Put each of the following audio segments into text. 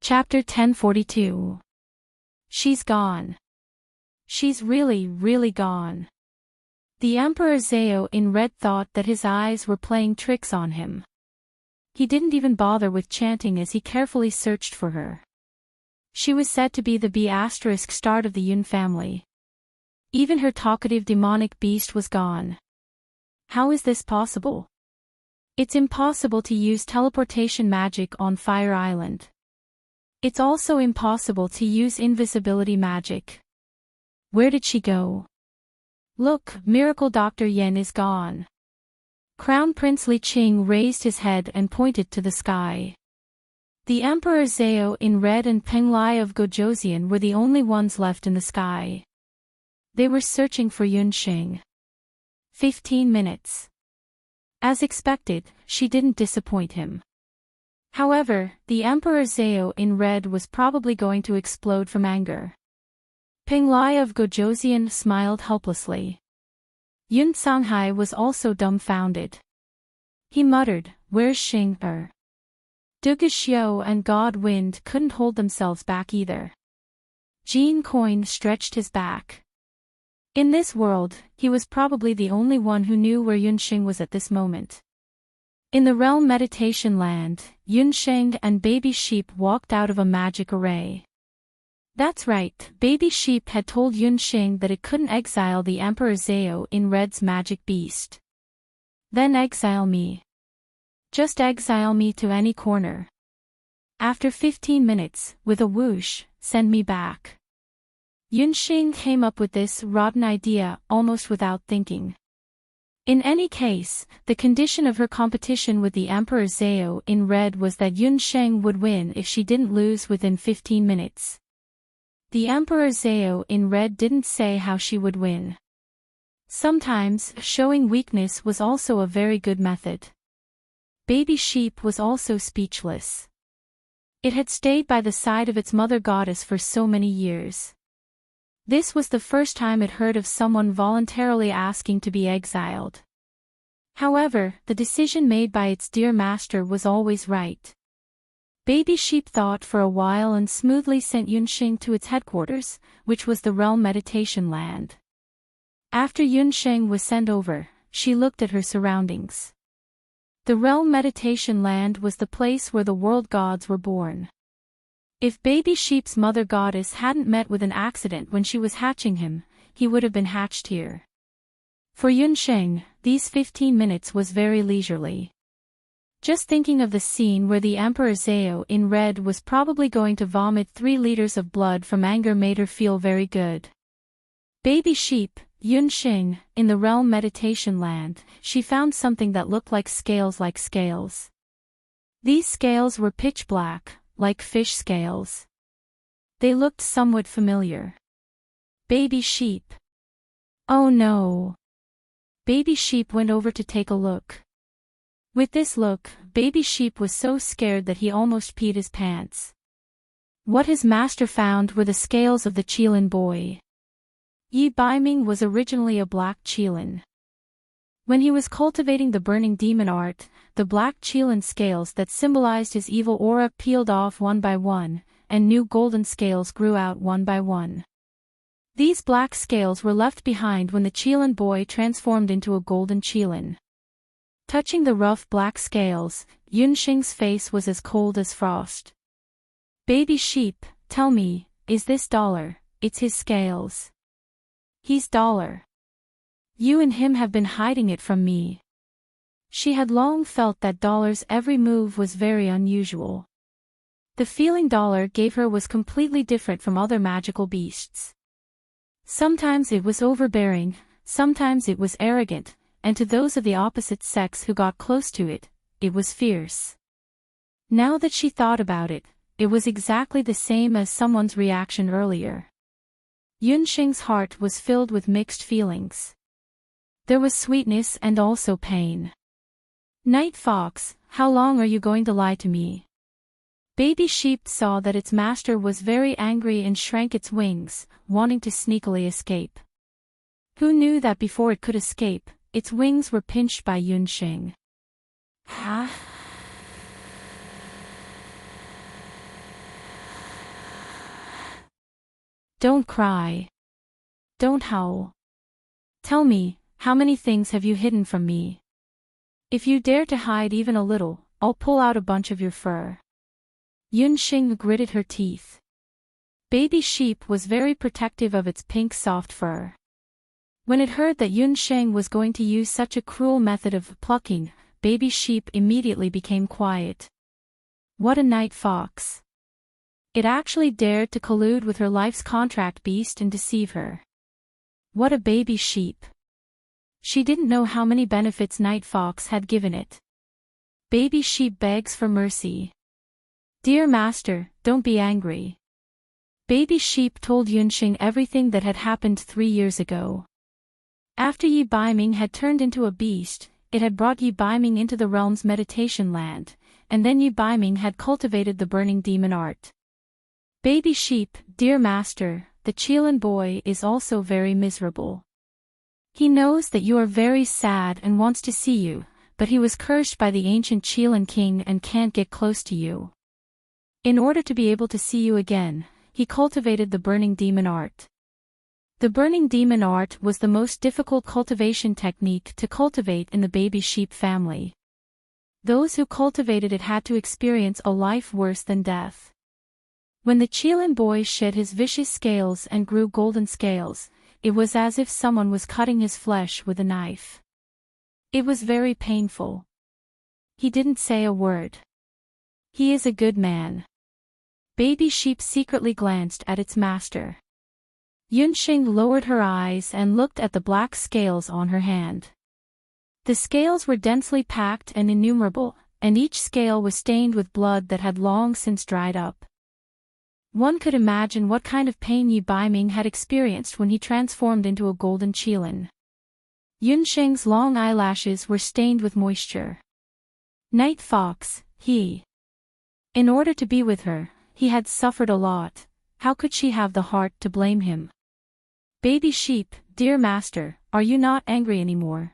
Chapter 1042. She's gone. She's really gone. The Emperor Zhao in red thought that his eyes were playing tricks on him. He didn't even bother with chanting as he carefully searched for her. She was said to be the B** of the Yun family. Even her talkative demonic beast was gone. How is this possible? It's impossible to use teleportation magic on Fire Island. It's also impossible to use invisibility magic. Where did she go? Look, Miracle Dr. Yen is gone. Crown Prince Li Qing raised his head and pointed to the sky. The Emperor Zhao in red and Peng Lai of Gojoseon were the only ones left in the sky. They were searching for Yunxing. 15 minutes. As expected, she didn't disappoint him. However, the Emperor Zhao in red was probably going to explode from anger. Peng Lai of Gojoseon smiled helplessly. Yun Songhai was also dumbfounded. He muttered, "Where's Xing Er?" Duga Xiao and God Wind couldn't hold themselves back either. Jean Coin stretched his back. In this world, he was probably the only one who knew where Yunxing was at this moment. In the realm meditation land, Yunxing and Baby Sheep walked out of a magic array. That's right, Baby Sheep had told Yunxing that it couldn't exile the Emperor Zhao in red's magic beast. Then exile me. Just exile me to any corner. After 15 minutes, with a whoosh, send me back. Yunxing came up with this rotten idea almost without thinking. In any case, the condition of her competition with the Emperor Zhao in red was that Yunxing would win if she didn't lose within 15 minutes. The Emperor Zhao in red didn't say how she would win. Sometimes, showing weakness was also a very good method. Baby Sheep was also speechless. It had stayed by the side of its mother goddess for so many years. This was the first time it heard of someone voluntarily asking to be exiled. However, the decision made by its dear master was always right. Baby Sheep thought for a while and smoothly sent Yunxing to its headquarters, which was the realm meditation land. After Yunxing was sent over, she looked at her surroundings. The realm meditation land was the place where the world gods were born. If Baby Sheep's mother goddess hadn't met with an accident when she was hatching him, he would have been hatched here. For Yunxing, these 15 minutes was very leisurely. Just thinking of the scene where the Emperor Zhao in red was probably going to vomit 3 liters of blood from anger made her feel very good. Baby Sheep, Yunxing, in the realm meditation land, she found something that looked like scales. These scales were pitch black, like fish scales. They looked somewhat familiar. Baby Sheep. Oh no. Baby Sheep went over to take a look. With this look, Baby Sheep was so scared that he almost peed his pants. What his master found were the scales of the Qilin boy. Yi Baiming was originally a black Qilin. When he was cultivating the burning demon art, the black Qilin scales that symbolized his evil aura peeled off one by one, and new golden scales grew out one by one. These black scales were left behind when the Qilin boy transformed into a golden Qilin. Touching the rough black scales, Yunxing's face was as cold as frost. Baby Sheep, tell me, is this dollar? It's his scales. He's dollar. You and him have been hiding it from me. She had long felt that Dollar's every move was very unusual. The feeling Dollar gave her was completely different from other magical beasts. Sometimes it was overbearing, sometimes it was arrogant, and to those of the opposite sex who got close to it, it was fierce. Now that she thought about it, it was exactly the same as someone's reaction earlier. Yunxing's heart was filled with mixed feelings. There was sweetness and also pain. Night Fox, how long are you going to lie to me? Baby Sheep saw that its master was very angry and shrank its wings, wanting to sneakily escape. Who knew that before it could escape, its wings were pinched by Yunxing? Don't cry. Don't howl. Tell me, how many things have you hidden from me? If you dare to hide even a little, I'll pull out a bunch of your fur. Yunxing gritted her teeth. Baby sheep was very protective of its pink soft fur. When it heard that Yunsheng was going to use such a cruel method of plucking, baby sheep immediately became quiet. What a night fox. It actually dared to collude with her life's contract beast and deceive her. What a baby sheep. She didn't know how many benefits Night Fox had given it. Baby sheep begs for mercy. Dear master, don't be angry. Baby sheep told Yunxing everything that had happened 3 years ago. After Yi Baiming had turned into a beast, it had brought Yi Baiming into the realm's meditation land, and then Yi Baiming had cultivated the burning demon art. Baby sheep, dear master, the Qilin boy is also very miserable. He knows that you are very sad and wants to see you, but he was cursed by the ancient Qilin king and can't get close to you. In order to be able to see you again, he cultivated the burning demon art. The burning demon art was the most difficult cultivation technique to cultivate in the baby sheep family. Those who cultivated it had to experience a life worse than death. When the Qilin boy shed his vicious scales and grew golden scales, it was as if someone was cutting his flesh with a knife. It was very painful. He didn't say a word. He is a good man. Baby sheep secretly glanced at its master. Yunxing lowered her eyes and looked at the black scales on her hand. The scales were densely packed and innumerable, and each scale was stained with blood that had long since dried up. One could imagine what kind of pain Yi Baiming had experienced when he transformed into a golden Qilin. Yunxing's long eyelashes were stained with moisture. Night Fox, he. In order to be with her, he had suffered a lot. How could she have the heart to blame him? Baby sheep, dear master, are you not angry anymore?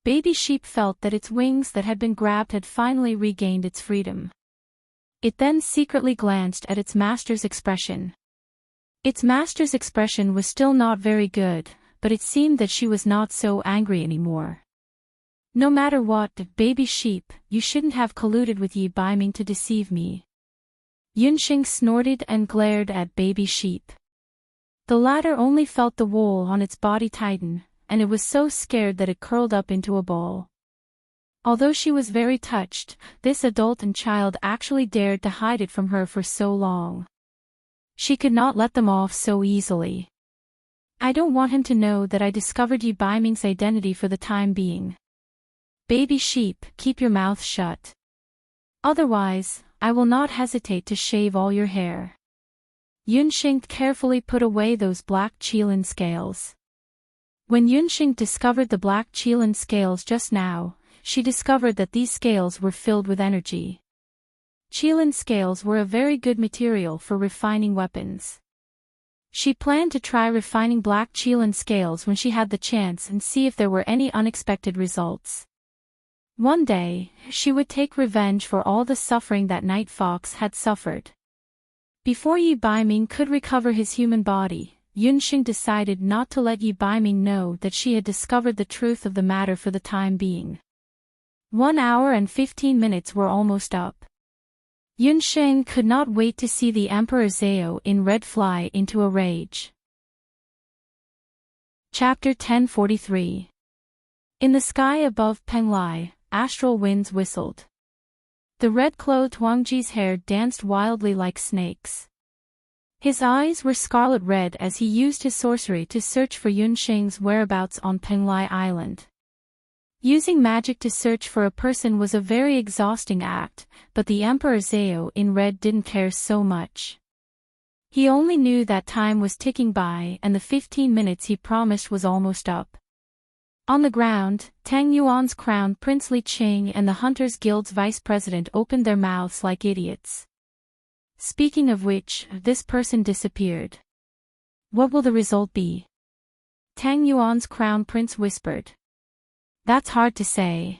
Baby sheep felt that its wings that had been grabbed had finally regained its freedom. It then secretly glanced at its master's expression. Its master's expression was still not very good, but it seemed that she was not so angry anymore. No matter what, baby sheep, you shouldn't have colluded with Yi Baiming to deceive me. Yunxing snorted and glared at baby sheep. The latter only felt the wool on its body tighten, and it was so scared that it curled up into a ball. Although she was very touched, this adult and child actually dared to hide it from her for so long. She could not let them off so easily. I don't want him to know that I discovered Yi Baiming's identity for the time being. Baby sheep, keep your mouth shut. Otherwise, I will not hesitate to shave all your hair. Yunxing carefully put away those black Qilin scales. When Yunxing discovered the black Qilin scales just now, she discovered that these scales were filled with energy. Qilin scales were a very good material for refining weapons. She planned to try refining black Qilin scales when she had the chance and see if there were any unexpected results. One day, she would take revenge for all the suffering that Night Fox had suffered. Before Yi Baiming could recover his human body, Yunxing decided not to let Yi Baiming know that she had discovered the truth of the matter for the time being. 1 hour and 15 minutes were almost up. Yunxing could not wait to see the Emperor Zhao in red fly into a rage. Chapter 1043. In the sky above Penglai, astral winds whistled. The red-clothed Huangji's hair danced wildly like snakes. His eyes were scarlet red as he used his sorcery to search for Yunxing's whereabouts on Penglai Island. Using magic to search for a person was a very exhausting act, but the Emperor Zhao in red didn't care so much. He only knew that time was ticking by and the 15 minutes he promised was almost up. On the ground, Tang Yuan's crown Prince Li Qing and the Hunters Guild's vice president opened their mouths like idiots. Speaking of which, this person disappeared. What will the result be? Tang Yuan's crown prince whispered. That's hard to say.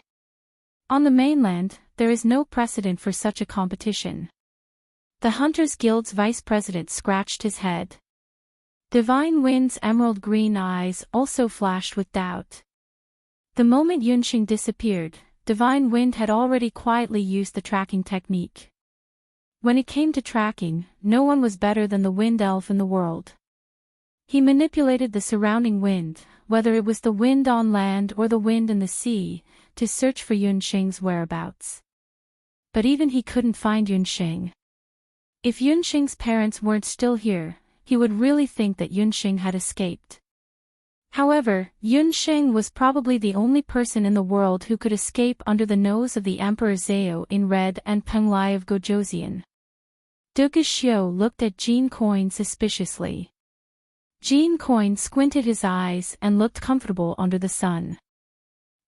On the mainland, there is no precedent for such a competition. The Hunters Guild's vice president scratched his head. Divine Wind's emerald green eyes also flashed with doubt. The moment Yunxing disappeared, Divine Wind had already quietly used the tracking technique. When it came to tracking, no one was better than the wind elf in the world. He manipulated the surrounding wind, whether it was the wind on land or the wind in the sea, to search for Yunxing's whereabouts. But even he couldn't find Yunxing. If Yunxing's parents weren't still here, he would really think that Yunxing had escaped. However, Yunxing was probably the only person in the world who could escape under the nose of the Emperor Zhao in red and Peng Lai of Gojoseon. Duke Xiu looked at Jean Coin suspiciously. Jean Coin squinted his eyes and looked comfortable under the sun.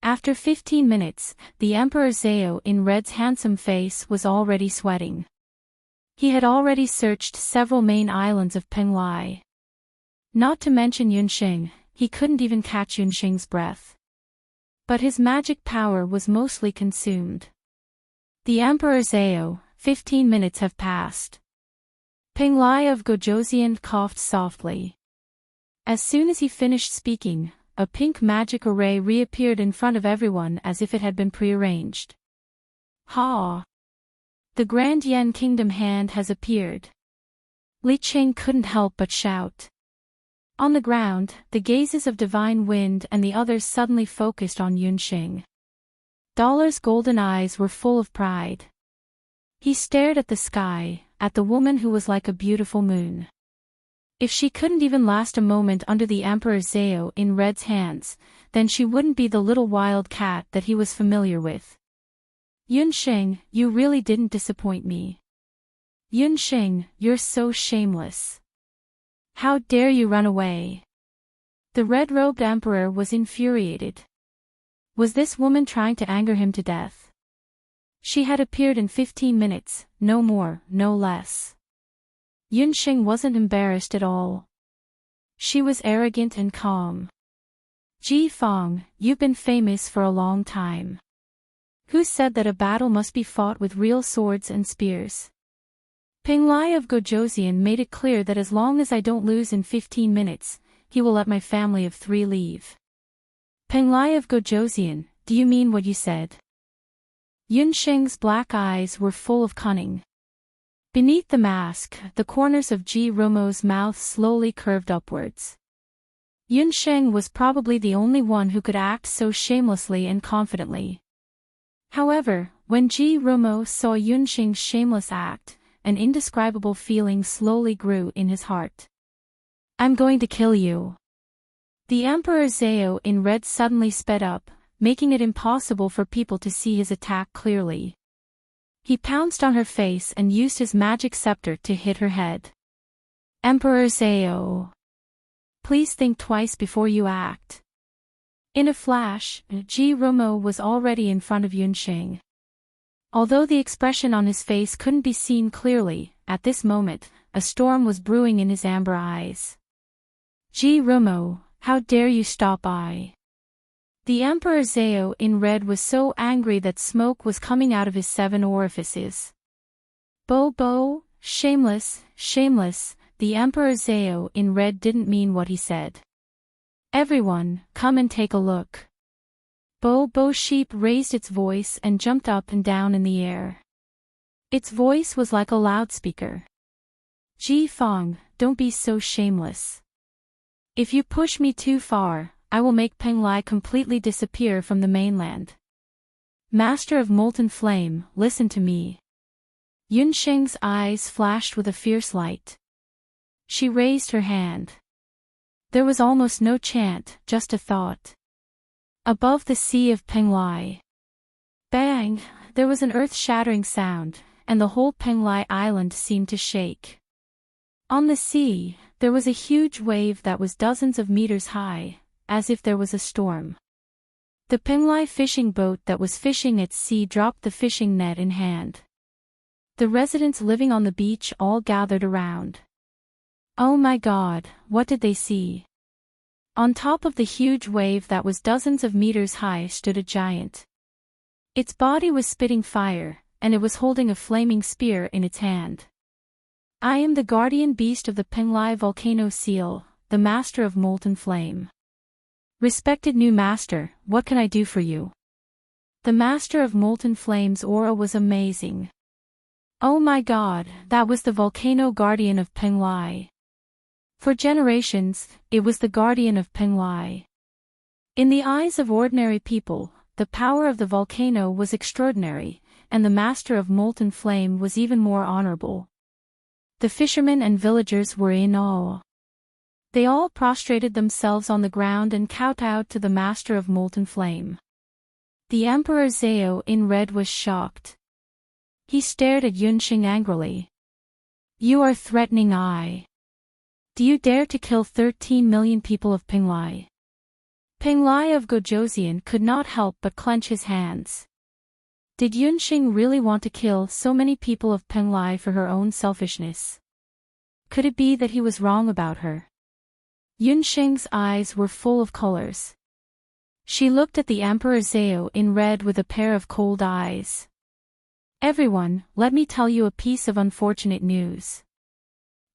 After 15 minutes, the Emperor Zhao in red's handsome face was already sweating. He had already searched several main islands of Peng Lai. Not to mention Yunxing, he couldn't even catch Yunxing's breath. But his magic power was mostly consumed. The Emperor Zhao, 15 minutes have passed. Peng Lai of Gojoseon coughed softly. As soon as he finished speaking, a pink magic array reappeared in front of everyone as if it had been prearranged. Ha! The Grand Yen Kingdom hand has appeared. Li Qing couldn't help but shout. On the ground, the gazes of Divine Wind and the others suddenly focused on Yunxing. Dollar's golden eyes were full of pride. He stared at the sky, at the woman who was like a beautiful moon. If she couldn't even last a moment under the Emperor Zhao in red's hands, then she wouldn't be the little wild cat that he was familiar with. Yunxing, you really didn't disappoint me. Yunxing, you're so shameless. How dare you run away? The red-robed emperor was infuriated. Was this woman trying to anger him to death? She had appeared in 15 minutes, no more, no less. Yunxing wasn't embarrassed at all. She was arrogant and calm. Ji Fang, you've been famous for a long time. Who said that a battle must be fought with real swords and spears? Peng Lai of Gojoseon made it clear that as long as I don't lose in 15 minutes, he will let my family of 3 leave. Peng Lai of Gojoseon, do you mean what you said? Yunxing's black eyes were full of cunning. Beneath the mask, the corners of Ji Romo's mouth slowly curved upwards. Yunxing was probably the only one who could act so shamelessly and confidently. However, when Ji Romo saw Yunxing's shameless act, an indescribable feeling slowly grew in his heart. I'm going to kill you. The Emperor Zhao in red suddenly sped up, making it impossible for people to see his attack clearly. He pounced on her face and used his magic scepter to hit her head. Emperor Zhao. Please think twice before you act. In a flash, Ji Romo was already in front of Yunxing. Although the expression on his face couldn't be seen clearly, at this moment, a storm was brewing in his amber eyes. Ji Romo, how dare you stop I? The Emperor Zhao in red was so angry that smoke was coming out of his 7 orifices. Bo, shameless, shameless, the Emperor Zhao in red didn't mean what he said. Everyone, come and take a look. Bo Sheep raised its voice and jumped up and down in the air. Its voice was like a loudspeaker. Ji Fang, don't be so shameless. If you push me too far, I will make Peng Lai completely disappear from the mainland. Master of Molten Flame, listen to me. Yunxing's eyes flashed with a fierce light. She raised her hand. There was almost no chant, just a thought. Above the sea of Peng Lai. Bang! There was an earth-shattering sound, and the whole Peng Lai island seemed to shake. On the sea, there was a huge wave that was dozens of meters high, as if there was a storm. The Peng Lai fishing boat that was fishing at sea dropped the fishing net in hand. The residents living on the beach all gathered around. Oh my God, what did they see? On top of the huge wave that was dozens of meters high stood a giant. Its body was spitting fire, and it was holding a flaming spear in its hand. I am the guardian beast of the Peng Lai volcano seal, the master of molten flame. Respected new master, what can I do for you? The master of molten flame's aura was amazing. Oh my god, that was the volcano guardian of Penglai. For generations, it was the guardian of Penglai. In the eyes of ordinary people, the power of the volcano was extraordinary, and the master of molten flame was even more honorable. The fishermen and villagers were in awe. They all prostrated themselves on the ground and kowtowed to the master of molten flame. The Emperor Zhao in red was shocked. He stared at Yunxing angrily. You are threatening I. Do you dare to kill 13 million people of Penglai? Penglai of Gojoseon could not help but clench his hands. Did Yunxing really want to kill so many people of Penglai for her own selfishness? Could it be that he was wrong about her? Yunxing's eyes were full of colors. She looked at the Emperor Zhao in red with a pair of cold eyes. Everyone, let me tell you a piece of unfortunate news.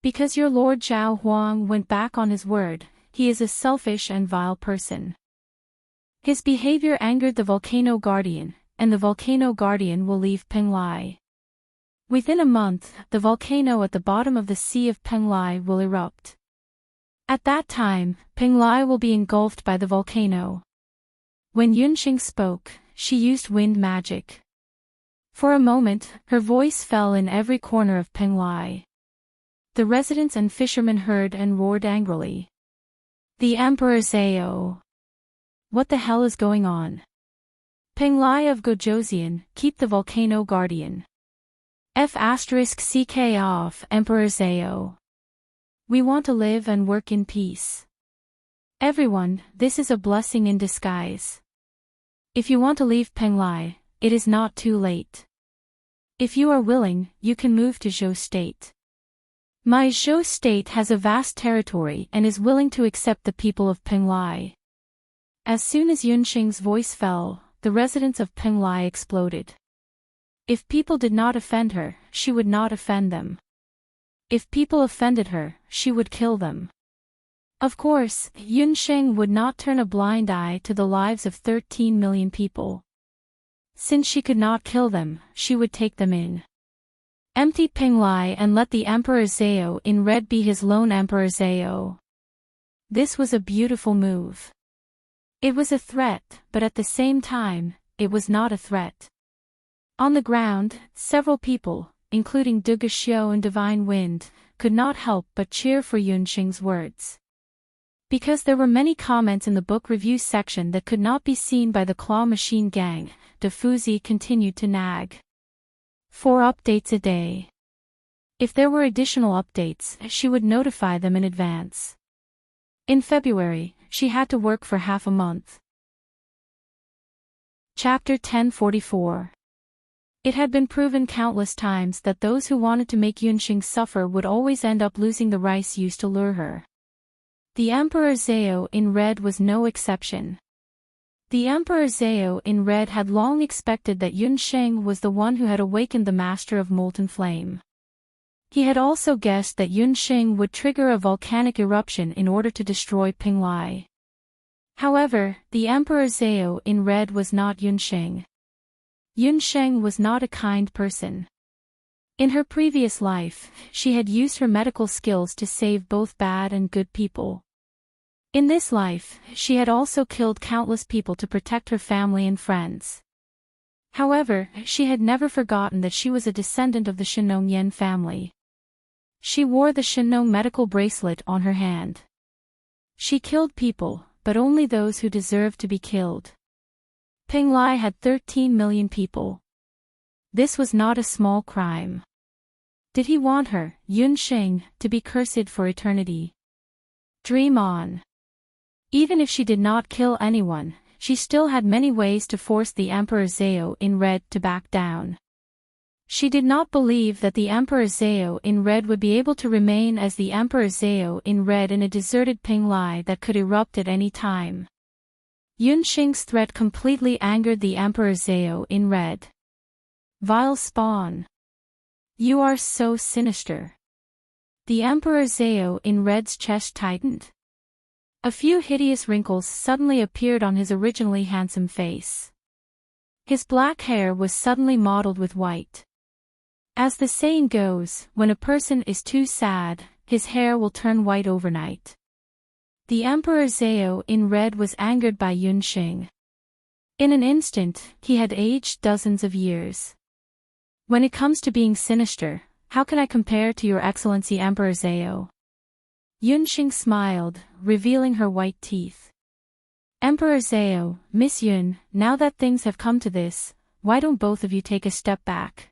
Because your Lord Zhao Huang went back on his word, he is a selfish and vile person. His behavior angered the Volcano Guardian, and the Volcano Guardian will leave Penglai. Within a month, the volcano at the bottom of the Sea of Penglai will erupt. At that time, Penglai will be engulfed by the volcano. When Yunxing spoke, she used wind magic. For a moment, her voice fell in every corner of Penglai. The residents and fishermen heard and roared angrily. The Emperor Zhao. What the hell is going on? Penglai of Gojoseon, keep the volcano guardian. F***ck off Emperor Zhao. We want to live and work in peace. Everyone, this is a blessing in disguise. If you want to leave Penglai, it is not too late. If you are willing, you can move to Zhou State. My Zhou State has a vast territory and is willing to accept the people of Penglai. As soon as Yunxing's voice fell, the residents of Penglai exploded. If people did not offend her, she would not offend them. If people offended her, she would kill them. Of course, Yunxing would not turn a blind eye to the lives of 13 million people. Since she could not kill them, she would take them in. Empty Penglai and let the Emperor Zhao in red be his lone Emperor Zhao. This was a beautiful move. It was a threat, but at the same time, it was not a threat. On the ground, several people, including Duga Xiao and Divine Wind, could not help but cheer for Yunxing's words. Because there were many comments in the book review section that could not be seen by the Claw Machine Gang, Defuzi continued to nag. 4 updates a day. If there were additional updates, she would notify them in advance. In February, she had to work for half a month. Chapter 1044. It had been proven countless times that those who wanted to make Yunxing suffer would always end up losing the rice used to lure her. The Emperor Zhao in red was no exception. The Emperor Zhao in red had long expected that Yunxing was the one who had awakened the Master of Molten Flame. He had also guessed that Yunxing would trigger a volcanic eruption in order to destroy Penglai. However, the Emperor Zhao in red was not Yunxing. Yunxing was not a kind person. In her previous life, she had used her medical skills to save both bad and good people. In this life, she had also killed countless people to protect her family and friends. However, she had never forgotten that she was a descendant of the Shenong Yen family. She wore the Shenong medical bracelet on her hand. She killed people, but only those who deserved to be killed. Penglai had 13 million people. This was not a small crime. Did he want her, Yunxing, to be cursed for eternity? Dream on. Even if she did not kill anyone, she still had many ways to force the Emperor Zhao in red to back down. She did not believe that the Emperor Zhao in red would be able to remain as the Emperor Zhao in red in a deserted Penglai that could erupt at any time. Yunxing's threat completely angered the Emperor Zhao in red. Vile spawn. You are so sinister. The Emperor Zhao in red's chest tightened. A few hideous wrinkles suddenly appeared on his originally handsome face. His black hair was suddenly mottled with white. As the saying goes, when a person is too sad, his hair will turn white overnight. The Emperor Zhao in red was angered by Yunxing. In an instant, he had aged dozens of years. When it comes to being sinister, how can I compare to your excellency Emperor Zhao? Yunxing smiled, revealing her white teeth. Emperor Zhao, Miss Yun, now that things have come to this, why don't both of you take a step back?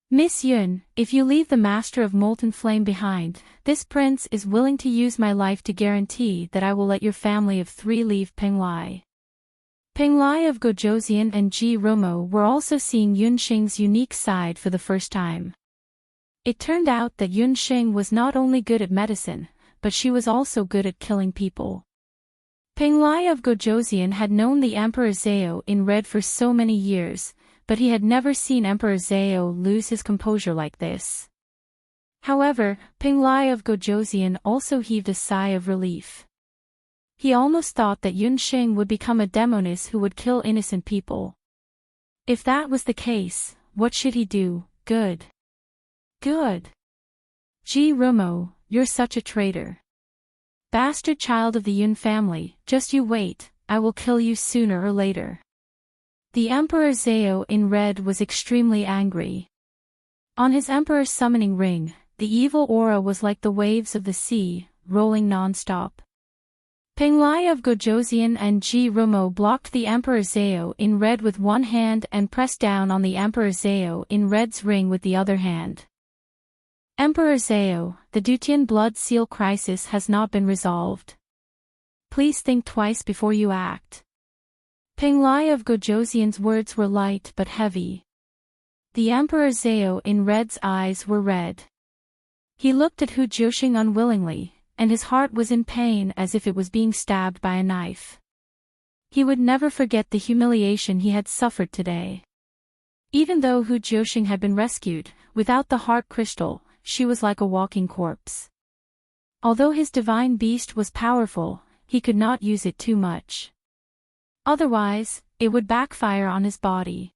Miss Yun, if you leave the Master of Molten Flame behind, this prince is willing to use my life to guarantee that I will let your family of three leave Penglai. Penglai of Gojoseon and Ji Romo were also seeing Yunxing's unique side for the first time. It turned out that Yunxing was not only good at medicine, but she was also good at killing people. Penglai of Gojoseon had known the Emperor Zhao in red for so many years, but he had never seen Emperor Zhao lose his composure like this. However, Penglai of Gojoseon also heaved a sigh of relief. He almost thought that Yunxing would become a demoness who would kill innocent people. If that was the case, what should he do? Good. Good. Ji Romo, you're such a traitor. Bastard child of the Yun family, just you wait, I will kill you sooner or later. The Emperor Zhao in red was extremely angry. On his Emperor's summoning ring, the evil aura was like the waves of the sea, rolling non-stop. Penglai of Gojoseon and Ji Romo blocked the Emperor Zhao in red with one hand and pressed down on the Emperor Zhao in red's ring with the other hand. Emperor Zhao, the Dutian blood seal crisis has not been resolved. Please think twice before you act. Penglai of Gojoseon's words were light but heavy. The Emperor Zhao in red's eyes were red. He looked at Hu Jiuxing unwillingly, and his heart was in pain as if it was being stabbed by a knife. He would never forget the humiliation he had suffered today. Even though Hu Jiuxing had been rescued, without the heart crystal, she was like a walking corpse. Although his divine beast was powerful, he could not use it too much. Otherwise, it would backfire on his body.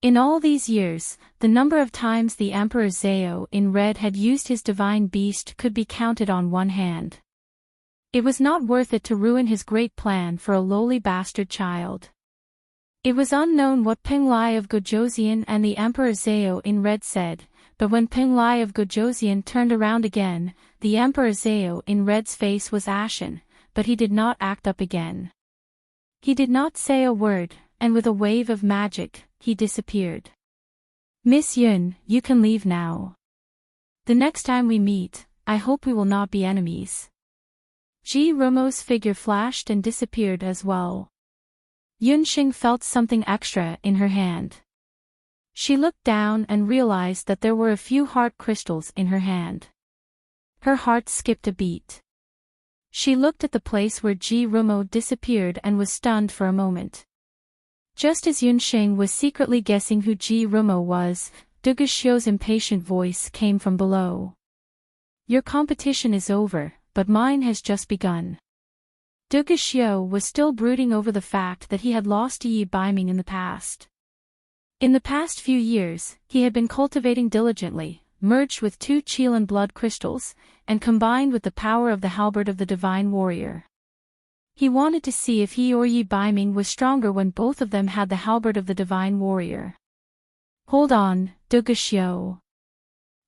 In all these years, the number of times the Emperor Zhao in red had used his divine beast could be counted on one hand. It was not worth it to ruin his great plan for a lowly bastard child. It was unknown what Penglai of Gojoseon and the Emperor Zhao in red said, but when Penglai of Gojoseon turned around again, the Emperor Zhao in red's face was ashen, but he did not act up again. He did not say a word, and with a wave of magic, he disappeared. Miss Yun, you can leave now. The next time we meet, I hope we will not be enemies. Ji Romo's figure flashed and disappeared as well. Yunxing felt something extra in her hand. She looked down and realized that there were a few heart crystals in her hand. Her heart skipped a beat. She looked at the place where Ji Romo disappeared and was stunned for a moment. Just as Yunxing was secretly guessing who Ji Romo was, Duguxiu's impatient voice came from below. Your competition is over, but mine has just begun. Duguxiu was still brooding over the fact that he had lost Yi Baiming in the past. In the past few years, he had been cultivating diligently, merged with 2 Qilin blood crystals, and combined with the power of the halberd of the divine warrior. He wanted to see if he or Yi Baiming was stronger when both of them had the halberd of the divine warrior. Hold on, Duguxiu.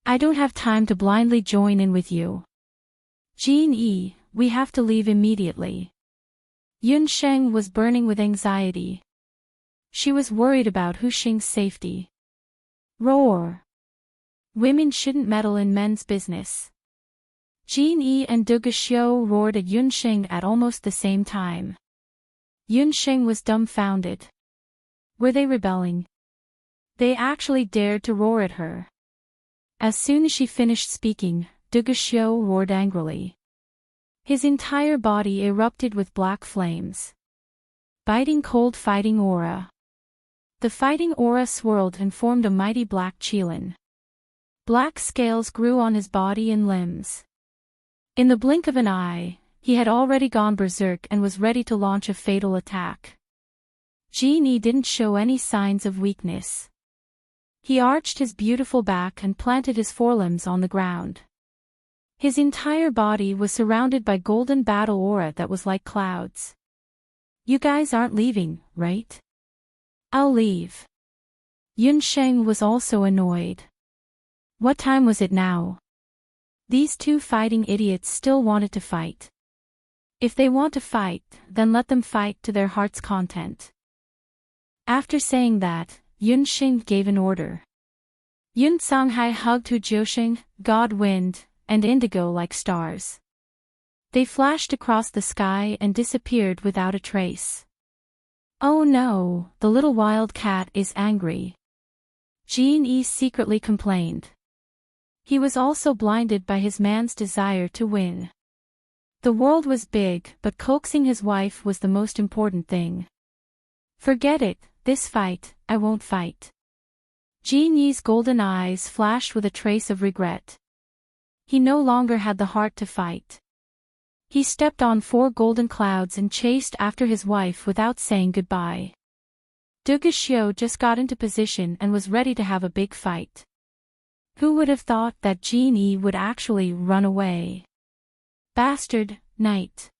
I don't have time to blindly join in with you. Jin Yi, we have to leave immediately. Yunxing was burning with anxiety. She was worried about Hu Xing's safety. Roar. Women shouldn't meddle in men's business. Jin Yi and Duguxiu roared at Yunxing at almost the same time. Yunxing was dumbfounded. Were they rebelling? They actually dared to roar at her. As soon as she finished speaking, Duguxiu roared angrily. His entire body erupted with black flames. Biting cold fighting aura. The fighting aura swirled and formed a mighty black qilin. Black scales grew on his body and limbs. In the blink of an eye, he had already gone berserk and was ready to launch a fatal attack. Genie didn't show any signs of weakness. He arched his beautiful back and planted his forelimbs on the ground. His entire body was surrounded by golden battle aura that was like clouds. "You guys aren't leaving, right?" "I'll leave." Yun Sheng was also annoyed. What time was it now? These two fighting idiots still wanted to fight. If they want to fight, then let them fight to their heart's content. After saying that, Yun Sheng gave an order. Yun Songhai hugged Hu Jiusheng, God Wind, and Indigo like stars. They flashed across the sky and disappeared without a trace. "Oh no, the little wild cat is angry," Genie secretly complained. He was also blinded by his man's desire to win. The world was big, but coaxing his wife was the most important thing. "Forget it, this fight, I won't fight." Genie's golden eyes flashed with a trace of regret. He no longer had the heart to fight. He stepped on 4 golden clouds and chased after his wife without saying goodbye. Duge Xiu just got into position and was ready to have a big fight. Who would have thought that Genie would actually run away? Bastard, knight.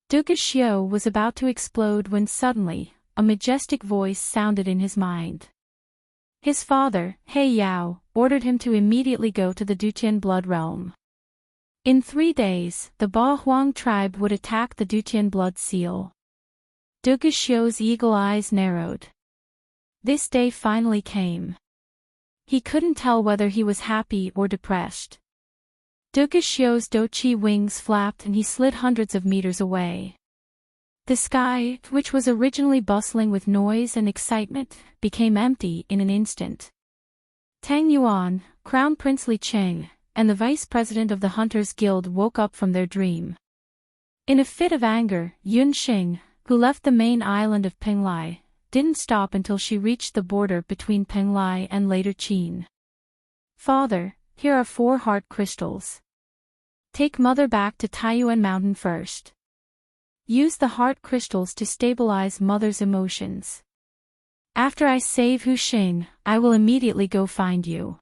Duge Xiu was about to explode when suddenly, a majestic voice sounded in his mind. His father, He Yao, ordered him to immediately go to the Dutian Blood Realm. In 3 days, the Ba Huang tribe would attack the Dutian Blood Seal. Duge Xiu's eagle eyes narrowed. This day finally came. He couldn't tell whether he was happy or depressed. Duge Xiu's doqi wings flapped and he slid hundreds of meters away. The sky, which was originally bustling with noise and excitement, became empty in an instant. Tang Yuan, Crown Prince Li Cheng, and the Vice President of the Hunters Guild woke up from their dream. In a fit of anger, Yun Sheng, who left the main island of Penglai, didn't stop until she reached the border between Penglai and later Qin. "Father, here are 4 heart crystals. Take mother back to Taiyuan Mountain first. Use the heart crystals to stabilize mother's emotions. After I save Hu Xing, I will immediately go find you."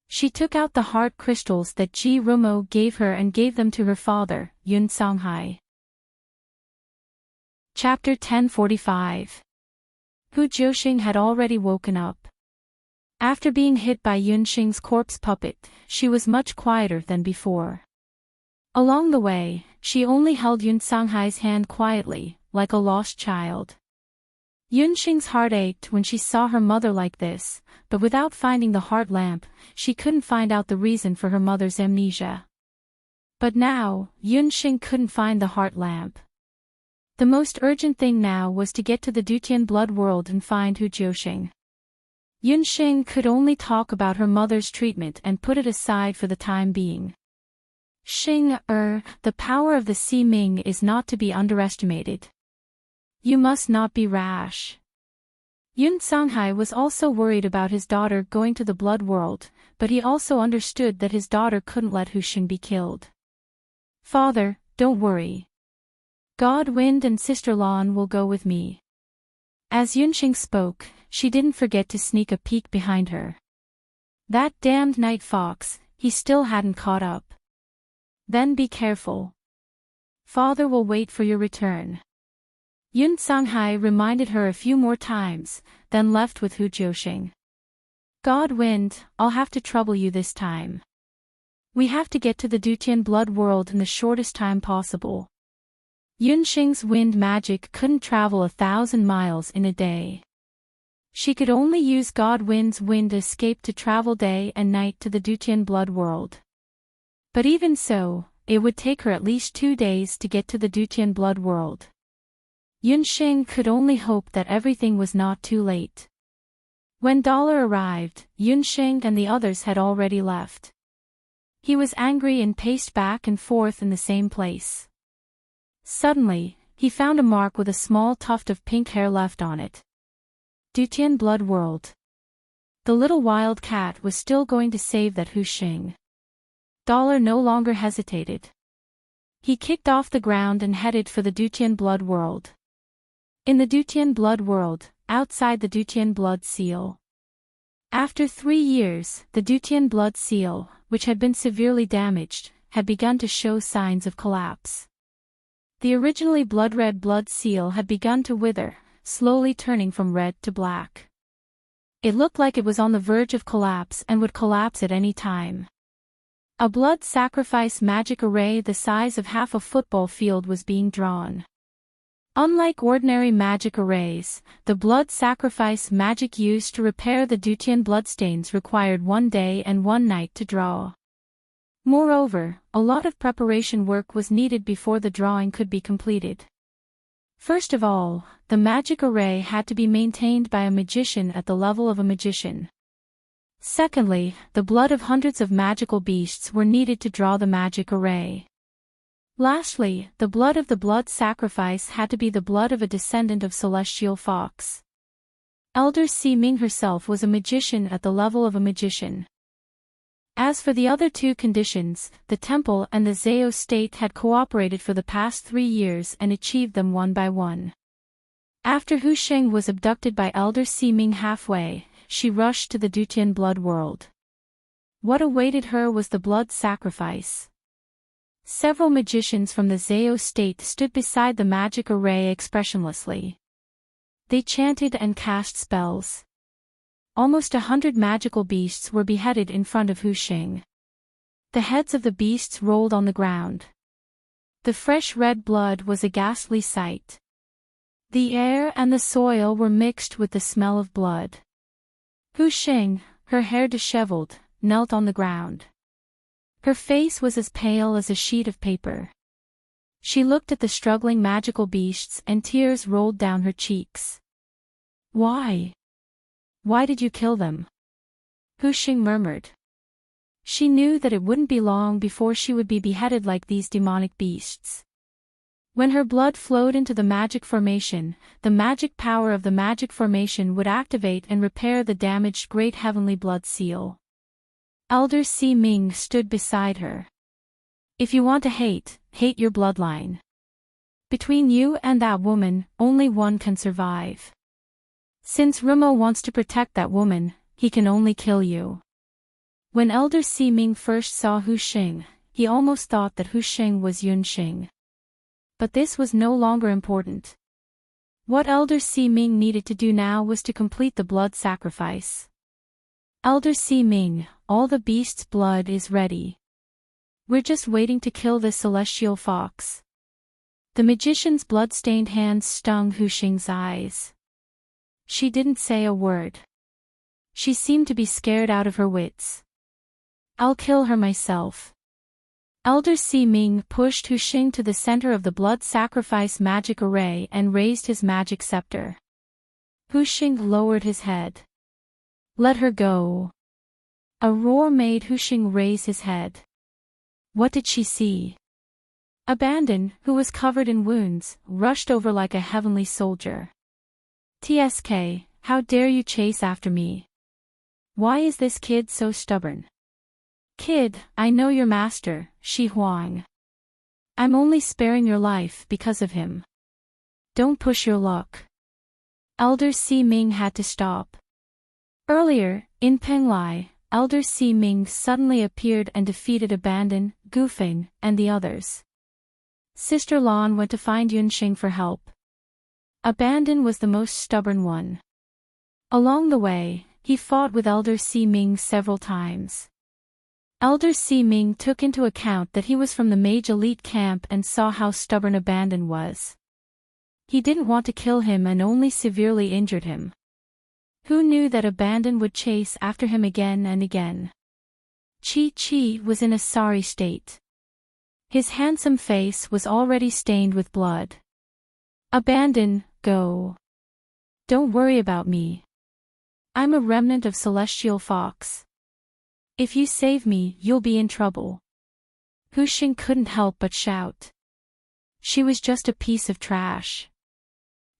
She took out the heart crystals that Ji Rumo gave her and gave them to her father, Yun Songhai. Chapter 1045. Hu Jiusheng had already woken up. After being hit by Yun Xing's corpse puppet, she was much quieter than before. Along the way, she only held Yun Songhai's hand quietly, like a lost child. Yun Xing's heart ached when she saw her mother like this, but without finding the heart lamp, she couldn't find out the reason for her mother's amnesia. But now, Yun Xing couldn't find the heart lamp. The most urgent thing now was to get to the Dutian blood world and find Hu Jiusheng. Yun Xing could only talk about her mother's treatment and put it aside for the time being. "Xing, the power of the Si Ming is not to be underestimated. You must not be rash." Yun Songhai was also worried about his daughter going to the blood world, but he also understood that his daughter couldn't let Hu Xing be killed. "Father, don't worry. God Wind and Sister Lan will go with me." As Yun Xing spoke, she didn't forget to sneak a peek behind her. That damned night fox, he still hadn't caught up. "Then be careful. Father will wait for your return." Yun Songhai reminded her a few more times, then left with Hu Jiusheng. "God Wind, I'll have to trouble you this time. We have to get to the Dutian blood world in the shortest time possible." Yun Xing's wind magic couldn't travel 1,000 miles in a day. She could only use God Wind's wind escape to travel day and night to the Dutian blood world. But even so, it would take her at least 2 days to get to the Dutian blood world. Yun Xing could only hope that everything was not too late. When Dollar arrived, Yun Xing and the others had already left. He was angry and paced back and forth in the same place. Suddenly, he found a mark with a small tuft of pink hair left on it. Dutian blood world. The little wild cat was still going to save that Hu Xing. Dollar no longer hesitated. He kicked off the ground and headed for the Dutian blood world. In the Dutian blood world, outside the Dutian blood seal. After 3 years, the Dutian blood seal, which had been severely damaged, had begun to show signs of collapse. The originally blood-red blood seal had begun to wither, slowly turning from red to black. It looked like it was on the verge of collapse and would collapse at any time. A blood sacrifice magic array the size of half a football field was being drawn. Unlike ordinary magic arrays, the blood sacrifice magic used to repair the Dutian bloodstains required 1 day and 1 night to draw. Moreover, a lot of preparation work was needed before the drawing could be completed. First of all, the magic array had to be maintained by a magician at the level of a magician. Secondly, the blood of hundreds of magical beasts were needed to draw the magic array. Lastly, the blood of the blood sacrifice had to be the blood of a descendant of celestial fox. Elder Si Ming herself was a magician at the level of a magician. As for the other 2 conditions, the temple and the Zhao state had cooperated for the past 3 years and achieved them one by one. After Hu Sheng was abducted by Elder Si Ming halfway, she rushed to the Dutian blood world. What awaited her was the blood sacrifice. Several magicians from the Zhao state stood beside the magic array expressionlessly. They chanted and cast spells. Almost 100 magical beasts were beheaded in front of Hu Sheng. The heads of the beasts rolled on the ground. The fresh red blood was a ghastly sight. The air and the soil were mixed with the smell of blood. Hu Sheng, her hair disheveled, knelt on the ground. Her face was as pale as a sheet of paper. She looked at the struggling magical beasts and tears rolled down her cheeks. Why? Why did you kill them? Hu Sheng murmured. She knew that it wouldn't be long before she would be beheaded like these demonic beasts. When her blood flowed into the magic formation, the magic power of the magic formation would activate and repair the damaged great heavenly blood seal. Elder Si Ming stood beside her. If you want to hate, hate your bloodline. Between you and that woman, only one can survive. Since Rumo wants to protect that woman, he can only kill you. When Elder Si Ming first saw Hu Sheng, he almost thought that Hu Sheng was Yun Sheng. But this was no longer important. What Elder Si Ming needed to do now was to complete the blood sacrifice. Elder Si Ming, all the beast's blood is ready. We're just waiting to kill this celestial fox. The magician's blood-stained hands stung Hu Sheng's eyes. She didn't say a word. She seemed to be scared out of her wits. I'll kill her myself. Elder Si Ming pushed Hu Sheng to the center of the blood sacrifice magic array and raised his magic scepter. Hu Sheng lowered his head. Let her go. A roar made Hu Sheng raise his head. What did she see? Abandon, who was covered in wounds, rushed over like a heavenly soldier. TSK, how dare you chase after me? Why is this kid so stubborn? Kid, I know your master, Shi Huang. I'm only sparing your life because of him. Don't push your luck. Elder Si Ming had to stop. Earlier, in Penglai, Elder Si Ming suddenly appeared and defeated Abandon, Gufeng, and the others. Sister Lan went to find Yunxing for help. Abandon was the most stubborn one. Along the way, he fought with Elder Si Ming several times. Elder Si Ming took into account that he was from the mage elite camp and saw how stubborn Abandon was. He didn't want to kill him and only severely injured him. Who knew that Abandon would chase after him again and again? Chi was in a sorry state. His handsome face was already stained with blood. Abandon, go. Don't worry about me. I'm a remnant of Celestial Fox. If you save me, you'll be in trouble. Hu Xing couldn't help but shout. She was just a piece of trash.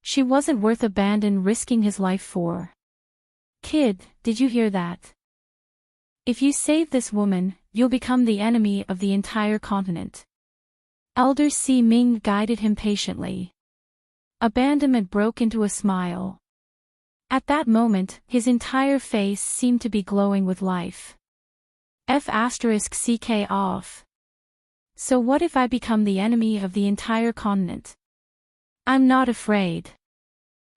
She wasn't worth Abandon risking his life for. Kid, did you hear that? If you save this woman, you'll become the enemy of the entire continent. Elder Si Ming guided him patiently. Abandonment broke into a smile. At that moment, his entire face seemed to be glowing with life. F***ck off. So what if I become the enemy of the entire continent? I'm not afraid.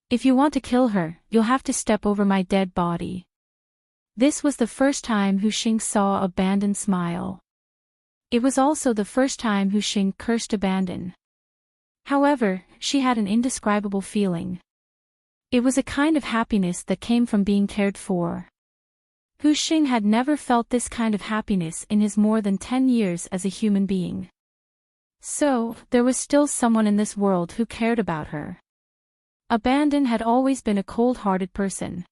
If you want to kill her, you'll have to step over my dead body. This was the first time Hu Xing saw Abandon smile. It was also the first time Hu Xing cursed Abandon. However, she had an indescribable feeling. It was a kind of happiness that came from being cared for. Hu Xing had never felt this kind of happiness in his more than 10 years as a human being. So, there was still someone in this world who cared about her. Abandon had always been a cold-hearted person.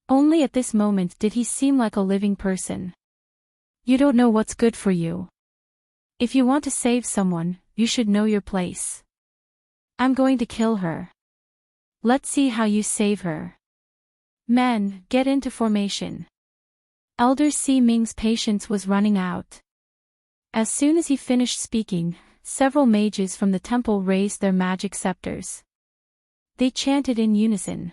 Only at this moment did he seem like a living person. You don't know what's good for you. If you want to save someone, you should know your place. I'm going to kill her. Let's see how you save her. Men, get into formation. Elder Si Ming's patience was running out. As soon as he finished speaking, several mages from the temple raised their magic scepters. They chanted in unison.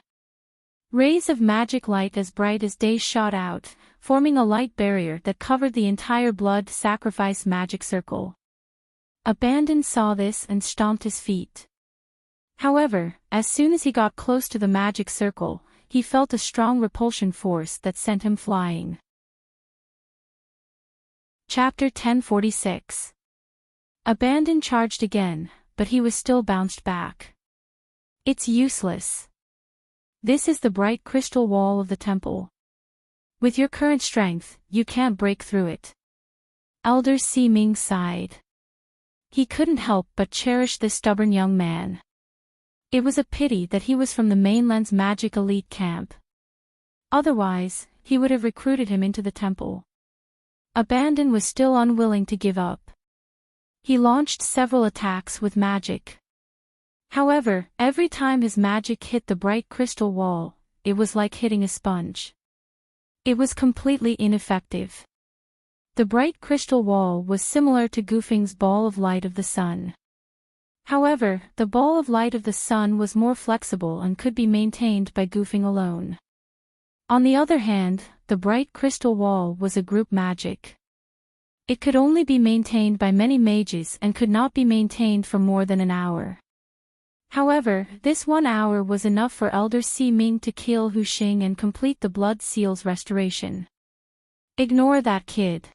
Rays of magic light as bright as day shot out, forming a light barrier that covered the entire blood sacrifice magic circle. Abandon saw this and stomped his feet. However, as soon as he got close to the magic circle, he felt a strong repulsion force that sent him flying. Chapter 1046. Abandon charged again, but he was still bounced back. It's useless. This is the bright crystal wall of the temple. With your current strength, you can't break through it. Elder Si Ming sighed. He couldn't help but cherish this stubborn young man. It was a pity that he was from the mainland's magic elite camp. Otherwise, he would have recruited him into the temple. Abandon was still unwilling to give up. He launched several attacks with magic. However, every time his magic hit the bright crystal wall, it was like hitting a sponge. It was completely ineffective. The bright crystal wall was similar to Gufeng's ball of light of the sun. However, the ball of light of the sun was more flexible and could be maintained by Gufeng alone. On the other hand, the bright crystal wall was a group magic. It could only be maintained by many mages and could not be maintained for more than an hour. However, this 1 hour was enough for Elder Si Ming to kill Hu Xing and complete the blood seal's restoration. Ignore that kid.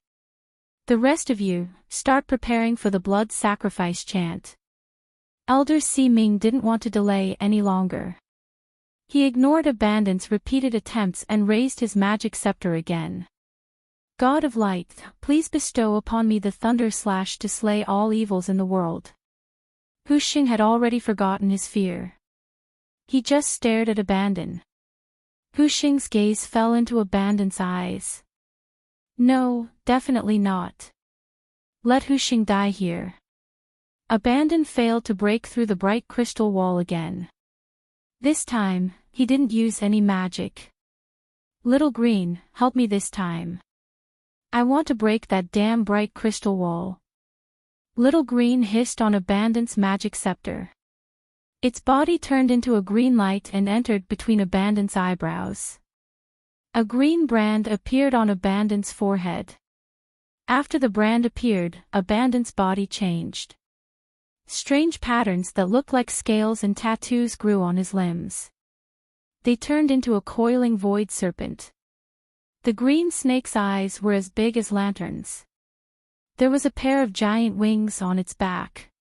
The rest of you, start preparing for the blood sacrifice chant. Elder Si Ming didn't want to delay any longer. He ignored Abandon's repeated attempts and raised his magic scepter again. God of Light, please bestow upon me the thunder slash to slay all evils in the world. Hu Xing had already forgotten his fear. He just stared at Abandon. Hu Xing's gaze fell into Abandon's eyes. No, definitely not. Let Hu Xing die here. Abandon failed to break through the bright crystal wall again. This time, he didn't use any magic. Little Green, help me this time. I want to break that damn bright crystal wall. Little Green hissed on Abandon's magic scepter. Its body turned into a green light and entered between Abandon's eyebrows. A green brand appeared on Abandon's forehead. After the brand appeared, Abandon's body changed. Strange patterns that looked like scales and tattoos grew on his limbs. They turned into a coiling void serpent. The green snake's eyes were as big as lanterns. There was a pair of giant wings on its back.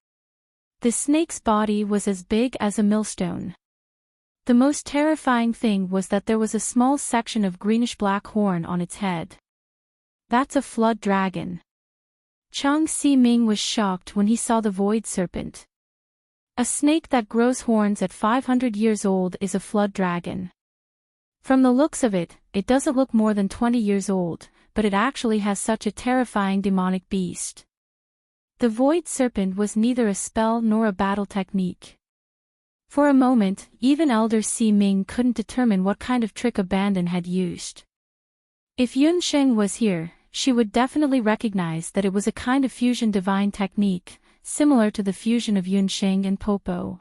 The snake's body was as big as a millstone. The most terrifying thing was that there was a small section of greenish-black horn on its head. That's a flood dragon. Chang Si-ming was shocked when he saw the void serpent. A snake that grows horns at 500 years old is a flood dragon. From the looks of it, it doesn't look more than 20 years old, but it actually has such a terrifying demonic beast. The void serpent was neither a spell nor a battle technique. For a moment, even Elder Si-ming couldn't determine what kind of trick Abandon had used. If Yun Sheng was here, she would definitely recognize that it was a kind of fusion divine technique, similar to the fusion of Yunsheng and Popo.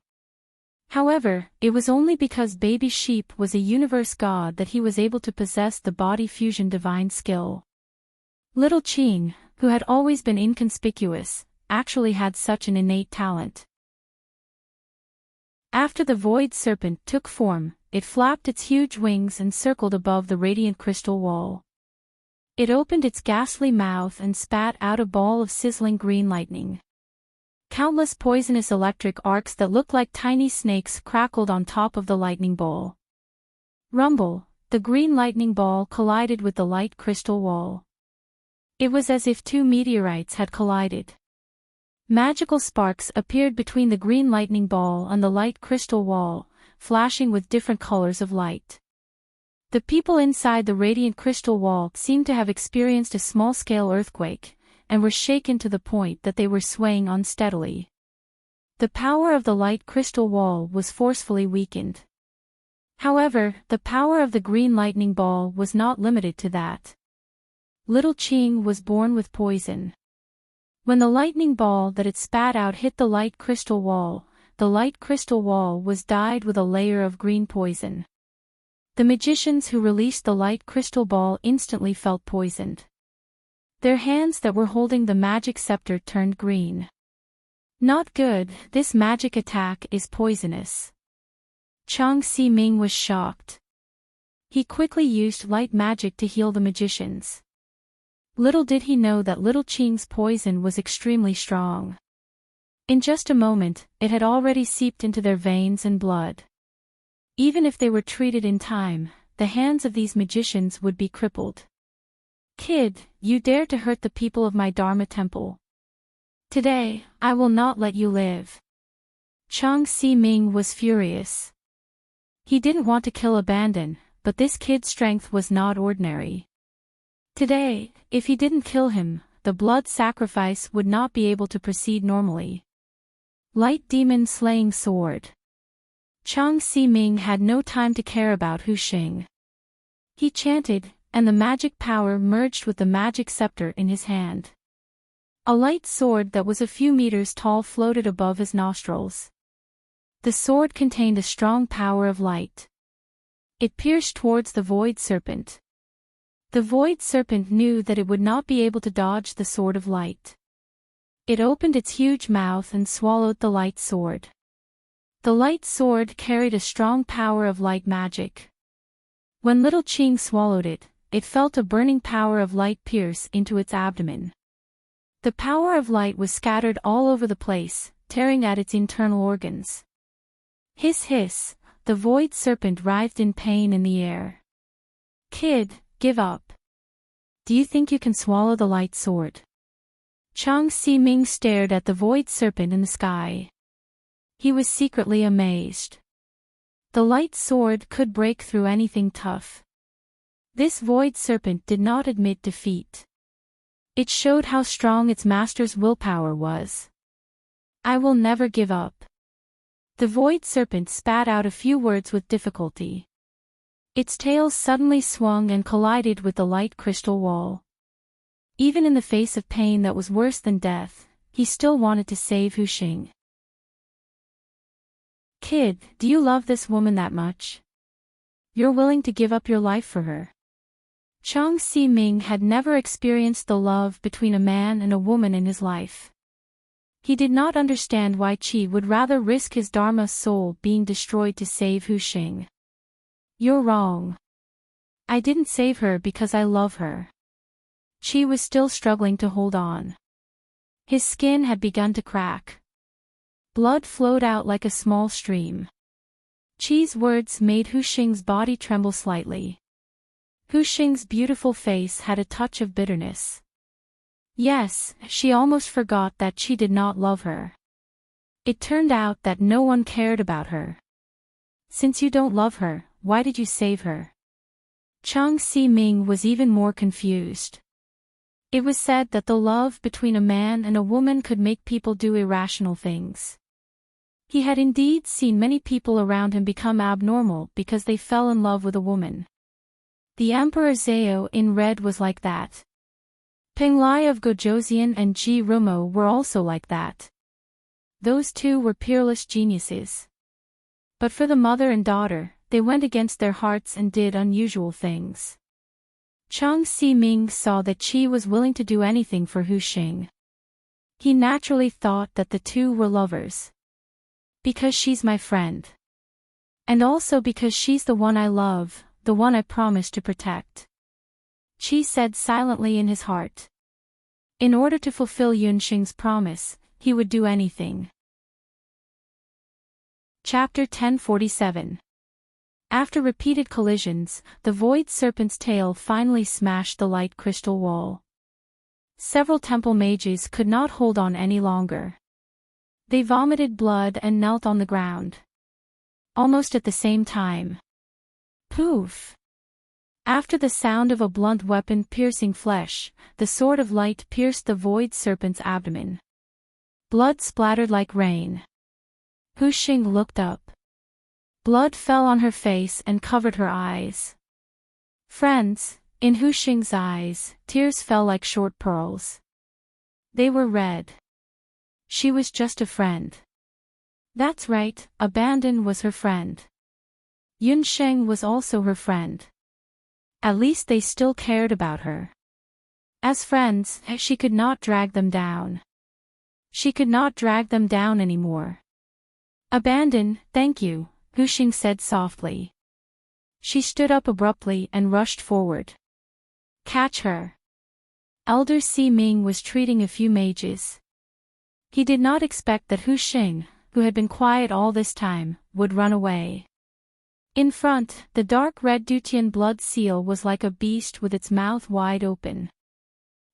However, it was only because Baby Sheep was a universe god that he was able to possess the body fusion divine skill. Little Qing, who had always been inconspicuous, actually had such an innate talent. After the void serpent took form, it flapped its huge wings and circled above the radiant crystal wall. It opened its ghastly mouth and spat out a ball of sizzling green lightning. Countless poisonous electric arcs that looked like tiny snakes crackled on top of the lightning ball. Rumble, the green lightning ball collided with the light crystal wall. It was as if two meteorites had collided. Magical sparks appeared between the green lightning ball and the light crystal wall, flashing with different colors of light. The people inside the radiant crystal wall seemed to have experienced a small-scale earthquake, and were shaken to the point that they were swaying unsteadily. The power of the light crystal wall was forcefully weakened. However, the power of the green lightning ball was not limited to that. Little Qing was born with poison. When the lightning ball that it spat out hit the light crystal wall was dyed with a layer of green poison. The magicians who released the light crystal ball instantly felt poisoned. Their hands that were holding the magic scepter turned green. Not good, this magic attack is poisonous. Chang Si-ming was shocked. He quickly used light magic to heal the magicians. Little did he know that Little Qing's poison was extremely strong. In just a moment, it had already seeped into their veins and blood. Even if they were treated in time, the hands of these magicians would be crippled. Kid, you dare to hurt the people of my Dharma temple. Today, I will not let you live. Chang Si-ming was furious. He didn't want to kill Abandon, but this kid's strength was not ordinary. Today, if he didn't kill him, the blood sacrifice would not be able to proceed normally. Light Demon Slaying Sword. Chang Si-ming had no time to care about Hu Xing. He chanted, and the magic power merged with the magic scepter in his hand. A light sword that was a few meters tall floated above his nostrils. The sword contained a strong power of light. It pierced towards the void serpent. The void serpent knew that it would not be able to dodge the sword of light. It opened its huge mouth and swallowed the light sword. The light sword carried a strong power of light magic. When Little Qing swallowed it, it felt a burning power of light pierce into its abdomen. The power of light was scattered all over the place, tearing at its internal organs. Hiss hiss, the void serpent writhed in pain in the air. Kid, give up. Do you think you can swallow the light sword? Chang Si-ming stared at the void serpent in the sky. He was secretly amazed. The light sword could break through anything tough. This void serpent did not admit defeat. It showed how strong its master's willpower was. I will never give up. The void serpent spat out a few words with difficulty. Its tail suddenly swung and collided with the light crystal wall. Even in the face of pain that was worse than death, he still wanted to save Hu Xing. Kid, do you love this woman that much? You're willing to give up your life for her? Chang Si-ming had never experienced the love between a man and a woman in his life. He did not understand why Qi would rather risk his Dharma soul being destroyed to save Hu Xing. You're wrong. I didn't save her because I love her. Qi was still struggling to hold on. His skin had begun to crack. Blood flowed out like a small stream. Qi's words made Hu Xing's body tremble slightly. Hu Xing's beautiful face had a touch of bitterness. Yes, she almost forgot that Qi did not love her. It turned out that no one cared about her. Since you don't love her, why did you save her? Chang Si-ming was even more confused. It was said that the love between a man and a woman could make people do irrational things. He had indeed seen many people around him become abnormal because they fell in love with a woman. The Emperor Zhao in red was like that. Peng Lai of Gojoseon and Ji Rumo were also like that. Those two were peerless geniuses. But for the mother and daughter, they went against their hearts and did unusual things. Chang Si-ming saw that Qi was willing to do anything for Hu Xing. He naturally thought that the two were lovers. Because she's my friend. And also because she's the one I love, the one I promised to protect. Qi said silently in his heart. In order to fulfill Yunxing's promise, he would do anything. Chapter 1047. After repeated collisions, the void serpent's tail finally smashed the light crystal wall. Several temple mages could not hold on any longer. They vomited blood and knelt on the ground. Almost at the same time. Poof! After the sound of a blunt weapon piercing flesh, the sword of light pierced the void serpent's abdomen. Blood splattered like rain. Hu Xing looked up. Blood fell on her face and covered her eyes. Friends, in Hu Xing's eyes, tears fell like short pearls. They were red. She was just a friend. That's right, Abandon was her friend. Yunsheng was also her friend. At least they still cared about her. As friends, she could not drag them down. She could not drag them down anymore. Abandon, thank you, Hu Xing said softly. She stood up abruptly and rushed forward. Catch her. Elder Si-ming was treating a few mages. He did not expect that Hu Xing, who had been quiet all this time, would run away. In front, the dark red Dutian blood seal was like a beast with its mouth wide open.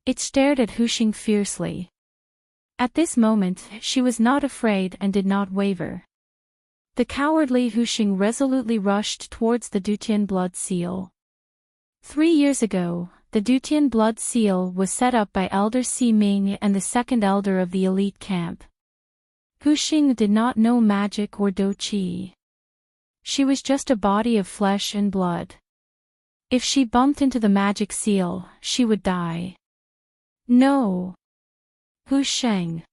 It stared at Hu Xing fiercely. At this moment, she was not afraid and did not waver. The cowardly Hu Xing resolutely rushed towards the Dutian blood seal. 3 years ago, the Dutian blood seal was set up by Elder Si-ming and the second elder of the elite camp. Hu Xing did not know magic or do qi. She was just a body of flesh and blood. If she bumped into the magic seal, she would die. No. Hu Xing.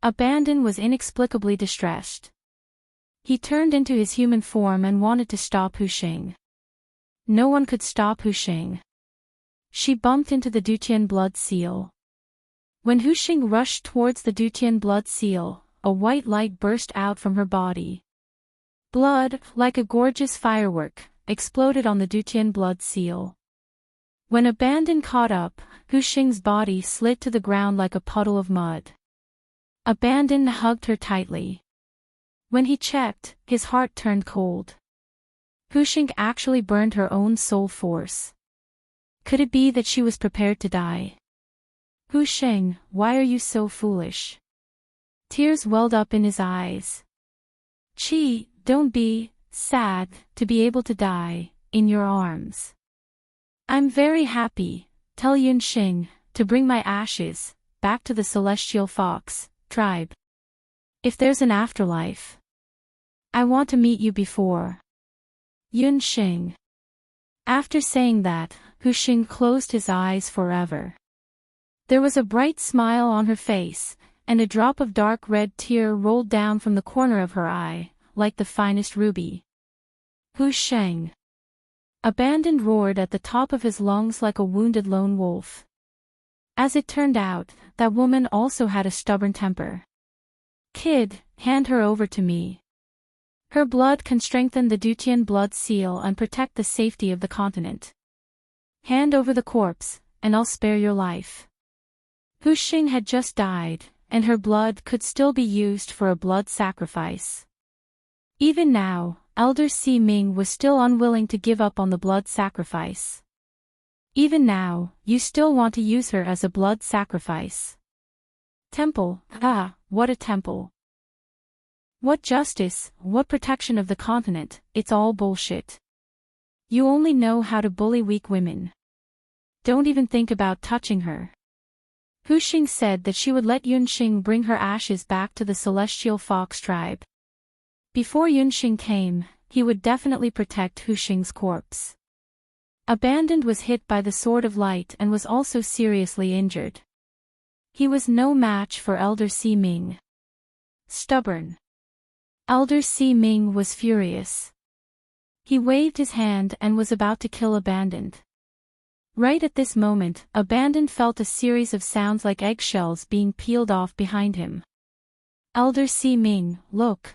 Abandon was inexplicably distressed. He turned into his human form and wanted to stop Hu Xing. No one could stop Hu Xing. She bumped into the Dutian blood seal. When Hu Xing rushed towards the Dutian blood seal, a white light burst out from her body. Blood, like a gorgeous firework, exploded on the Dutian blood seal. When Abandon caught up, Hu Xing's body slid to the ground like a puddle of mud. Abandon hugged her tightly. When he checked, his heart turned cold. Hu Xing actually burned her own soul force. Could it be that she was prepared to die? Hu Xing, why are you so foolish? Tears welled up in his eyes. Qi, don't be sad to be able to die in your arms. I'm very happy, tell Yunxing, to bring my ashes back to the Celestial Fox tribe. If there's an afterlife, I want to meet you before. Yunxing. After saying that, Hu Xing closed his eyes forever. There was a bright smile on her face, and a drop of dark red tear rolled down from the corner of her eye, like the finest ruby. Hu Xing. Abandon roared at the top of his lungs like a wounded lone wolf. As it turned out, that woman also had a stubborn temper. Kid, hand her over to me. Her blood can strengthen the Dutian blood seal and protect the safety of the continent. Hand over the corpse, and I'll spare your life. Hu Xing had just died, and her blood could still be used for a blood sacrifice. Even now, Elder Si-ming was still unwilling to give up on the blood sacrifice. Even now, you still want to use her as a blood sacrifice. Temple, what a temple. What justice, what protection of the continent, it's all bullshit. You only know how to bully weak women. Don't even think about touching her. Hu Xing said that she would let Yunxing bring her ashes back to the Celestial Fox tribe. Before Yunxing came, he would definitely protect Hu Xing's corpse. Abandoned was hit by the Sword of Light and was also seriously injured. He was no match for Elder Si-ming. Stubborn. Elder Si Ming was furious. He waved his hand and was about to kill Abandoned. Right at this moment, Abandoned felt a series of sounds like eggshells being peeled off behind him. Elder Si Ming, look.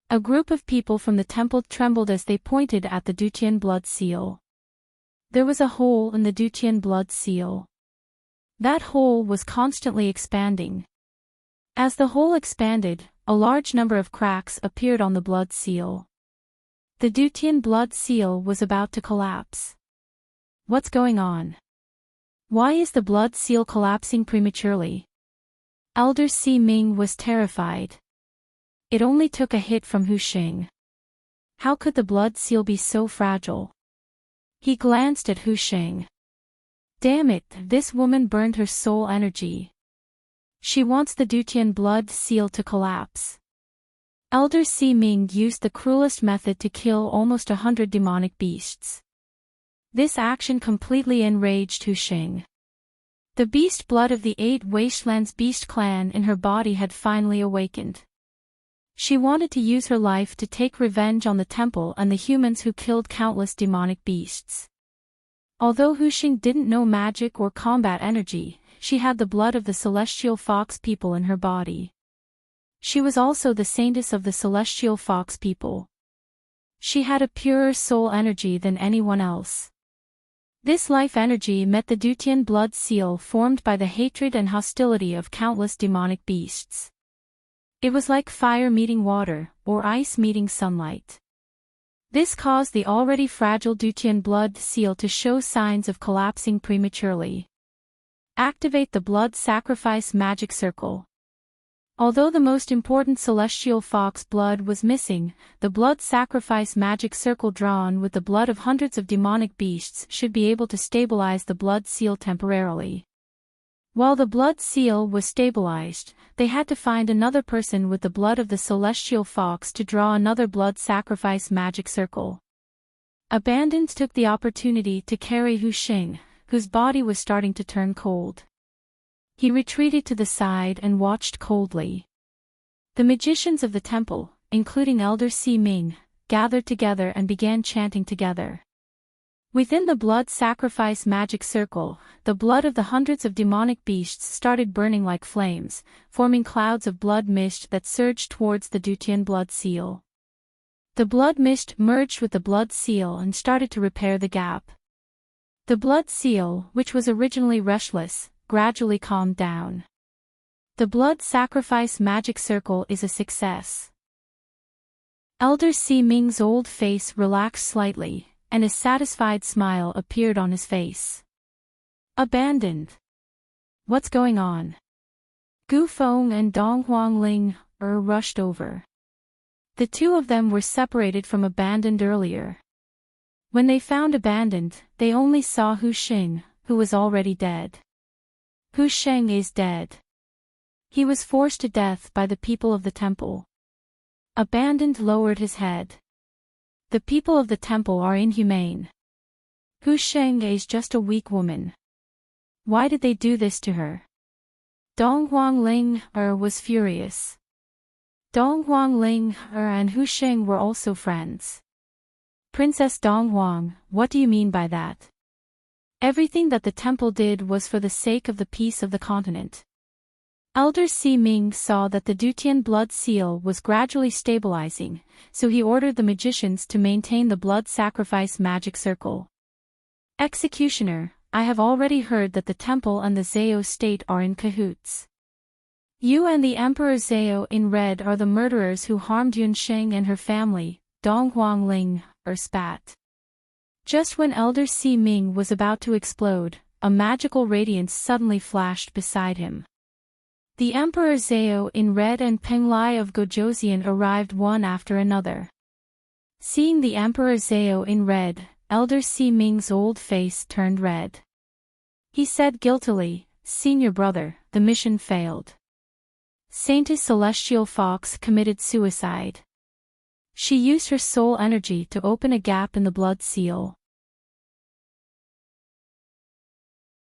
A group of people from the temple trembled as they pointed at the Dutian blood seal. There was a hole in the Dutian blood seal. That hole was constantly expanding. As the hole expanded, a large number of cracks appeared on the blood seal. The Dutian blood seal was about to collapse. What's going on? Why is the blood seal collapsing prematurely? Elder Si Ming was terrified. It only took a hit from Hu Xing. How could the blood seal be so fragile? He glanced at Hu Xing. Damn it, this woman burned her soul energy. She wants the Dutian blood seal to collapse. Elder Si Ming used the cruelest method to kill almost 100 demonic beasts. This action completely enraged Hu Xing. The beast blood of the 8 Wastelands beast clan in her body had finally awakened. She wanted to use her life to take revenge on the temple and the humans who killed countless demonic beasts. Although Hu Xing didn't know magic or combat energy, she had the blood of the celestial fox people in her body. She was also the saintess of the celestial fox people. She had a purer soul energy than anyone else. This life energy met the Dutian blood seal formed by the hatred and hostility of countless demonic beasts. It was like fire meeting water, or ice meeting sunlight. This caused the already fragile Dutian blood seal to show signs of collapsing prematurely. Activate the blood sacrifice magic circle. Although the most important celestial fox blood was missing, the blood sacrifice magic circle drawn with the blood of hundreds of demonic beasts should be able to stabilize the blood seal temporarily. While the blood seal was stabilized, they had to find another person with the blood of the celestial fox to draw another blood sacrifice magic circle. Abandoned took the opportunity to carry Hu Xing, whose body was starting to turn cold. He retreated to the side and watched coldly. The magicians of the temple, including Elder Si Ming, gathered together and began chanting together. Within the blood sacrifice magic circle, the blood of the hundreds of demonic beasts started burning like flames, forming clouds of blood mist that surged towards the Dutian blood seal. The blood mist merged with the blood seal and started to repair the gap. The blood seal, which was originally restless, gradually calmed down. The blood sacrifice magic circle is a success. Elder Si Ming's old face relaxed slightly, and a satisfied smile appeared on his face. Abandoned. What's going on? Gu Feng and Dong Huangling rushed over. The two of them were separated from Abandoned earlier. When they found Abandoned, they only saw Hu Xing, who was already dead. Hu Xing is dead. He was forced to death by the people of the temple. Abandoned lowered his head. The people of the temple are inhumane. Hu Xing is just a weak woman. Why did they do this to her? Dong Huangling was furious. Dong Huangling and Hu Xing were also friends. Princess Dong Huang, what do you mean by that? Everything that the temple did was for the sake of the peace of the continent. Elder Si Ming saw that the Dutian blood seal was gradually stabilizing, so he ordered the magicians to maintain the blood sacrifice magic circle. Executioner, I have already heard that the temple and the Zhao state are in cahoots. You and the Emperor Zhao in red are the murderers who harmed Yun Xing and her family, Dong Huangling spat. Just when Elder Si Ming was about to explode, a magical radiance suddenly flashed beside him. The Emperor Zhao in red and Peng Lai of Gojoseon arrived one after another. Seeing the Emperor Zhao in red, Elder Si Ming's old face turned red. He said guiltily, "Senior brother, the mission failed. Saintess Celestial Fox committed suicide. She used her soul energy to open a gap in the blood seal."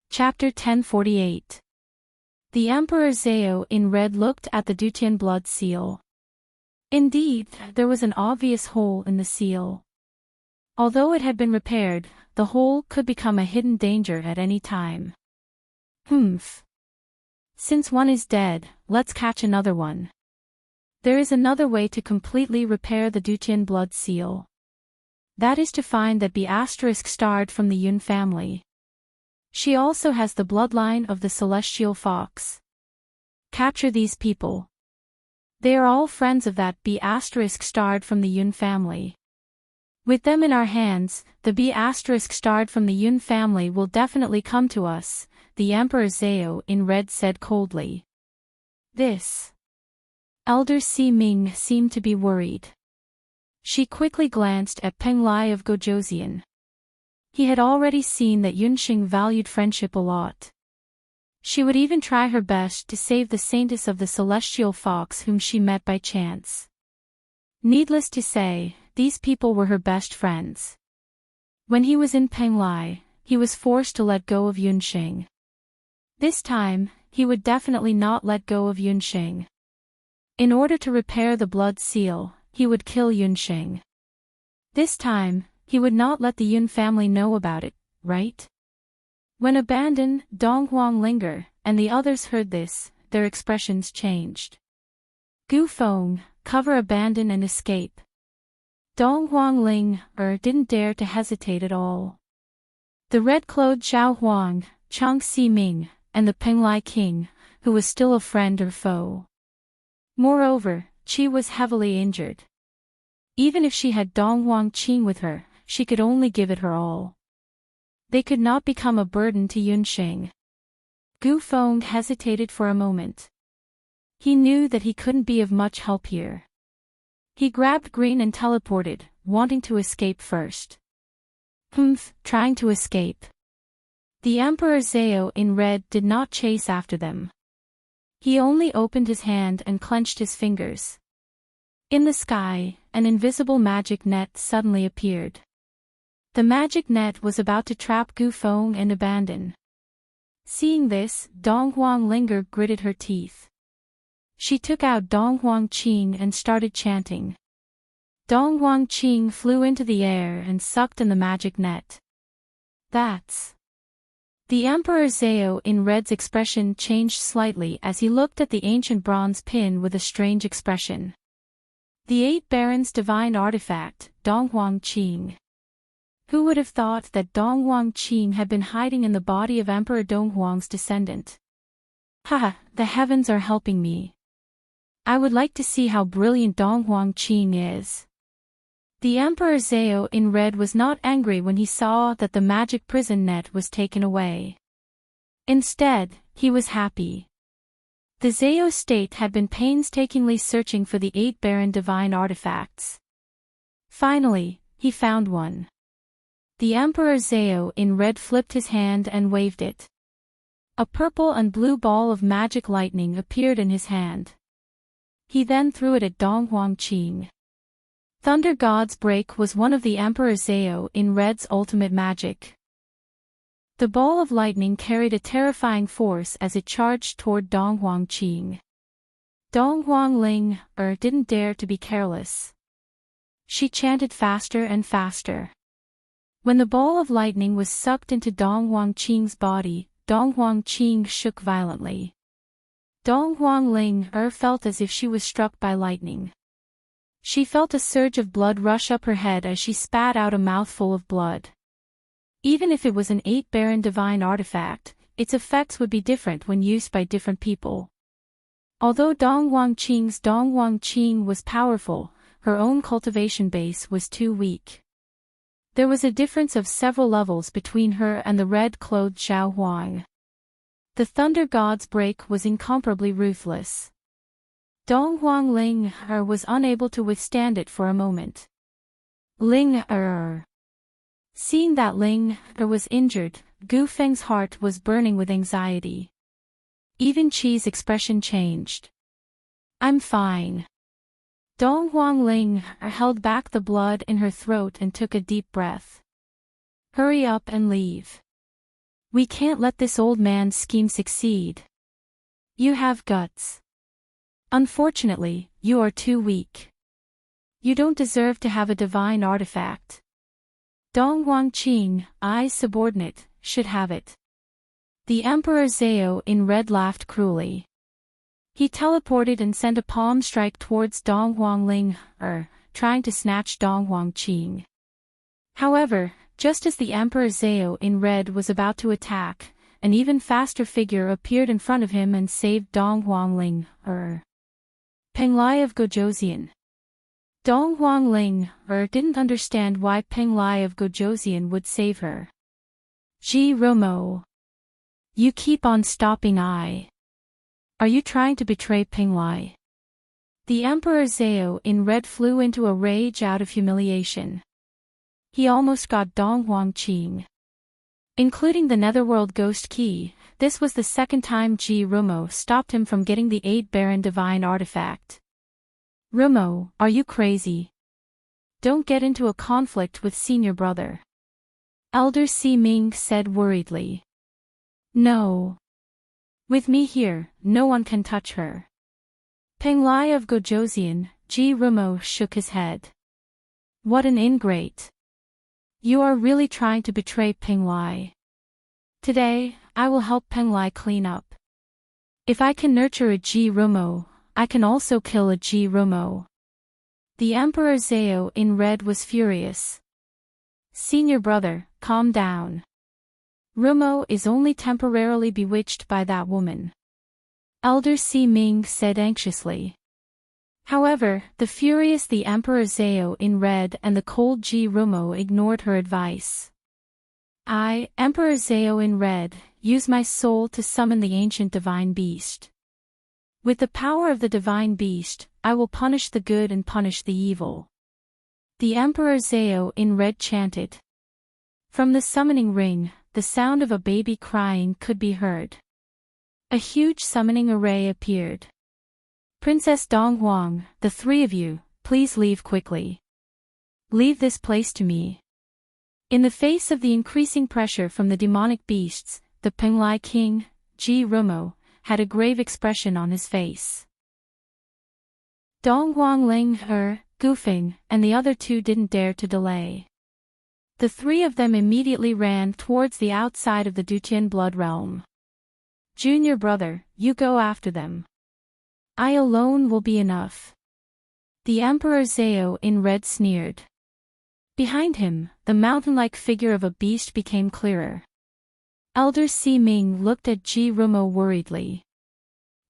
Chapter 1048. The Emperor Zhao in red looked at the Dutian blood seal. Indeed, there was an obvious hole in the seal. Although it had been repaired, the hole could become a hidden danger at any time. Humph. Since one is dead, let's catch another one. There is another way to completely repair the Dutian blood seal. That is to find that B** starred from the Yun family. She also has the bloodline of the celestial fox. Capture these people. They are all friends of that B** starred from the Yun family. With them in our hands, the B** starred from the Yun family will definitely come to us, the Emperor Zhao in red said coldly. This Elder Si Ming seemed to be worried. She quickly glanced at Peng Lai of Gojoseon. He had already seen that Yunxing valued friendship a lot. She would even try her best to save the saintess of the celestial fox whom she met by chance. Needless to say, these people were her best friends. When he was in Peng Lai, he was forced to let go of Yunxing. This time, he would definitely not let go of Yunxing. In order to repair the blood seal, he would kill Yunxing. This time, he would not let the Yun family know about it, right? When Abandon, Donghuang Linger, and the others heard this, their expressions changed. Gu Feng, cover Abandon and escape. Donghuang Linger didn't dare to hesitate at all. The red-clothed Zhao Huang, Chang Si Ming, and the Peng Lai king, who was still a friend or foe. Moreover, Qi was heavily injured. Even if she had Donghuang Qing with her, she could only give it her all. They could not become a burden to Yunxing. Gu Feng hesitated for a moment. He knew that he couldn't be of much help here. He grabbed Green and teleported, wanting to escape first. Trying to escape. The Emperor Zhao in red did not chase after them. He only opened his hand and clenched his fingers. In the sky, an invisible magic net suddenly appeared. The magic net was about to trap Gu Feng and Abandon. Seeing this, Donghuang Linger gritted her teeth. She took out Donghuang Qing and started chanting. Donghuang Qing flew into the air and sucked in the magic net. That's... The Emperor Zhao in red's expression changed slightly as he looked at the ancient bronze pin with a strange expression. The 8 Barons' divine artifact, Donghuang Qing. Who would have thought that Donghuang Qing had been hiding in the body of Emperor Donghuang's descendant? Haha, the heavens are helping me. I would like to see how brilliant Donghuang Qing is. The Emperor Zhao in red was not angry when he saw that the magic prison net was taken away. Instead, he was happy. The Zhao state had been painstakingly searching for the 8 Baron divine artifacts. Finally, he found one. The Emperor Zhao in red flipped his hand and waved it. A purple and blue ball of magic lightning appeared in his hand. He then threw it at Donghuang Qing. Thunder God's Break was one of the Emperor Zhao in red's ultimate magic. The ball of lightning carried a terrifying force as it charged toward Donghuang Qing. Donghuang Linger didn't dare to be careless. She chanted faster and faster. When the ball of lightning was sucked into Donghuang Qing's body, Donghuang Qing shook violently. Donghuang Linger felt as if she was struck by lightning. She felt a surge of blood rush up her head as she spat out a mouthful of blood. Even if it was an 8 Baron divine artifact, its effects would be different when used by different people. Although Donghuang Qing's Donghuang Qing was powerful, her own cultivation base was too weak. There was a difference of several levels between her and the red-clothed Zhao Huang. The Thunder God's Break was incomparably ruthless. Donghuang Linger was unable to withstand it for a moment. Linger. Seeing that Linger was injured, Gu Feng's heart was burning with anxiety. Even Qi's expression changed. I'm fine. Donghuang Linger held back the blood in her throat and took a deep breath. Hurry up and leave. We can't let this old man's scheme succeed. You have guts. Unfortunately, you are too weak. You don't deserve to have a divine artifact. Dong Qing, I's subordinate, should have it. The Emperor Zhao in red laughed cruelly. He teleported and sent a palm strike towards Dong Ling, trying to snatch Dong Qing. However, just as the Emperor Zhao in red was about to attack, an even faster figure appeared in front of him and saved Dong Ling, Penglai of Gojoseon. Dong Ling, didn't understand why Penglai of Gojoseon would save her. Ji Romo. You keep on stopping I. Are you trying to betray Penglai? The Emperor Zhao in red flew into a rage out of humiliation. He almost got Dong Qing. Including the Netherworld Ghost Key, this was the second time Ji Romo stopped him from getting the 8 Baron Divine Artifact. Romo, are you crazy? Don't get into a conflict with senior brother. Elder Si Ming said worriedly. No. With me here, no one can touch her. Penglai of Gojoseon, Ji Romo shook his head. What an ingrate. You are really trying to betray Penglai. Today, I will help Penglai clean up. If I can nurture a Ji Romo, I can also kill a Ji Romo. The Emperor Zhao in red was furious. Senior brother, calm down. Romo is only temporarily bewitched by that woman. Elder Si Ming said anxiously. However, the furious the Emperor Zhao in red and the cold Ji Romo ignored her advice. I, Emperor Zhao in red, use my soul to summon the ancient divine beast. With the power of the divine beast, I will punish the good and punish the evil. The Emperor Zhao in red chanted. From the summoning ring, the sound of a baby crying could be heard. A huge summoning array appeared. Princess Donghuang, the 3 of you, please leave quickly. Leave this place to me. In the face of the increasing pressure from the demonic beasts, the Penglai King, Ji Romo, had a grave expression on his face. Dong Ling, Gufeng, and the other 2 didn't dare to delay. The 3 of them immediately ran towards the outside of the Dutian blood realm. Junior brother, you go after them. I alone will be enough. The Emperor Zhao in red sneered. Behind him, the mountain-like figure of a beast became clearer. Elder Si Ming looked at Ji Romo worriedly.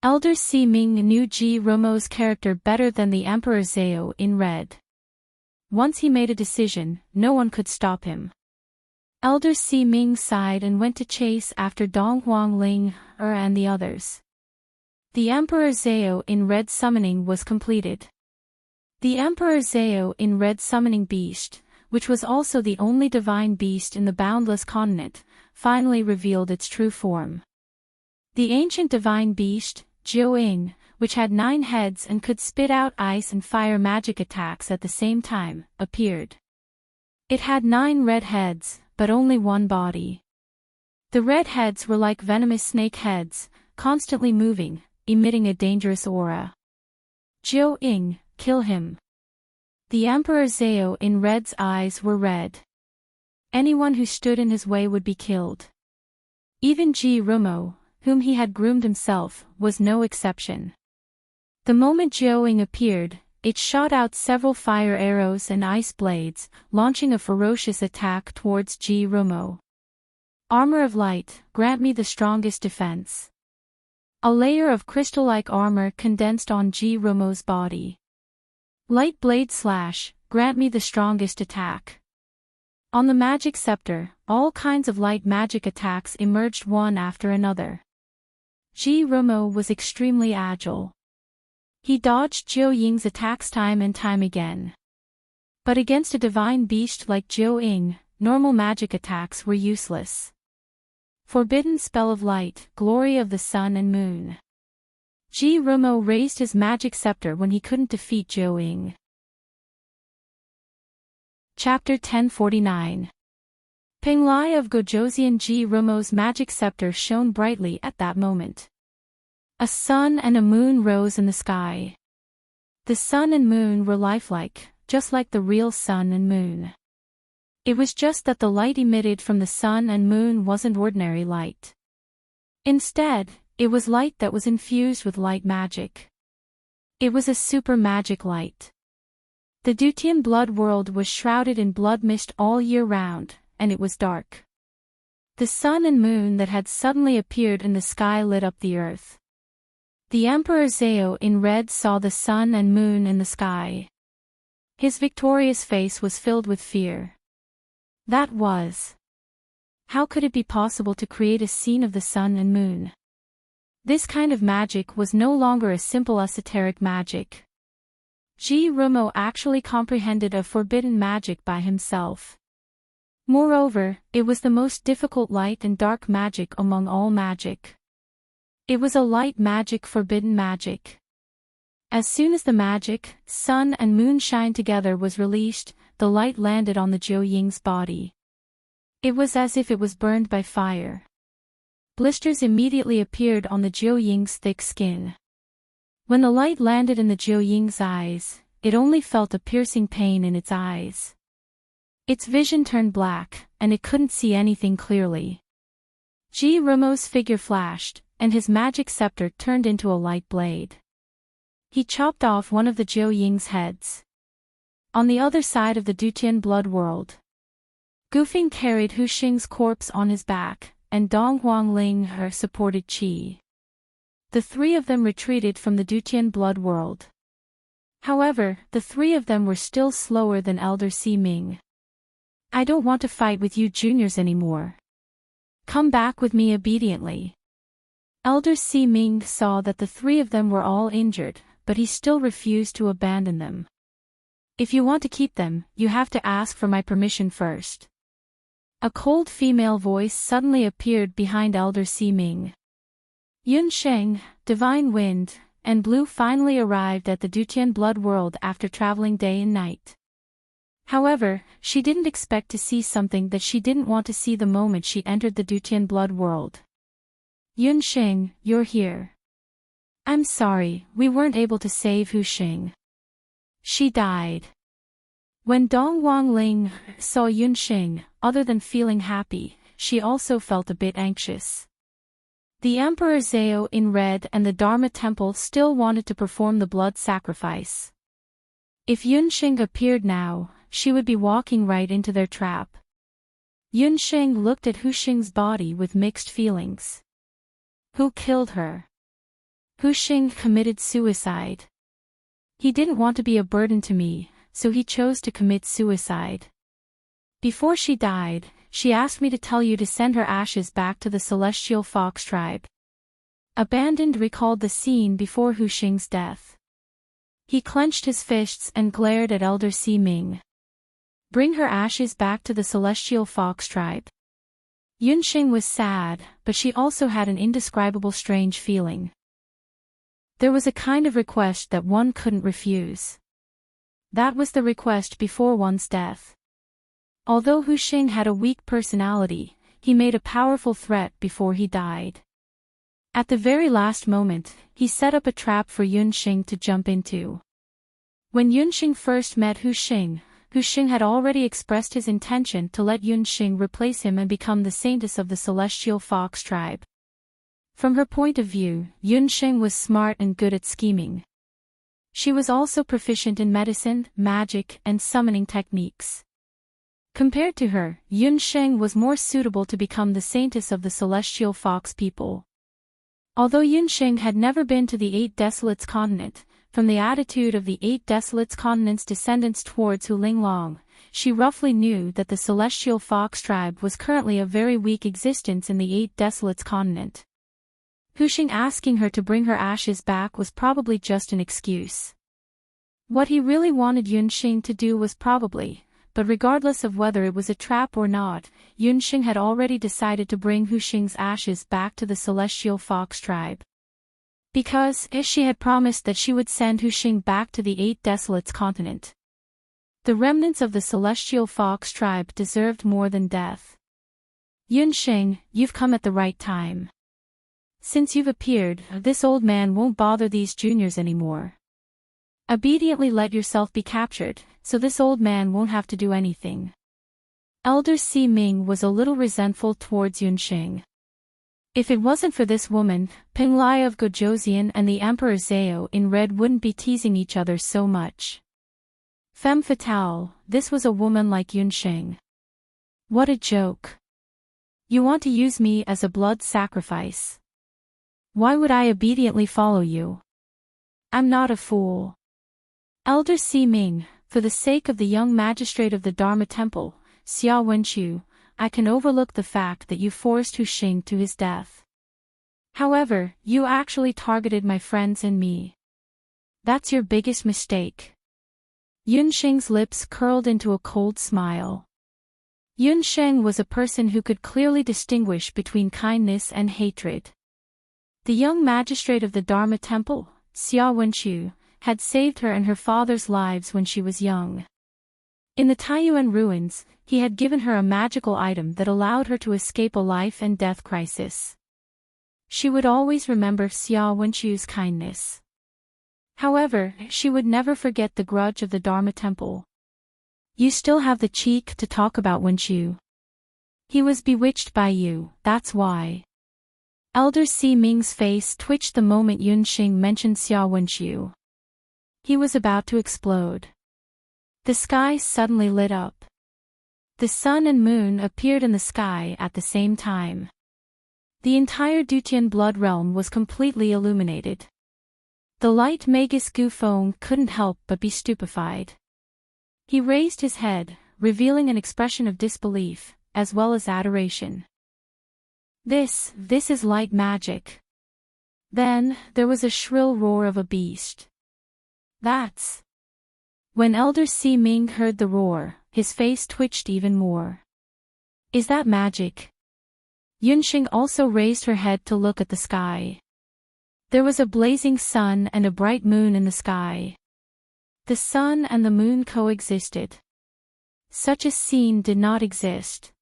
Elder Si Ming knew Ji Romo's character better than the Emperor Zhao in red. Once he made a decision, no one could stop him. Elder Si Ming sighed and went to chase after Dong Ling, and the others. The Emperor Zhao in red summoning was completed. The Emperor Zhao in red summoning beast, which was also the only divine beast in the boundless continent, finally revealed its true form. The ancient divine beast, Jiao, which had 9 heads and could spit out ice and fire magic attacks at the same time, appeared. It had 9 red heads, but only 1 body. The red heads were like venomous snake heads, constantly moving, emitting a dangerous aura. Jiao, kill him. The Emperor Zhao in red's eyes were red. Anyone who stood in his way would be killed. Even Ji Romo, whom he had groomed himself, was no exception. The moment Jiao appeared, it shot out several fire arrows and ice blades, launching a ferocious attack towards Ji Romo. Armor of light, grant me the strongest defense. A layer of crystal-like armor condensed on Ji Romo's body. Light blade slash, grant me the strongest attack. On the magic scepter, all kinds of light magic attacks emerged one after another. Ji Romo was extremely agile. He dodged Jiao Ying's attacks time and time again. But against a divine beast like Jiao, normal magic attacks were useless. Forbidden spell of light, glory of the sun and moon. Ji Romo raised his magic scepter when he couldn't defeat Jiao. Chapter 1049. Penglai of Gojoseon. Ji Romo's magic scepter shone brightly at that moment. A sun and a moon rose in the sky. The sun and moon were lifelike, just like the real sun and moon. It was just that the light emitted from the sun and moon wasn't ordinary light. Instead, it was light that was infused with light magic. It was a super magic light. The Dutian blood world was shrouded in blood mist all year round, and it was dark. The sun and moon that had suddenly appeared in the sky lit up the earth. The Emperor Zao in red saw the sun and moon in the sky. His victorious face was filled with fear. That was. How could it be possible to create a scene of the sun and moon? This kind of magic was no longer a simple esoteric magic. Rumo actually comprehended a forbidden magic by himself. Moreover, it was the most difficult light and dark magic among all magic. It was a light magic, forbidden magic. As soon as the magic, sun and moon shine together, was released, the light landed on the Jiu Ying's body. It was as if it was burned by fire. Blisters immediately appeared on the Jiu Ying's thick skin. When the light landed in the Jiu Ying's eyes, it only felt a piercing pain in its eyes. Its vision turned black, and it couldn't see anything clearly. Rumo's figure flashed, and his magic scepter turned into a light blade. He chopped off one of the Jiu Ying's heads. On the other side of the Dutian blood world, Gufing carried Hu Xing's corpse on his back, and Dong Huangling her supported Qi. The three of them retreated from the Dutian blood world. However, the three of them were still slower than Elder Si Ming. I don't want to fight with you juniors anymore. Come back with me obediently. Elder Si Ming saw that the three of them were all injured, but he still refused to abandon them. If you want to keep them, you have to ask for my permission first. A cold female voice suddenly appeared behind Elder Si Ming. Yun Sheng, Divine Wind, and Blue finally arrived at the Dutian blood world after traveling day and night. However, she didn't expect to see something that she didn't want to see the moment she entered the Dutian blood world. Yun Sheng, you're here. I'm sorry, we weren't able to save Hu Xing. She died. When Dong Huangling saw Yun Xing, other than feeling happy, she also felt a bit anxious. The Emperor Zao in red and the Dharma Temple still wanted to perform the blood sacrifice. If Yun Xing appeared now, she would be walking right into their trap. Yun Xing looked at Hu Xing's body with mixed feelings. Who killed her? Hu Xing committed suicide. He didn't want to be a burden to me, so he chose to commit suicide. Before she died, she asked me to tell you to send her ashes back to the Celestial Fox tribe. Abandoned recalled the scene before Hu Xing's death. He clenched his fists and glared at Elder Si Ming. Bring her ashes back to the Celestial Fox tribe. Yun Xing was sad, but she also had an indescribable strange feeling. There was a kind of request that one couldn't refuse. That was the request before one's death. Although Hu Xing had a weak personality, he made a powerful threat before he died. At the very last moment, he set up a trap for Yun Xing to jump into. When Yun Xing first met Hu Xing had already expressed his intention to let Yun Xing replace him and become the saintess of the Celestial Fox tribe. From her point of view, Yun Xing was smart and good at scheming. She was also proficient in medicine, magic, and summoning techniques. Compared to her, Yun Xing was more suitable to become the saintess of the Celestial Fox people. Although Yun Xing had never been to the Eight Desolates continent, from the attitude of the Eight Desolates continent's descendants towards Hu Linglong, she roughly knew that the Celestial Fox tribe was currently a very weak existence in the Eight Desolates continent. Hu Xing asking her to bring her ashes back was probably just an excuse. What he really wanted Yun Xing to do was probably, but regardless of whether it was a trap or not, Yun Xing had already decided to bring Hu Xing's ashes back to the Celestial Fox tribe. Because, she had promised that she would send Hu Xing back to the Eight Desolates continent. The remnants of the Celestial Fox tribe deserved more than death. Yun Xing, you've come at the right time. Since you've appeared, this old man won't bother these juniors anymore. Obediently let yourself be captured, so this old man won't have to do anything. Elder Si Ming was a little resentful towards Yunxing. If it wasn't for this woman, Peng Lai of Gojoseon and the Emperor Zhao in red wouldn't be teasing each other so much. Femme fatale, this was a woman like Yunxing. What a joke. You want to use me as a blood sacrifice. Why would I obediently follow you? I'm not a fool. Elder Si Ming, for the sake of the young magistrate of the Dharma Temple, Xia Wenqiu, I can overlook the fact that you forced Hu Xing to his death. However, you actually targeted my friends and me. That's your biggest mistake. Yunxing's lips curled into a cold smile. Yunxing was a person who could clearly distinguish between kindness and hatred. The young magistrate of the Dharma Temple, Xia Wenqiu, had saved her and her father's lives when she was young. In the Taiyuan ruins, he had given her a magical item that allowed her to escape a life and death crisis. She would always remember Xia Wenqiu's kindness. However, she would never forget the grudge of the Dharma Temple. You still have the cheek to talk about Wenqiu. He was bewitched by you, that's why. Elder Si Ming's face twitched the moment Yunxing mentioned Xia Wenqiu. He was about to explode. The sky suddenly lit up. The sun and moon appeared in the sky at the same time. The entire Dutian blood realm was completely illuminated. The light Magus Gu Feng couldn't help but be stupefied. He raised his head, revealing an expression of disbelief, as well as adoration. This is light magic. Then, there was a shrill roar of a beast. That's... When Elder Si Ming heard the roar, his face twitched even more. Is that magic? Yunxing also raised her head to look at the sky. There was a blazing sun and a bright moon in the sky. The sun and the moon coexisted. Such a scene did not exist.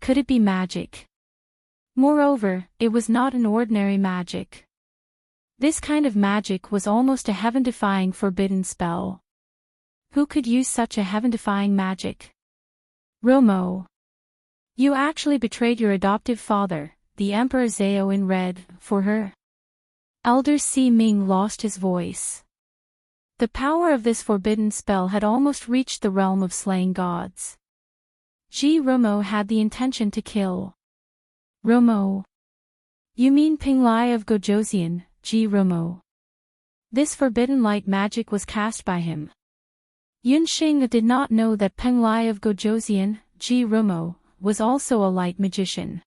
Could it be magic? Moreover, it was not an ordinary magic. This kind of magic was almost a heaven-defying forbidden spell. Who could use such a heaven-defying magic? Romo. You actually betrayed your adoptive father, the Emperor Zhao in red, for her? Elder Si Ming lost his voice. The power of this forbidden spell had almost reached the realm of slaying gods. Ji Romo had the intention to kill. Romo. You mean Peng Lai of Gojoseon, Ji Romo. This forbidden light magic was cast by him. Yunxing did not know that Peng Lai of Gojoseon, Ji Romo, was also a light magician.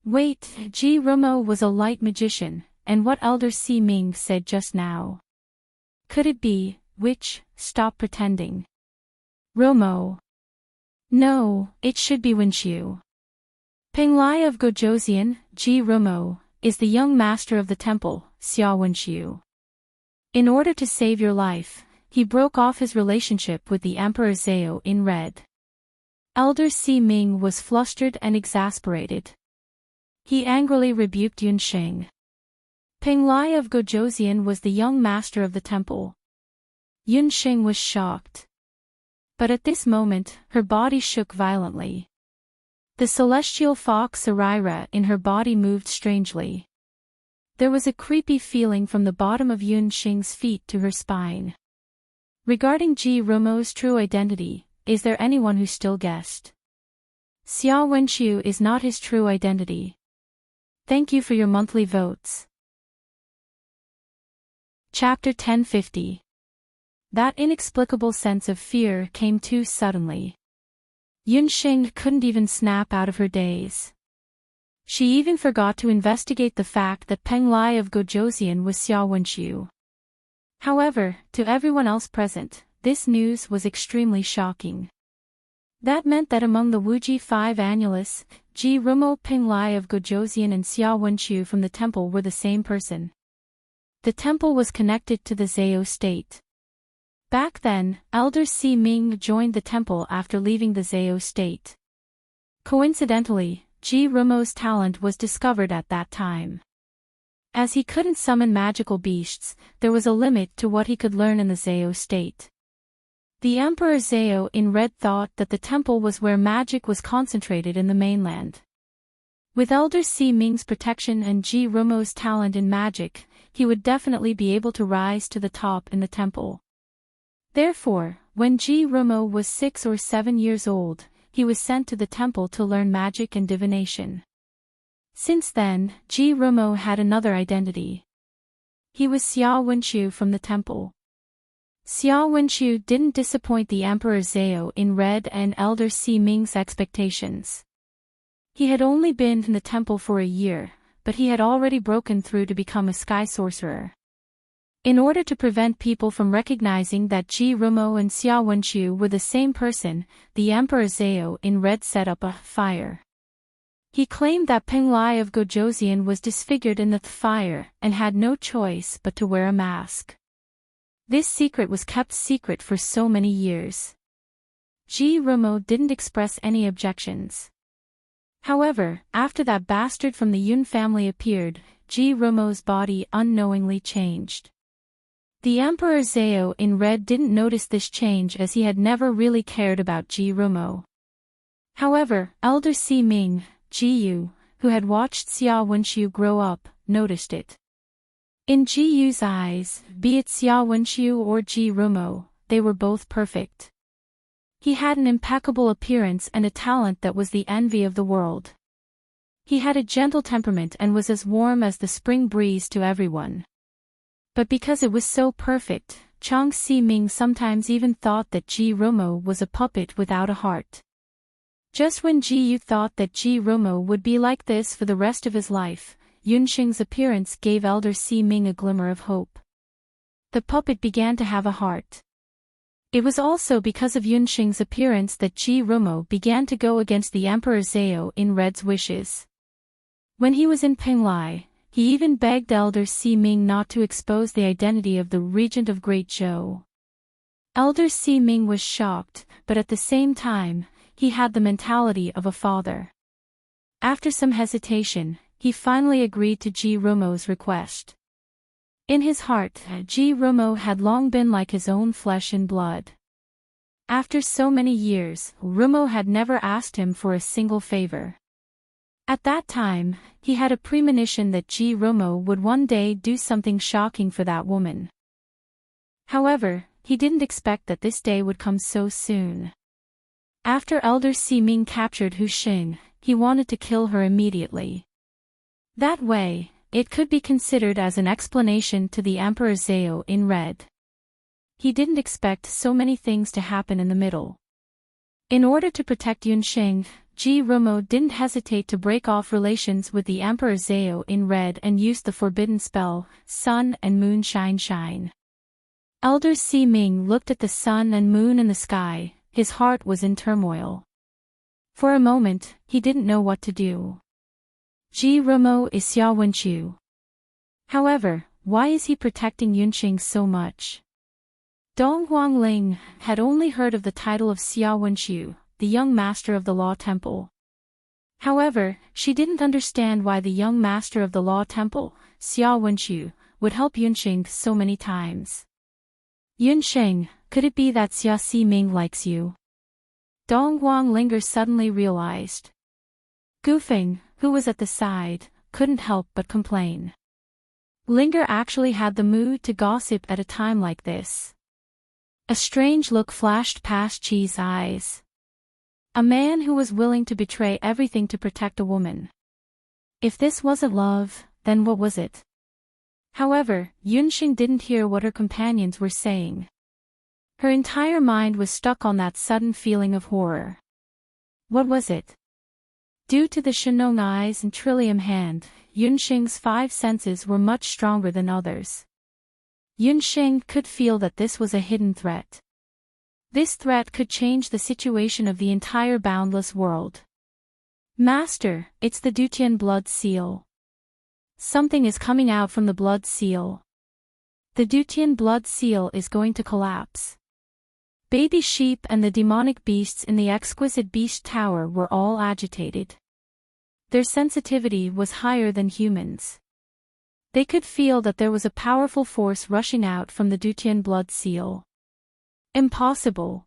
Wait, Ji Romo was a light magician, and what Elder Si Ming said just now? Could it be, which, stop pretending. Romo. No, it should be Wenqiu. Peng Lai of Gojoseon, Ji Romo, is the young master of the temple, Xia Wenqiu. In order to save your life, he broke off his relationship with the Emperor Zhao in red. Elder Si Ming was flustered and exasperated. He angrily rebuked Yunxing. Peng Lai of Gojoseon was the young master of the temple. Yunxing was shocked. But at this moment, her body shook violently. The celestial fox Sarira in her body moved strangely. There was a creepy feeling from the bottom of Yunxing's feet to her spine. Regarding Ji Romo's true identity, is there anyone who still guessed? Xia Wenqiu is not his true identity. Thank you for your monthly votes. Chapter 1050. That inexplicable sense of fear came too suddenly. Yunxing couldn't even snap out of her daze. She even forgot to investigate the fact that Peng Lai of Gojoseon was Xia Wenqiu. However, to everyone else present, this news was extremely shocking. That meant that among the Wuji 5 annulus, Ji Romo, Peng Lai of Gojoseon and Xia Wenqiu from the temple were the same person. The temple was connected to the Zhao state. Back then, Elder Si Ming joined the temple after leaving the Zhao state. Coincidentally, Ji Romo's talent was discovered at that time. As he couldn't summon magical beasts, there was a limit to what he could learn in the Zao state. The Emperor Zao in red thought that the temple was where magic was concentrated in the mainland. With Elder Si Ming's protection and Ji Rumo's talent in magic, he would definitely be able to rise to the top in the temple. Therefore, when Ji Rumo was 6 or 7 years old, he was sent to the temple to learn magic and divination. Since then, Ji Rumo had another identity. He was Xia Wenqiu from the temple. Xia Wenqiu didn't disappoint the Emperor Zao in red and Elder Si Ming's expectations. He had only been in the temple for a year, but he had already broken through to become a sky sorcerer. In order to prevent people from recognizing that Ji Rumo and Xia Wenqiu were the same person, the Emperor Zao in red set up a fire. He claimed that Peng Lai of Gojoseon was disfigured in the fire and had no choice but to wear a mask. This secret was kept secret for so many years. Ji Rumo didn't express any objections. However, after that bastard from the Yun family appeared, Ji Rumo's body unknowingly changed. The Emperor Zao in red didn't notice this change as he had never really cared about Ji Rumo. However, Elder Si Ming, Ji Yu, who had watched Xia Wenqiu grow up, noticed it. In Ji Yu's eyes, be it Xia Wenqiu or Ji Rumo, they were both perfect. He had an impeccable appearance and a talent that was the envy of the world. He had a gentle temperament and was as warm as the spring breeze to everyone. But because it was so perfect, Chang Si Ming sometimes even thought that Ji Rumo was a puppet without a heart. Just when Ji Yu thought that Ji Rumo would be like this for the rest of his life, Yunxing's appearance gave Elder Si Ming a glimmer of hope. The puppet began to have a heart. It was also because of Yunxing's appearance that Ji Rumo began to go against the Emperor Zao in red's wishes. When he was in Penglai, he even begged Elder Si Ming not to expose the identity of the regent of Great Zhou. Elder Si Ming was shocked, but at the same time, he had the mentality of a father. After some hesitation, he finally agreed to Ji Rumo's request. In his heart, Ji Rumo had long been like his own flesh and blood. After so many years, Rumo had never asked him for a single favor. At that time, he had a premonition that Ji Rumo would one day do something shocking for that woman. However, he didn't expect that this day would come so soon. After Elder Si Ming captured Hu Xing, he wanted to kill her immediately. That way, it could be considered as an explanation to the Emperor Zao in red. He didn't expect so many things to happen in the middle. In order to protect Yunxing, Ji Rumo didn't hesitate to break off relations with the Emperor Zao in red and used the forbidden spell, Sun and Moon Shine Shine. Elder Si Ming looked at the sun and moon in the sky, his heart was in turmoil. For a moment, he didn't know what to do. Ji Rumo is Xia Wenqiu. However, why is he protecting Yunxing so much? Dong Huangling had only heard of the title of Xia Wenqiu, the young master of the Law Temple. However, she didn't understand why the young master of the Law Temple, Xia Wenqiu, would help Yunxing so many times. Yunxing, could it be that Xia Si Ming likes you? Dong Huanglinger suddenly realized. Gufeng, who was at the side, couldn't help but complain. Linger actually had the mood to gossip at a time like this. A strange look flashed past Qi's eyes. A man who was willing to betray everything to protect a woman. If this wasn't love, then what was it? However, Yunxing didn't hear what her companions were saying. Her entire mind was stuck on that sudden feeling of horror. What was it? Due to the Shenong eyes and trillium hand, Yunxing's 5 senses were much stronger than others. Yunxing could feel that this was a hidden threat. This threat could change the situation of the entire boundless world. Master, it's the Dutian blood seal. Something is coming out from the blood seal. The Dutian blood seal is going to collapse. Baby sheep and the demonic beasts in the exquisite beast tower were all agitated. Their sensitivity was higher than humans. They could feel that there was a powerful force rushing out from the Dutian blood seal. Impossible.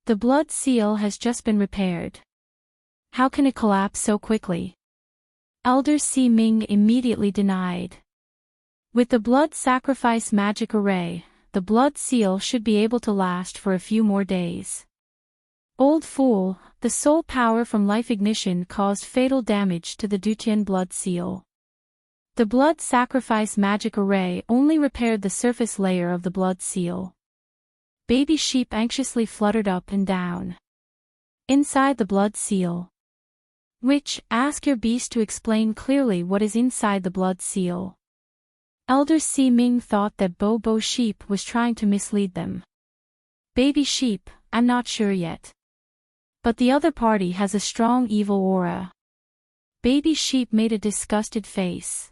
The blood seal has just been repaired. How can it collapse so quickly? Elder Si Ming immediately denied. With the blood sacrifice magic array, the blood seal should be able to last for a few more days. Old fool, the soul power from life ignition caused fatal damage to the Dutian blood seal. The blood sacrifice magic array only repaired the surface layer of the blood seal. Baby sheep anxiously fluttered up and down. Inside the blood seal. Ask your beast to explain clearly what is inside the blood seal. Elder Si Ming thought that Bo sheep was trying to mislead them. Baby sheep, I'm not sure yet. But the other party has a strong evil aura. Baby sheep made a disgusted face.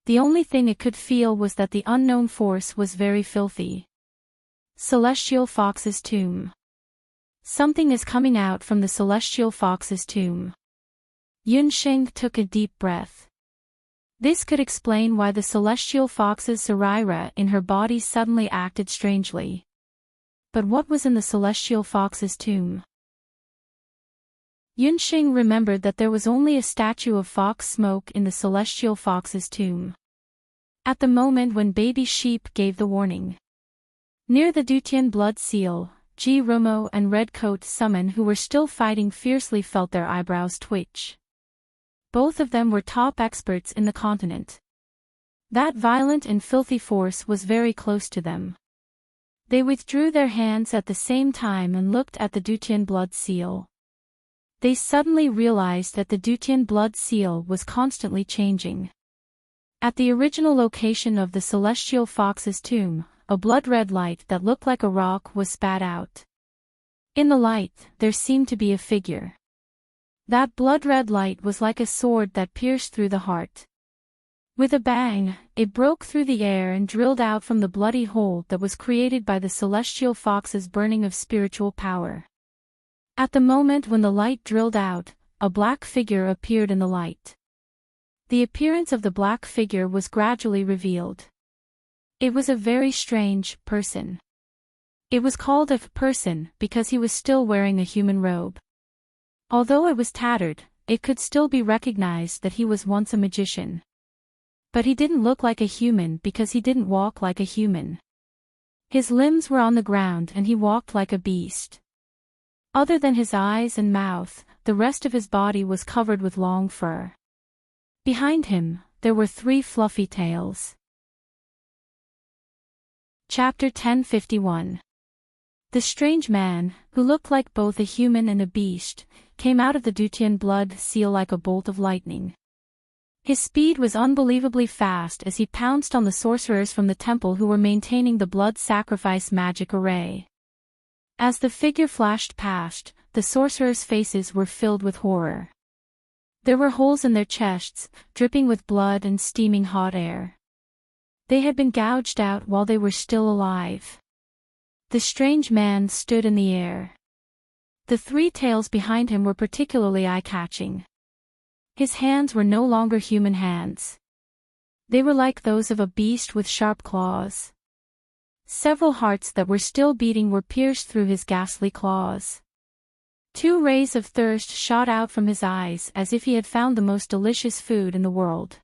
The only thing it could feel was that the unknown force was very filthy. Celestial Fox's tomb. Something is coming out from the Celestial Fox's tomb. Yunsheng took a deep breath. This could explain why the Celestial Fox's Sarira in her body suddenly acted strangely. But what was in the Celestial Fox's tomb? Yunsheng remembered that there was only a statue of fox smoke in the Celestial Fox's tomb. At the moment when Baby Sheep gave the warning. Near the Dutian blood seal, Ji Romo and Redcoat Summon, who were still fighting fiercely, felt their eyebrows twitch. Both of them were top experts in the continent. That violent and filthy force was very close to them. They withdrew their hands at the same time and looked at the Dutian blood seal. They suddenly realized that the Dutian blood seal was constantly changing. At the original location of the Celestial Fox's tomb, a blood-red light that looked like a rock was spat out. In the light, there seemed to be a figure. That blood-red light was like a sword that pierced through the heart. With a bang, it broke through the air and drilled out from the bloody hole that was created by the Celestial Fox's burning of spiritual power. At the moment when the light drilled out, a black figure appeared in the light. The appearance of the black figure was gradually revealed. It was a very strange person. It was called a person because he was still wearing a human robe. Although it was tattered, it could still be recognized that he was once a magician. But he didn't look like a human because he didn't walk like a human. His limbs were on the ground and he walked like a beast. Other than his eyes and mouth, the rest of his body was covered with long fur. Behind him, there were 3 fluffy tails. Chapter 1051. The strange man, who looked like both a human and a beast, came out of the Dutian blood seal like a bolt of lightning. His speed was unbelievably fast as he pounced on the sorcerers from the temple who were maintaining the blood sacrifice magic array. As the figure flashed past, the sorcerers' faces were filled with horror. There were holes in their chests, dripping with blood and steaming hot air. They had been gouged out while they were still alive. The strange man stood in the air. The 3 tails behind him were particularly eye-catching. His hands were no longer human hands. They were like those of a beast with sharp claws. Several hearts that were still beating were pierced through his ghastly claws. 2 rays of thirst shot out from his eyes as if he had found the most delicious food in the world.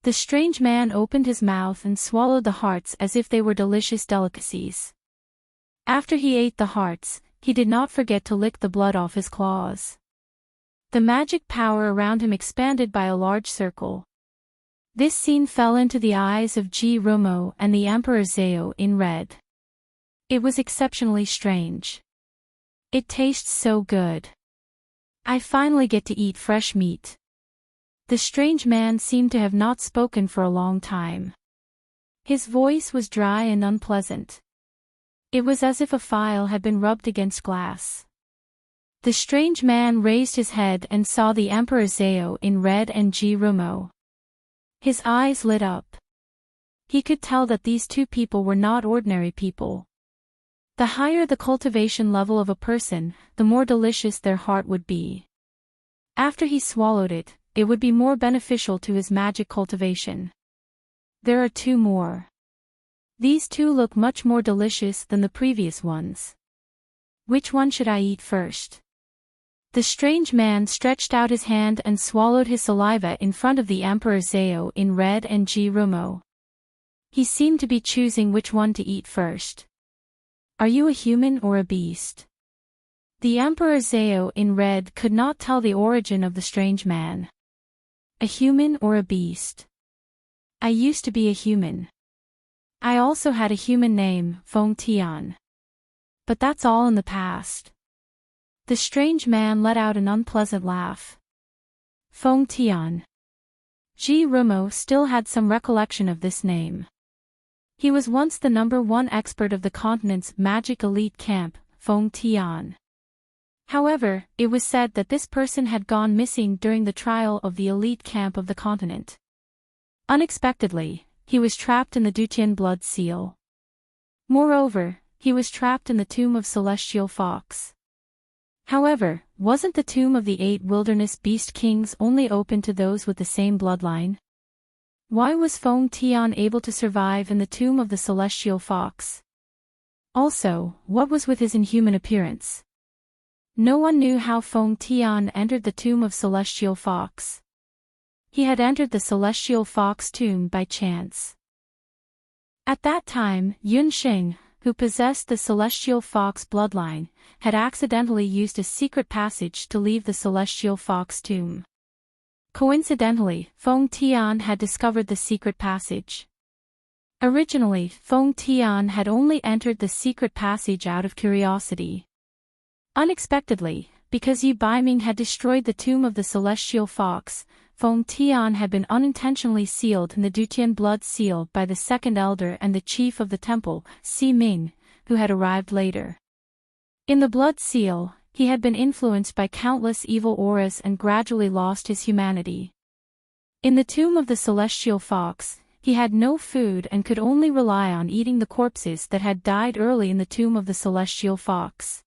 The strange man opened his mouth and swallowed the hearts as if they were delicious delicacies. After he ate the hearts, he did not forget to lick the blood off his claws. The magic power around him expanded by a large circle. This scene fell into the eyes of Ji Romo and the Emperor Zhao in red. It was exceptionally strange. It tastes so good. I finally get to eat fresh meat. The strange man seemed to have not spoken for a long time. His voice was dry and unpleasant. It was as if a file had been rubbed against glass. The strange man raised his head and saw the Emperor Zhao in red and Ji Romo. His eyes lit up. He could tell that these 2 people were not ordinary people. The higher the cultivation level of a person, the more delicious their heart would be. After he swallowed it, it would be more beneficial to his magic cultivation. There are 2 more. These 2 look much more delicious than the previous ones. Which one should I eat first? The strange man stretched out his hand and swallowed his saliva in front of the Emperor Zhao in red and Rumo. He seemed to be choosing which one to eat first. Are you a human or a beast? The Emperor Zhao in red could not tell the origin of the strange man. A human or a beast? I used to be a human. I also had a human name, Feng Tian. But that's all in the past. The strange man let out an unpleasant laugh. Feng Tian. Rumo still had some recollection of this name. He was once the #1 expert of the continent's magic elite camp, Feng Tian. However, it was said that this person had gone missing during the trial of the elite camp of the continent. Unexpectedly, he was trapped in the Dutian blood seal. Moreover, he was trapped in the tomb of Celestial Fox. However, wasn't the tomb of the 8 wilderness beast kings only open to those with the same bloodline? Why was Feng Tian able to survive in the tomb of the Celestial Fox? Also, what was with his inhuman appearance? No one knew how Feng Tian entered the tomb of Celestial Fox. He had entered the Celestial Fox tomb by chance. At that time, Yun Xing, who possessed the Celestial Fox bloodline, had accidentally used a secret passage to leave the Celestial Fox tomb. Coincidentally, Feng Tian had discovered the secret passage. Originally, Feng Tian had only entered the secret passage out of curiosity. Unexpectedly, because Yi Baiming had destroyed the tomb of the Celestial Fox, Feng Tian had been unintentionally sealed in the Dutian blood seal by the second elder and the chief of the temple, Si Ming, who had arrived later. In the blood seal, he had been influenced by countless evil auras and gradually lost his humanity. In the tomb of the Celestial Fox, he had no food and could only rely on eating the corpses that had died early in the tomb of the Celestial Fox.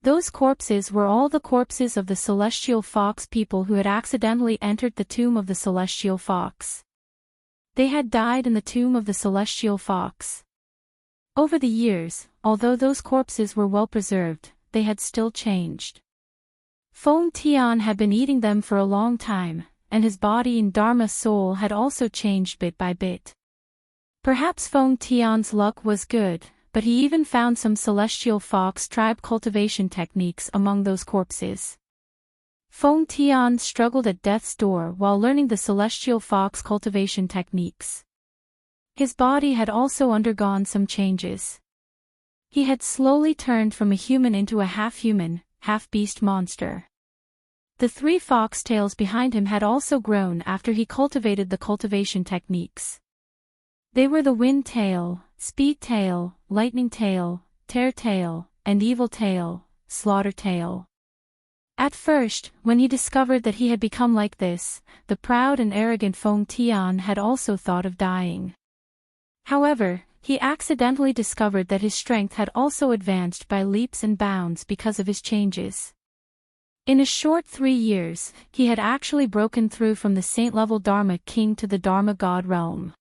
Those corpses were all the corpses of the Celestial Fox people who had accidentally entered the tomb of the Celestial Fox. They had died in the tomb of the Celestial Fox. Over the years, although those corpses were well preserved, they had still changed. Feng Tian had been eating them for a long time, and his body and Dharma soul had also changed bit by bit. Perhaps Feng Tian's luck was good, but he even found some Celestial Fox tribe cultivation techniques among those corpses. Feng Tian struggled at death's door while learning the Celestial Fox cultivation techniques. His body had also undergone some changes. He had slowly turned from a human into a half-human, half-beast monster. The 3 foxtails behind him had also grown after he cultivated the cultivation techniques. They were the Wind Tail, Speed Tail, Lightning Tail, Tear Tail, and Evil Tail, Slaughter Tail. At first, when he discovered that he had become like this, the proud and arrogant Feng Tian had also thought of dying. However, he accidentally discovered that his strength had also advanced by leaps and bounds because of his changes. In a short 3 years, he had actually broken through from the saint-level Dharma king to the Dharma god realm.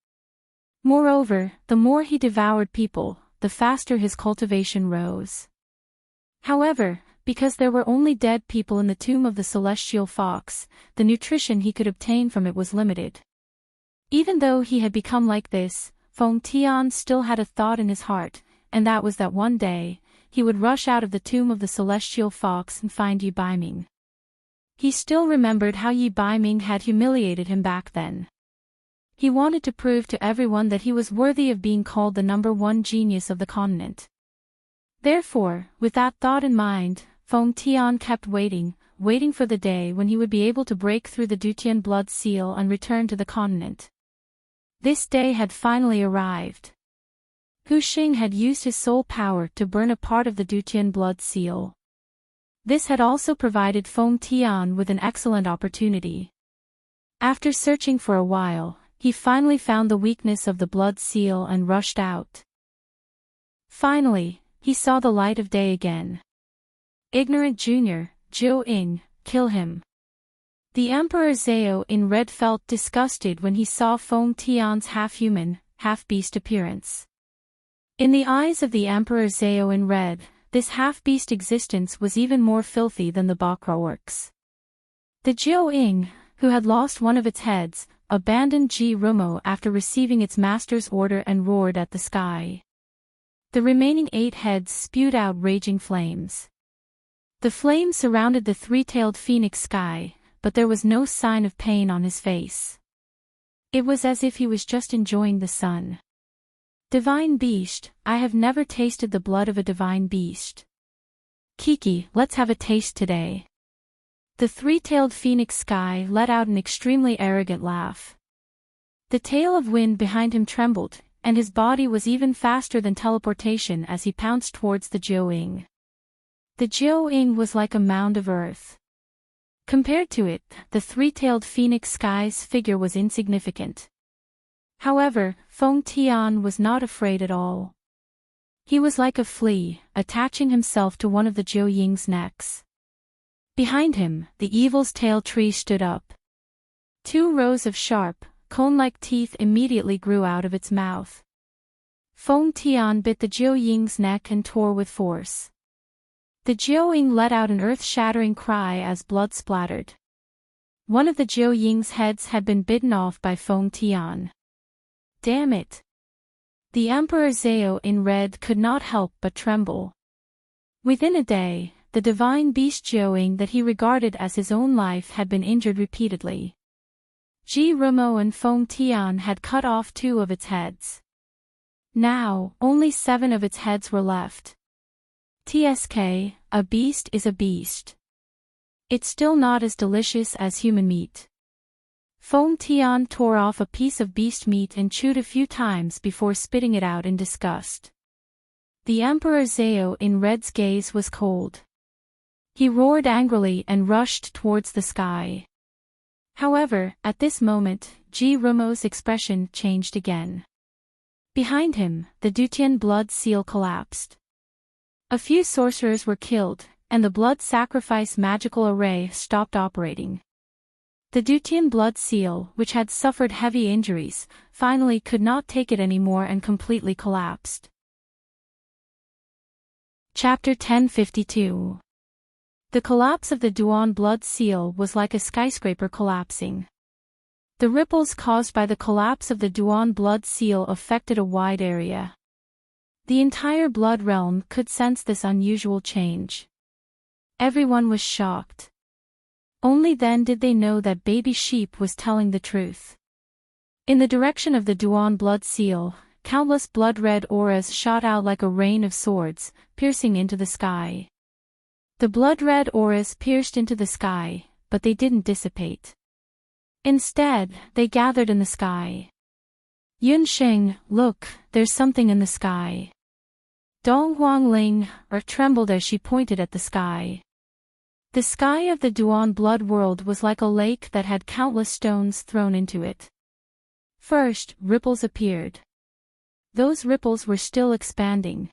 Moreover, the more he devoured people, the faster his cultivation rose. However, because there were only dead people in the tomb of the Celestial Fox, the nutrition he could obtain from it was limited. Even though he had become like this, Feng Tian still had a thought in his heart, and that was that one day, he would rush out of the tomb of the Celestial Fox and find Yi Baiming. He still remembered how Yi Baiming had humiliated him back then. He wanted to prove to everyone that he was worthy of being called the #1 genius of the continent. Therefore, with that thought in mind, Feng Tian kept waiting for the day when he would be able to break through the Dutian blood seal and return to the continent. This day had finally arrived. Hu Xing had used his soul power to burn a part of the Dutian blood seal. This had also provided Feng Tian with an excellent opportunity. After searching for a while, he finally found the weakness of the blood seal and rushed out. Finally, he saw the light of day again. Ignorant Junior, Zhou Ying, kill him. The Emperor Zhao in red felt disgusted when he saw Feng Tian's half-human, half-beast appearance. In the eyes of the Emperor Zhao in red, this half-beast existence was even more filthy than the Bakra orcs. The Jiao Ying, who had lost one of its heads, abandoned Ji Rumo after receiving its master's order and roared at the sky. The remaining 8 heads spewed out raging flames. The flames surrounded the three-tailed phoenix sky, but there was no sign of pain on his face. It was as if he was just enjoying the sun. Divine beast, I have never tasted the blood of a divine beast. Kiki, let's have a taste today. The three-tailed phoenix sky let out an extremely arrogant laugh. The tail of wind behind him trembled, and his body was even faster than teleportation as he pounced towards the Jiao Ying. The Jiao Ying was like a mound of earth. Compared to it, the three-tailed phoenix sky's figure was insignificant. However, Feng Tian was not afraid at all. He was like a flea, attaching himself to one of the Jiao Ying's necks. Behind him, the evil's tail tree stood up. 2 rows of sharp, cone-like teeth immediately grew out of its mouth. Feng Tian bit the Jiao Ying's neck and tore with force. The Jiao Ying let out an earth-shattering cry as blood splattered. One of the Jiao Ying's heads had been bitten off by Feng Tian. Damn it! The Emperor Zhao in red could not help but tremble. Within a day, the divine beast Jiao Ying that he regarded as his own life had been injured repeatedly. Ji Rumo and Feng Tian had cut off 2 of its heads. Now, only 7 of its heads were left. TSK, a beast is a beast. It's still not as delicious as human meat. Feng Tian tore off a piece of beast meat and chewed a few times before spitting it out in disgust. The Emperor Zhao in red's gaze was cold. He roared angrily and rushed towards the sky. However, at this moment, Ji Rumo's expression changed again. Behind him, the Dutian blood seal collapsed. A few sorcerers were killed, and the blood sacrifice magical array stopped operating. The Dutian blood seal, which had suffered heavy injuries, finally could not take it anymore and completely collapsed. Chapter 1052. The collapse of the Duan blood seal was like a skyscraper collapsing. The ripples caused by the collapse of the Duan blood seal affected a wide area. The entire blood realm could sense this unusual change. Everyone was shocked. Only then did they know that baby sheep was telling the truth. In the direction of the Duan blood seal, countless blood-red auras shot out like a rain of swords, piercing into the sky. The blood-red auras pierced into the sky, but they didn't dissipate. Instead, they gathered in the sky. Yunsheng, look, there's something in the sky. Dong Huangling trembled as she pointed at the sky. The sky of the Duan blood world was like a lake that had countless stones thrown into it. First, ripples appeared. Those ripples were still expanding.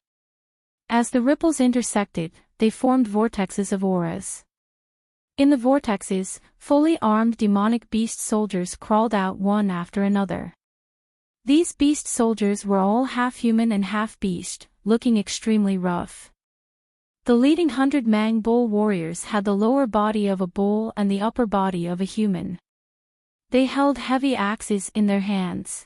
As the ripples intersected, they formed vortexes of auras. In the vortexes, fully armed demonic beast soldiers crawled out one after another. These beast soldiers were all half-human and half-beast, looking extremely rough. The leading 100 Mang bull warriors had the lower body of a bull and the upper body of a human. They held heavy axes in their hands.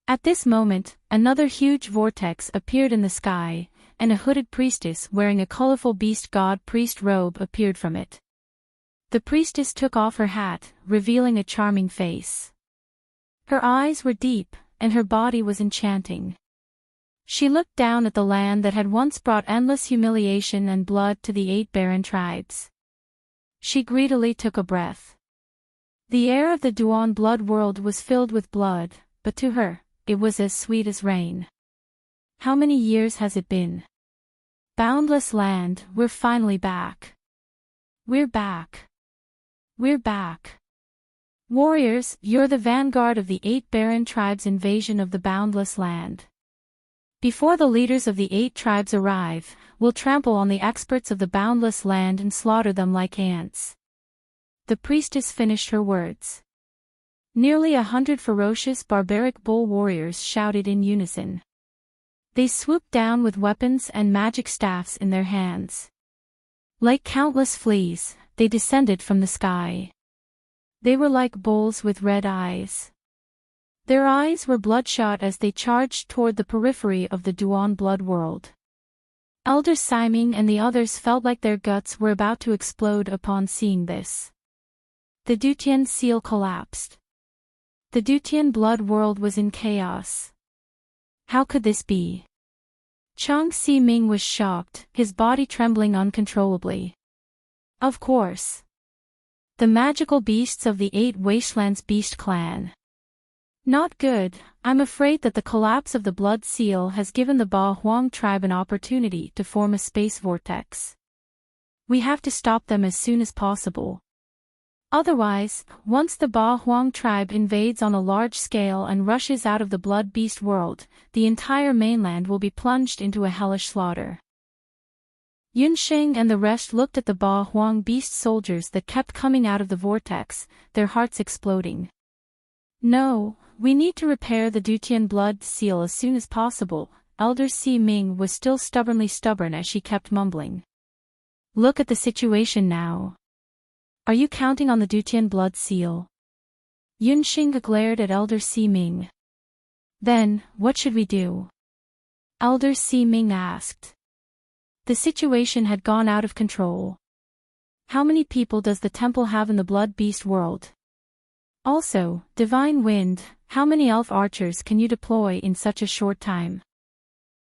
At this moment, another huge vortex appeared in the sky, and a hooded priestess wearing a colorful beast god priest robe appeared from it. The priestess took off her hat, revealing a charming face. Her eyes were deep, and her body was enchanting. She looked down at the land that had once brought endless humiliation and blood to the 8 barren tribes. She greedily took a breath. The air of the Duan blood world was filled with blood, but to her, it was as sweet as rain. How many years has it been? Boundless land, we're finally back. We're back. We're back. Warriors, you're the vanguard of the 8 barren tribes' invasion of the boundless land. Before the leaders of the 8 tribes arrive, we'll trample on the experts of the boundless land and slaughter them like ants. the priestess finished her words. Nearly 100 ferocious barbaric bull warriors shouted in unison. They swooped down with weapons and magic staffs in their hands. Like countless fleas, they descended from the sky. They were like bulls with red eyes. Their eyes were bloodshot as they charged toward the periphery of the Duan blood world. Elder Siming and the others felt like their guts were about to explode upon seeing this. The Dutian seal collapsed. The Dutian blood world was in chaos. How could this be? Chang Si-ming was shocked, his body trembling uncontrollably. Of course. The magical beasts of the 8 Wastelands Beast Clan. Not good. I'm afraid that the collapse of the blood seal has given the Ba Huang tribe an opportunity to form a space vortex. We have to stop them as soon as possible. Otherwise, once the Ba Huang tribe invades on a large scale and rushes out of the blood beast world, the entire mainland will be plunged into a hellish slaughter. Yunsheng and the rest looked at the Ba Huang beast soldiers that kept coming out of the vortex, their hearts exploding. No, we need to repair the Dutian blood seal as soon as possible. Elder Si-ming was still stubbornly stubborn as she kept mumbling. Look at the situation now. Are you counting on the Dutian blood seal? Yunsheng glared at Elder Si-ming. Then, what should we do? Elder Si-ming asked. The situation had gone out of control. How many people does the temple have in the blood beast world? Also, Divine Wind, how many elf archers can you deploy in such a short time?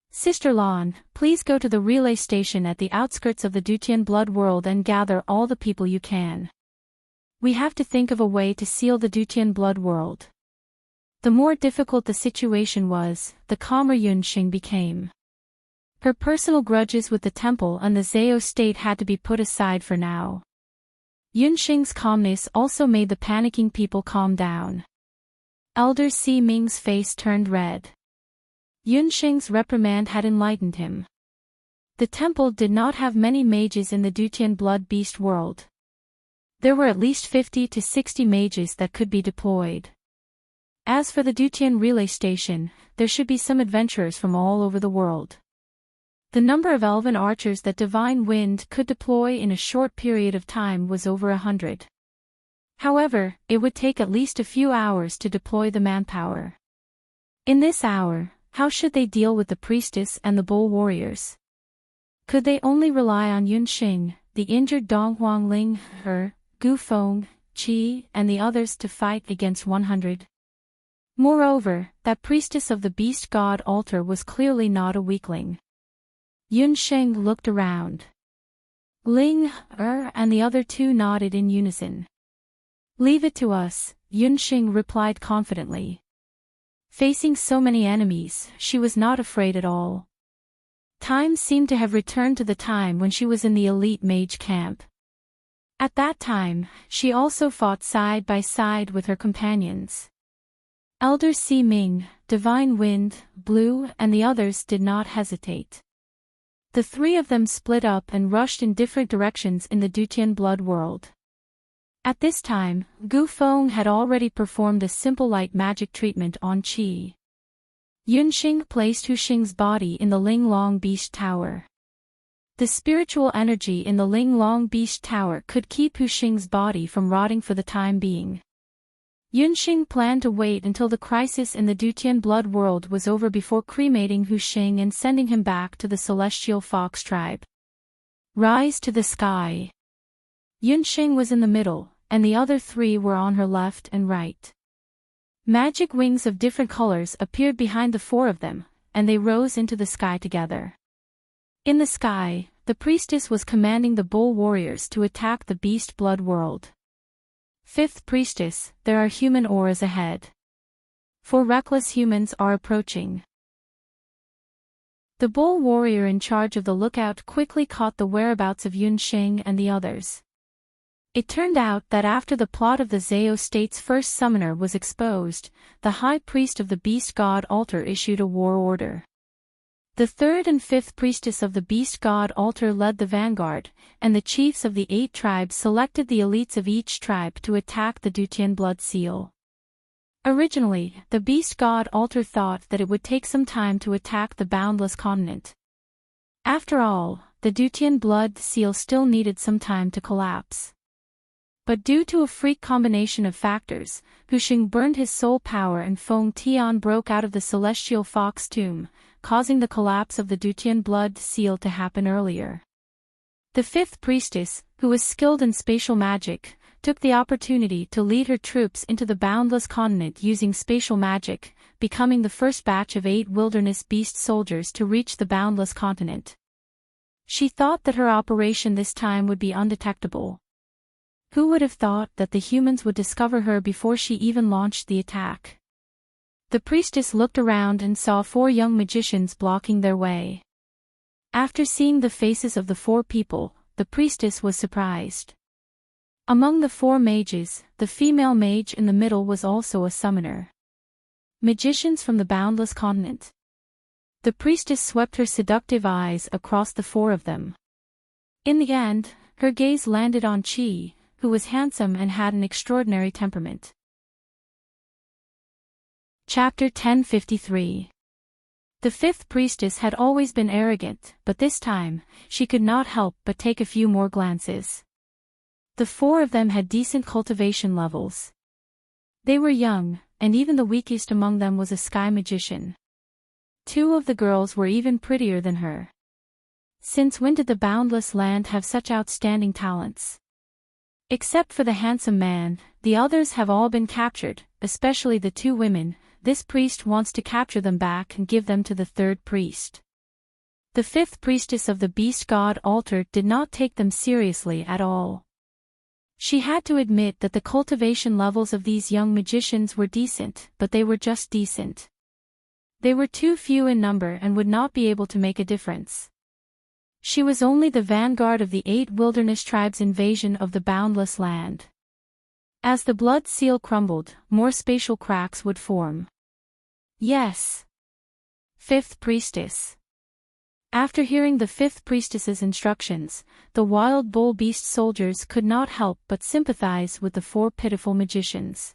Sister Lan, please go to the relay station at the outskirts of the Dutian blood world and gather all the people you can. We have to think of a way to seal the Dutian blood world. The more difficult the situation was, the calmer Yunsheng became. Her personal grudges with the temple and the Zhao state had to be put aside for now. Yunsheng's calmness also made the panicking people calm down. Elder Si-ming's face turned red. Yunsheng's reprimand had enlightened him. The temple did not have many mages in the Dutian blood beast world. There were at least 50 to 60 mages that could be deployed. As for the Dutian relay station, there should be some adventurers from all over the world. The number of elven archers that Divine Wind could deploy in a short period of time was over 100. However, it would take at least a few hours to deploy the manpower. In this hour, how should they deal with the priestess and the bull warriors? Could they only rely on Yunsheng, the injured Dong Huangling, Gu Feng, Qi, and the others to fight against 100? Moreover, that priestess of the beast god altar was clearly not a weakling. Yunsheng looked around. Ling, and the other two nodded in unison. Leave it to us, Yunsheng replied confidently. Facing so many enemies, she was not afraid at all. Time seemed to have returned to the time when she was in the elite mage camp. At that time, she also fought side by side with her companions. Elder Si-ming, Divine Wind, Blue, and the others did not hesitate. The three of them split up and rushed in different directions in the Dutian blood world. At this time, Gu Feng had already performed a simple light magic treatment on Qi. Yunsheng placed Hu Xing's body in the Ling Long Beast Tower. The spiritual energy in the Ling Long Beast Tower could keep Hu Xing's body from rotting for the time being. Yunsheng planned to wait until the crisis in the Dutian blood world was over before cremating Hu Xing and sending him back to the celestial fox tribe. Rise to the sky. Yunsheng was in the middle, and the other three were on her left and right. Magic wings of different colors appeared behind the four of them, and they rose into the sky together. In the sky, the priestess was commanding the bull warriors to attack the beast blood world. Fifth priestess, there are human auras ahead. 4 reckless humans are approaching. The bull warrior in charge of the lookout quickly caught the whereabouts of Yunsheng and the others. It turned out that after the plot of the Zhao state's first summoner was exposed, the high priest of the beast god altar issued a war order. The third and fifth priestess of the beast god altar led the vanguard, and the chiefs of the 8 tribes selected the elites of each tribe to attack the Dutian blood seal. Originally, the beast god altar thought that it would take some time to attack the boundless continent. After all, the Dutian blood seal still needed some time to collapse. But due to a freak combination of factors, Husheng burned his soul power and Feng Tian broke out of the celestial fox tomb, causing the collapse of the Dutian blood seal to happen earlier. The fifth priestess, who was skilled in spatial magic, took the opportunity to lead her troops into the boundless continent using spatial magic, becoming the first batch of 8 wilderness beast soldiers to reach the boundless continent. She thought that her operation this time would be undetectable. Who would have thought that the humans would discover her before she even launched the attack? The priestess looked around and saw 4 young magicians blocking their way. After seeing the faces of the 4 people, the priestess was surprised. Among the 4 mages, the female mage in the middle was also a summoner. Magicians from the boundless continent. The priestess swept her seductive eyes across the 4 of them. In the end, her gaze landed on Qi, who was handsome and had an extraordinary temperament. Chapter 1053. The fifth priestess had always been arrogant, but this time, she could not help but take a few more glances. The 4 of them had decent cultivation levels. They were young, and even the weakest among them was a sky magician. 2 of the girls were even prettier than her. Since when did the boundless land have such outstanding talents? Except for the handsome man, the others have all been captured, especially the 2 women. This priest wants to capture them back and give them to the third priest. The fifth priestess of the beast god altar did not take them seriously at all. She had to admit that the cultivation levels of these young magicians were decent, but they were just decent. They were too few in number and would not be able to make a difference. She was only the vanguard of the 8 wilderness tribes' invasion of the boundless land. As the blood seal crumbled, more spatial cracks would form. Yes. Fifth priestess. After hearing the fifth priestess's instructions, the wild bull beast soldiers could not help but sympathize with the 4 pitiful magicians.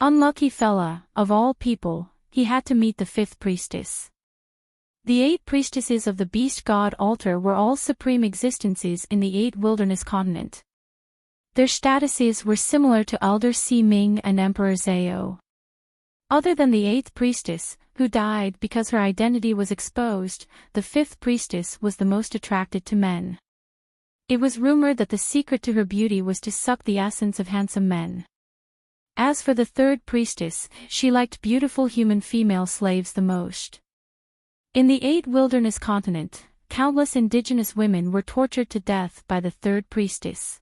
Unlucky fella, of all people, he had to meet the fifth priestess. The 8 priestesses of the beast god altar were all supreme existences in the 8 wilderness continent. Their statuses were similar to Elder Si Ming and Emperor Zhao. Other than the 8th priestess, who died because her identity was exposed, the 5th priestess was the most attracted to men. It was rumored that the secret to her beauty was to suck the essence of handsome men. As for the 3rd priestess, she liked beautiful human female slaves the most. In the 8 wilderness continent, countless indigenous women were tortured to death by the 3rd priestess.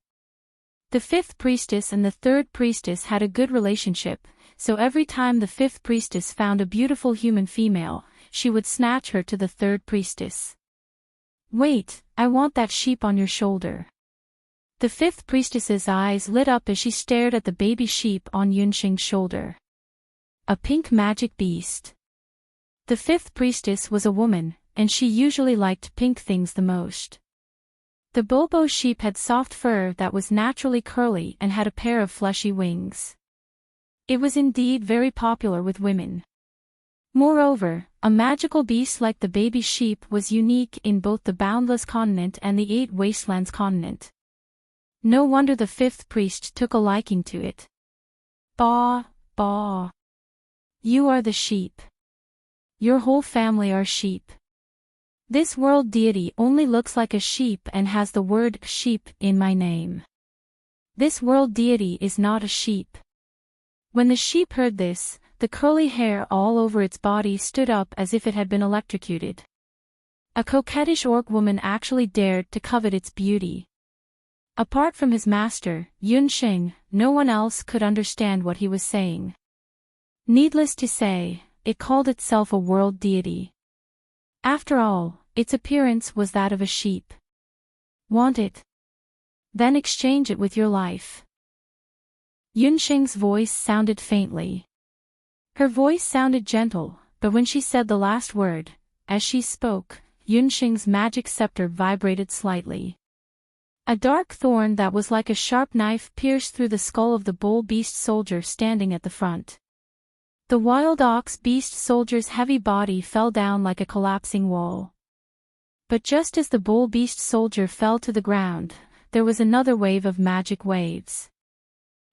The 5th priestess and the 3rd priestess had a good relationship, so every time the 5th priestess found a beautiful human female, she would snatch her to the 3rd priestess. Wait, I want that sheep on your shoulder. The 5th priestess's eyes lit up as she stared at the baby sheep on Yunxing's shoulder. A pink magic beast. The 5th priestess was a woman, and she usually liked pink things the most. The Bobo sheep had soft fur that was naturally curly and had a pair of fleshy wings. It was indeed very popular with women. Moreover, a magical beast like the baby sheep was unique in both the boundless continent and the 8 wastelands continent. No wonder the 5th priest took a liking to it. Bah, bah. You are the sheep. Your whole family are sheep. This world deity only looks like a sheep and has the word sheep in my name. This world deity is not a sheep. When the sheep heard this, the curly hair all over its body stood up as if it had been electrocuted. A coquettish orc woman actually dared to covet its beauty. Apart from his master, Yunxing, no one else could understand what he was saying. Needless to say, it called itself a world deity. After all, its appearance was that of a sheep. Want it? Then exchange it with your life. Yunxing's voice sounded faintly. Her voice sounded gentle, but when she said the last word, as she spoke, Yunxing's magic scepter vibrated slightly. A dark thorn that was like a sharp knife pierced through the skull of the bull beast soldier standing at the front. The wild ox beast soldier's heavy body fell down like a collapsing wall. But just as the bull beast soldier fell to the ground, there was another wave of magic waves.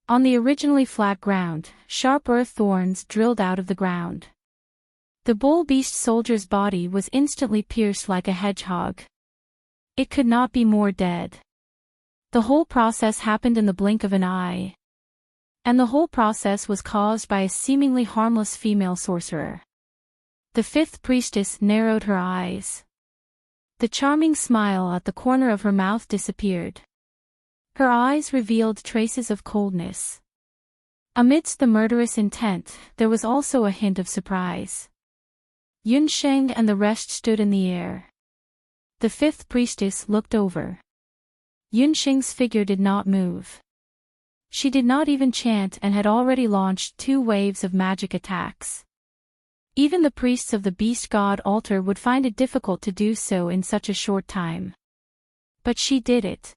On the originally flat ground, sharp earth thorns drilled out of the ground. The bull beast soldier's body was instantly pierced like a hedgehog. It could not be more dead. The whole process happened in the blink of an eye. And the whole process was caused by a seemingly harmless female sorcerer. The fifth priestess narrowed her eyes. The charming smile at the corner of her mouth disappeared. Her eyes revealed traces of coldness. Amidst the murderous intent, there was also a hint of surprise. Yunsheng and the rest stood in the air. The fifth priestess looked over. Yunsheng's figure did not move. She did not even chant and had already launched 2 waves of magic attacks. Even the priests of the beast god altar would find it difficult to do so in such a short time. But she did it.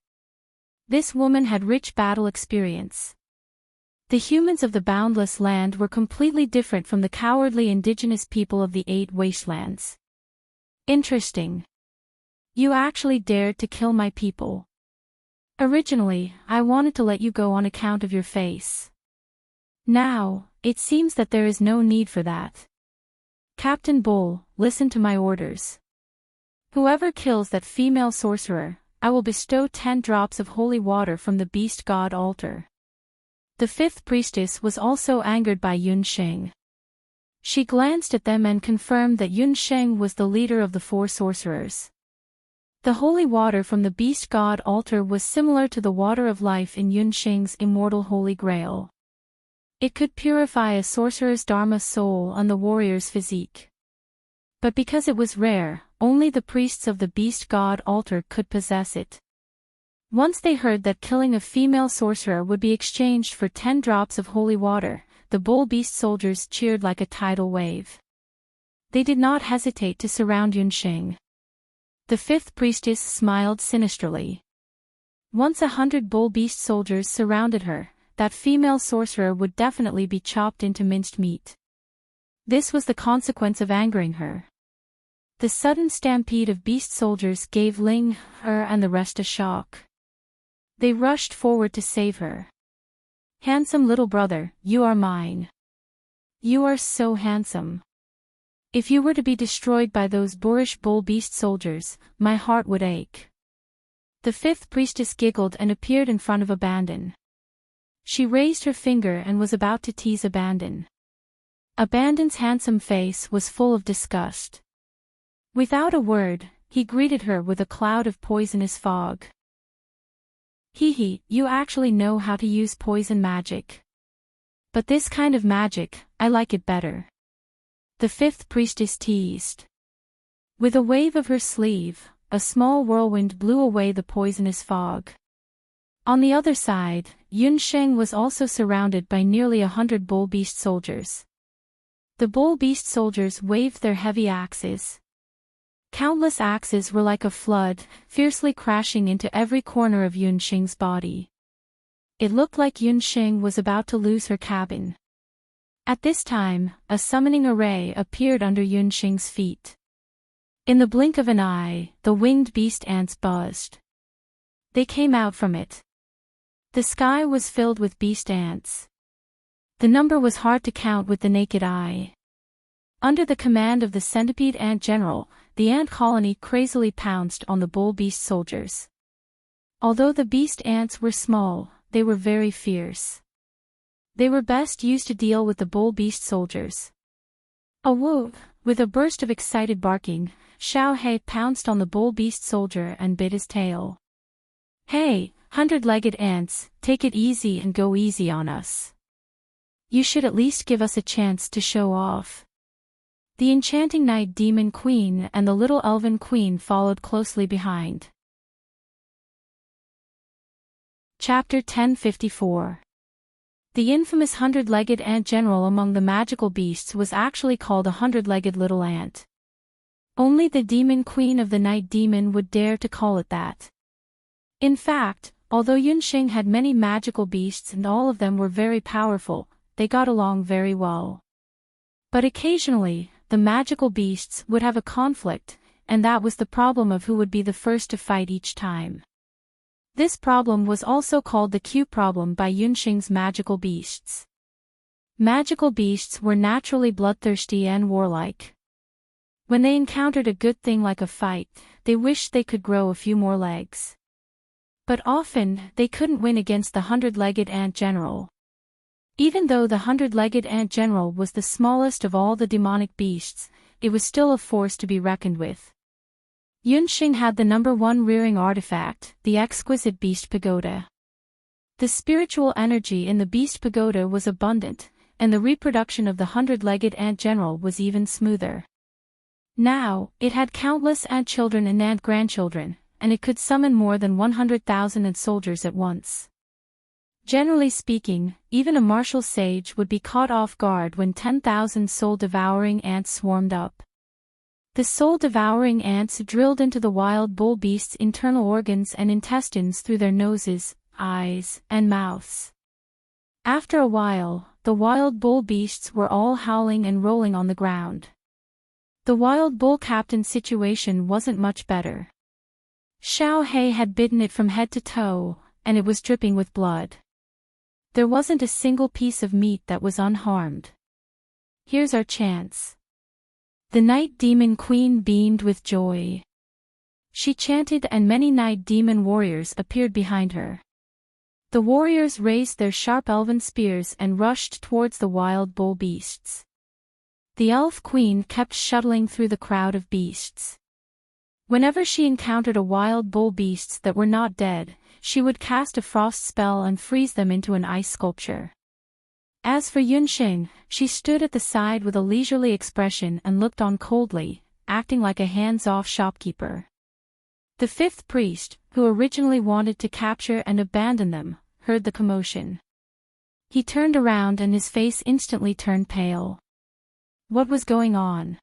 This woman had rich battle experience. The humans of the boundless land were completely different from the cowardly indigenous people of the 8 wastelands. Interesting. You actually dared to kill my people. Originally, I wanted to let you go on account of your face. Now, it seems that there is no need for that. Captain Bull, listen to my orders. Whoever kills that female sorcerer, I will bestow 10 drops of holy water from the beast god altar. The fifth priestess was also angered by Yunsheng. She glanced at them and confirmed that Yunsheng was the leader of the 4 sorcerers. The holy water from the beast god altar was similar to the water of life in Yunsheng's immortal holy grail. It could purify a sorcerer's dharma soul and the warrior's physique. But because it was rare, only the priests of the beast god altar could possess it. Once they heard that killing a female sorcerer would be exchanged for 10 drops of holy water, the bull beast soldiers cheered like a tidal wave. They did not hesitate to surround Yunsheng. The fifth priestess smiled sinisterly. Once 100 bull beast soldiers surrounded her, that female sorcerer would definitely be chopped into minced meat. This was the consequence of angering her. The sudden stampede of beast soldiers gave Ling, her and the rest a shock. They rushed forward to save her. Handsome little brother, you are mine. You are so handsome. If you were to be destroyed by those boorish bull beast soldiers, my heart would ache. The fifth priestess giggled and appeared in front of Abandon. She raised her finger and was about to tease Abandon. Abandon's handsome face was full of disgust. Without a word, he greeted her with a cloud of poisonous fog. Hee, you actually know how to use poison magic. But this kind of magic, I like it better. The fifth priestess teased. With a wave of her sleeve, a small whirlwind blew away the poisonous fog. On the other side, Yunsheng was also surrounded by nearly 100 bull beast soldiers. The bull beast soldiers waved their heavy axes. Countless axes were like a flood, fiercely crashing into every corner of Yunsheng's body. It looked like Yunsheng was about to lose her cabin. At this time, a summoning array appeared under Yunsheng's feet. In the blink of an eye, the winged beast ants buzzed. They came out from it. The sky was filled with beast ants. The number was hard to count with the naked eye. Under the command of the centipede ant general, the ant colony crazily pounced on the bull beast soldiers. Although the beast ants were small, they were very fierce. They were best used to deal with the bull beast soldiers. Awoo! With a burst of excited barking, Xiao He pounced on the bull beast soldier and bit his tail. Hey, 100-legged ants, take it easy and go easy on us. You should at least give us a chance to show off. The enchanting night demon queen and the little elven queen followed closely behind. Chapter 1054. The infamous 100-legged ant general among the magical beasts was actually called a 100-legged little ant. Only the demon queen of the night demon would dare to call it that. In fact, although Yunxing had many magical beasts and all of them were very powerful, they got along very well. But occasionally, the magical beasts would have a conflict, and that was the problem of who would be the first to fight each time. This problem was also called the Q problem by Yunxing's magical beasts. Magical beasts were naturally bloodthirsty and warlike. When they encountered a good thing like a fight, they wished they could grow a few more legs. But often, they couldn't win against the 100-legged ant general. Even though the 100-legged ant general was the smallest of all the demonic beasts, it was still a force to be reckoned with. Yunxing had the #1 rearing artifact, the exquisite beast pagoda. The spiritual energy in the beast pagoda was abundant, and the reproduction of the 100-legged ant general was even smoother. Now, it had countless ant children and ant grandchildren, and it could summon more than 100,000 ant soldiers at once. Generally speaking, even a martial sage would be caught off guard when 10,000 soul-devouring ants swarmed up. The soul-devouring ants drilled into the wild bull beast's internal organs and intestines through their noses, eyes, and mouths. After a while, the wild bull beasts were all howling and rolling on the ground. The wild bull captain's situation wasn't much better. Xiao He had bitten it from head to toe, and it was dripping with blood. There wasn't a single piece of meat that was unharmed. Here's our chance. The night demon queen beamed with joy. She chanted and many night demon warriors appeared behind her. The warriors raised their sharp elven spears and rushed towards the wild bull beasts. The elf queen kept shuttling through the crowd of beasts. Whenever she encountered a wild bull beast that were not dead, she would cast a frost spell and freeze them into an ice sculpture. As for Yunxing, she stood at the side with a leisurely expression and looked on coldly, acting like a hands-off shopkeeper. The fifth priest, who originally wanted to capture and abandon them, heard the commotion. He turned around and his face instantly turned pale. What was going on?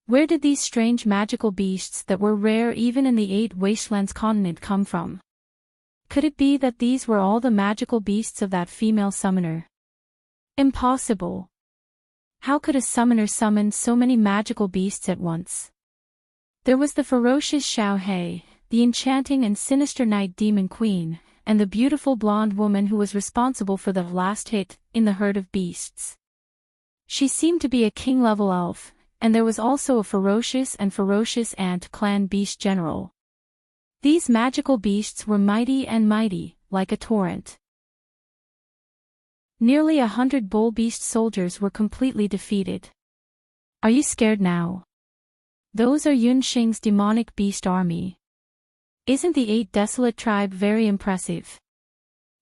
Where did these strange magical beasts that were rare even in the 8 Wastelands continent come from? Could it be that these were all the magical beasts of that female summoner? Impossible. How could a summoner summon so many magical beasts at once? There was the ferocious Xiao He, the enchanting and sinister night demon queen, and the beautiful blonde woman who was responsible for the last hit in the herd of beasts. She seemed to be a king-level elf, and there was also a ferocious ant clan beast general. These magical beasts were mighty, like a torrent. Nearly 100 bull beast soldiers were completely defeated. Are you scared now? Those are Yunxing's demonic beast army. Isn't the 8 desolate tribe very impressive?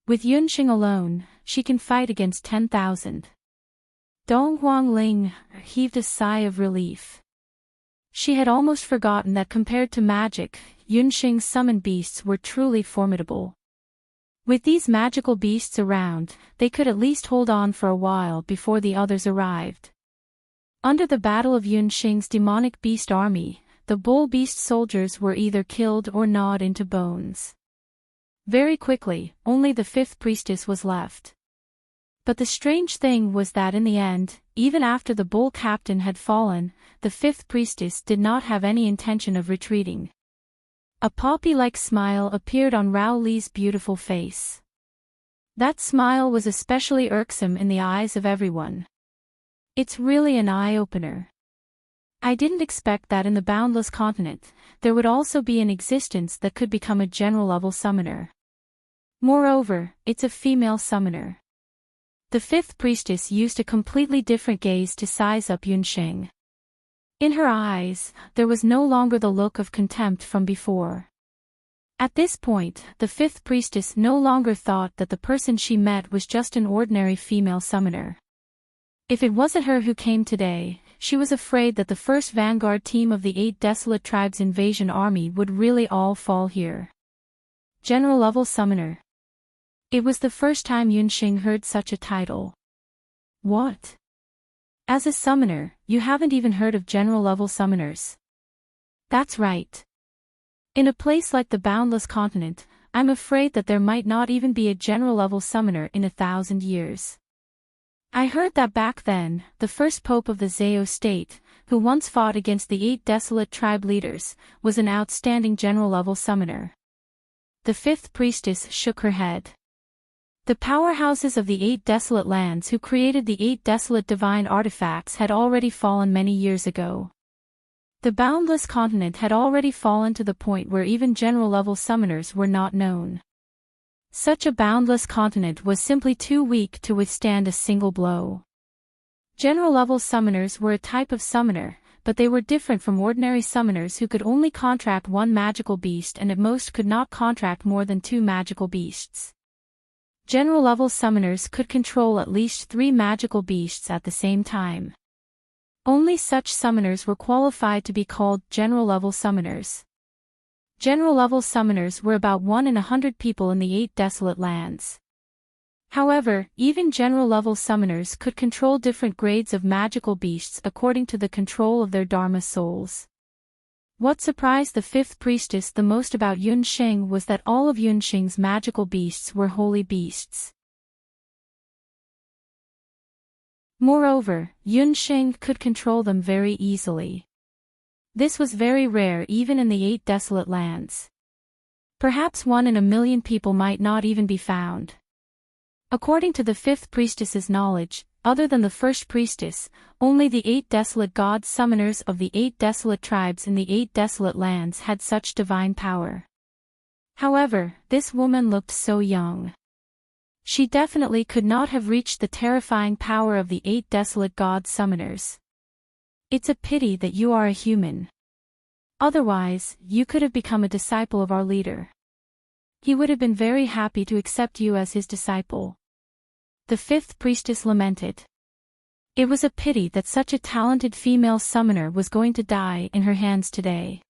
With Yunxing alone, she can fight against 10,000. Dong Huangling heaved a sigh of relief. She had almost forgotten that compared to magic, Yunxing's summoned beasts were truly formidable. With these magical beasts around, they could at least hold on for a while before the others arrived. Under the battle of Yunxing's demonic beast army, the bull beast soldiers were either killed or gnawed into bones. Very quickly, only the 5th priestess was left. But the strange thing was that in the end, even after the bull captain had fallen, the 5th priestess did not have any intention of retreating. A poppy-like smile appeared on Rao Li's beautiful face. That smile was especially irksome in the eyes of everyone. It's really an eye-opener. I didn't expect that in the boundless continent, there would also be an existence that could become a general-level summoner. Moreover, it's a female summoner. The 5th priestess used a completely different gaze to size up Yunxing. In her eyes, there was no longer the look of contempt from before. At this point, the 5th priestess no longer thought that the person she met was just an ordinary female summoner. If it wasn't her who came today, she was afraid that the first vanguard team of the 8 desolate tribes invasion army would really all fall here. General-level summoner. It was the first time Yunxing heard such a title. What? As a summoner, you haven't even heard of general-level summoners. That's right. In a place like the Boundless Continent, I'm afraid that there might not even be a general-level summoner in 1,000 years. I heard that back then, the first pope of the Zao state, who once fought against the 8 desolate tribe leaders, was an outstanding general-level summoner. The fifth priestess shook her head. The powerhouses of the 8 desolate lands who created the 8 desolate divine artifacts had already fallen many years ago. The Boundless Continent had already fallen to the point where even general-level summoners were not known. Such a boundless continent was simply too weak to withstand a single blow. General-level summoners were a type of summoner, but they were different from ordinary summoners who could only contract one magical beast and at most could not contract more than 2 magical beasts. General-level summoners could control at least 3 magical beasts at the same time. Only such summoners were qualified to be called general-level summoners. General-level summoners were about 1 in 100 people in the 8 desolate lands. However, even general-level summoners could control different grades of magical beasts according to the control of their Dharma souls. What surprised the fifth priestess the most about Yunsheng was that all of Yunsheng's magical beasts were holy beasts. Moreover, Yunsheng could control them very easily. This was very rare even in the 8 desolate lands. Perhaps 1 in a million people might not even be found. According to the fifth priestess's knowledge, other than the first priestess, only the 8 desolate god summoners of the 8 desolate tribes in the 8 desolate lands had such divine power. However, this woman looked so young. She definitely could not have reached the terrifying power of the 8 desolate god summoners. It's a pity that you are a human. Otherwise, you could have become a disciple of our leader. He would have been very happy to accept you as his disciple. The fifth priestess lamented. It was a pity that such a talented female summoner was going to die in her hands today.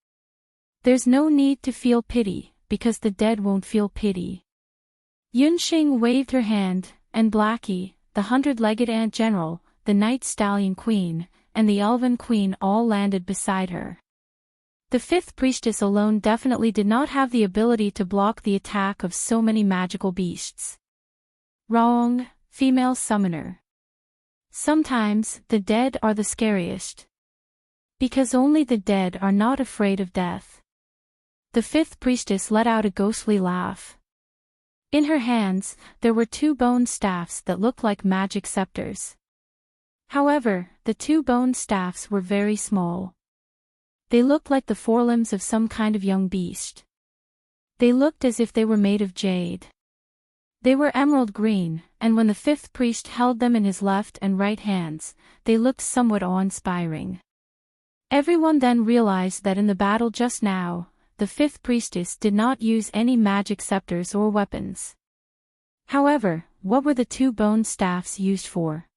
There's no need to feel pity, because the dead won't feel pity. Yunsheng waved her hand, and Blackie, the 100-legged ant general, the night stallion queen, and the elven queen all landed beside her. The fifth priestess alone definitely did not have the ability to block the attack of so many magical beasts. Wrong, female summoner. Sometimes, the dead are the scariest. Because only the dead are not afraid of death. The fifth priestess let out a ghostly laugh. In her hands, there were 2 bone staffs that looked like magic scepters. However, the 2 bone staffs were very small. They looked like the forelimbs of some kind of young beast. They looked as if they were made of jade. They were emerald green, and when the fifth priest held them in his left and right hands, they looked somewhat awe-inspiring. Everyone then realized that in the battle just now, the fifth priestess did not use any magic scepters or weapons. However, what were the 2 bone staffs used for?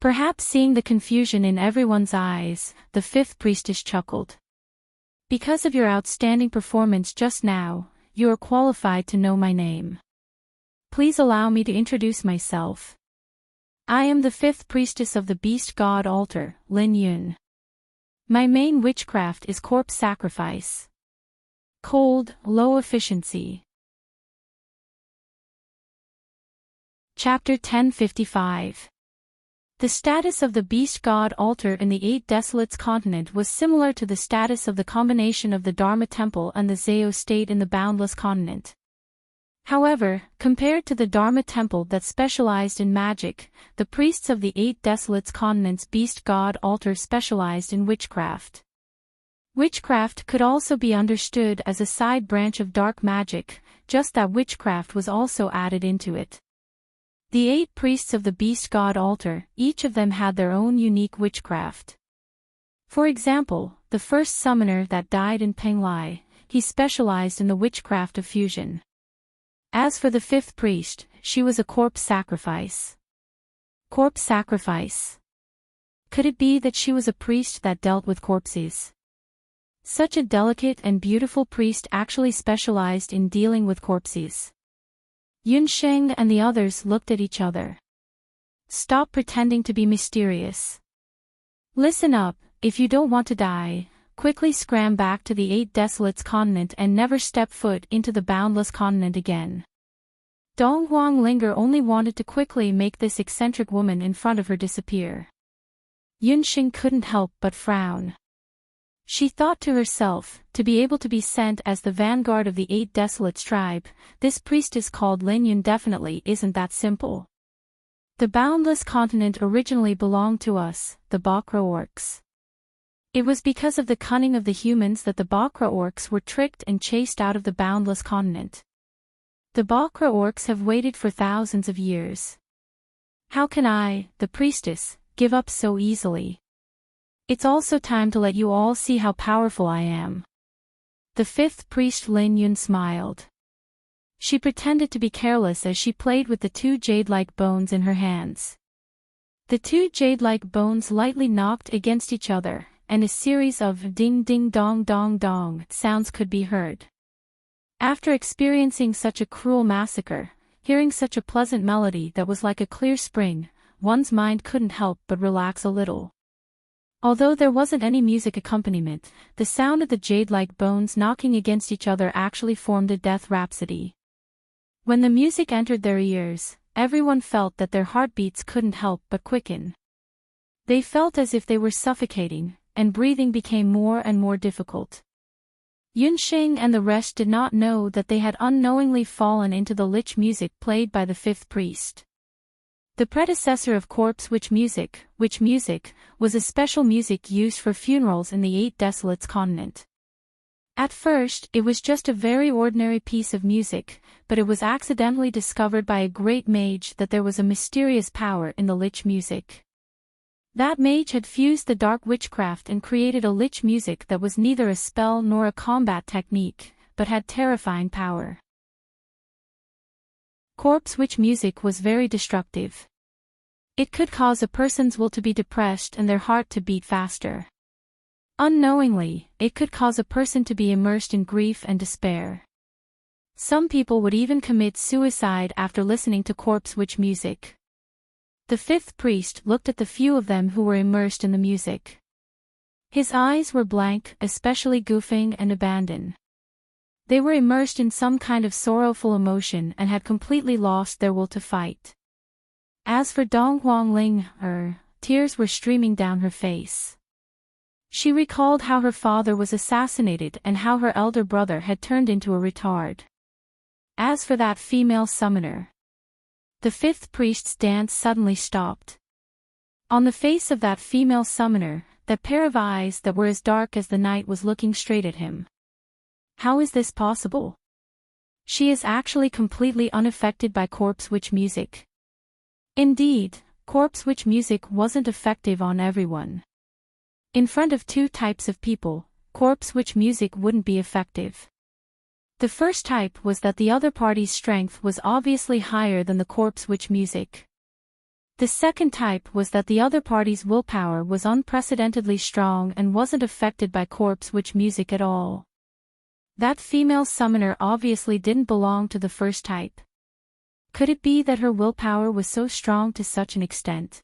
Perhaps seeing the confusion in everyone's eyes, the fifth priestess chuckled. Because of your outstanding performance just now, you are qualified to know my name. Please allow me to introduce myself. I am the fifth priestess of the beast god altar, Lin Yun. My main witchcraft is corpse sacrifice. Cold, low efficiency. Chapter 1055. The status of the beast god altar in the 8 desolates continent was similar to the status of the combination of the Dharma temple and the Zao state in the boundless continent. However, compared to the Dharma temple that specialized in magic, the priests of the 8 desolates continent's beast god altar specialized in witchcraft. Witchcraft could also be understood as a side branch of dark magic, just that witchcraft was also added into it. The 8 priests of the beast god altar, each of them had their own unique witchcraft. For example, the first summoner that died in Penglai, he specialized in the witchcraft of fusion. As for the fifth priest, she was a corpse sacrifice. Corpse sacrifice. Could it be that she was a priest that dealt with corpses? Such a delicate and beautiful priest actually specialized in dealing with corpses. Yunsheng and the others looked at each other. Stop pretending to be mysterious. Listen up, if you don't want to die, quickly scram back to the Eight Desolates continent and never step foot into the boundless continent again. Dong Huanglinger only wanted to quickly make this eccentric woman in front of her disappear. Yunxing couldn't help but frown. She thought to herself, to be able to be sent as the vanguard of the Eight Desolates tribe, this priestess called Lin Yun definitely isn't that simple. The boundless continent originally belonged to us, the Bakra orcs. It was because of the cunning of the humans that the Bakra orcs were tricked and chased out of the boundless continent. The Bakra orcs have waited for thousands of years. How can I, the priestess, give up so easily? It's also time to let you all see how powerful I am. The fifth priest Lin Yun smiled. She pretended to be careless as she played with the two jade-like bones in her hands. The two jade-like bones lightly knocked against each other, and a series of ding-ding-dong-dong-dong sounds could be heard. After experiencing such a cruel massacre, hearing such a pleasant melody that was like a clear spring, one's mind couldn't help but relax a little. Although there wasn't any music accompaniment, the sound of the jade-like bones knocking against each other actually formed a death rhapsody. When the music entered their ears, everyone felt that their heartbeats couldn't help but quicken. They felt as if they were suffocating, and breathing became more and more difficult. Yunxing and the rest did not know that they had unknowingly fallen into the lich music played by the fifth priest. The predecessor of corpse witch music, was a special music used for funerals in the Eight Desolates continent. At first, it was just a very ordinary piece of music, but it was accidentally discovered by a great mage that there was a mysterious power in the lich music. That mage had fused the dark witchcraft and created a lich music that was neither a spell nor a combat technique, but had terrifying power. Corpse witch music was very destructive. It could cause a person's will to be depressed and their heart to beat faster. Unknowingly, it could cause a person to be immersed in grief and despair. Some people would even commit suicide after listening to corpse witch music. The fifth priest looked at the few of them who were immersed in the music. His eyes were blank, especially goofing and abandon. They were immersed in some kind of sorrowful emotion and had completely lost their will to fight. As for Dong Huangling, tears were streaming down her face. She recalled how her father was assassinated and how her elder brother had turned into a retard. As for that female summoner. The fifth priest's dance suddenly stopped. On the face of that female summoner, that pair of eyes that were as dark as the night was looking straight at him. How is this possible? She is actually completely unaffected by corpse witch music. Indeed, corpse witch music wasn't effective on everyone. In front of two types of people, corpse witch music wouldn't be effective. The first type was that the other party's strength was obviously higher than the corpse witch music. The second type was that the other party's willpower was unprecedentedly strong and wasn't affected by corpse witch music at all. That female summoner obviously didn't belong to the first type. Could it be that her willpower was so strong to such an extent?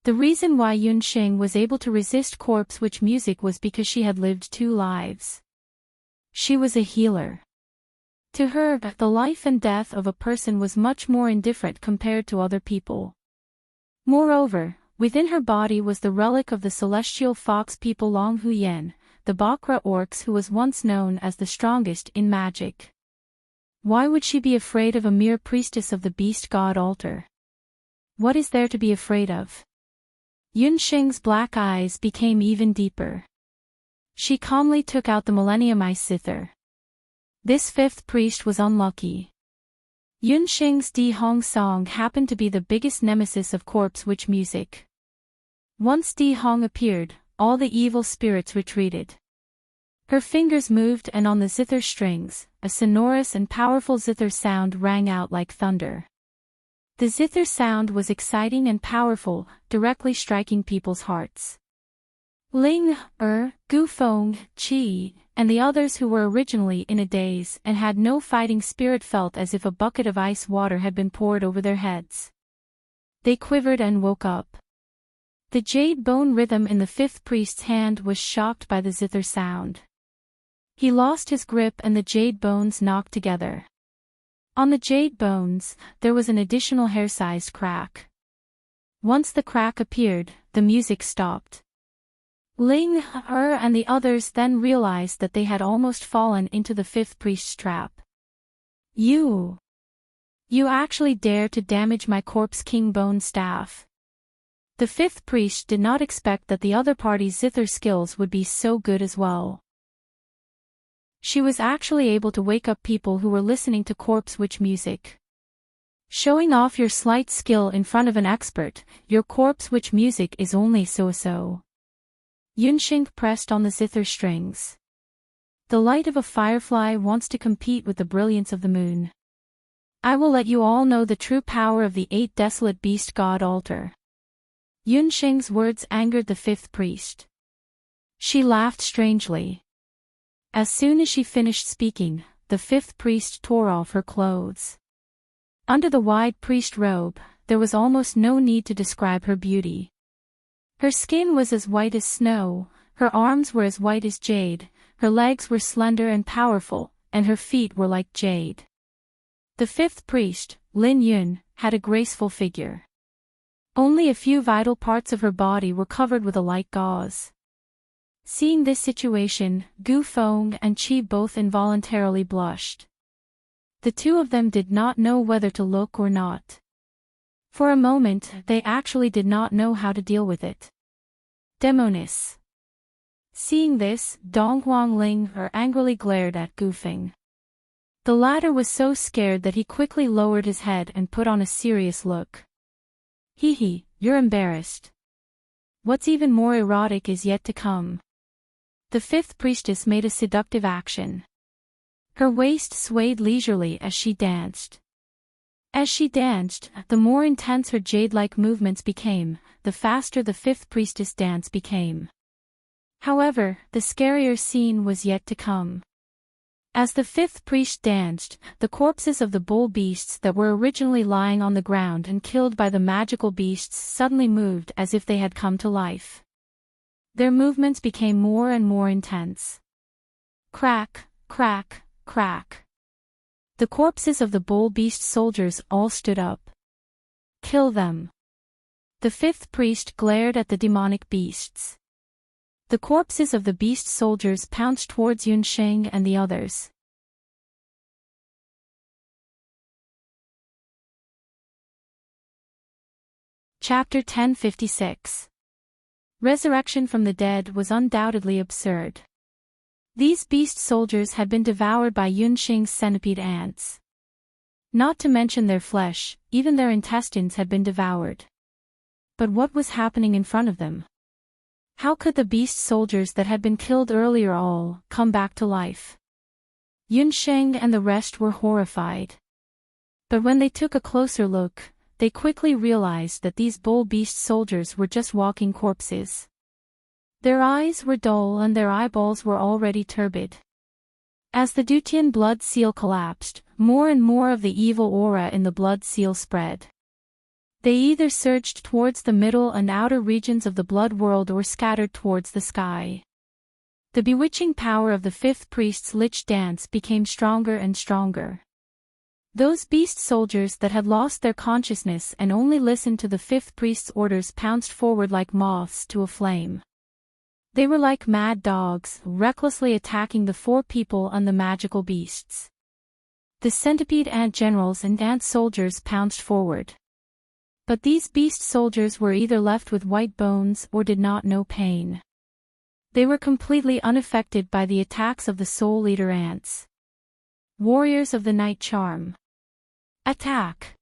The reason why Yunxing was able to resist corpse witch music was because she had lived 2 lives. She was a healer. To her, the life and death of a person was much more indifferent compared to other people. Moreover, within her body was the relic of the celestial fox people Long Huyen, the Bakra orcs who was once known as the strongest in magic. Why would she be afraid of a mere priestess of the beast god altar? What is there to be afraid of? Yunxing's black eyes became even deeper. She calmly took out the Millennium Ice Zither. This fifth priest was unlucky. Yunxing's Di Hong song happened to be the biggest nemesis of corpse witch music. Once Di Hong appeared, all the evil spirits retreated. Her fingers moved and on the zither strings, a sonorous and powerful zither sound rang out like thunder. The zither sound was exciting and powerful, directly striking people's hearts. Ling, Gu Feng, Qi, and the others who were originally in a daze and had no fighting spirit felt as if a bucket of ice water had been poured over their heads. They quivered and woke up. The jade bone rhythm in the fifth priest's hand was shocked by the zither sound. He lost his grip and the jade bones knocked together. On the jade bones, there was an additional hair-sized crack. Once the crack appeared, the music stopped. Ling, and the others then realized that they had almost fallen into the fifth priest's trap. You actually dare to damage my corpse king bone staff. The fifth priest did not expect that the other party's zither skills would be so good as well. She was actually able to wake up people who were listening to corpse witch music. Showing off your slight skill in front of an expert, your corpse witch music is only so-so. Enchanting pressed on the zither strings. The light of a firefly wants to compete with the brilliance of the moon. I will let you all know the true power of the 8 desolate beast god altar. Enchanting's words angered the fifth priest. She laughed strangely. As soon as she finished speaking, the fifth priest tore off her clothes. Under the wide priest robe, there was almost no need to describe her beauty. Her skin was as white as snow, her arms were as white as jade, her legs were slender and powerful, and her feet were like jade. The fifth priest, Lin Yun, had a graceful figure. Only a few vital parts of her body were covered with a light gauze. Seeing this situation, Gu Feng and Qi both involuntarily blushed. The two of them did not know whether to look or not. For a moment, they actually did not know how to deal with it. Demonis. Seeing this, Dong Huangling angrily glared at Gu Feng. The latter was so scared that he quickly lowered his head and put on a serious look. Hee, you're embarrassed. What's even more erotic is yet to come. The fifth priestess made a seductive action. Her waist swayed leisurely as she danced. As she danced, the more intense her jade-like movements became, the faster the fifth priestess' dance became. However, the scarier scene was yet to come. As the fifth priest danced, the corpses of the bull beasts that were originally lying on the ground and killed by the magical beasts suddenly moved as if they had come to life. Their movements became more and more intense. Crack, crack, crack. The corpses of the bull beast soldiers all stood up. Kill them. The fifth priest glared at the demonic beasts. The corpses of the beast soldiers pounced towards Enchanting and the others. Chapter 1056. Resurrection from the dead was undoubtedly absurd. These beast soldiers had been devoured by Enchanting's centipede ants. Not to mention their flesh, even their intestines had been devoured. But what was happening in front of them? How could the beast soldiers that had been killed earlier all come back to life? Enchanting and the rest were horrified. But when they took a closer look, they quickly realized that these bull beast soldiers were just walking corpses. Their eyes were dull and their eyeballs were already turbid. As the Dutian blood seal collapsed, more and more of the evil aura in the blood seal spread. They either surged towards the middle and outer regions of the blood world or scattered towards the sky. The bewitching power of the fifth priest's lich dance became stronger and stronger. Those beast soldiers that had lost their consciousness and only listened to the fifth priest's orders pounced forward like moths to a flame. They were like mad dogs, recklessly attacking the 4 people and the magical beasts. The centipede ant generals and ant soldiers pounced forward. But these beast soldiers were either left with white bones or did not know pain. They were completely unaffected by the attacks of the soul eater ants. Warriors of the Night Charm. Attack!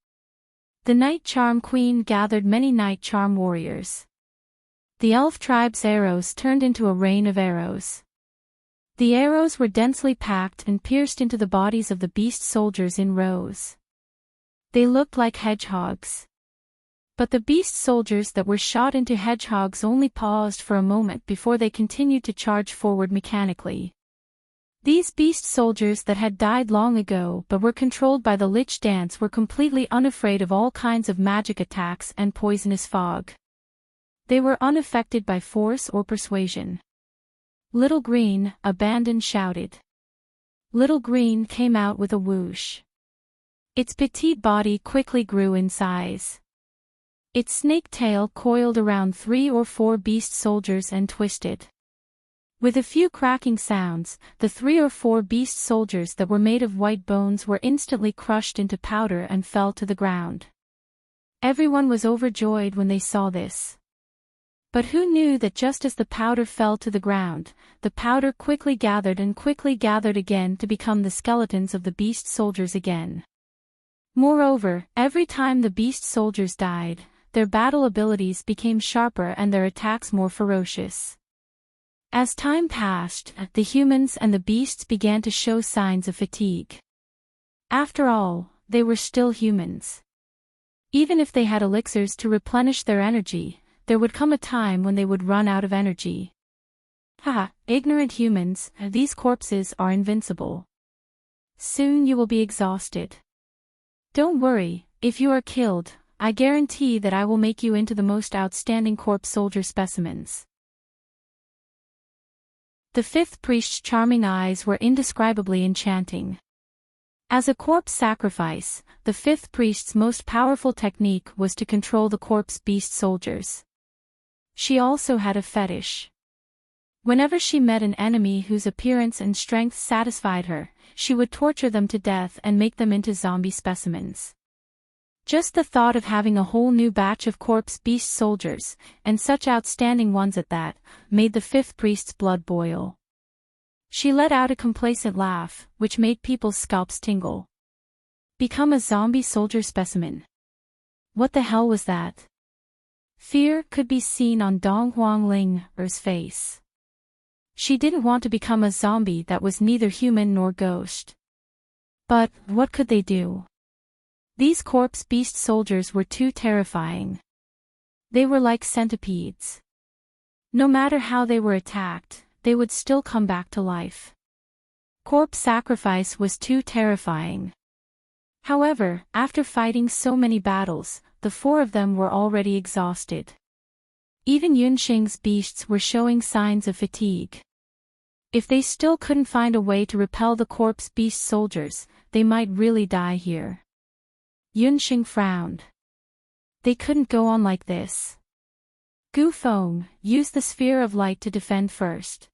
The Night Charm Queen gathered many Night Charm warriors. The elf tribe's arrows turned into a rain of arrows. The arrows were densely packed and pierced into the bodies of the beast soldiers in rows. They looked like hedgehogs. But the beast soldiers that were shot into hedgehogs only paused for a moment before they continued to charge forward mechanically. These beast soldiers that had died long ago but were controlled by the lich dance were completely unafraid of all kinds of magic attacks and poisonous fog. They were unaffected by force or persuasion. Little Green, abandoned, shouted. Little Green came out with a whoosh. Its petite body quickly grew in size. Its snake tail coiled around 3 or 4 beast soldiers and twisted. With a few cracking sounds, the 3 or 4 beast soldiers that were made of white bones were instantly crushed into powder and fell to the ground. Everyone was overjoyed when they saw this. But who knew that just as the powder fell to the ground, the powder quickly gathered again to become the skeletons of the beast soldiers again. Moreover, every time the beast soldiers died, their battle abilities became sharper and their attacks more ferocious. As time passed, the humans and the beasts began to show signs of fatigue. After all, they were still humans. Even if they had elixirs to replenish their energy, there would come a time when they would run out of energy. Haha, ignorant humans, these corpses are invincible. Soon you will be exhausted. Don't worry, if you are killed, I guarantee that I will make you into the most outstanding corpse soldier specimens. The fifth priest's charming eyes were indescribably enchanting. As a corpse sacrifice, the fifth priest's most powerful technique was to control the corpse beast soldiers. She also had a fetish. Whenever she met an enemy whose appearance and strength satisfied her, she would torture them to death and make them into zombie specimens. Just the thought of having a whole new batch of corpse beast soldiers, and such outstanding ones at that, made the fifth priest's blood boil. She let out a complacent laugh, which made people's scalps tingle. Become a zombie soldier specimen. What the hell was that? Fear could be seen on Dong Huangling's face. She didn't want to become a zombie that was neither human nor ghost. But, what could they do? These corpse beast soldiers were too terrifying. They were like centipedes. No matter how they were attacked, they would still come back to life. Corpse sacrifice was too terrifying. However, after fighting so many battles, the 4 of them were already exhausted. Even Yunxing's beasts were showing signs of fatigue. If they still couldn't find a way to repel the corpse beast soldiers, they might really die here. Yunxing frowned. They couldn't go on like this. Gu Feng, use the sphere of light to defend first.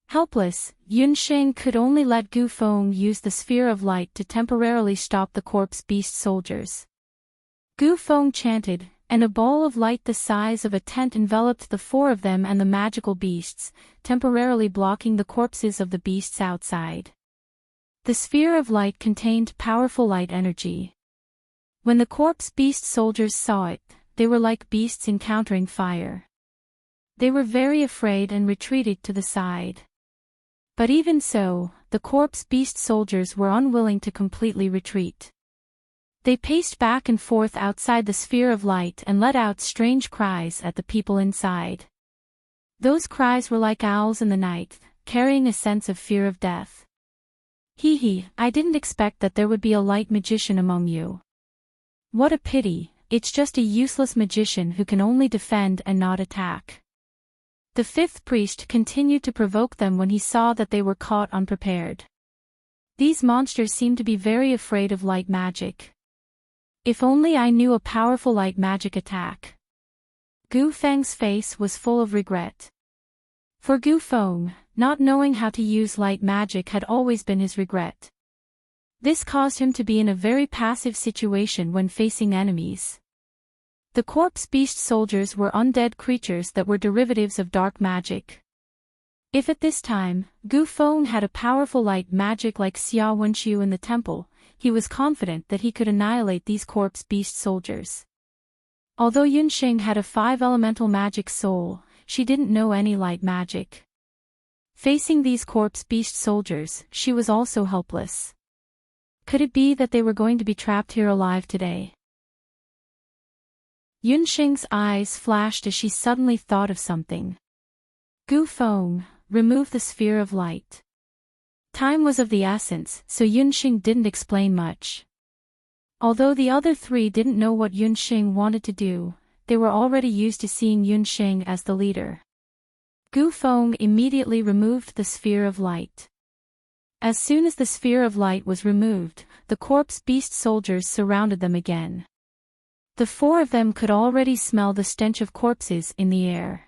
Helpless, Yunxing could only let Gu Feng use the sphere of light to temporarily stop the corpse beast soldiers. Gu Feng chanted, and a ball of light the size of a tent enveloped the 4 of them and the magical beasts, temporarily blocking the corpses of the beasts outside. The sphere of light contained powerful light energy. When the corpse beast soldiers saw it, they were like beasts encountering fire. They were very afraid and retreated to the side. But even so, the corpse beast soldiers were unwilling to completely retreat. They paced back and forth outside the sphere of light and let out strange cries at the people inside. Those cries were like owls in the night, carrying a sense of fear of death. Hee, I didn't expect that there would be a light magician among you. What a pity, it's just a useless magician who can only defend and not attack. The fifth priest continued to provoke them when he saw that they were caught unprepared. These monsters seemed to be very afraid of light magic. If only I knew a powerful light magic attack. Gu Feng's face was full of regret. For Gu Feng, not knowing how to use light magic had always been his regret. This caused him to be in a very passive situation when facing enemies. The corpse beast soldiers were undead creatures that were derivatives of dark magic. If at this time, Gu Feng had a powerful light magic like Xia Wenqiu in the temple, he was confident that he could annihilate these corpse beast soldiers. Although Yunxing had a 5-elemental magic soul, she didn't know any light magic. Facing these corpse beast soldiers, she was also helpless. Could it be that they were going to be trapped here alive today? Yunxing's eyes flashed as she suddenly thought of something. Gu Feng, remove the sphere of light. Time was of the essence, so Yunxing didn't explain much. Although the other 3 didn't know what Yunxing wanted to do, they were already used to seeing Yunxing as the leader. Gu Feng immediately removed the sphere of light. As soon as the sphere of light was removed, the corpse beast soldiers surrounded them again. The four of them could already smell the stench of corpses in the air.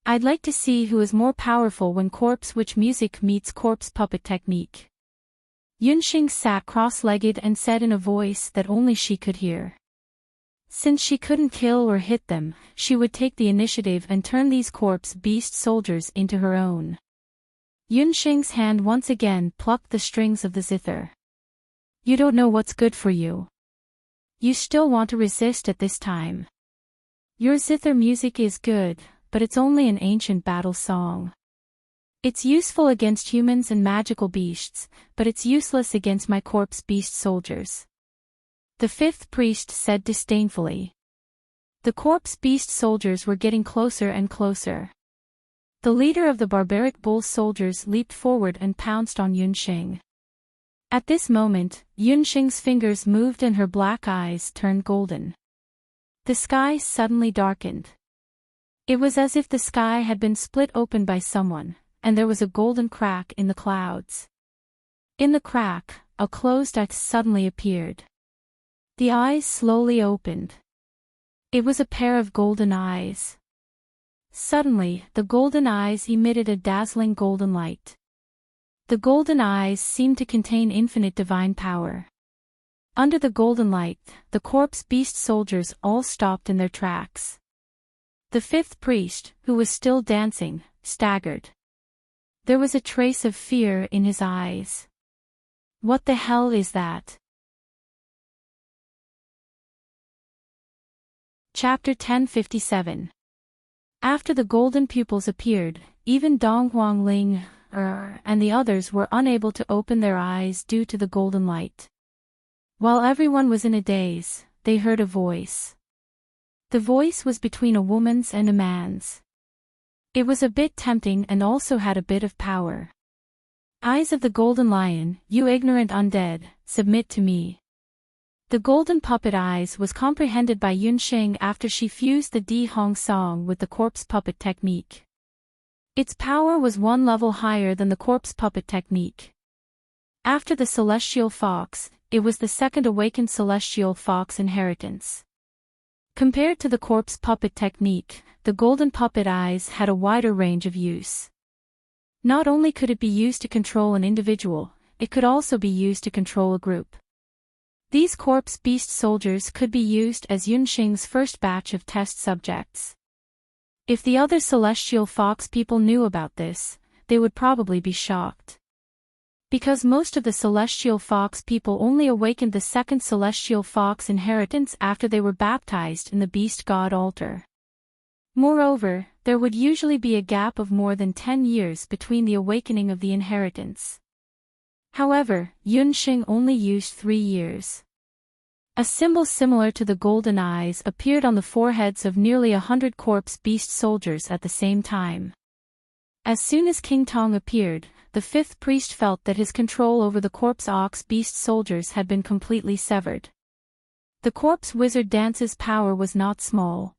I'd like to see who is more powerful when corpse witch music meets corpse puppet technique. Yunxing sat cross-legged and said in a voice that only she could hear. Since she couldn't kill or hit them, she would take the initiative and turn these corpse beast soldiers into her own. Yunxing's hand once again plucked the strings of the zither. You don't know what's good for you. You still want to resist at this time. Your zither music is good, but it's only an ancient battle song. It's useful against humans and magical beasts, but it's useless against my corpse beast soldiers. The fifth priest said disdainfully. The corpse beast soldiers were getting closer and closer. The leader of the barbaric bull soldiers leaped forward and pounced on Yunxing. At this moment, Yunxing's fingers moved and her black eyes turned golden. The sky suddenly darkened. It was as if the sky had been split open by someone, and there was a golden crack in the clouds. In the crack, a closed eye suddenly appeared. The eyes slowly opened. It was a pair of golden eyes. Suddenly, the golden eyes emitted a dazzling golden light. The golden eyes seemed to contain infinite divine power. Under the golden light, the corpse beast soldiers all stopped in their tracks. The fifth priest, who was still dancing, staggered. There was a trace of fear in his eyes. What the hell is that? Chapter 1057. After the golden pupils appeared, even Dong Huangling and the others were unable to open their eyes due to the golden light. While everyone was in a daze, they heard a voice. The voice was between a woman's and a man's. It was a bit tempting and also had a bit of power. Eyes of the golden lion, you ignorant undead, submit to me. The golden puppet eyes was comprehended by Yunxing after she fused the Di Hong song with the corpse puppet technique. Its power was one level higher than the corpse puppet technique. After the celestial fox, it was the second awakened celestial fox inheritance. Compared to the corpse puppet technique, the golden puppet eyes had a wider range of use. Not only could it be used to control an individual, it could also be used to control a group. These corpse beast soldiers could be used as Yunxing's first batch of test subjects. If the other celestial fox people knew about this, they would probably be shocked. Because most of the celestial fox people only awakened the second celestial fox inheritance after they were baptized in the beast god altar. Moreover, there would usually be a gap of more than 10 years between the awakening of the inheritance. However, Yunxing only used 3 years. A symbol similar to the golden eyes appeared on the foreheads of nearly 100 corpse beast soldiers at the same time. As soon as King Tong appeared, the fifth priest felt that his control over the corpse ox beast soldiers had been completely severed. The corpse wizard dance's power was not small.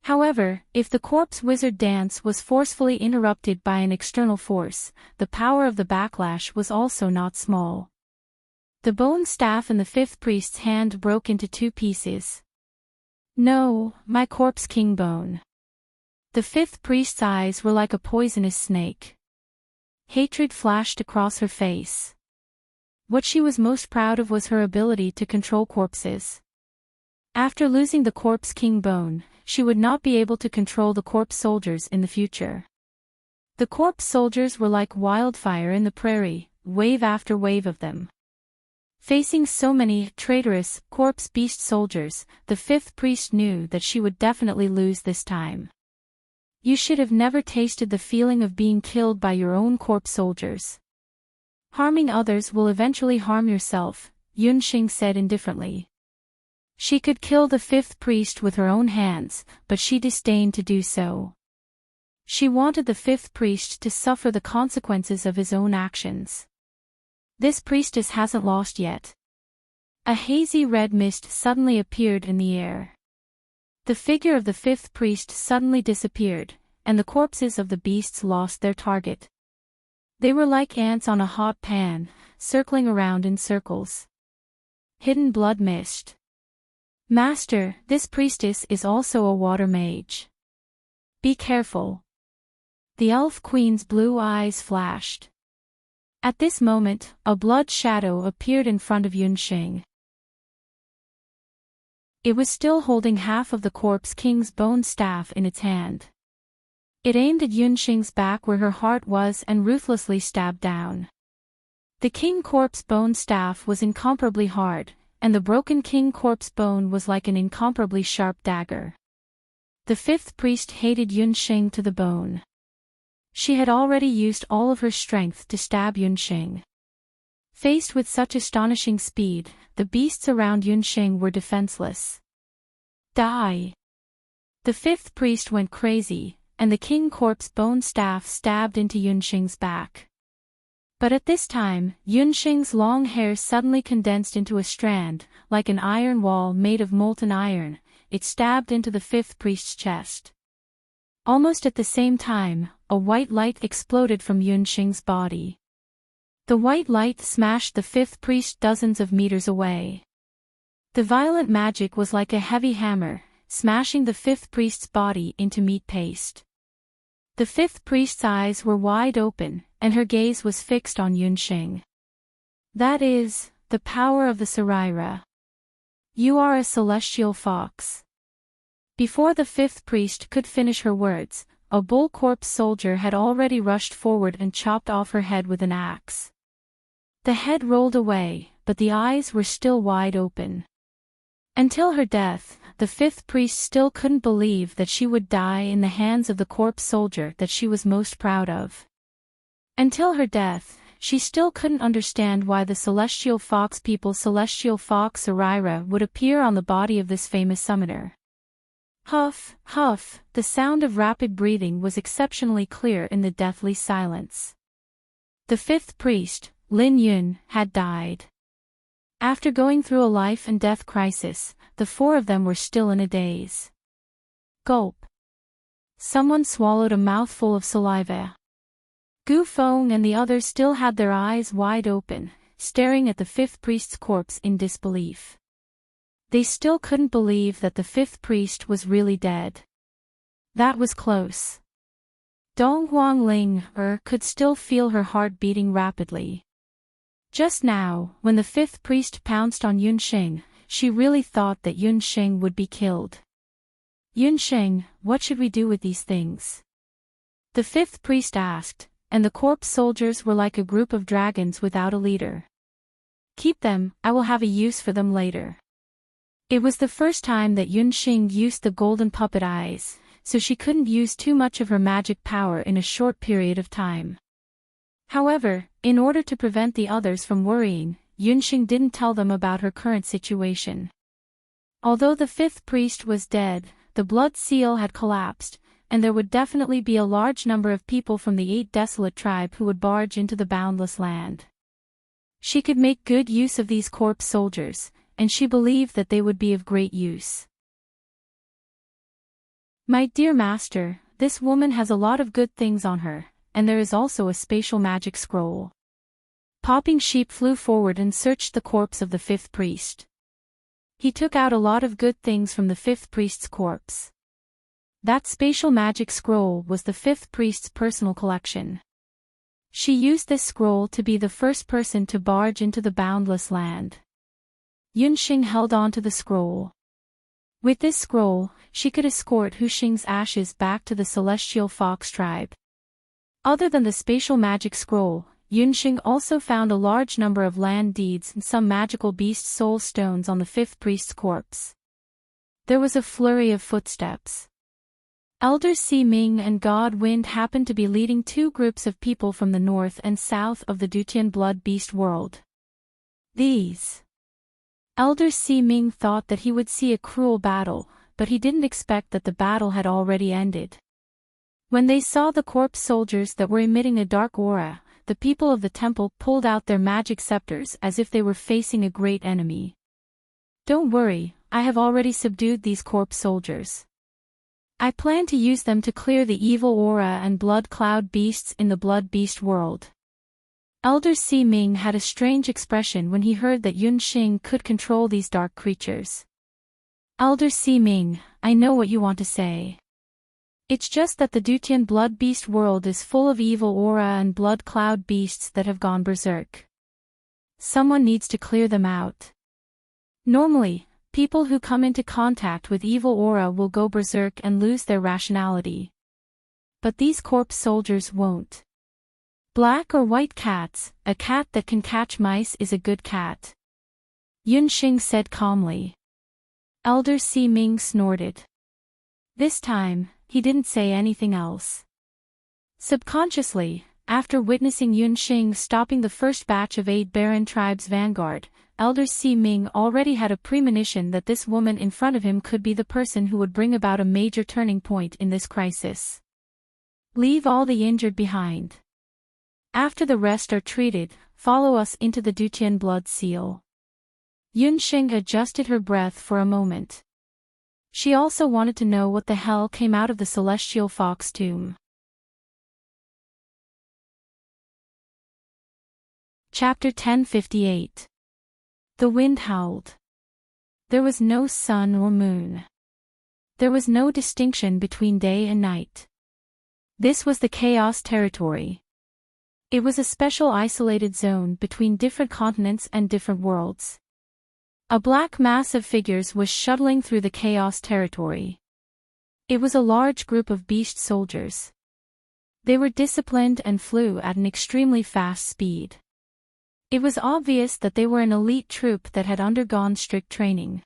However, if the corpse wizard dance was forcefully interrupted by an external force, the power of the backlash was also not small. The bone staff in the fifth priest's hand broke into 2 pieces. No, my corpse king bone. The fifth priest's eyes were like a poisonous snake. Hatred flashed across her face. What she was most proud of was her ability to control corpses. After losing the corpse king bone, she would not be able to control the corpse soldiers in the future. The corpse soldiers were like wildfire in the prairie, wave after wave of them. Facing so many traitorous corpse beast soldiers, the fifth priest knew that she would definitely lose this time. You should have never tasted the feeling of being killed by your own corpse soldiers. Harming others will eventually harm yourself, Yunxing said indifferently. She could kill the fifth priest with her own hands, but she disdained to do so. She wanted the fifth priest to suffer the consequences of his own actions. This priestess hasn't lost yet. A hazy red mist suddenly appeared in the air. The figure of the fifth priest suddenly disappeared, and the corpses of the beasts lost their target. They were like ants on a hot pan, circling around in circles. Hidden blood mist. Master, this priestess is also a water mage. Be careful. The elf queen's blue eyes flashed. At this moment, a blood shadow appeared in front of Yunxing. It was still holding half of the corpse king's bone staff in its hand. It aimed at Yunxing's back where her heart was and ruthlessly stabbed down. The king corpse bone staff was incomparably hard, and the broken king corpse bone was like an incomparably sharp dagger. The fifth priest hated Yunxing to the bone. She had already used all of her strength to stab Yunxing. Faced with such astonishing speed, the beasts around Yunxing were defenseless. Die! The fifth priest went crazy, and the king corpse bone staff stabbed into Yunxing's back. But at this time, Yunxing's long hair suddenly condensed into a strand, like an iron wall made of molten iron. It stabbed into the fifth priest's chest. Almost at the same time, a white light exploded from Yunxing's body. The white light smashed the fifth priest dozens of meters away. The violent magic was like a heavy hammer, smashing the fifth priest's body into meat paste. The fifth priest's eyes were wide open, and her gaze was fixed on Yunxing. That is, the power of the Saraira. You are a celestial fox. Before the fifth priest could finish her words, a bull corpse soldier had already rushed forward and chopped off her head with an axe. The head rolled away, but the eyes were still wide open. Until her death, the fifth priest still couldn't believe that she would die in the hands of the corpse soldier that she was most proud of. Until her death, she still couldn't understand why the celestial fox people Celestial Fox Saraira would appear on the body of this famous summoner. Huff, huff, the sound of rapid breathing was exceptionally clear in the deathly silence. The fifth priest, Lin Yun, had died. After going through a life and death crisis, the four of them were still in a daze. Gulp. Someone swallowed a mouthful of saliva. Gu Feng and the others still had their eyes wide open, staring at the fifth priest's corpse in disbelief. They still couldn't believe that the fifth priest was really dead. That was close. Dong Huangling could still feel her heart beating rapidly. Just now, when the fifth priest pounced on Yunxing, she really thought that Yunxing would be killed. Yunxing, what should we do with these things? The fifth priest asked, and the corpse soldiers were like a group of dragons without a leader. Keep them, I will have a use for them later. It was the first time that Yunxing used the golden puppet eyes, so she couldn't use too much of her magic power in a short period of time. However, in order to prevent the others from worrying, Yunxing didn't tell them about her current situation. Although the fifth priest was dead, the blood seal had collapsed, and there would definitely be a large number of people from the 8 desolate tribe who would barge into the boundless land. She could make good use of these corpse soldiers, and she believed that they would be of great use. My dear master, this woman has a lot of good things on her, and there is also a spatial magic scroll. Popping Sheep flew forward and searched the corpse of the fifth priest. He took out a lot of good things from the fifth priest's corpse. That spatial magic scroll was the fifth priest's personal collection. She used this scroll to be the first person to barge into the boundless land. Yunxing held on to the scroll. With this scroll, she could escort Huxing's ashes back to the Celestial Fox tribe. Other than the spatial magic scroll, Yunxing also found a large number of land deeds and some magical beast soul stones on the fifth priest's corpse. There was a flurry of footsteps. Elder Si Ming and God Wind happened to be leading 2 groups of people from the north and south of the Dutian blood beast world. These. Elder Si Ming thought that he would see a cruel battle, but he didn't expect that the battle had already ended. When they saw the corpse soldiers that were emitting a dark aura, the people of the temple pulled out their magic scepters as if they were facing a great enemy. Don't worry, I have already subdued these corpse soldiers. I plan to use them to clear the evil aura and blood cloud beasts in the blood beast world. Elder Si Ming had a strange expression when he heard that Yun Xing could control these dark creatures. Elder Si Ming, I know what you want to say. It's just that the Dutian blood beast world is full of evil aura and blood cloud beasts that have gone berserk. Someone needs to clear them out. Normally, people who come into contact with evil aura will go berserk and lose their rationality. But these corpse soldiers won't. Black or white cats, a cat that can catch mice is a good cat. Yun Xing said calmly. Elder Si Ming snorted. This time, he didn't say anything else. Subconsciously, after witnessing Yun Xing stopping the first batch of 8 Baron tribes' vanguard, Elder Si Ming already had a premonition that this woman in front of him could be the person who would bring about a major turning point in this crisis. Leave all the injured behind. After the rest are treated, follow us into the Dutian blood seal. Yun Xing adjusted her breath for a moment. She also wanted to know what the hell came out of the celestial fox tomb. Chapter 1058. The wind howled. There was no sun or moon. There was no distinction between day and night. This was the chaos territory. It was a special isolated zone between different continents and different worlds. A black mass of figures was shuttling through the chaos territory. It was a large group of beast soldiers. They were disciplined and flew at an extremely fast speed. It was obvious that they were an elite troop that had undergone strict training.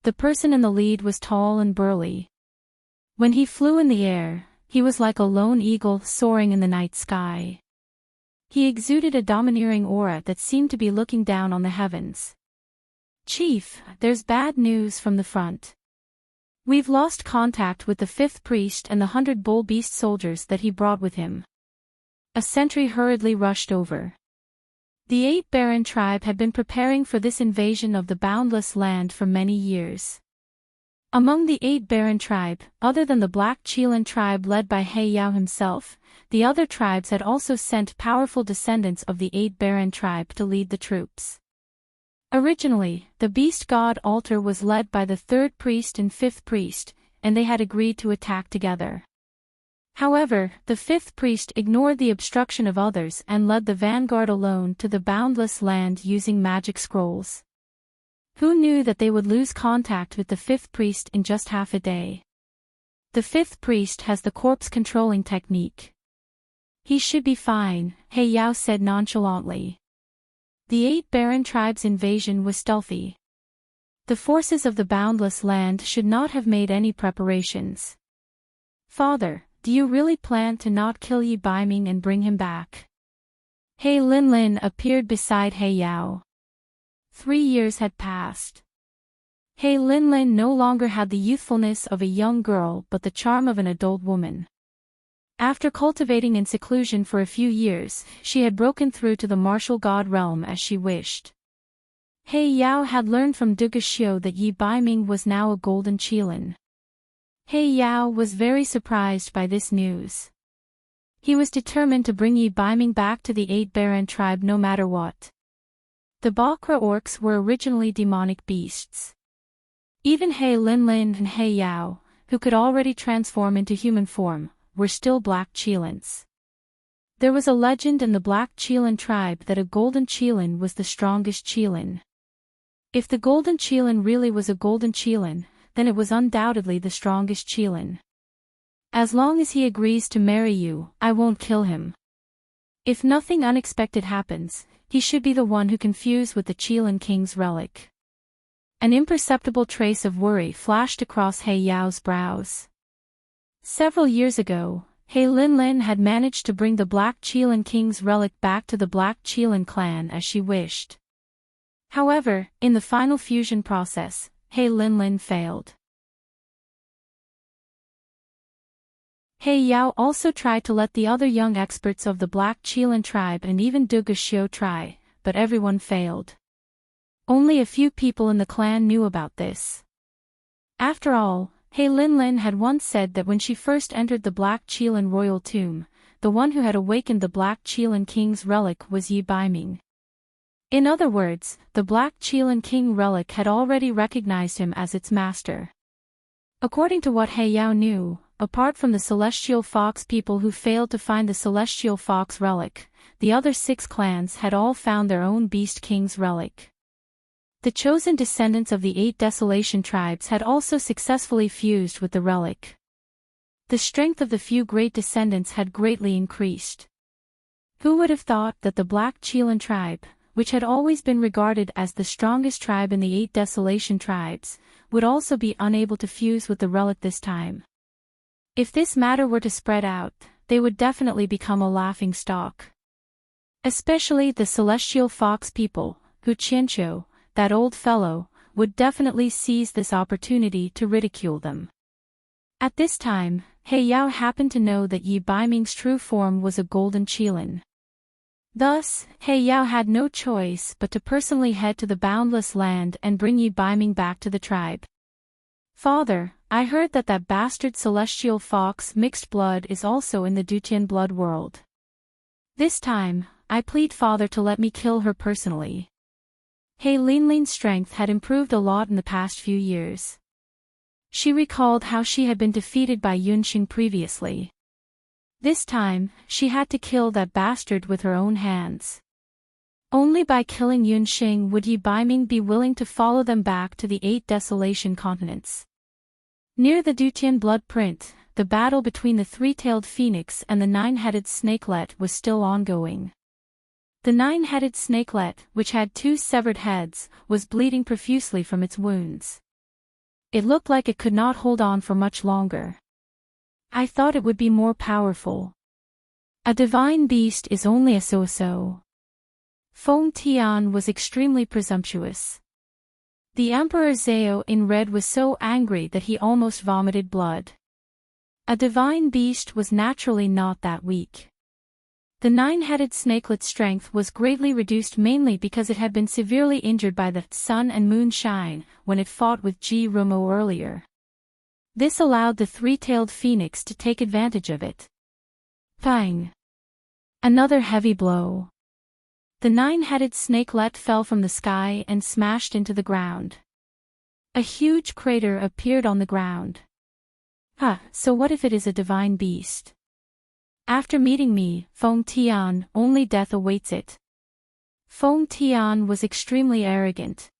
The person in the lead was tall and burly. When he flew in the air, he was like a lone eagle soaring in the night sky. He exuded a domineering aura that seemed to be looking down on the heavens. Chief, there's bad news from the front. We've lost contact with the 5th priest and the 100 bull beast soldiers that he brought with him. A sentry hurriedly rushed over. The 8 Baron tribe had been preparing for this invasion of the boundless land for many years. Among the 8 Baron tribe, other than the Black Chelan tribe led by He Yao himself, the other tribes had also sent powerful descendants of the 8 Baron tribe to lead the troops. Originally, the beast god altar was led by the 3rd priest and 5th priest, and they had agreed to attack together. However, the 5th priest ignored the obstruction of others and led the vanguard alone to the boundless land using magic scrolls. Who knew that they would lose contact with the 5th priest in just half a day? The 5th priest has the corpse controlling technique. He should be fine, He Yao said nonchalantly. The 8 Baron tribes' invasion was stealthy. The forces of the boundless land should not have made any preparations. Father, do you really plan to not kill Yi Baiming and bring him back? He Linlin appeared beside He Yao. 3 years had passed. He Linlin no longer had the youthfulness of a young girl but the charm of an adult woman. After cultivating in seclusion for a few years, she had broken through to the martial god realm as she wished. He Yao had learned from Duga Xiu that Yi Baiming was now a golden Qilin. He Yao was very surprised by this news. He was determined to bring Yi Baiming back to the 8 Baron tribe no matter what. The Bakra orcs were originally demonic beasts. Even He Linlin and He Yao, who could already transform into human form, were still black Qilins. There was a legend in the Black Qilin tribe that a golden Qilin was the strongest Qilin. If the golden Qilin really was a golden Qilin, then it was undoubtedly the strongest Qilin. As long as he agrees to marry you, I won't kill him. If nothing unexpected happens, he should be the one who can fuse with the Qilin king's relic. An imperceptible trace of worry flashed across He Yao's brows. Several years ago, He Linlin had managed to bring the Black Qilin king's relic back to the Black Qilin clan as she wished. However, in the final fusion process, He Linlin failed. He Yao also tried to let the other young experts of the Black Qilin tribe and even Duga Xiu try, but everyone failed. Only a few people in the clan knew about this. After all, He Linlin had once said that when she first entered the Black Qilin royal tomb, the one who had awakened the Black Qilin king's relic was Yi Baiming. In other words, the Black Qilin king relic had already recognized him as its master. According to what He Yao knew, apart from the Celestial Fox people who failed to find the Celestial Fox relic, the other 6 clans had all found their own Beast King's relic. The chosen descendants of the 8 Desolation tribes had also successfully fused with the relic. The strength of the few great descendants had greatly increased. Who would have thought that the Black Qilin tribe, which had always been regarded as the strongest tribe in the 8 Desolation tribes, would also be unable to fuse with the relic this time? If this matter were to spread out, they would definitely become a laughing stock. Especially the Celestial Fox people, who Qianqiu, that old fellow, would definitely seize this opportunity to ridicule them. At this time, He Yao happened to know that Yi Baiming's true form was a golden Qilin. Thus, He Yao had no choice but to personally head to the Boundless Land and bring Yi Baiming back to the tribe. Father, I heard that that bastard Celestial Fox mixed blood is also in the Dutian blood world. This time, I plead Father to let me kill her personally. He Linlin's strength had improved a lot in the past few years. She recalled how she had been defeated by Yunxing previously. This time, she had to kill that bastard with her own hands. Only by killing Yunxing would Yi Baiming be willing to follow them back to the 8 Desolation continents. Near the Dutian blood print, the battle between the 3-tailed phoenix and the 9-headed snakelet was still ongoing. The 9-headed snakelet, which had 2 severed heads, was bleeding profusely from its wounds. It looked like it could not hold on for much longer. I thought it would be more powerful. A divine beast is only a so-so. Feng Tian was extremely presumptuous. The Emperor Zhao in red was so angry that he almost vomited blood. A divine beast was naturally not that weak. The 9-headed snakelet's strength was greatly reduced mainly because it had been severely injured by the sun and moon shine when it fought with Ji Rumo earlier. This allowed the 3-tailed phoenix to take advantage of it. Bang! Another heavy blow. The 9-headed snakelet fell from the sky and smashed into the ground. A huge crater appeared on the ground. So what if it is a divine beast? After meeting me, Feng Tian, only death awaits it. Feng Tian was extremely arrogant.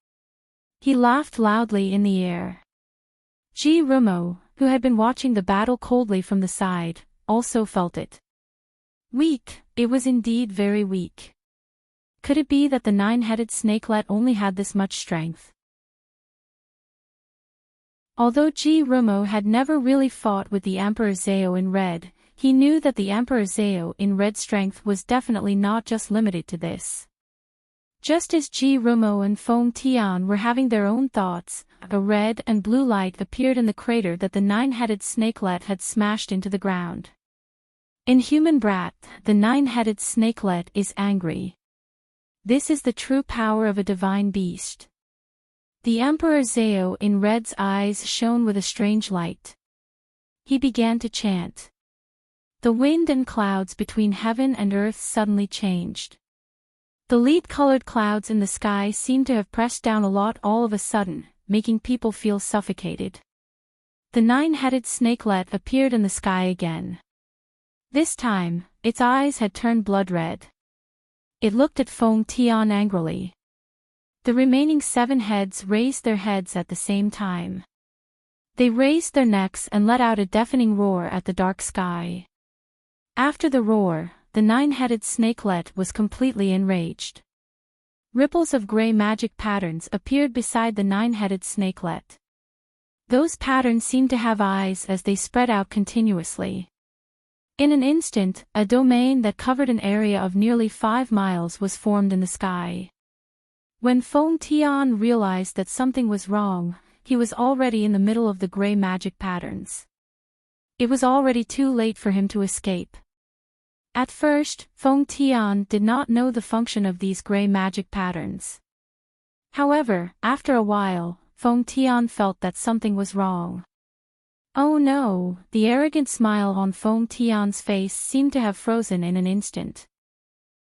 He laughed loudly in the air. Ji Rumo, who had been watching the battle coldly from the side, also felt it. Weak, it was indeed very weak. Could it be that the 9-headed snakelet only had this much strength? Although Ji Rumo had never really fought with the Emperor Zhao in red, he knew that the Emperor Zhao in red's strength was definitely not just limited to this. Just as Ji Rumo and Feng Tian were having their own thoughts, a red and blue light appeared in the crater that the 9-headed snakelet had smashed into the ground. Inhuman brat, the 9-headed snakelet is angry. This is the true power of a divine beast. The Emperor Zhao in red's eyes shone with a strange light. He began to chant. The wind and clouds between heaven and earth suddenly changed. The lead-colored clouds in the sky seemed to have pressed down a lot all of a sudden, making people feel suffocated. The 9-headed snakelet appeared in the sky again. This time, its eyes had turned blood red. It looked at Feng Tian angrily. The remaining 7 heads raised their heads at the same time. They raised their necks and let out a deafening roar at the dark sky. After the roar, the 9-headed snakelet was completely enraged. Ripples of gray magic patterns appeared beside the 9-headed snakelet. Those patterns seemed to have eyes as they spread out continuously. In an instant, a domain that covered an area of nearly 5 miles was formed in the sky. When Feng Tian realized that something was wrong, he was already in the middle of the gray magic patterns. It was already too late for him to escape. At first, Feng Tian did not know the function of these gray magic patterns. However, after a while, Feng Tian felt that something was wrong. Oh no, the arrogant smile on Feng Tian's face seemed to have frozen in an instant.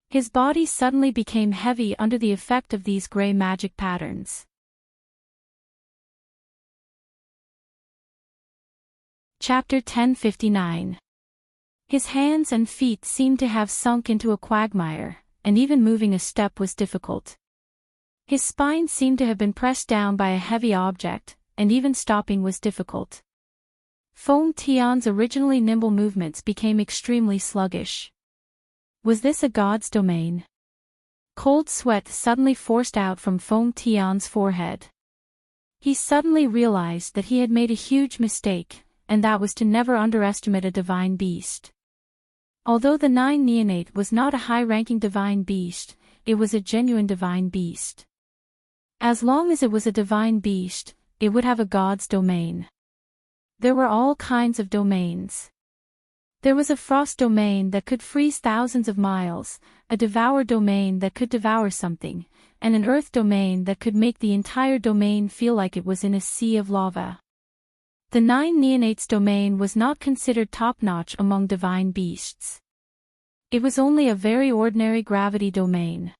His body suddenly became heavy under the effect of these gray magic patterns. Chapter 1059. His hands and feet seemed to have sunk into a quagmire, and even moving a step was difficult. His spine seemed to have been pressed down by a heavy object, and even stopping was difficult. Feng Tian's originally nimble movements became extremely sluggish. Was this a god's domain? Cold sweat suddenly forced out from Feng Tian's forehead. He suddenly realized that he had made a huge mistake, and that was to never underestimate a divine beast. Although the 9 neonate was not a high-ranking divine beast, it was a genuine divine beast. As long as it was a divine beast, it would have a god's domain. There were all kinds of domains. There was a frost domain that could freeze thousands of miles, a devour domain that could devour something, and an earth domain that could make the entire domain feel like it was in a sea of lava. The 9 neonates domain was not considered top-notch among divine beasts. It was only a very ordinary gravity domain.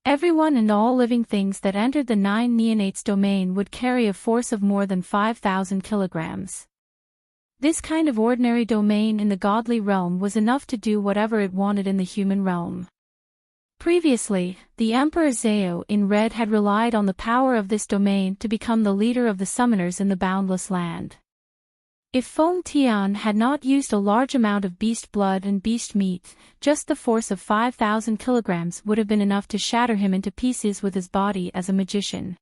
Everyone and all living things that entered the 9 neonates domain would carry a force of more than 5,000 kilograms. This kind of ordinary domain in the godly realm was enough to do whatever it wanted in the human realm. Previously, the Emperor Zhao in red had relied on the power of this domain to become the leader of the summoners in the boundless land. If Feng Tian had not used a large amount of beast blood and beast meat, just the force of 5,000 kilograms would have been enough to shatter him into pieces with his body as a magician.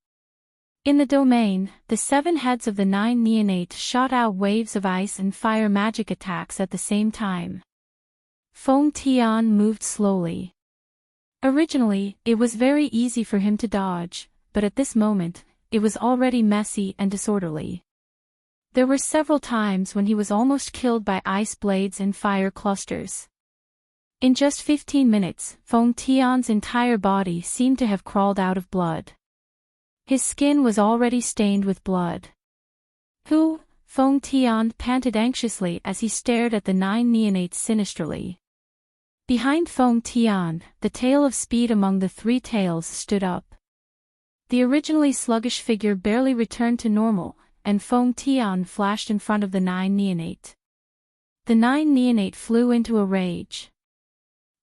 In the domain, the 7 heads of the 9 neonate shot out waves of ice and fire magic attacks at the same time. Feng Tian moved slowly. Originally, it was very easy for him to dodge, but at this moment, it was already messy and disorderly. There were several times when he was almost killed by ice blades and fire clusters. In just 15 minutes, Feng Tian's entire body seemed to have crawled out of blood. His skin was already stained with blood. Who? Feng Tian panted anxiously as he stared at the 9 neonates sinisterly. Behind Feng Tian, the tail of speed among the 3 tails stood up. The originally sluggish figure barely returned to normal, and Feng Tian flashed in front of the 9 neonate. The 9 neonate flew into a rage.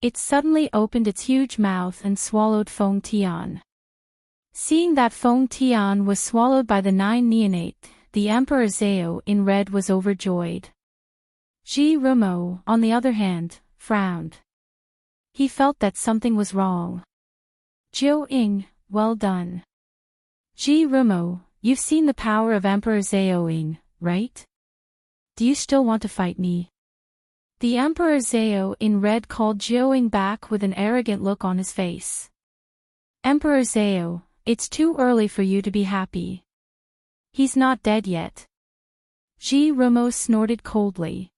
It suddenly opened its huge mouth and swallowed Feng Tian. Seeing that Feng Tian was swallowed by the 9 neonate, the Emperor Zhao in red was overjoyed. Ji Rumo, on the other hand, frowned. He felt that something was wrong. Jiu Ying, well done. Ji Rumo, you've seen the power of Emperor Zhao Ying, right? Do you still want to fight me? The Emperor Zhao in red called Jiu Ying back with an arrogant look on his face. Emperor Zhao, it's too early for you to be happy. He's not dead yet. Ji Rumo snorted coldly.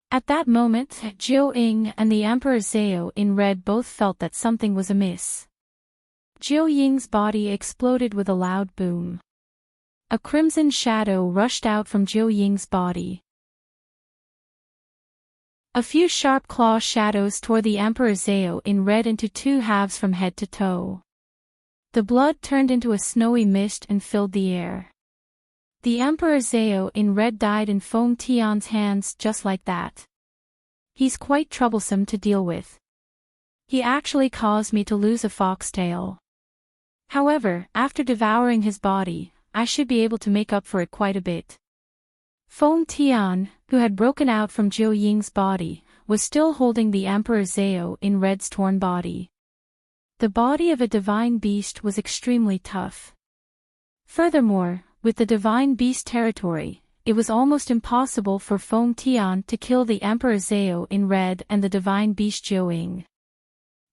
At that moment, Jiu Ying and the Emperor Zhao in red both felt that something was amiss. Jiu Ying's body exploded with a loud boom. A crimson shadow rushed out from Jiu Ying's body. A few sharp claw shadows tore the Emperor Zhao in red into 2 halves from head to toe. The blood turned into a snowy mist and filled the air. The Emperor Zhao in red died in Feng Tian's hands just like that. He's quite troublesome to deal with. He actually caused me to lose a foxtail. However, after devouring his body, I should be able to make up for it quite a bit. Feng Tian, who had broken out from Jiu Ying's body, was still holding the Emperor Zhao in red's torn body. The body of a divine beast was extremely tough. Furthermore, with the divine beast territory, it was almost impossible for Feng Tian to kill the Emperor Zhao in red and the divine beast Jiu Ying.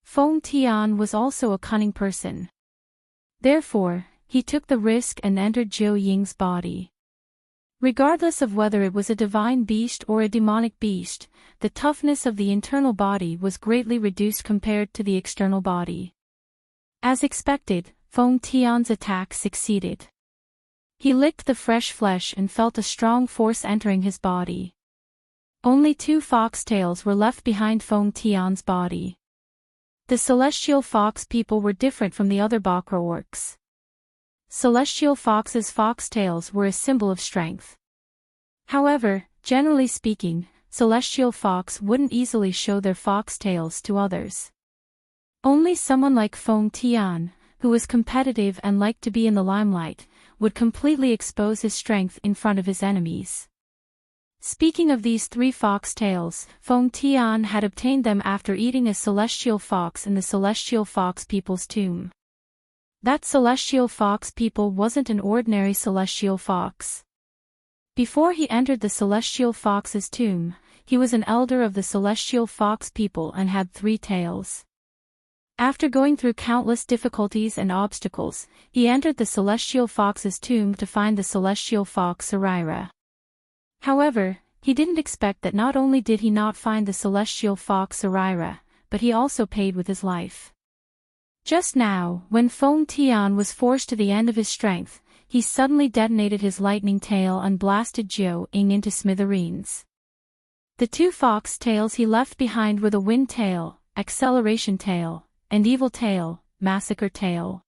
Feng Tian was also a cunning person. Therefore, he took the risk and entered Jiu Ying's body. Regardless of whether it was a divine beast or a demonic beast, the toughness of the internal body was greatly reduced compared to the external body. As expected, Feng Tian's attack succeeded. He licked the fresh flesh and felt a strong force entering his body. Only 2 foxtails were left behind Feng Tian's body. The celestial fox people were different from the other Bakra orcs. Celestial foxes' foxtails were a symbol of strength. However, generally speaking, celestial fox wouldn't easily show their foxtails to others. Only someone like Feng Tian, who was competitive and liked to be in the limelight, would completely expose his strength in front of his enemies. Speaking of these 3 foxtails, Feng Tian had obtained them after eating a celestial fox in the celestial fox people's tomb. That celestial fox people wasn't an ordinary celestial fox. Before he entered the celestial fox's tomb, he was an elder of the celestial fox people and had 3 tails. After going through countless difficulties and obstacles, he entered the celestial fox's tomb to find the celestial fox Sarira. However, he didn't expect that not only did he not find the celestial fox Sarira, but he also paid with his life. Just now, when Feng Tian was forced to the end of his strength, he suddenly detonated his lightning tail and blasted Jiu Ying into smithereens. The 2 fox tails he left behind were the wind tail, acceleration tail, and evil tail, massacre tail.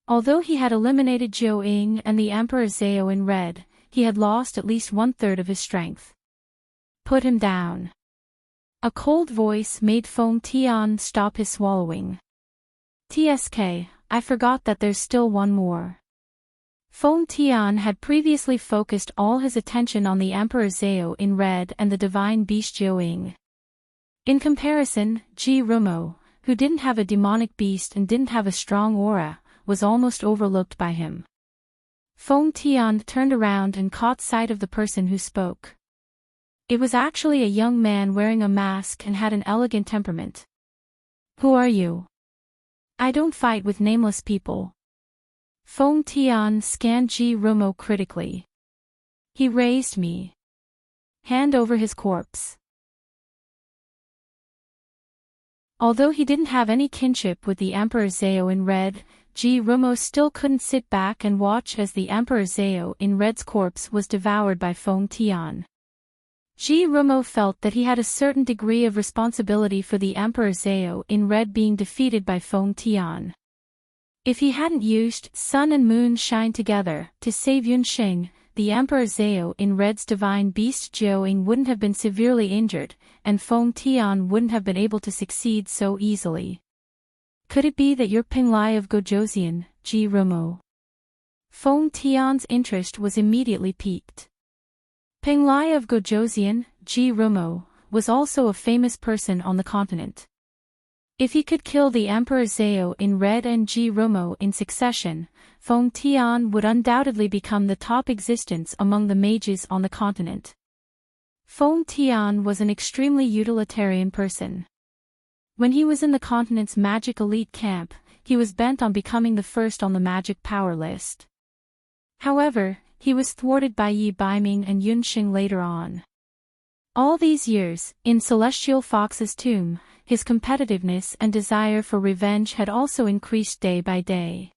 Although he had eliminated Jiu Ying and the Emperor Zhao in red, he had lost at least 1/3 of his strength. Put him down. A cold voice made Feng Tian stop his swallowing. TSK, I forgot that there's still one more. Feng Tian had previously focused all his attention on the Emperor Zhao in red and the divine beast Jiu Ying. In comparison, Ji Rumo, who didn't have a demonic beast and didn't have a strong aura, was almost overlooked by him. Feng Tian turned around and caught sight of the person who spoke. It was actually a young man wearing a mask and had an elegant temperament. Who are you? I don't fight with nameless people. Feng Tian scanned Ji Rumo critically. He raised me. Hand over his corpse. Although he didn't have any kinship with the Emperor Zhao in red, Ji Rumo still couldn't sit back and watch as the Emperor Zhao in red's corpse was devoured by Feng Tian. Ji Rumo felt that he had a certain degree of responsibility for the Emperor Zhao in red being defeated by Feng Tian. If he hadn't used Sun and Moon Shine Together to save Yunxing, the Emperor Zhao in red's divine beast Jiu Ying wouldn't have been severely injured, and Feng Tian wouldn't have been able to succeed so easily. Could it be that you're Penglai of Gojoseon, Ji Rumo? Feng Tian's interest was immediately piqued. Penglai of Gojoseon, Ji Rumo, was also a famous person on the continent. If he could kill the Emperor Zhao in red and Ji Rumo in succession, Feng Tian would undoubtedly become the top existence among the mages on the continent. Feng Tian was an extremely utilitarian person. When he was in the continent's magic elite camp, he was bent on becoming the first on the magic power list. However, he was thwarted by Yi Baiming and Yunxing later on. All these years, in Celestial Fox's tomb, his competitiveness and desire for revenge had also increased day by day.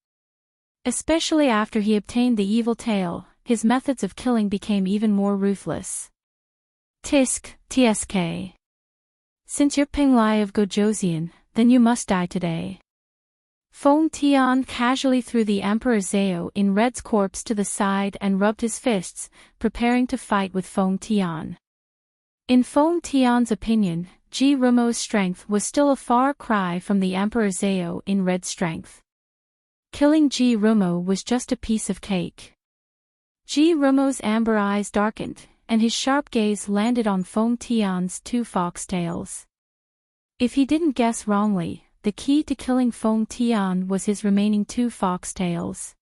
Especially after he obtained the evil tail, his methods of killing became even more ruthless. TSK. Since you're Penglai of Gojoseon, then you must die today. Feng Tian casually threw the Emperor Zhao in red's corpse to the side and rubbed his fists, preparing to fight with Feng Tian. In Feng Tian's opinion, Ji Rumo's strength was still a far cry from the Emperor Zhao in red's strength. Killing Ji Rumo was just a piece of cake. Ji Rumo's amber eyes darkened, and his sharp gaze landed on Feng Tian's 2 foxtails. If he didn't guess wrongly, the key to killing Feng Tian was his remaining 2 foxtails.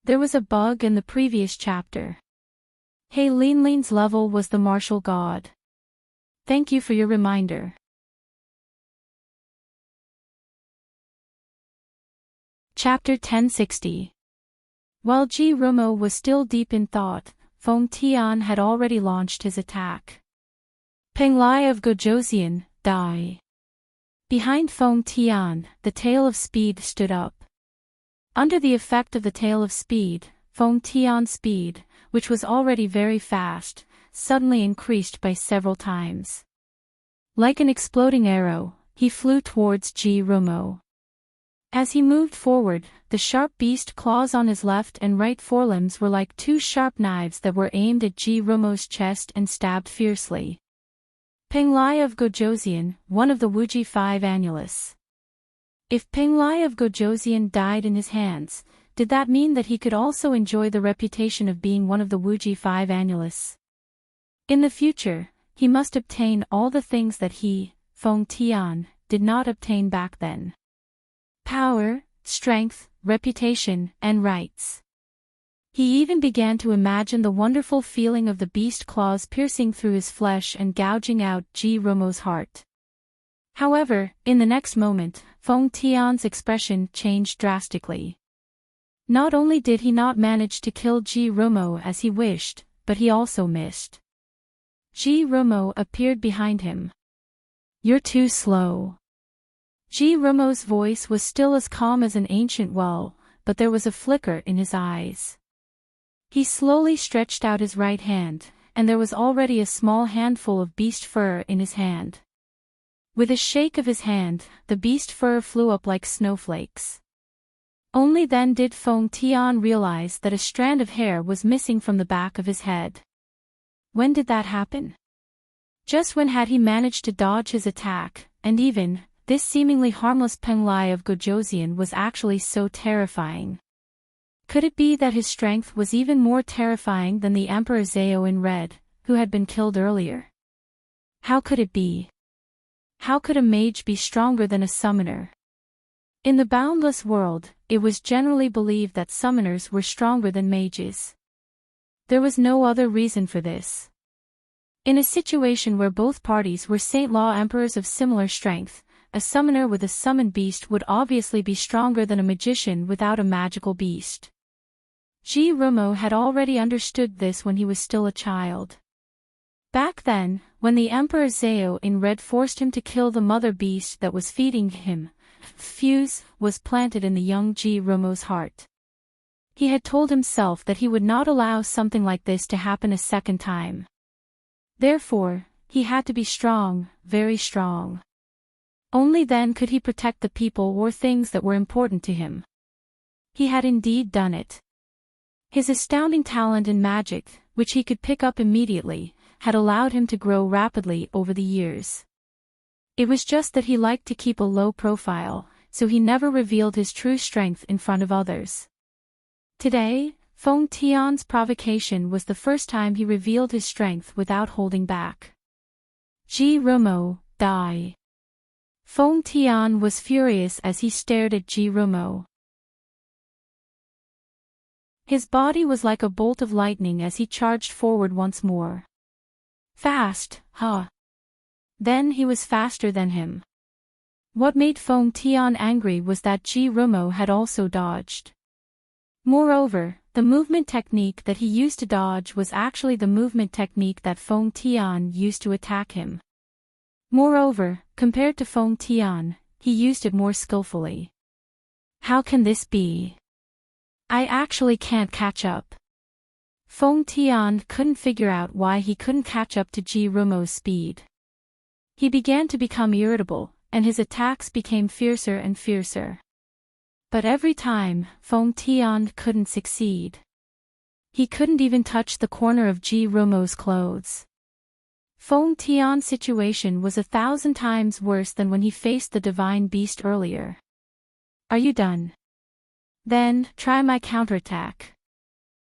There was a bug in the previous chapter. He Linlin's level was the martial god. Thank you for your reminder. Chapter 1060. While Ji Rumo was still deep in thought, Feng Tian had already launched his attack. Penglai of Gojoseon, die. Behind Feng Tian, the tail of speed stood up. Under the effect of the tail of speed, Feng Tian's speed, which was already very fast, suddenly increased by several times. Like an exploding arrow, he flew towards Ji Rumo. As he moved forward, the sharp beast claws on his left and right forelimbs were like two sharp knives that were aimed at Ji Rumo's chest and stabbed fiercely. Peng Lai of Gojoseon, one of the Wuji 5 annulus. If Peng Lai of Gojoseon died in his hands, did that mean that he could also enjoy the reputation of being one of the Wuji 5 annulus? In the future, he must obtain all the things that he, Feng Tian, did not obtain back then. Power, strength, reputation, and rights. He even began to imagine the wonderful feeling of the beast claws piercing through his flesh and gouging out Ji Rumo's heart. However, in the next moment, Feng Tian's expression changed drastically. Not only did he not manage to kill Ji Rumo as he wished, but he also missed. Ji Rumo appeared behind him. "You're too slow." Ji Rumo's voice was still as calm as an ancient well, but there was a flicker in his eyes. He slowly stretched out his right hand, and there was already a small handful of beast fur in his hand. With a shake of his hand, the beast fur flew up like snowflakes. Only then did Feng Tian realize that a strand of hair was missing from the back of his head. When did that happen? Just when had he managed to dodge his attack, and even, this seemingly harmless Peng Lai of Gojoseon was actually so terrifying. Could it be that his strength was even more terrifying than the Emperor Zhao in red, who had been killed earlier? How could it be? How could a mage be stronger than a summoner? In the boundless world, it was generally believed that summoners were stronger than mages. There was no other reason for this. In a situation where both parties were Saint Law emperors of similar strength, a summoner with a summoned beast would obviously be stronger than a magician without a magical beast. Ji Rumo had already understood this when he was still a child. Back then, when the Emperor Zhao in red forced him to kill the mother beast that was feeding him, fuse was planted in the young Ji Rumo's heart. He had told himself that he would not allow something like this to happen a second time. Therefore, he had to be strong, very strong. Only then could he protect the people or things that were important to him. He had indeed done it. His astounding talent in magic, which he could pick up immediately, had allowed him to grow rapidly over the years. It was just that he liked to keep a low profile, so he never revealed his true strength in front of others. Today, Feng Tian's provocation was the first time he revealed his strength without holding back. Ji Rumo, die. Feng Tian was furious as he stared at Ji Rumo. His body was like a bolt of lightning as he charged forward once more. Fast, huh? Then he was faster than him. What made Feng Tian angry was that Ji Rumo had also dodged. Moreover, the movement technique that he used to dodge was actually the movement technique that Feng Tian used to attack him. Moreover, compared to Feng Tian, he used it more skillfully. How can this be? I actually can't catch up. Feng Tian couldn't figure out why he couldn't catch up to Ji Rumo's speed. He began to become irritable, and his attacks became fiercer and fiercer. But every time, Feng Tian couldn't succeed. He couldn't even touch the corner of Ji Rumo's clothes. Feng Tian's situation was 1,000 times worse than when he faced the divine beast earlier. Are you done? Then, try my counterattack.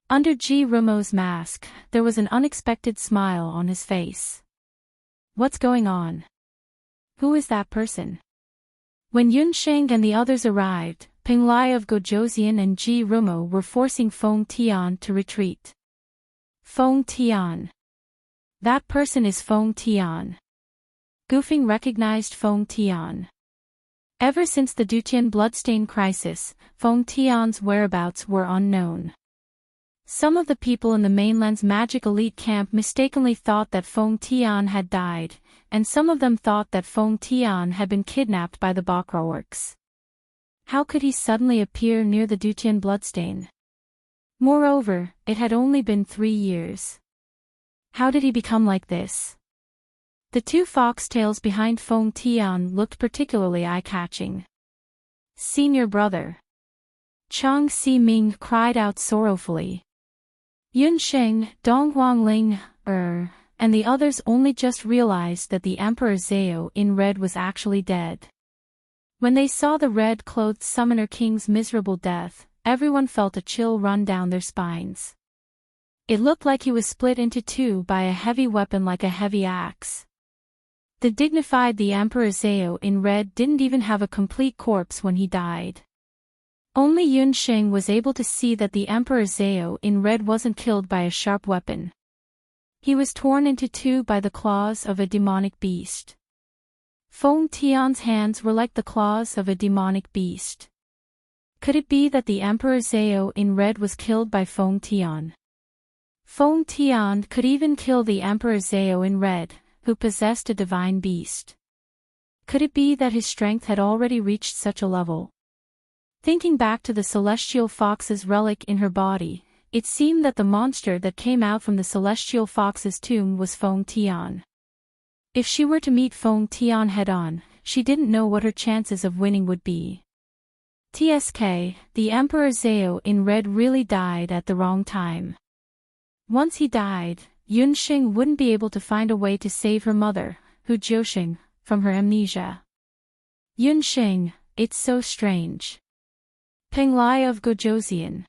Under Ji Rumo's mask, there was an unexpected smile on his face. What's going on? Who is that person? When Yunsheng and the others arrived, Peng Lai of Gojoseon and Ji Rumo were forcing Feng Tian to retreat. Feng Tian. That person is Feng Tian. Goofing recognized Feng Tian. Ever since the Dutian bloodstain crisis, Feng Tian's whereabouts were unknown. Some of the people in the mainland's magic elite camp mistakenly thought that Feng Tian had died, and some of them thought that Feng Tian had been kidnapped by the Bakra orcs. How could he suddenly appear near the Dutian bloodstain? Moreover, it had only been 3 years. How did he become like this? The 2 foxtails behind Feng Tian looked particularly eye-catching. Senior brother. Chang Si-ming cried out sorrowfully. Yun Sheng, Dong Huangling, and the others only just realized that the Emperor Zhao in red was actually dead. When they saw the red-clothed Summoner King's miserable death, everyone felt a chill run down their spines. It looked like he was split into 2 by a heavy weapon like a heavy axe. The Emperor Zhao in red didn't even have a complete corpse when he died. Only Yun Sheng was able to see that the Emperor Zhao in red wasn't killed by a sharp weapon. He was torn into 2 by the claws of a demonic beast. Feng Tian's hands were like the claws of a demonic beast. Could it be that the Emperor Zhao in red was killed by Feng Tian? Feng Tian could even kill the Emperor Zhao in red, who possessed a divine beast. Could it be that his strength had already reached such a level? Thinking back to the celestial fox's relic in her body, it seemed that the monster that came out from the celestial fox's tomb was Feng Tian. If she were to meet Feng Tian head-on, she didn't know what her chances of winning would be. TSK, the Emperor Zhao in red really died at the wrong time. Once he died, Yun Sheng wouldn't be able to find a way to save her mother, Hu Jiusheng, from her amnesia. Yun Sheng, it's so strange. Peng Lai of Gojoseon.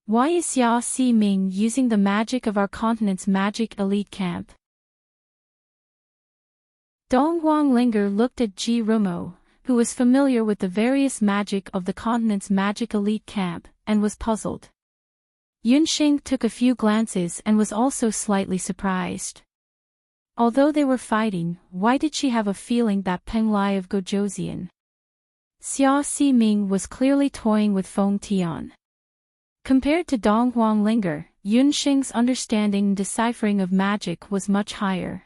Why is Xia Si-ming using the magic of our continent's magic elite camp? Dong Huanglinger looked at Ji Rumo, who was familiar with the various magic of the continent's magic elite camp, and was puzzled. Yun Sheng took a few glances and was also slightly surprised. Although they were fighting, why did she have a feeling that Peng Lai of Gojoseon? Xia Si-ming was clearly toying with Feng Tian. Compared to Dong Huanglinger, Yun Sheng's understanding and deciphering of magic was much higher.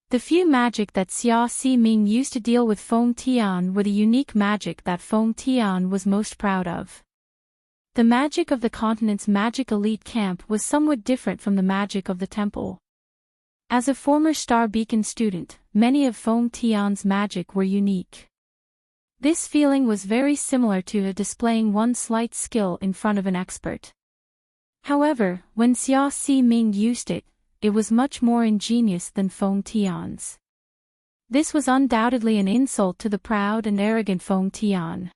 The few magic that Xia Si-ming used to deal with Feng Tian were the unique magic that Feng Tian was most proud of. The magic of the continent's magic elite camp was somewhat different from the magic of the temple. As a former Star Beacon student, many of Feng Tian's magic were unique. This feeling was very similar to displaying one slight skill in front of an expert. However, when Xia Si-ming used it, it was much more ingenious than Feng Tian's. This was undoubtedly an insult to the proud and arrogant Feng Tian.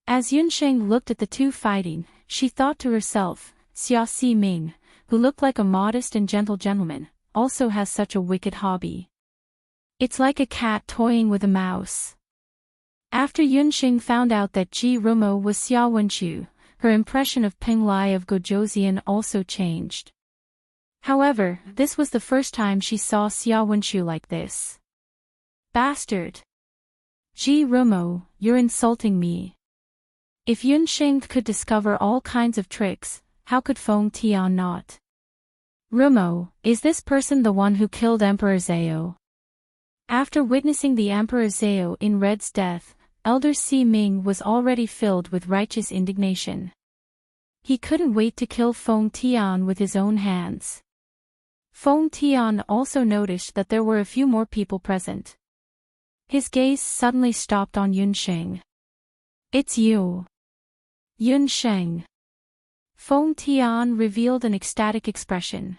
As Yun Sheng looked at the 2 fighting, she thought to herself, Xia Si-ming, who looked like a modest and gentle gentleman, also has such a wicked hobby. It's like a cat toying with a mouse. After Yun Sheng found out that Ji Rumo was Xia Wenqiu, her impression of Peng Lai of Gojoseon also changed. However, this was the first time she saw Xia Wenqiu like this. Bastard! Ji Rumo, you're insulting me. If Yun Sheng could discover all kinds of tricks, how could Feng Tian not? Rumo, is this person the one who killed Emperor Zhao? After witnessing the Emperor Zhao in red's death, Elder Si-ming was already filled with righteous indignation. He couldn't wait to kill Feng Tian with his own hands. Feng Tian also noticed that there were a few more people present. His gaze suddenly stopped on Yun Sheng. It's you. Yun Sheng. Feng Tian revealed an ecstatic expression.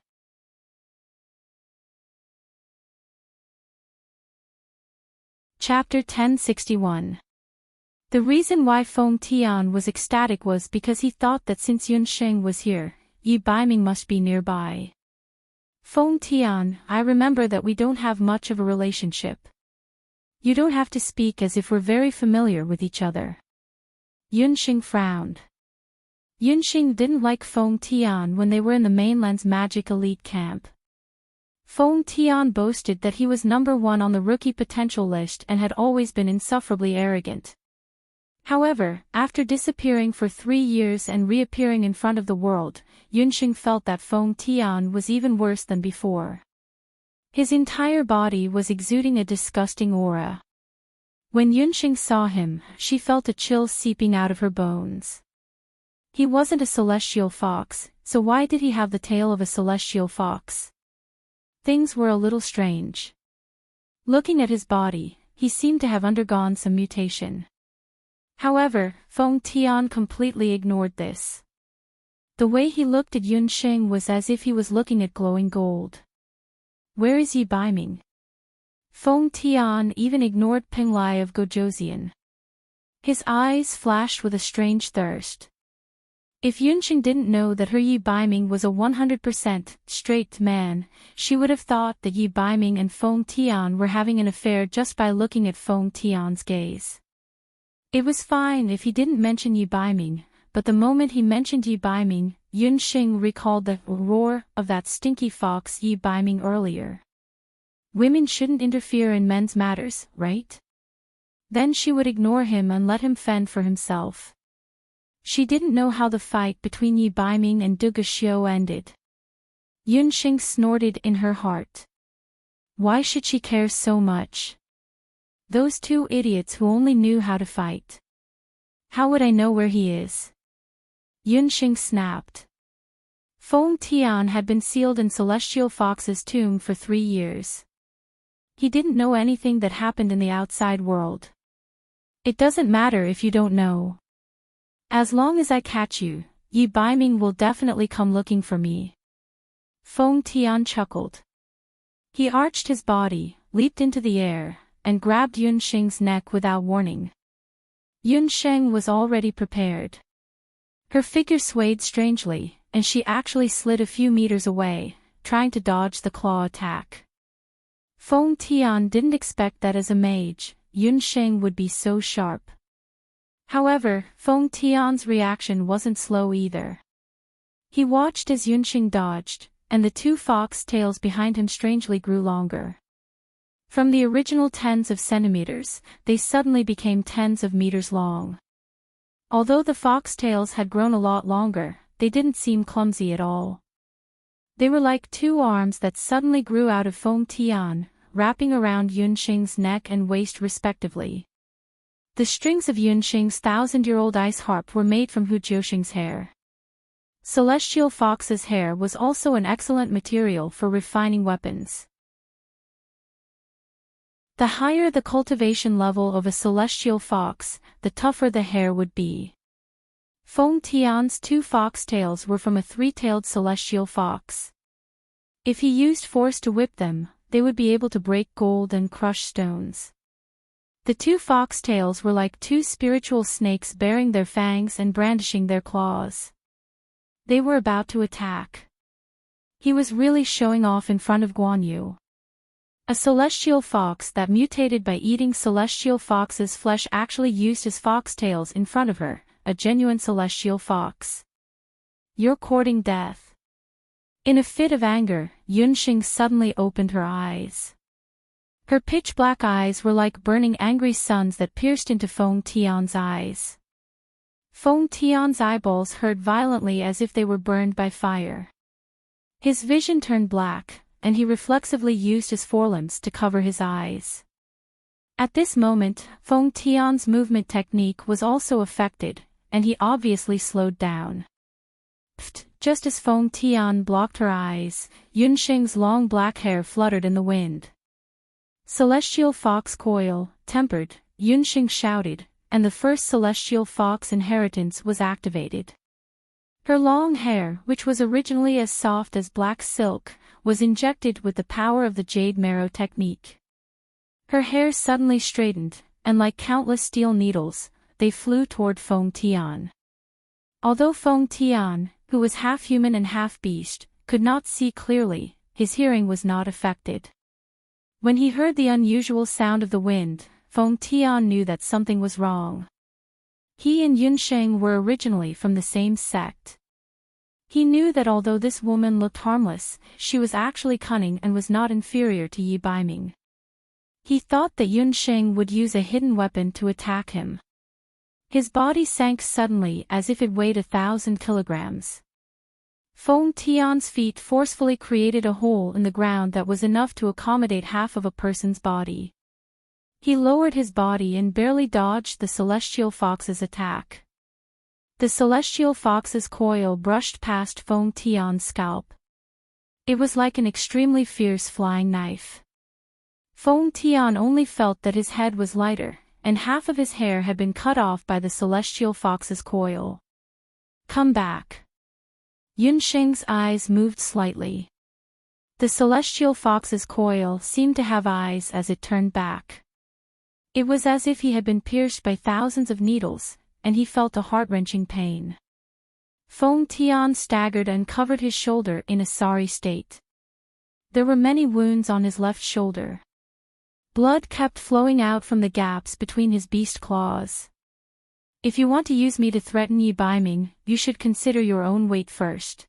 Chapter 1061. The reason why Feng Tian was ecstatic was because he thought that since Yun Sheng was here, Yi Baiming must be nearby. Feng Tian, I remember that we don't have much of a relationship. You don't have to speak as if we're very familiar with each other. Yun Sheng frowned. Yun Sheng didn't like Feng Tian when they were in the mainland's magic elite camp. Feng Tian boasted that he was number 1 on the rookie potential list and had always been insufferably arrogant. However, after disappearing for 3 years and reappearing in front of the world, Yun Sheng felt that Feng Tian was even worse than before. His entire body was exuding a disgusting aura. When Yunxing saw him, she felt a chill seeping out of her bones. He wasn't a celestial fox, so why did he have the tail of a celestial fox? Things were a little strange. Looking at his body, he seemed to have undergone some mutation. However, Feng Tian completely ignored this. The way he looked at Yunxing was as if he was looking at glowing gold. Where is Yi Baiming? Feng Tian even ignored Ping Lai of Gojoseon. His eyes flashed with a strange thirst. If Yunxing didn't know that her Yi Baiming was a 100% straight man, she would have thought that Yi Baiming and Feng Tian were having an affair just by looking at Feng Tian's gaze. It was fine if he didn't mention Yi Baiming, but the moment he mentioned Yi Baiming, Yunxing recalled the roar of that stinky fox Yi Baiming earlier. Women shouldn't interfere in men's matters, right? Then she would ignore him and let him fend for himself. She didn't know how the fight between Yi Baiming and Du Xiu ended. Yunxing snorted in her heart. Why should she care so much? Those two idiots who only knew how to fight. How would I know where he is? Yunxing snapped. Feng Tian had been sealed in Celestial Fox's tomb for 3 years. He didn't know anything that happened in the outside world. It doesn't matter if you don't know. As long as I catch you, Yi Baiming will definitely come looking for me. Feng Tian chuckled. He arched his body, leaped into the air, and grabbed Yunxing's neck without warning. Yunxing was already prepared. Her figure swayed strangely, and she actually slid a few meters away, trying to dodge the claw attack. Feng Tian didn't expect that as a mage, Yunxing would be so sharp. However, Feng Tian's reaction wasn't slow either. He watched as Yunxing dodged, and the two fox tails behind him strangely grew longer. From the original tens of centimeters, they suddenly became tens of meters long. Although the fox tails had grown a lot longer, they didn't seem clumsy at all. They were like two arms that suddenly grew out of Feng Tian, wrapping around Yunxing's neck and waist respectively. The strings of Yunxing's 1,000-year-old ice harp were made from Hu Jiuxing's hair. Celestial Fox's hair was also an excellent material for refining weapons. The higher the cultivation level of a celestial fox, the tougher the hair would be. Feng Tian's 2 foxtails were from a 3-tailed celestial fox. If he used force to whip them, they would be able to break gold and crush stones. The 2 foxtails were like 2 spiritual snakes baring their fangs and brandishing their claws. They were about to attack. He was really showing off in front of Guan Yu. A celestial fox that mutated by eating celestial fox's flesh actually used his foxtails in front of her, a genuine celestial fox. You're courting death. In a fit of anger, Yunxing suddenly opened her eyes. Her pitch-black eyes were like burning angry suns that pierced into Feng Tian's eyes. Feng Tian's eyeballs hurt violently as if they were burned by fire. His vision turned black, and he reflexively used his forelimbs to cover his eyes. At this moment, Feng Tian's movement technique was also affected, and he obviously slowed down. Pfft! Just as Feng Tian blocked her eyes, Yunxing's long black hair fluttered in the wind. Celestial Fox Coil, tempered, Yunxing shouted, and the first Celestial Fox inheritance was activated. Her long hair, which was originally as soft as black silk, was injected with the power of the Jade Marrow technique. Her hair suddenly straightened, and like countless steel needles, they flew toward Feng Tian. Although Feng Tian, who was half human and half beast, could not see clearly, his hearing was not affected. When he heard the unusual sound of the wind, Feng Tian knew that something was wrong. He and Yunxing were originally from the same sect. He knew that although this woman looked harmless, she was actually cunning and was not inferior to Yi Baiming. He thought that Yunxing would use a hidden weapon to attack him. His body sank suddenly as if it weighed 1,000 kilograms. Feng Tian's feet forcefully created a hole in the ground that was enough to accommodate half of a person's body. He lowered his body and barely dodged the celestial fox's attack. The celestial fox's coil brushed past Feng Tian's scalp. It was like an extremely fierce flying knife. Feng Tian only felt that his head was lighter, and half of his hair had been cut off by the celestial fox's coil. Come back. Yunsheng's eyes moved slightly. The celestial fox's coil seemed to have eyes as it turned back. It was as if he had been pierced by thousands of needles, and he felt a heart-wrenching pain. Feng Tian staggered and covered his shoulder in a sorry state. There were many wounds on his left shoulder. Blood kept flowing out from the gaps between his beast claws. If you want to use me to threaten Yi Baiming, you should consider your own weight first.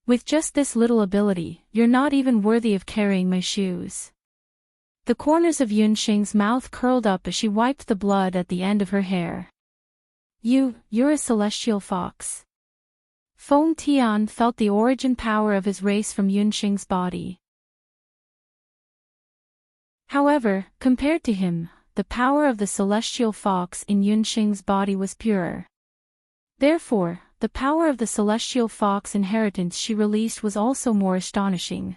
With just this little ability, you're not even worthy of carrying my shoes. The corners of Yunsheng's mouth curled up as she wiped the blood at the end of her hair. You're a celestial fox. Feng Tian felt the origin power of his race from Yunsheng's body. However, compared to him, the power of the celestial fox in Yunsheng's body was purer. Therefore, the power of the celestial fox inheritance she released was also more astonishing.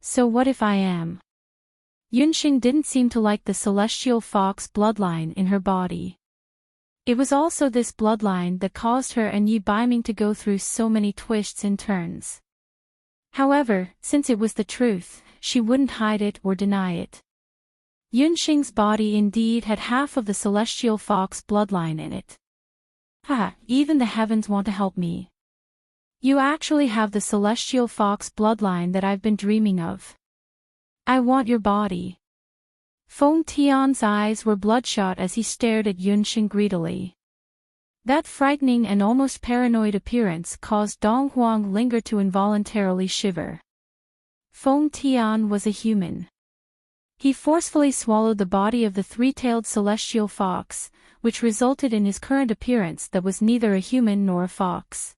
So what if I am? Yunsheng didn't seem to like the celestial fox bloodline in her body. It was also this bloodline that caused her and Yi Baiming to go through so many twists and turns. However, since it was the truth, she wouldn't hide it or deny it. Yunsheng's body indeed had half of the celestial fox bloodline in it. Even the heavens want to help me. You actually have the celestial fox bloodline that I've been dreaming of. I want your body. Feng Tian's eyes were bloodshot as he stared at Yunsheng greedily. That frightening and almost paranoid appearance caused Dong Huang Linger to involuntarily shiver. Feng Tian was a human. He forcefully swallowed the body of the three-tailed celestial fox, which resulted in his current appearance that was neither a human nor a fox.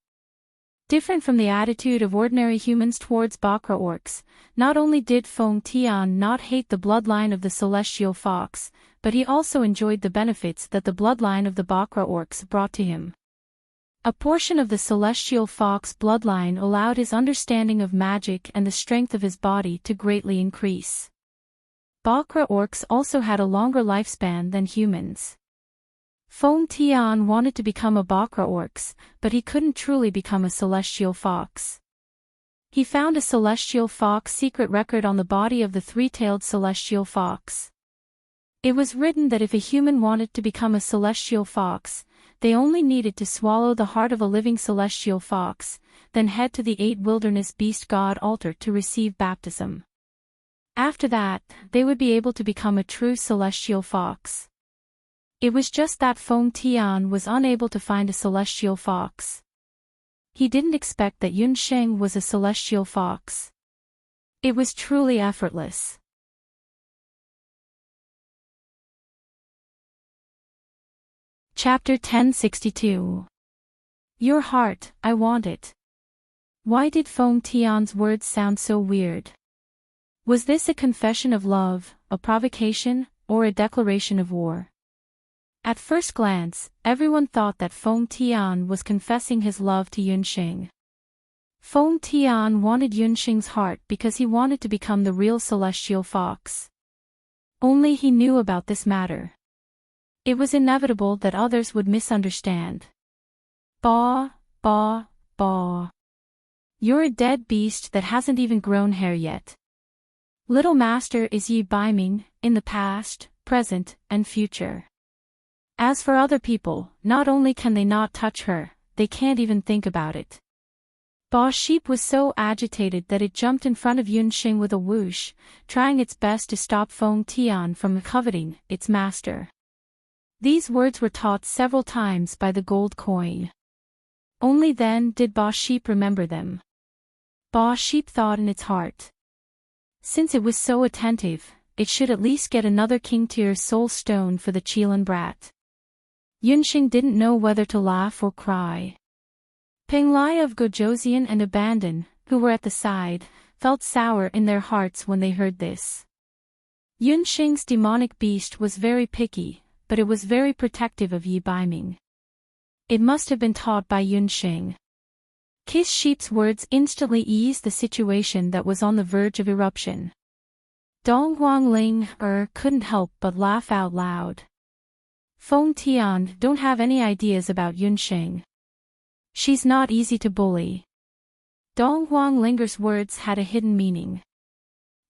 Different from the attitude of ordinary humans towards Bakra orcs, not only did Feng Tian not hate the bloodline of the celestial fox, but he also enjoyed the benefits that the bloodline of the Bakra orcs brought to him. A portion of the celestial fox bloodline allowed his understanding of magic and the strength of his body to greatly increase. Bakra orcs also had a longer lifespan than humans. Feng Tian wanted to become a Bakra orcs, but he couldn't truly become a celestial fox. He found a celestial fox secret record on the body of the three-tailed celestial fox. It was written that if a human wanted to become a celestial fox, they only needed to swallow the heart of a living celestial fox, then head to the 8 wilderness beast god altar to receive baptism. After that, they would be able to become a true celestial fox. It was just that Feng Tian was unable to find a celestial fox. He didn't expect that Yunsheng was a celestial fox. It was truly effortless. Chapter 1062. Your heart, I want it. Why did Feng Tian's words sound so weird? Was this a confession of love, a provocation, or a declaration of war? At first glance, everyone thought that Feng Tian was confessing his love to Yunsheng. Feng Tian wanted Yunsheng's heart because he wanted to become the real celestial fox. Only he knew about this matter. It was inevitable that others would misunderstand. Bah, bah, bah. You're a dead beast that hasn't even grown hair yet. Little Master is Yi Baiming, in the past, present, and future. As for other people, not only can they not touch her, they can't even think about it. Ba Sheep was so agitated that it jumped in front of Yunsheng with a whoosh, trying its best to stop Feng Tian from coveting its master. These words were taught several times by the gold coin. Only then did Ba Sheep remember them. Ba Sheep thought in its heart. Since it was so attentive, it should at least get another King Tier soul stone for the Qilin brat. Yunsheng didn't know whether to laugh or cry. Penglai of Gojoseon and Abandon, who were at the side, felt sour in their hearts when they heard this. Yunxing's demonic beast was very picky, but it was very protective of Yi Baiming. It must have been taught by Yunxing. Kiss Sheep's words instantly eased the situation that was on the verge of eruption. Dong Huangling couldn't help but laugh out loud. Feng Tian don't have any ideas about Yunxing. She's not easy to bully. Dong Huanglinger's words had a hidden meaning.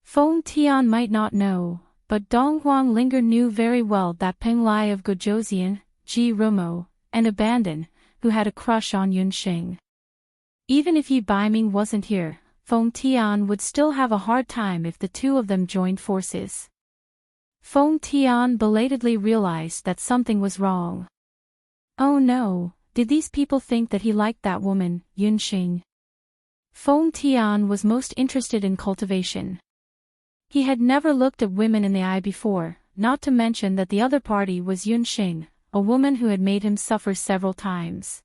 Feng Tian might not know, but Dong Huanglinger knew very well that Peng Lai of Gojoseon, Ji Rumo, and Abandon, who had a crush on Yunxing. Even if Yi Baiming wasn't here, Feng Tian would still have a hard time if the two of them joined forces. Feng Tian belatedly realized that something was wrong. Oh no, did these people think that he liked that woman, Yunxing? Feng Tian was most interested in cultivation. He had never looked at women in the eye before, not to mention that the other party was Yunxing, a woman who had made him suffer several times.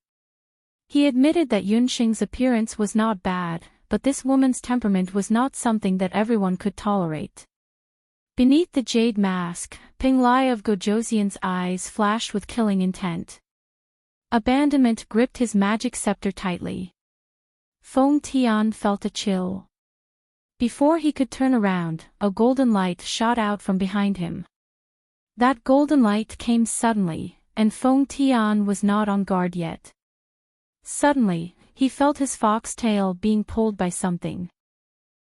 He admitted that Yunxing's appearance was not bad, but this woman's temperament was not something that everyone could tolerate. Beneath the jade mask, Peng Lai of Gojoseon's eyes flashed with killing intent. Abandonment gripped his magic scepter tightly. Feng Tian felt a chill. Before he could turn around, a golden light shot out from behind him. That golden light came suddenly, and Feng Tian was not on guard yet. Suddenly, he felt his fox tail being pulled by something.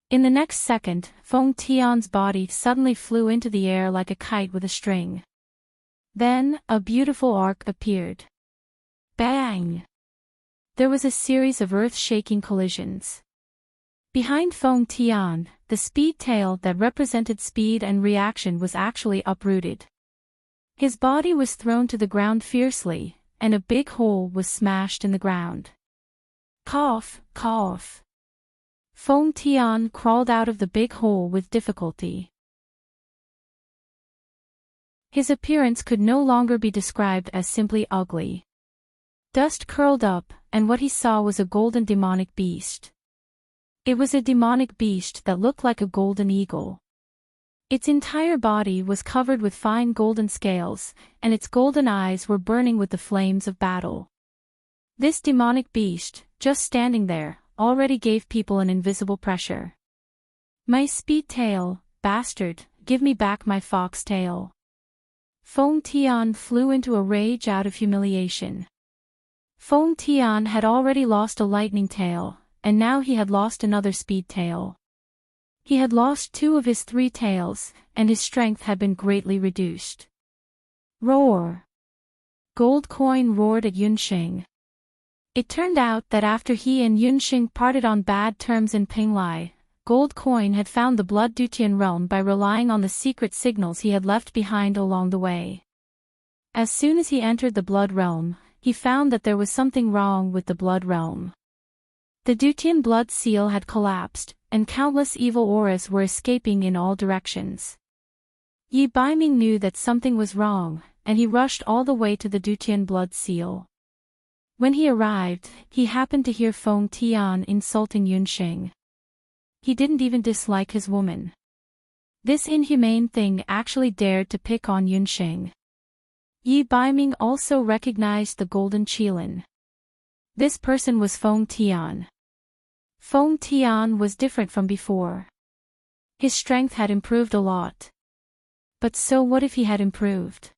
In the next second, Feng Tian's body suddenly flew into the air like a kite with a string. Then, a beautiful arc appeared. Bang! There was a series of earth-shaking collisions. Behind Feng Tian, the speed tail that represented speed and reaction was actually uprooted. His body was thrown to the ground fiercely, and a big hole was smashed in the ground. Cough, cough. Feng Tian crawled out of the big hole with difficulty. His appearance could no longer be described as simply ugly. Dust curled up, and what he saw was a golden demonic beast. It was a demonic beast that looked like a golden eagle. Its entire body was covered with fine golden scales, and its golden eyes were burning with the flames of battle. This demonic beast, just standing there, already gave people an invisible pressure. My speed tail, bastard, give me back my fox tail. Feng Tian flew into a rage out of humiliation. Feng Tian had already lost a lightning tail, and now he had lost another speed tail. He had lost 2 of his 3 tails, and his strength had been greatly reduced. Roar! Gold Coin roared at Yunxing. It turned out that after he and Yunxing parted on bad terms in Peng Lai, Gold Coin had found the Blood Dutian realm by relying on the secret signals he had left behind along the way. As soon as he entered the Blood realm, he found that there was something wrong with the Blood realm. The Dutian blood seal had collapsed, and countless evil auras were escaping in all directions. Yi Baiming knew that something was wrong, and he rushed all the way to the Dutian blood seal. When he arrived, he happened to hear Feng Tian insulting Yunxing. He didn't even dislike his woman. This inhumane thing actually dared to pick on Yunxing. Yi Baiming also recognized the golden qilin. This person was Feng Tian. Feng Tian was different from before. His strength had improved a lot. But so what if he had improved?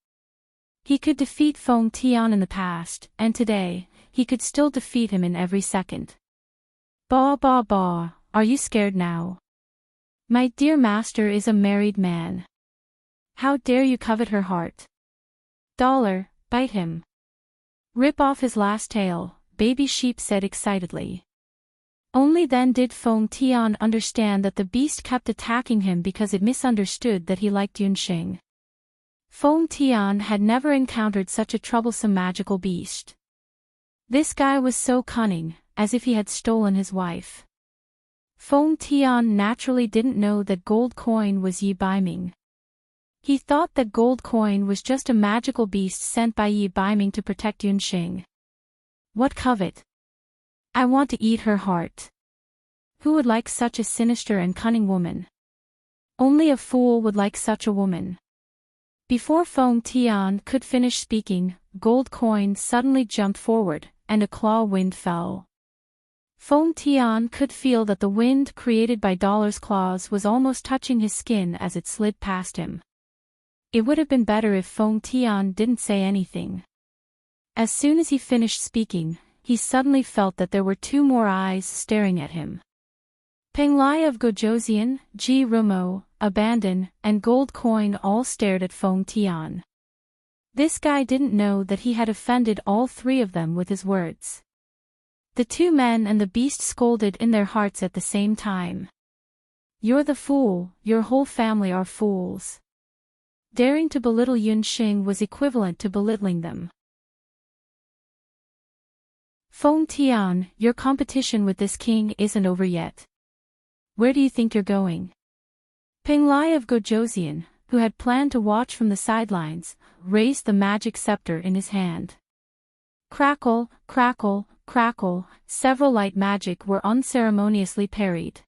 He could defeat Feng Tian in the past, and today, he could still defeat him in every second. Ba ba ba, are you scared now? My dear master is a married man. How dare you covet her heart? Bite him. Rip off his last tail, Baby Sheep said excitedly. Only then did Feng Tian understand that the beast kept attacking him because it misunderstood that he liked Yunxing. Feng Tian had never encountered such a troublesome magical beast. This guy was so cunning, as if he had stolen his wife. Feng Tian naturally didn't know that Gold Coin was Yi Baiming. He thought that Gold Coin was just a magical beast sent by Yi Baiming to protect Yunxing. What covet? I want to eat her heart. Who would like such a sinister and cunning woman? Only a fool would like such a woman. Before Feng Tian could finish speaking, Gold Coin suddenly jumped forward, and a claw wind fell. Feng Tian could feel that the wind created by Dollar's claws was almost touching his skin as it slid past him. It would have been better if Feng Tian didn't say anything. As soon as he finished speaking, he suddenly felt that there were two more eyes staring at him. Peng Lai of Gojoseon, Ji Rumo, Abandon, and Gold Coin all stared at Feng Tian. This guy didn't know that he had offended all three of them with his words. The two men and the beast scolded in their hearts at the same time. You're the fool, your whole family are fools. Daring to belittle Yunxing was equivalent to belittling them. Feng Tian, your competition with this king isn't over yet. Where do you think you're going? Peng Lai of Gojoseon, who had planned to watch from the sidelines, raised the magic scepter in his hand. Crackle, crackle, crackle, several light magic were unceremoniously parried.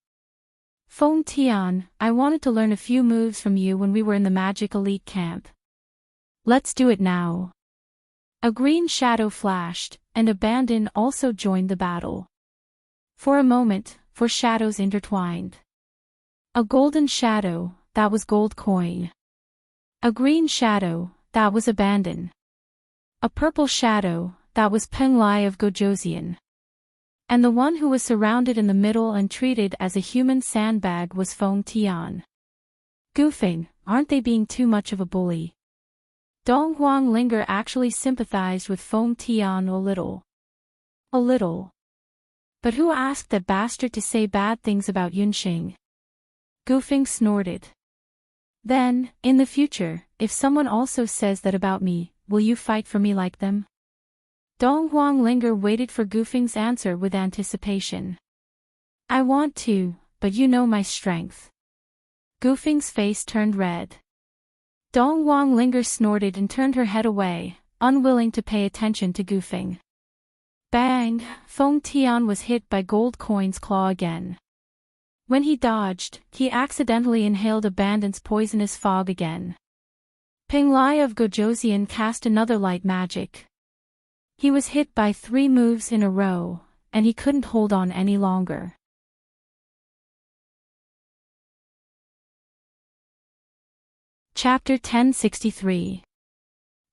Feng Tian, I wanted to learn a few moves from you when we were in the magic elite camp. Let's do it now. A green shadow flashed, and Abandon also joined the battle. For a moment, four shadows intertwined. A golden shadow, that was Gold Coin. A green shadow, that was Abandon. A purple shadow, that was Peng Lai of Gojoseon. And the one who was surrounded in the middle and treated as a human sandbag was Feng Tian. Goofing, aren't they being too much of a bully? Dong Huang Linger actually sympathized with Feng Tian a little. A little. But who asked that bastard to say bad things about Yunxing? Goofing snorted. Then, in the future, if someone also says that about me, will you fight for me like them? Dong Huang Linger waited for Goofing's answer with anticipation. I want to, but you know my strength. Goofing's face turned red. Dong Huang Linger snorted and turned her head away, unwilling to pay attention to Goofing. Bang! Feng Tian was hit by Gold Coin's claw again. When he dodged, he accidentally inhaled Abandon's poisonous fog again. Peng Lai of Gojoseon cast another light magic. He was hit by 3 moves in a row, and he couldn't hold on any longer. Chapter 1063.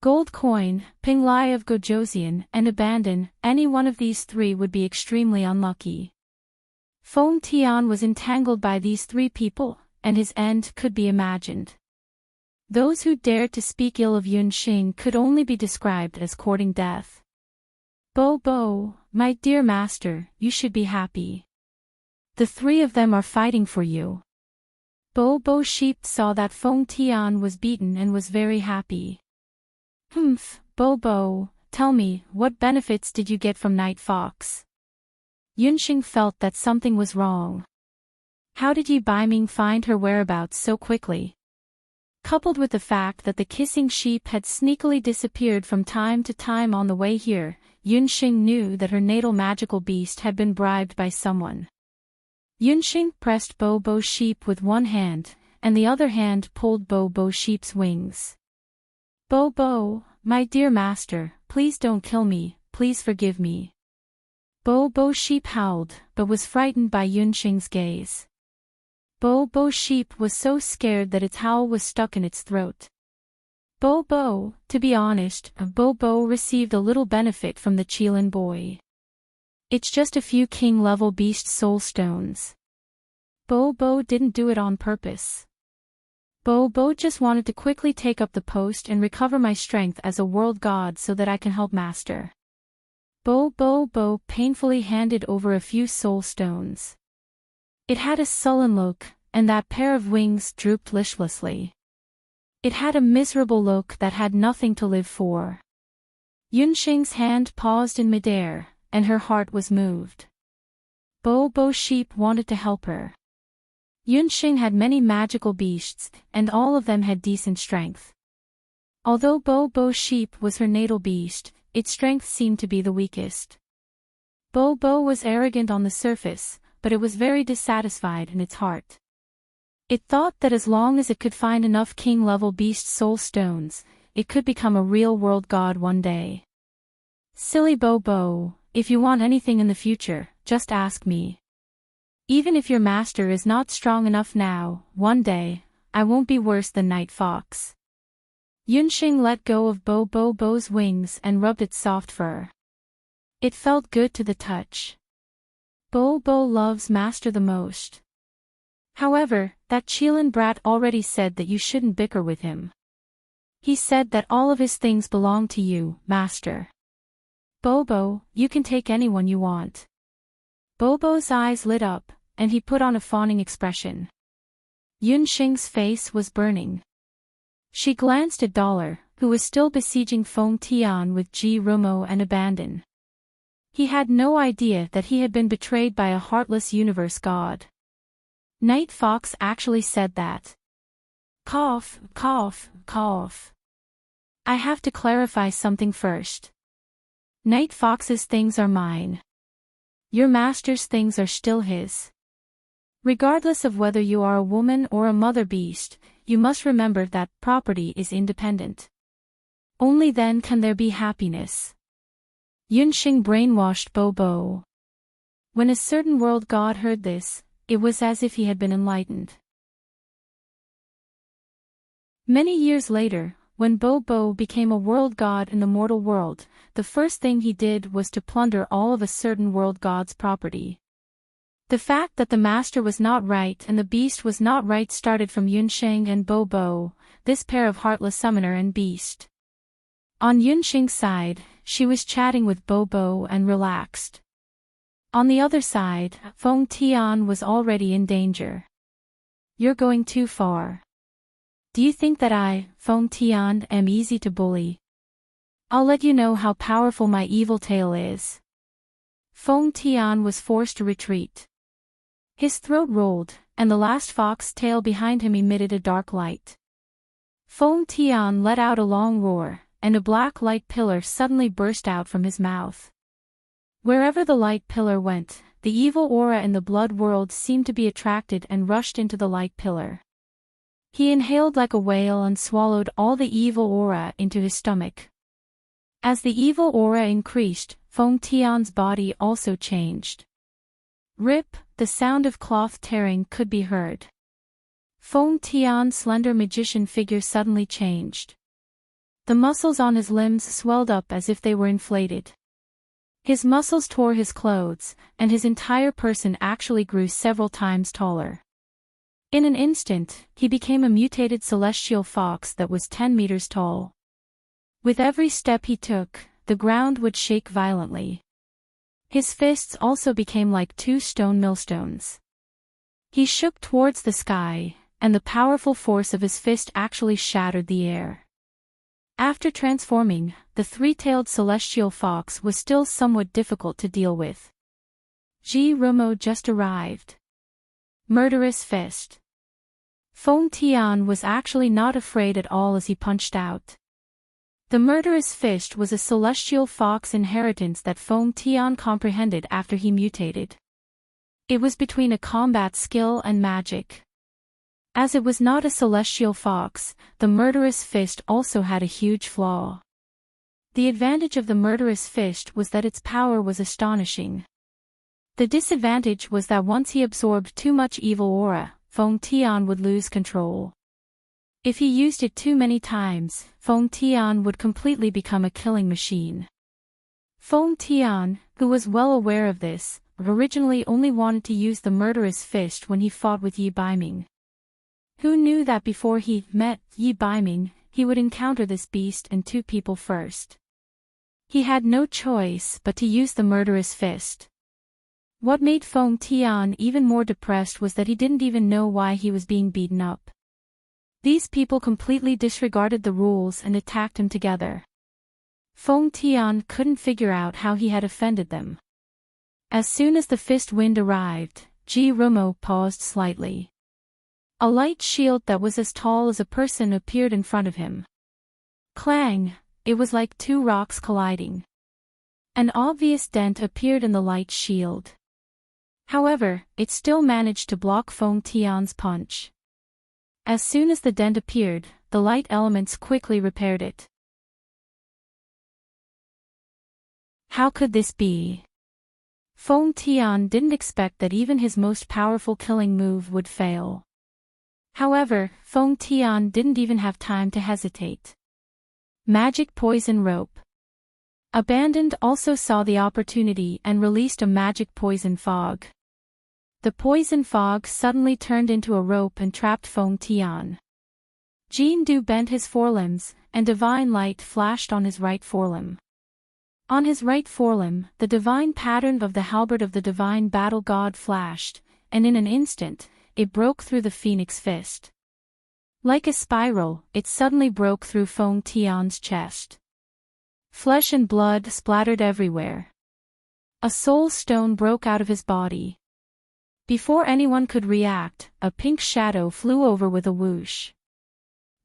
Gold Coin, Peng Lai of Gojoseon, and Abandon, any one of these 3 would be extremely unlucky. Feng Tian was entangled by these 3 people, and his end could be imagined. Those who dared to speak ill of Yunxing could only be described as courting death. Bo Bo, my dear master, you should be happy. The 3 of them are fighting for you. Bo Bo Sheep saw that Feng Tian was beaten and was very happy. Humph, Bo Bo, tell me, what benefits did you get from Night Fox? Yunxing felt that something was wrong. How did Yi Baiming find her whereabouts so quickly? Coupled with the fact that the kissing sheep had sneakily disappeared from time to time on the way here, Yunxing knew that her natal magical beast had been bribed by someone. Yunxing pressed Bo Bo Sheep with one hand, and the other hand pulled Bo Bo Sheep's wings. Bo Bo, my dear master, please don't kill me, please forgive me. Bo Bo Sheep howled, but was frightened by Yunxing's gaze. Bo Bo Sheep was so scared that its howl was stuck in its throat. Bo Bo, to be honest, Bo Bo received a little benefit from the Qilin boy. It's just a few king-level beast soul stones. Bo Bo didn't do it on purpose. Bo Bo just wanted to quickly take up the post and recover my strength as a world god so that I can help master. Bo Bo Bo painfully handed over a few soul stones. It had a sullen look, and that pair of wings drooped listlessly. It had a miserable look that had nothing to live for. Yunxing's hand paused in midair, and her heart was moved. Bo Bo Sheep wanted to help her. Yunxing had many magical beasts, and all of them had decent strength. Although Bo Bo Sheep was her natal beast, its strength seemed to be the weakest. Bo Bo was arrogant on the surface, but it was very dissatisfied in its heart. It thought that as long as it could find enough king-level beast soul stones, it could become a real-world god one day. Silly Bobo, if you want anything in the future, just ask me. Even if your master is not strong enough now, one day, I won't be worse than Night Fox. Yunxing let go of Bobo's wings and rubbed its soft fur. It felt good to the touch. Bobo loves master the most. However, that Qilin brat already said that you shouldn't bicker with him. He said that all of his things belong to you, master. Bobo, you can take anyone you want. Bobo's eyes lit up, and he put on a fawning expression. Yunxing's face was burning. She glanced at Dollar, who was still besieging Feng Tian with Rumo and abandon. He had no idea that he had been betrayed by a heartless universe god. Night Fox actually said that. Cough, cough, cough. I have to clarify something first. Night Fox's things are mine. Your master's things are still his. Regardless of whether you are a woman or a mother beast, you must remember that property is independent. Only then can there be happiness. Yunxing brainwashed Bobo. When a certain world god heard this, it was as if he had been enlightened. Many years later, when Bobo became a world god in the mortal world, the first thing he did was to plunder all of a certain world god's property. The fact that the master was not right and the beast was not right started from Yunxing and Bobo, this pair of heartless summoner and beast. On Yunxing's side, she was chatting with Bobo and relaxed. On the other side, Feng Tian was already in danger. You're going too far. Do you think that I, Feng Tian, am easy to bully? I'll let you know how powerful my evil tail is. Feng Tian was forced to retreat. His throat rolled, and the last fox tail behind him emitted a dark light. Feng Tian let out a long roar, and a black light pillar suddenly burst out from his mouth. Wherever the light pillar went, the evil aura in the blood world seemed to be attracted and rushed into the light pillar. He inhaled like a whale and swallowed all the evil aura into his stomach. As the evil aura increased, Feng Tian's body also changed. Rip, the sound of cloth tearing could be heard. Feng Tian's slender magician figure suddenly changed. The muscles on his limbs swelled up as if they were inflated. His muscles tore his clothes, and his entire person actually grew several times taller. In an instant, he became a mutated celestial fox that was 10 meters tall. With every step he took, the ground would shake violently. His fists also became like 2 stone millstones. He shook towards the sky, and the powerful force of his fist actually shattered the air. After transforming, the 3-tailed celestial fox was still somewhat difficult to deal with. Rumo just arrived. Murderous fist. Feng Tian was actually not afraid at all as he punched out. The murderous fist was a celestial fox inheritance that Feng Tian comprehended after he mutated. It was between a combat skill and magic. As it was not a celestial fox, the murderous fist also had a huge flaw. The advantage of the murderous fist was that its power was astonishing. The disadvantage was that once he absorbed too much evil aura, Feng Tian would lose control. If he used it too many times, Feng Tian would completely become a killing machine. Feng Tian, who was well aware of this, originally only wanted to use the murderous fist when he fought with Yi Baiming. Who knew that before he met Yi Baiming, he would encounter this beast and 2 people first? He had no choice but to use the murderous fist. What made Feng Tian even more depressed was that he didn't even know why he was being beaten up. These people completely disregarded the rules and attacked him together. Feng Tian couldn't figure out how he had offended them. As soon as the fist wind arrived, Rumo paused slightly. A light shield that was as tall as a person appeared in front of him. Clang! It was like 2 rocks colliding. An obvious dent appeared in the light shield. However, it still managed to block Feng Tian's punch. As soon as the dent appeared, the light elements quickly repaired it. How could this be? Feng Tian didn't expect that even his most powerful killing move would fail. However, Feng Tian didn't even have time to hesitate. Magic poison rope. Abandoned also saw the opportunity and released a magic poison fog. The poison fog suddenly turned into a rope and trapped Feng Tian. Jindu bent his forelimbs, and divine light flashed on his right forelimb. On his right forelimb, the divine pattern of the halberd of the divine battle god flashed, and in an instant, it broke through the phoenix fist. Like a spiral, it suddenly broke through Feng Tian's chest. Flesh and blood splattered everywhere. A soul stone broke out of his body. Before anyone could react, a pink shadow flew over with a whoosh.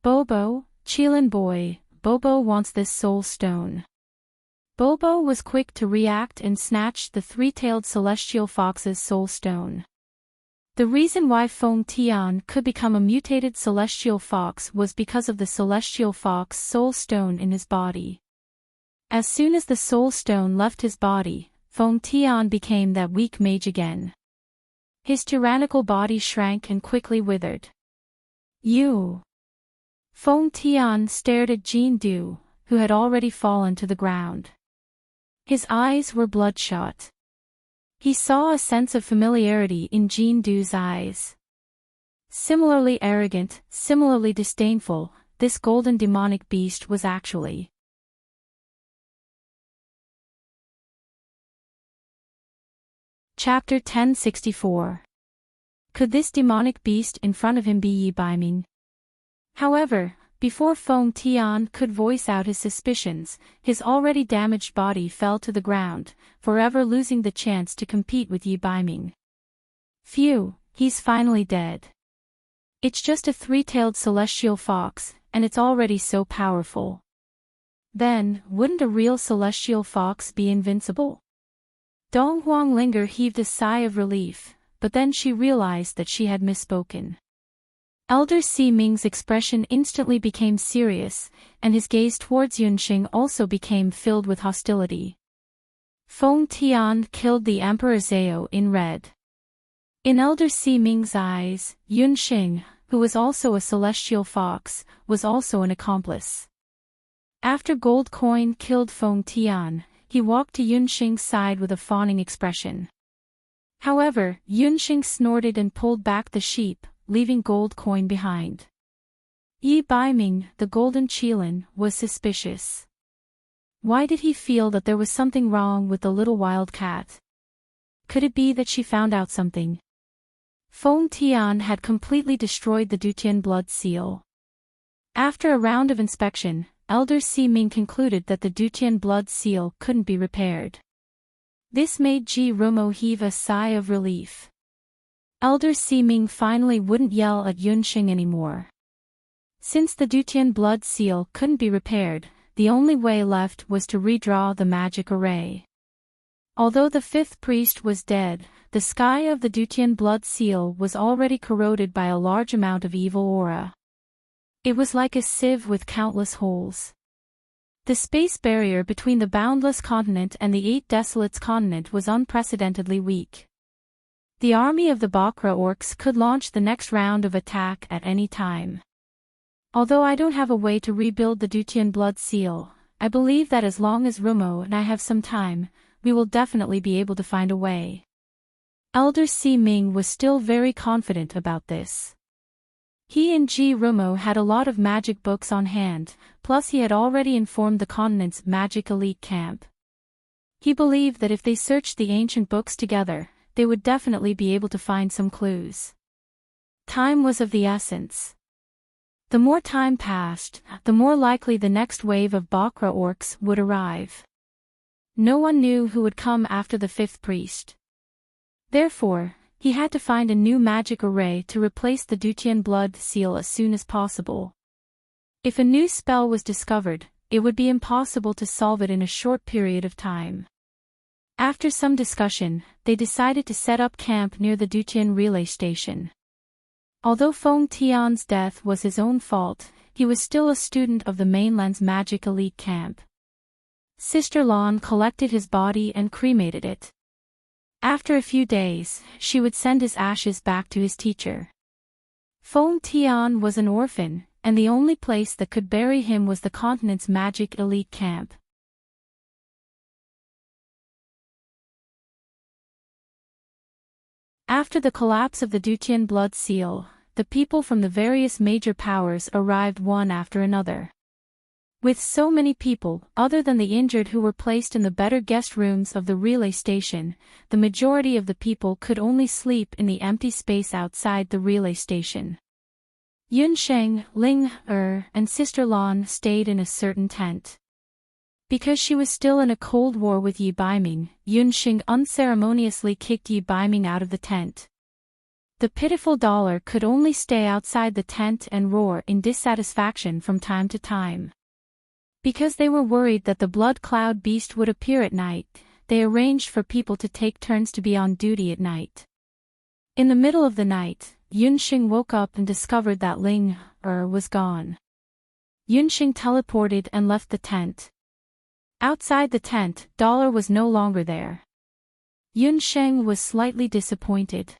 Bobo, Qilin boy, Bobo wants this soul stone. Bobo was quick to react and snatched the three-tailed celestial fox's soul stone. The reason why Feng Tian could become a mutated celestial fox was because of the celestial fox soul stone in his body. As soon as the soul stone left his body, Feng Tian became that weak mage again. His tyrannical body shrank and quickly withered. You! Feng Tian stared at Jindu, who had already fallen to the ground. His eyes were bloodshot. He saw a sense of familiarity in Jindu's eyes. Similarly arrogant, similarly disdainful, this golden demonic beast was actually. Chapter 1064. Could this demonic beast in front of him be Yi Baiming? However, before Feng Tian could voice out his suspicions, his already damaged body fell to the ground, forever losing the chance to compete with Yi Baiming. Phew, he's finally dead. It's just a three-tailed celestial fox, and it's already so powerful. Then, wouldn't a real celestial fox be invincible? Dong Huanglinger heaved a sigh of relief, but then she realized that she had misspoken. Elder Si Ming's expression instantly became serious, and his gaze towards Yunxing also became filled with hostility. Feng Tian killed the Emperor Zhao in red. In Elder Si Ming's eyes, Yunxing, who was also a celestial fox, was also an accomplice. After Gold Coin killed Feng Tian, he walked to Yunxing's side with a fawning expression. However, Yunxing snorted and pulled back the sheep, leaving Gold Coin behind. Yi Baiming, the golden Qilin, was suspicious. Why did he feel that there was something wrong with the little wild cat? Could it be that she found out something? Feng Tian had completely destroyed the Dutian blood seal. After a round of inspection, Elder Si Ming concluded that the Dutian blood seal couldn't be repaired. This made Ji Rumo heave a sigh of relief. Elder Si Ming finally wouldn't yell at Yunxing anymore. Since the Dutian blood seal couldn't be repaired, the only way left was to redraw the magic array. Although the fifth priest was dead, the sky of the Dutian blood seal was already corroded by a large amount of evil aura. It was like a sieve with countless holes. The space barrier between the boundless continent and the Eight Desolates continent was unprecedentedly weak. The army of the Bakra orcs could launch the next round of attack at any time. Although I don't have a way to rebuild the Dutian blood seal, I believe that as long as Rumo and I have some time, we will definitely be able to find a way. Elder Si Ming was still very confident about this. He and Ji Rumo had a lot of magic books on hand, plus he had already informed the continent's magic elite camp. He believed that if they searched the ancient books together, they would definitely be able to find some clues. Time was of the essence. The more time passed, the more likely the next wave of Bakra orcs would arrive. No one knew who would come after the fifth priest. Therefore, he had to find a new magic array to replace the Dutian blood seal as soon as possible. If a new spell was discovered, it would be impossible to solve it in a short period of time. After some discussion, they decided to set up camp near the Dutian relay station. Although Feng Tian's death was his own fault, he was still a student of the mainland's magic elite camp. Sister Lan collected his body and cremated it. After a few days, she would send his ashes back to his teacher. Feng Tian was an orphan, and the only place that could bury him was the continent's magic elite camp. After the collapse of the Dutian blood seal, the people from the various major powers arrived one after another. With so many people, other than the injured who were placed in the better guest rooms of the relay station, the majority of the people could only sleep in the empty space outside the relay station. Yunsheng, Ling, and Sister Lan stayed in a certain tent. Because she was still in a cold war with Yi Baiming, Yunsheng unceremoniously kicked Yi Baiming out of the tent. The pitiful dollar could only stay outside the tent and roar in dissatisfaction from time to time. Because they were worried that the blood cloud beast would appear at night, they arranged for people to take turns to be on duty at night. In the middle of the night, Yunsheng woke up and discovered that Ling was gone. Yunsheng teleported and left the tent. Outside the tent, Dollar was no longer there. Yunsheng was slightly disappointed.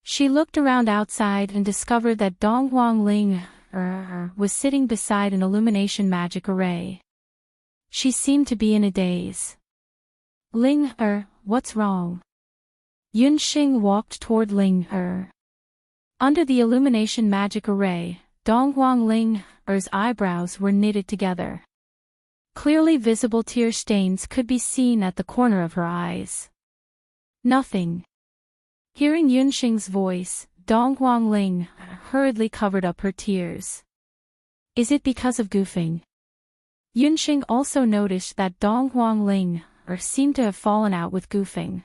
She looked around outside and discovered that Donghuang Ling was sitting beside an illumination magic array. She seemed to be in a daze. Ling what's wrong? Yunsheng walked toward Ling Under the illumination magic array, Donghuang Ling's eyebrows were knitted together. Clearly visible tear stains could be seen at the corner of her eyes. Nothing. Hearing Yunsheng's voice, Donghuang Ling hurriedly covered up her tears. Is it because of Gufeng? Yunsheng also noticed that Donghuang Ling seemed to have fallen out with Gufeng.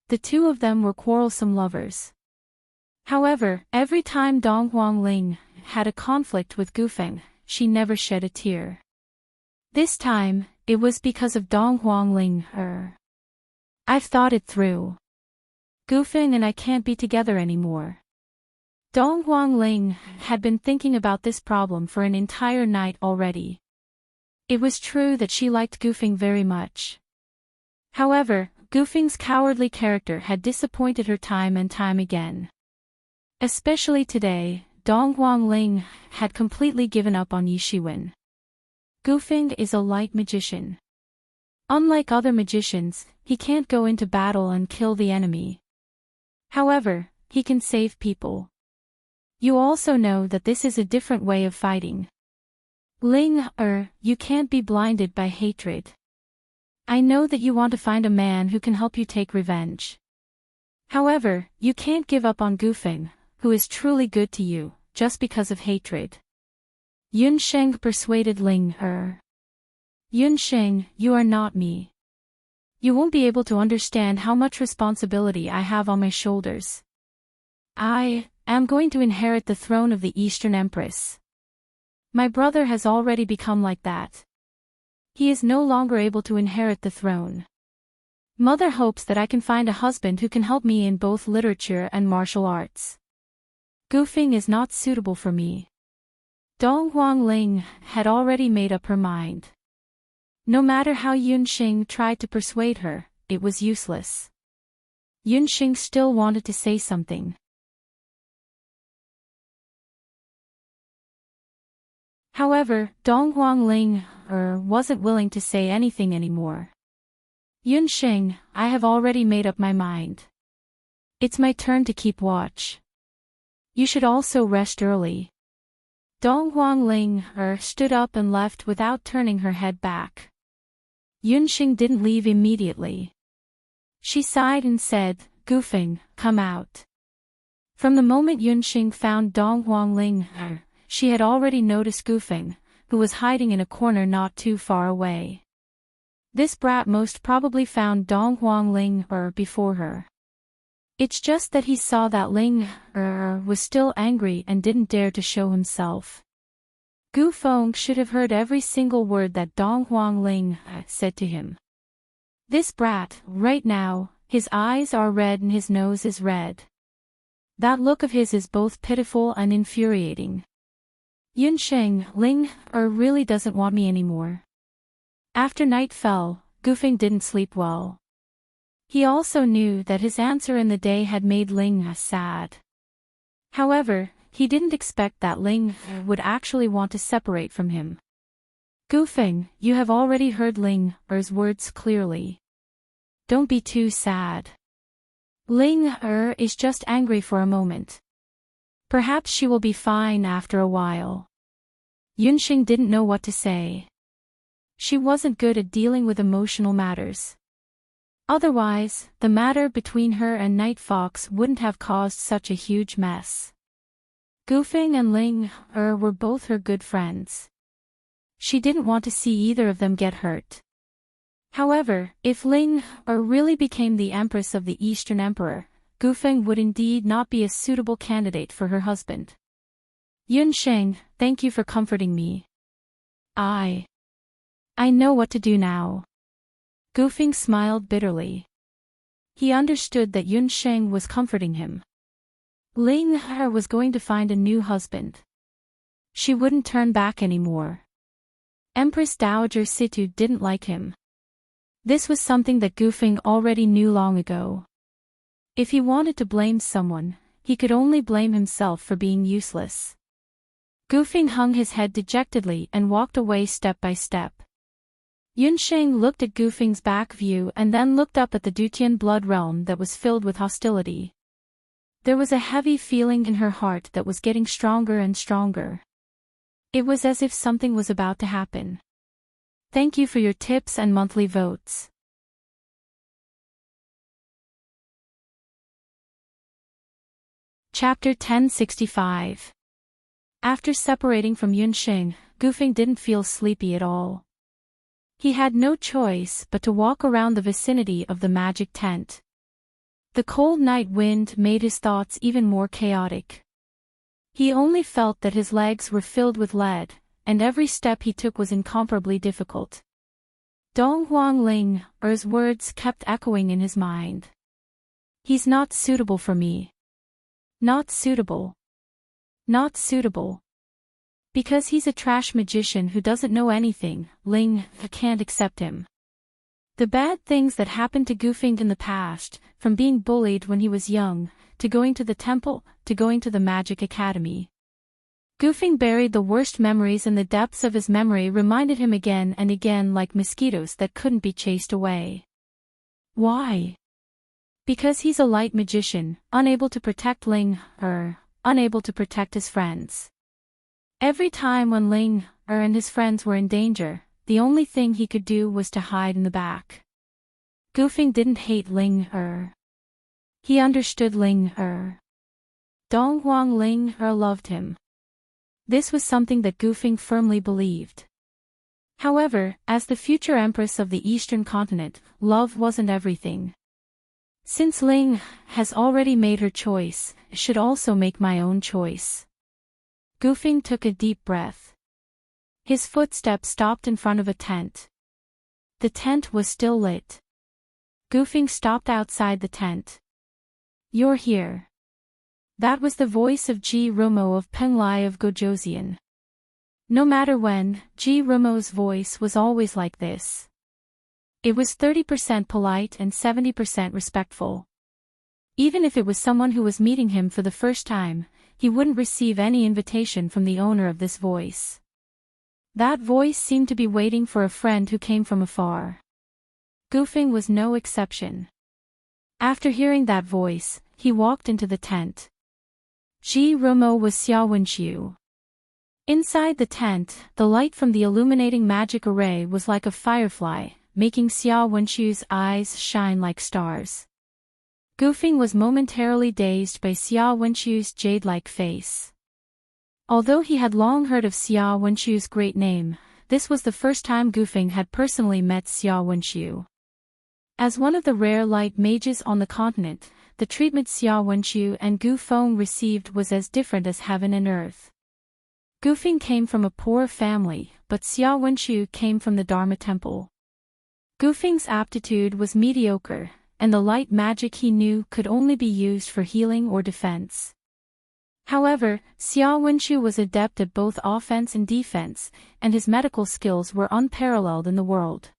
The two of them were quarrelsome lovers. However, every time Donghuang Ling had a conflict with Gufeng, she never shed a tear. This time, it was because of Donghuang Ling I've thought it through. Gufeng and I can't be together anymore. Donghuang Ling had been thinking about this problem for an entire night already. It was true that she liked Gufeng very much. However, Gufeng's cowardly character had disappointed her time and time again. Especially today, Donghuang Ling had completely given up on Yi Shiwen. Gufeng is a light magician. Unlike other magicians, he can't go into battle and kill the enemy. However, he can save people. You also know that this is a different way of fighting. Ling you can't be blinded by hatred. I know that you want to find a man who can help you take revenge. However, you can't give up on Gufeng, who is truly good to you, just because of hatred. Yunsheng persuaded Ling Yunsheng, you are not me. You won't be able to understand how much responsibility I have on my shoulders. I am going to inherit the throne of the Eastern Empress. My brother has already become like that. He is no longer able to inherit the throne. Mother hopes that I can find a husband who can help me in both literature and martial arts. Gufeng is not suitable for me. Donghuang Ling had already made up her mind. No matter how Yunsheng tried to persuade her, it was useless. Yunsheng still wanted to say something. However, Donghuang Ling wasn't willing to say anything anymore. Yunsheng, I have already made up my mind. It's my turn to keep watch. You should also rest early. Donghuang Ling stood up and left without turning her head back. Yunsheng didn't leave immediately. She sighed and said, Gufeng, come out. From the moment Yunsheng found Donghuang Ling she had already noticed Gufeng, who was hiding in a corner not too far away. This brat most probably found Donghuang Ling before her. It's just that he saw that Ling was still angry and didn't dare to show himself. Gufeng should have heard every single word that Donghuang Ling said to him. This brat, right now, his eyes are red and his nose is red. That look of his is both pitiful and infuriating. Yunsheng, Ling really doesn't want me anymore. After night fell, Gufeng didn't sleep well. He also knew that his answer in the day had made Ling sad. However, he didn't expect that Ling would actually want to separate from him. Gufeng, you have already heard Ling words clearly. Don't be too sad. Ling is just angry for a moment. Perhaps she will be fine after a while. Yunsheng didn't know what to say. She wasn't good at dealing with emotional matters. Otherwise, the matter between her and Night Fox wouldn't have caused such a huge mess. Gufeng and Ling were both her good friends. She didn't want to see either of them get hurt. However, if Ling really became the Empress of the Eastern Emperor, Gufeng would indeed not be a suitable candidate for her husband. Yunsheng, thank you for comforting me. I know what to do now. Gufeng smiled bitterly. He understood that Yunsheng was comforting him. Ling was going to find a new husband. She wouldn't turn back anymore. Empress Dowager Situ didn't like him. This was something that Gufeng already knew long ago. If he wanted to blame someone, he could only blame himself for being useless. Gufeng hung his head dejectedly and walked away step by step. Yunsheng looked at Gufeng's back view and then looked up at the Dutian blood realm that was filled with hostility. There was a heavy feeling in her heart that was getting stronger and stronger. It was as if something was about to happen. Thank you for your tips and monthly votes. Chapter 1065. After separating from Yunsheng, Gufeng didn't feel sleepy at all. He had no choice but to walk around the vicinity of the magic tent. The cold night wind made his thoughts even more chaotic. He only felt that his legs were filled with lead, and every step he took was incomparably difficult. Dong Huang Ling's words kept echoing in his mind. He's not suitable for me. Not suitable. Not suitable. Because he's a trash magician who doesn't know anything, Ling can't accept him. The bad things that happened to Gufeng in the past, from being bullied when he was young, to going to the temple, to going to the magic academy. Gufeng buried the worst memories in the depths of his memory, reminded him again and again like mosquitoes that couldn't be chased away. Why? Because he's a light magician, unable to protect Ling unable to protect his friends. Every time when Ling and his friends were in danger, the only thing he could do was to hide in the back. Gufeng didn't hate Ling He understood Ling Dong Huang Ling loved him. This was something that Gufeng firmly believed. However, as the future Empress of the Eastern Continent, love wasn't everything. Since Ling has already made her choice, I should also make my own choice. Gufeng took a deep breath. His footsteps stopped in front of a tent. The tent was still lit. Gufeng stopped outside the tent. You're here. That was the voice of Ji Rumo of Penglai of Gojoseon. No matter when, Ji Rumo's voice was always like this. It was 30% polite and 70% respectful. Even if it was someone who was meeting him for the first time, he wouldn't receive any invitation from the owner of this voice. That voice seemed to be waiting for a friend who came from afar. Gufeng was no exception. After hearing that voice, he walked into the tent. Ji Rumo was Xia Wenqiu. Inside the tent, the light from the illuminating magic array was like a firefly, making Xia Wenqiu's eyes shine like stars. Gufeng was momentarily dazed by Xia Wenqiu's jade-like face. Although he had long heard of Xia Wenqiu's great name, this was the first time Gufeng had personally met Xia Wenqiu. As one of the rare light mages on the continent, the treatment Xia Wenqiu and Gu Feng received was as different as heaven and earth. Gufeng came from a poor family, but Xia Wenqiu came from the Dharma Temple. Gufeng's aptitude was mediocre, and the light magic he knew could only be used for healing or defense. However, Xiao Wenchu was adept at both offense and defense, and his medical skills were unparalleled in the world.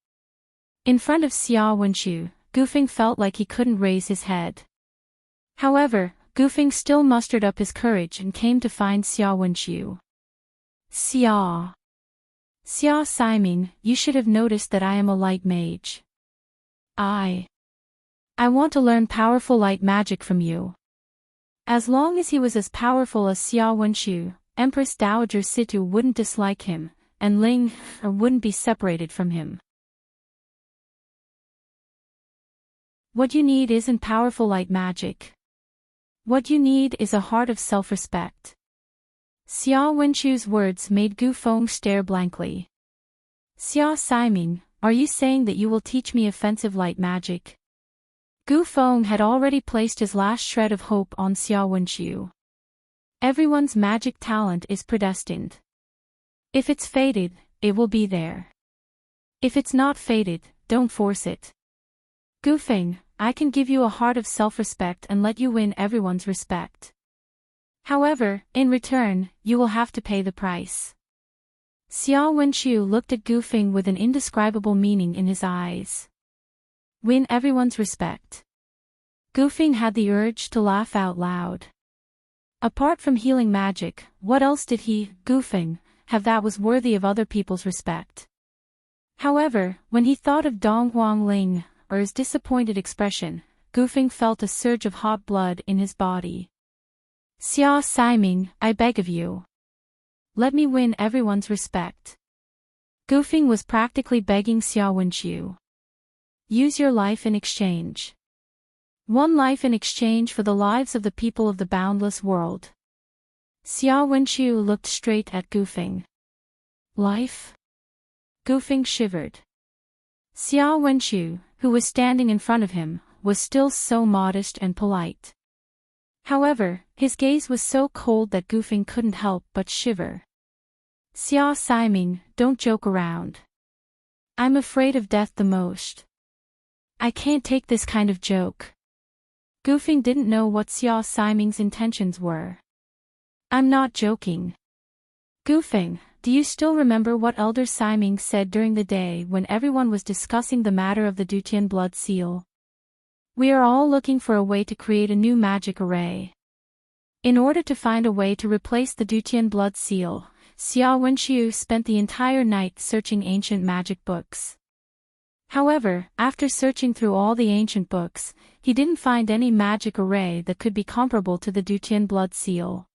In front of Xiao Wenchu, Gufeng felt like he couldn't raise his head. However, Gufeng still mustered up his courage and came to find Xiao Wenchu. Xiao Siming, you should have noticed that I am a light mage. I want to learn powerful light magic from you. As long as he was as powerful as Xiao Wenchu, Empress Dowager Situ wouldn't dislike him, and Ling wouldn't be separated from him. What you need isn't powerful light magic. What you need is a heart of self-respect. Xiao Wenchu's words made Gu Feng stare blankly. Xiao Siming, are you saying that you will teach me offensive light magic? Gu Feng had already placed his last shred of hope on Xiao Wenchu. Everyone's magic talent is predestined. If it's fated, it will be there. If it's not fated, don't force it. Gu Feng, I can give you a heart of self-respect and let you win everyone's respect. However, in return, you will have to pay the price. Xiao Wenchu looked at Gu Feng with an indescribable meaning in his eyes. Win everyone's respect. Gu Feng had the urge to laugh out loud. Apart from healing magic, what else did he, Gu Feng, have that was worthy of other people's respect? However, when he thought of Dong Huang Ling, or his disappointed expression, Gu Feng felt a surge of hot blood in his body. Xiao Siming, I beg of you. Let me win everyone's respect. Gu Feng was practically begging Xiao Wenchu. Use your life in exchange. One life in exchange for the lives of the people of the boundless world. Xiao Wenchu looked straight at Gu Feng. Life? Gu Feng shivered. Xiao Wenchu, who was standing in front of him, was still so modest and polite. However, his gaze was so cold that Gu Feng couldn't help but shiver. Xiao Siming, don't joke around. I'm afraid of death the most. I can't take this kind of joke. Gu Feng didn't know what Xiao Siming's intentions were. I'm not joking. Gu Feng, do you still remember what Elder Siming said during the day when everyone was discussing the matter of the Dutian blood seal? We are all looking for a way to create a new magic array. In order to find a way to replace the Dutian blood seal, Xiao Wenchu spent the entire night searching ancient magic books. However, after searching through all the ancient books, he didn't find any magic array that could be comparable to the Dutian blood seal.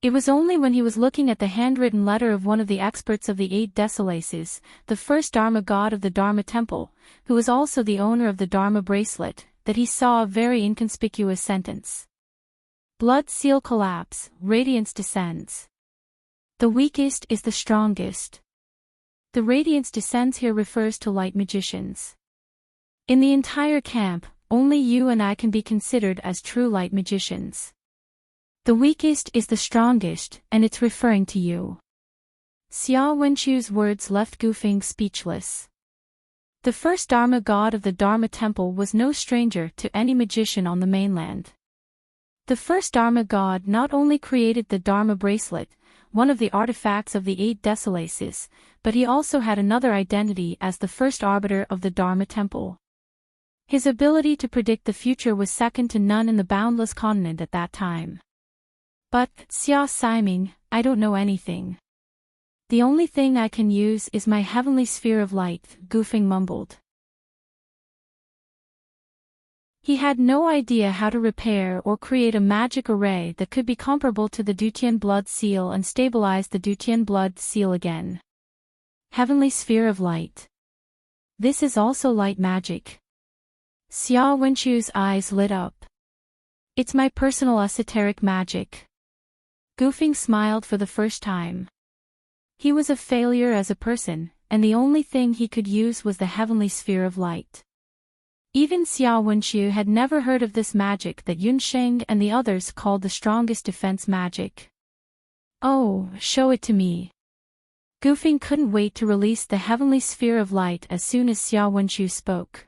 It was only when he was looking at the handwritten letter of one of the experts of the 8 Desolaces, the first Dharma god of the Dharma temple, who was also the owner of the Dharma bracelet, that he saw a very inconspicuous sentence. Blood seal collapse, radiance descends. The weakest is the strongest. The radiance descends here refers to light magicians. In the entire camp, only you and I can be considered as true light magicians. The weakest is the strongest, and it's referring to you. Xiao Wenchu's words left Gu Feng speechless. The first Dharma god of the Dharma temple was no stranger to any magician on the mainland. The first Dharma god not only created the Dharma bracelet, one of the artifacts of the 8 Desolaces, but he also had another identity as the first arbiter of the Dharma temple. His ability to predict the future was second to none in the boundless continent at that time. But, Xiao Siming, I don't know anything. The only thing I can use is my heavenly sphere of light, Gu Feng mumbled. He had no idea how to repair or create a magic array that could be comparable to the Dutian blood seal and stabilize the Dutian blood seal again. Heavenly sphere of light. This is also light magic. Xiao Wenchu's eyes lit up. It's my personal esoteric magic. Gu Feng smiled for the first time. He was a failure as a person, and the only thing he could use was the heavenly sphere of light. Even Xiao Wenchu had never heard of this magic that Yunsheng and the others called the strongest defense magic. Oh, show it to me. Gu Feng couldn't wait to release the heavenly sphere of light as soon as Xiao Wenchu spoke.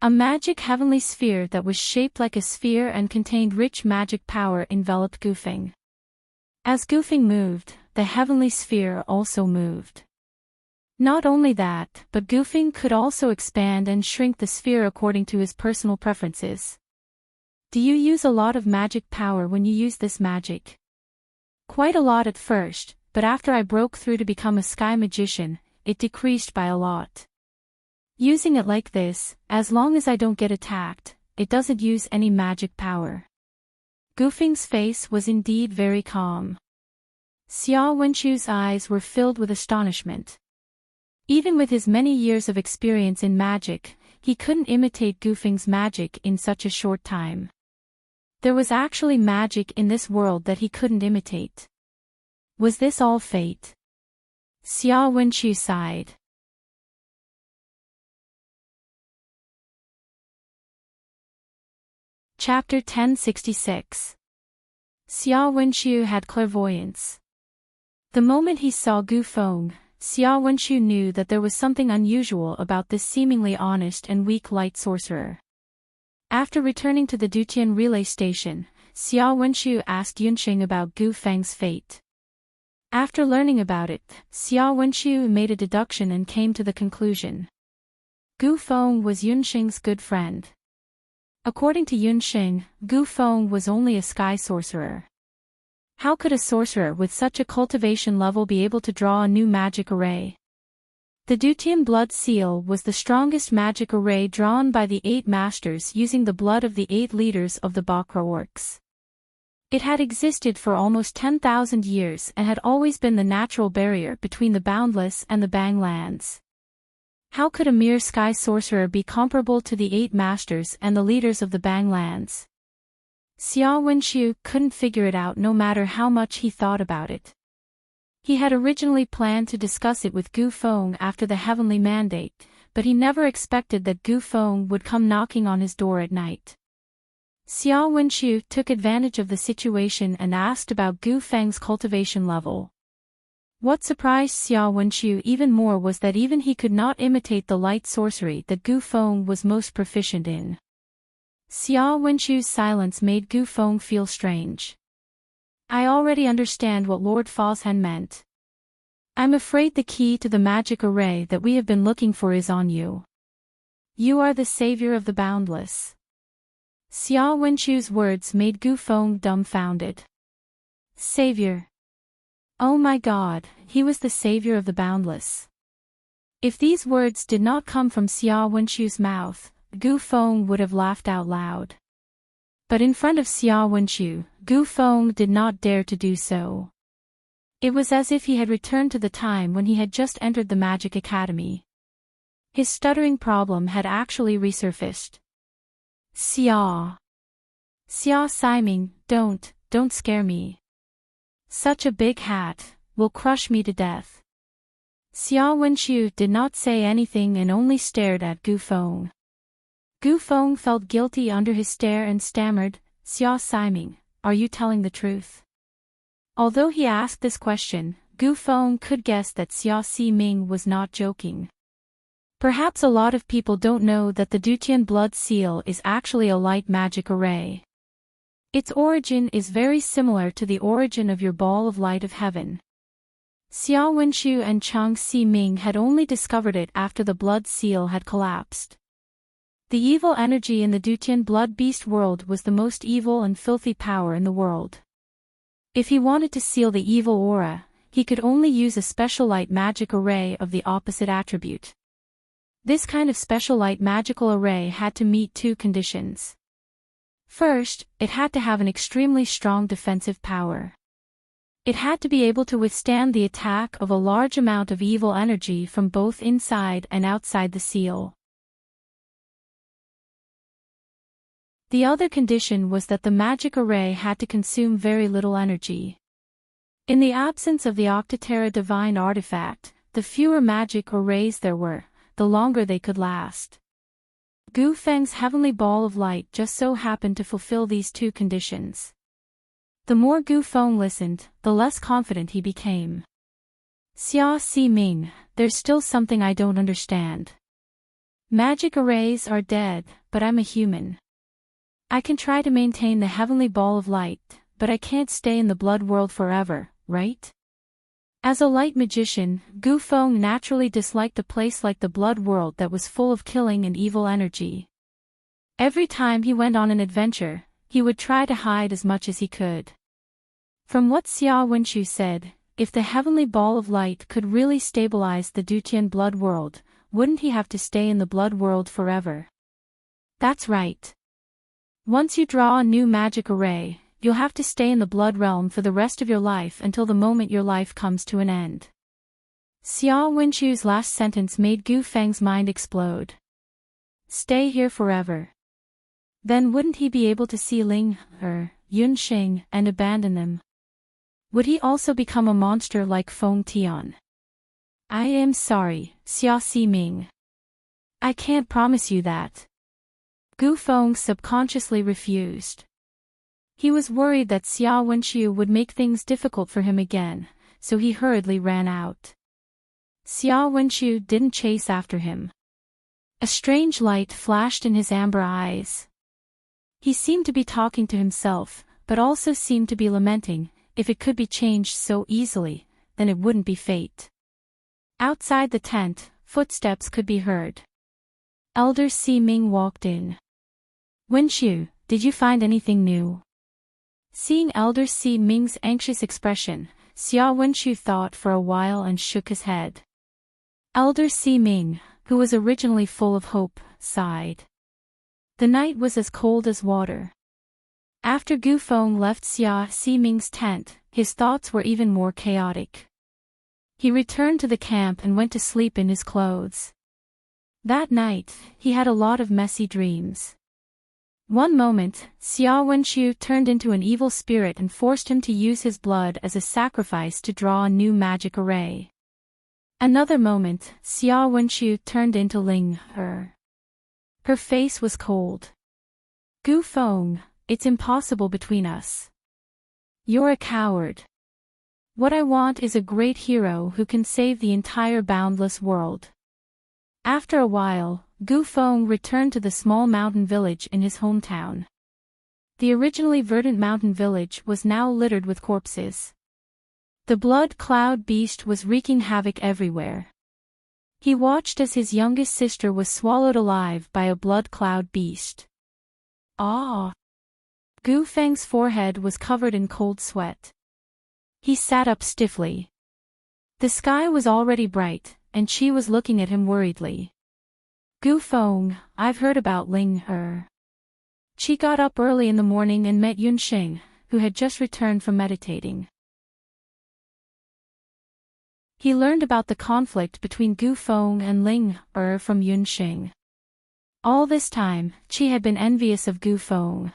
A magic heavenly sphere that was shaped like a sphere and contained rich magic power enveloped Gufeng. As Gufeng moved, the heavenly sphere also moved. Not only that, but Gufeng could also expand and shrink the sphere according to his personal preferences. Do you use a lot of magic power when you use this magic? Quite a lot at first, but after I broke through to become a sky magician, it decreased by a lot. Using it like this, as long as I don't get attacked, it doesn't use any magic power. Gufeng's face was indeed very calm. Xia Wenchu's eyes were filled with astonishment. Even with his many years of experience in magic, he couldn't imitate Gufeng's magic in such a short time. There was actually magic in this world that he couldn't imitate. Was this all fate? Xia Wenchu sighed. Chapter 1066. Xia Wenchu had clairvoyance. The moment he saw Gufeng, Xia Wenchu knew that there was something unusual about this seemingly honest and weak light sorcerer. After returning to the Dutian relay station, Xia Wenchu asked Yunxing about Gufeng's fate. After learning about it, Xia Wenchu made a deduction and came to the conclusion. Gufeng was Yunxing's good friend. According to Yunxing, Gufeng was only a sky sorcerer. How could a sorcerer with such a cultivation level be able to draw a new magic array? The Dutian blood seal was the strongest magic array drawn by the 8 masters using the blood of the 8 leaders of the Bakra orcs. It had existed for almost 10,000 years and had always been the natural barrier between the Boundless and the Bang lands. How could a mere sky sorcerer be comparable to the 8 masters and the leaders of the Bang lands? Xia Wenchu couldn't figure it out no matter how much he thought about it. He had originally planned to discuss it with Gufeng after the heavenly mandate, but he never expected that Gufeng would come knocking on his door at night. Xia Wenchu took advantage of the situation and asked about Gufeng's cultivation level. What surprised Xia Wenchu even more was that even he could not imitate the light sorcery that Gufeng was most proficient in. Xia Wenchu's silence made Gufeng feel strange. I already understand what Lord Foshan meant. I'm afraid the key to the magic array that we have been looking for is on you. You are the savior of the boundless. Xia Wenchu's words made Gufeng dumbfounded. Savior. Oh my God, he was the savior of the boundless. If these words did not come from Xia Wenchu's mouth, Gufeng would have laughed out loud. But in front of Xia Wenchu, Gufeng did not dare to do so. It was as if he had returned to the time when he had just entered the Magic Academy. His stuttering problem had actually resurfaced. Xia Siming, don't scare me. Such a big hat will crush me to death. Xia Wenchu did not say anything and only stared at Gufeng. Gufeng felt guilty under his stare and stammered, Xia Siming, are you telling the truth? Although he asked this question, Gufeng could guess that Xia Siming was not joking. Perhaps a lot of people don't know that the Dutian blood seal is actually a light magic array. Its origin is very similar to the origin of your ball of light of heaven. Xia Wenchu and Chang Si-ming had only discovered it after the blood seal had collapsed. The evil energy in the Dutian blood beast world was the most evil and filthy power in the world. If he wanted to seal the evil aura, he could only use a special light magic array of the opposite attribute. This kind of special light magical array had to meet 2 conditions. First, it had to have an extremely strong defensive power. It had to be able to withstand the attack of a large amount of evil energy from both inside and outside the seal. The other condition was that the magic array had to consume very little energy. In the absence of the Octaterra divine artifact, the fewer magic arrays there were, the longer they could last. Gufeng's heavenly ball of light just so happened to fulfill these 2 conditions. The more Gufeng listened, the less confident he became. Xia Si-ming, there's still something I don't understand. Magic arrays are dead, but I'm a human. I can try to maintain the heavenly ball of light, but I can't stay in the blood world forever, right? As a light magician, Gu Feng naturally disliked a place like the blood world that was full of killing and evil energy. Every time he went on an adventure, he would try to hide as much as he could. From what Xia Wenchu said, if the heavenly ball of light could really stabilize the Dutian blood world, wouldn't he have to stay in the blood world forever? That's right. Once you draw a new magic array, you'll have to stay in the blood realm for the rest of your life until the moment your life comes to an end. Xia Wenchu's last sentence made Gu Feng's mind explode. Stay here forever. Then wouldn't he be able to see Ling, Yunxing, and abandon them? Would he also become a monster like Feng Tian? I am sorry, Xia Ximing. I can't promise you that. Gu Feng subconsciously refused. He was worried that Xia Wenchu would make things difficult for him again, so he hurriedly ran out. Xia Wenchu didn't chase after him. A strange light flashed in his amber eyes. He seemed to be talking to himself, but also seemed to be lamenting. If it could be changed so easily, then it wouldn't be fate. Outside the tent, footsteps could be heard. Elder Ximing walked in. Wenchu, did you find anything new? Seeing Elder Ximing's anxious expression, Xia Wenchu thought for a while and shook his head. Elder Ximing, who was originally full of hope, sighed. The night was as cold as water. After Gu Feng left Xia Ximing's tent, his thoughts were even more chaotic. He returned to the camp and went to sleep in his clothes. That night, he had a lot of messy dreams. One moment, Xia Wenchu turned into an evil spirit and forced him to use his blood as a sacrifice to draw a new magic array. Another moment, Xia Wenchu turned into Ling, Her face was cold. Gu Feng, it's impossible between us. You're a coward. What I want is a great hero who can save the entire boundless world. After a while, Gu Feng returned to the small mountain village in his hometown. The originally verdant mountain village was now littered with corpses. The blood cloud beast was wreaking havoc everywhere. He watched as his youngest sister was swallowed alive by a blood cloud beast. Ah! Gu Feng's forehead was covered in cold sweat. He sat up stiffly. The sky was already bright, and she was looking at him worriedly. Gu Feng, I've heard about Ling, She got up early in the morning and met Yunxing, who had just returned from meditating. He learned about the conflict between Gu Feng and Ling, from Yunxing. All this time, Qi had been envious of Gu Feng.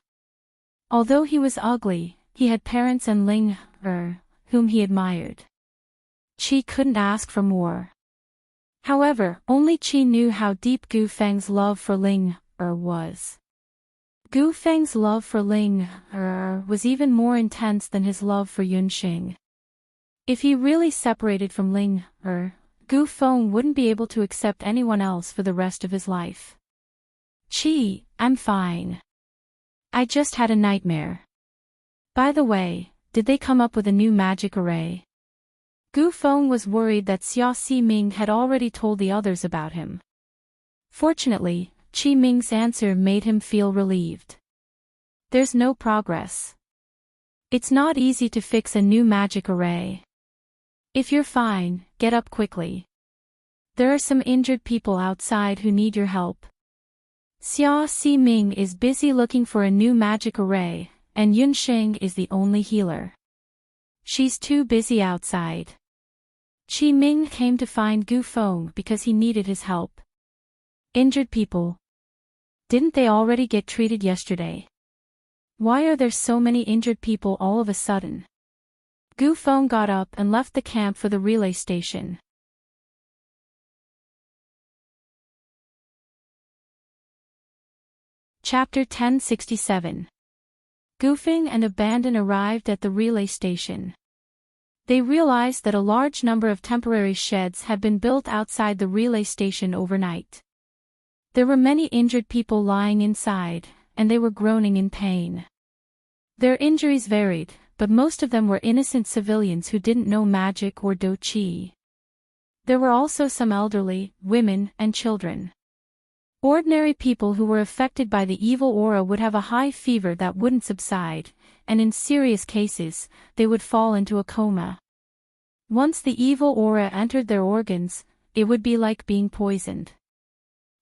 Although he was ugly, he had parents and Ling, whom he admired. Qi couldn't ask for more. However, only Qi knew how deep Gu Feng's love for Ling, was. Gu Feng's love for Ling, was even more intense than his love for Yunxing. If he really separated from Ling, Gu Feng wouldn't be able to accept anyone else for the rest of his life. Qi, I'm fine. I just had a nightmare. By the way, did they come up with a new magic array? Gu Feng was worried that Xia Ximing had already told the others about him. Fortunately, Qi Ming's answer made him feel relieved. There's no progress. It's not easy to fix a new magic array. If you're fine, get up quickly. There are some injured people outside who need your help. Xia Ximing is busy looking for a new magic array, and Yunxing is the only healer. She's too busy outside. Qi Ming came to find Gu Feng because he needed his help. Injured people. Didn't they already get treated yesterday? Why are there so many injured people all of a sudden? Gu Feng got up and left the camp for the relay station. Chapter 1067. Gu Feng and Abandon arrived at the relay station. They realized that a large number of temporary sheds had been built outside the relay station overnight. There were many injured people lying inside, and they were groaning in pain. Their injuries varied, but most of them were innocent civilians who didn't know magic or do qi. There were also some elderly, women, and children. Ordinary people who were affected by the evil aura would have a high fever that wouldn't subside, and in serious cases, they would fall into a coma. Once the evil aura entered their organs, it would be like being poisoned.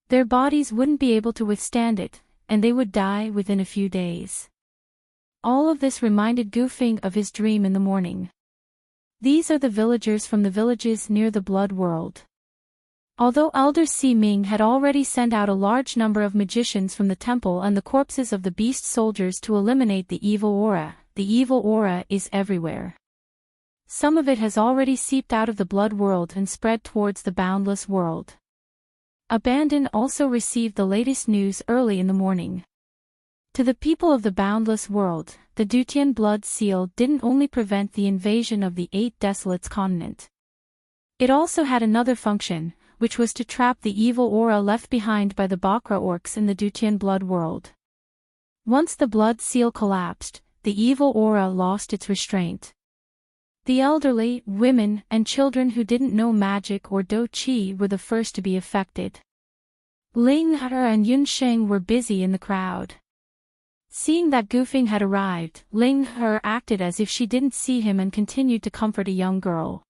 Their bodies wouldn't be able to withstand it, and they would die within a few days. All of this reminded Gufing of his dream in the morning. These are the villagers from the villages near the Blood World. Although Elder Si Ming had already sent out a large number of magicians from the temple and the corpses of the beast soldiers to eliminate the evil aura is everywhere. Some of it has already seeped out of the Blood World and spread towards the Boundless World. Abandon also received the latest news early in the morning. To the people of the Boundless World, the Dutian Blood Seal didn't only prevent the invasion of the 8 Desolates continent. It also had another function, which was to trap the evil aura left behind by the Bakra orcs in the Dutian Blood World. Once the Blood Seal collapsed, the evil aura lost its restraint. The elderly, women, and children who didn't know magic or do qi were the first to be affected. Ling He and Yun Sheng were busy in the crowd. Seeing that Gufing had arrived, Ling He acted as if she didn't see him and continued to comfort a young girl.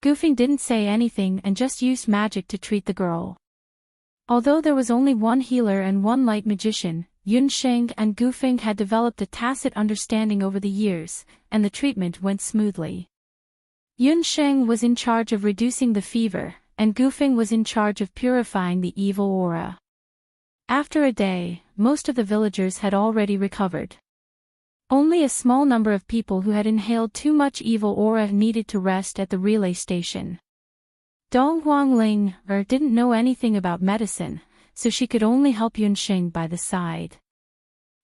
Gufing didn't say anything and just used magic to treat the girl. Although there was only one healer and one light magician, Yun Sheng and Gufing had developed a tacit understanding over the years, and the treatment went smoothly. Yun Sheng was in charge of reducing the fever, and Gufing was in charge of purifying the evil aura. After a day, most of the villagers had already recovered. Only a small number of people who had inhaled too much evil aura needed to rest at the relay station. Dong Huangling didn't know anything about medicine, so she could only help Yunxing by the side.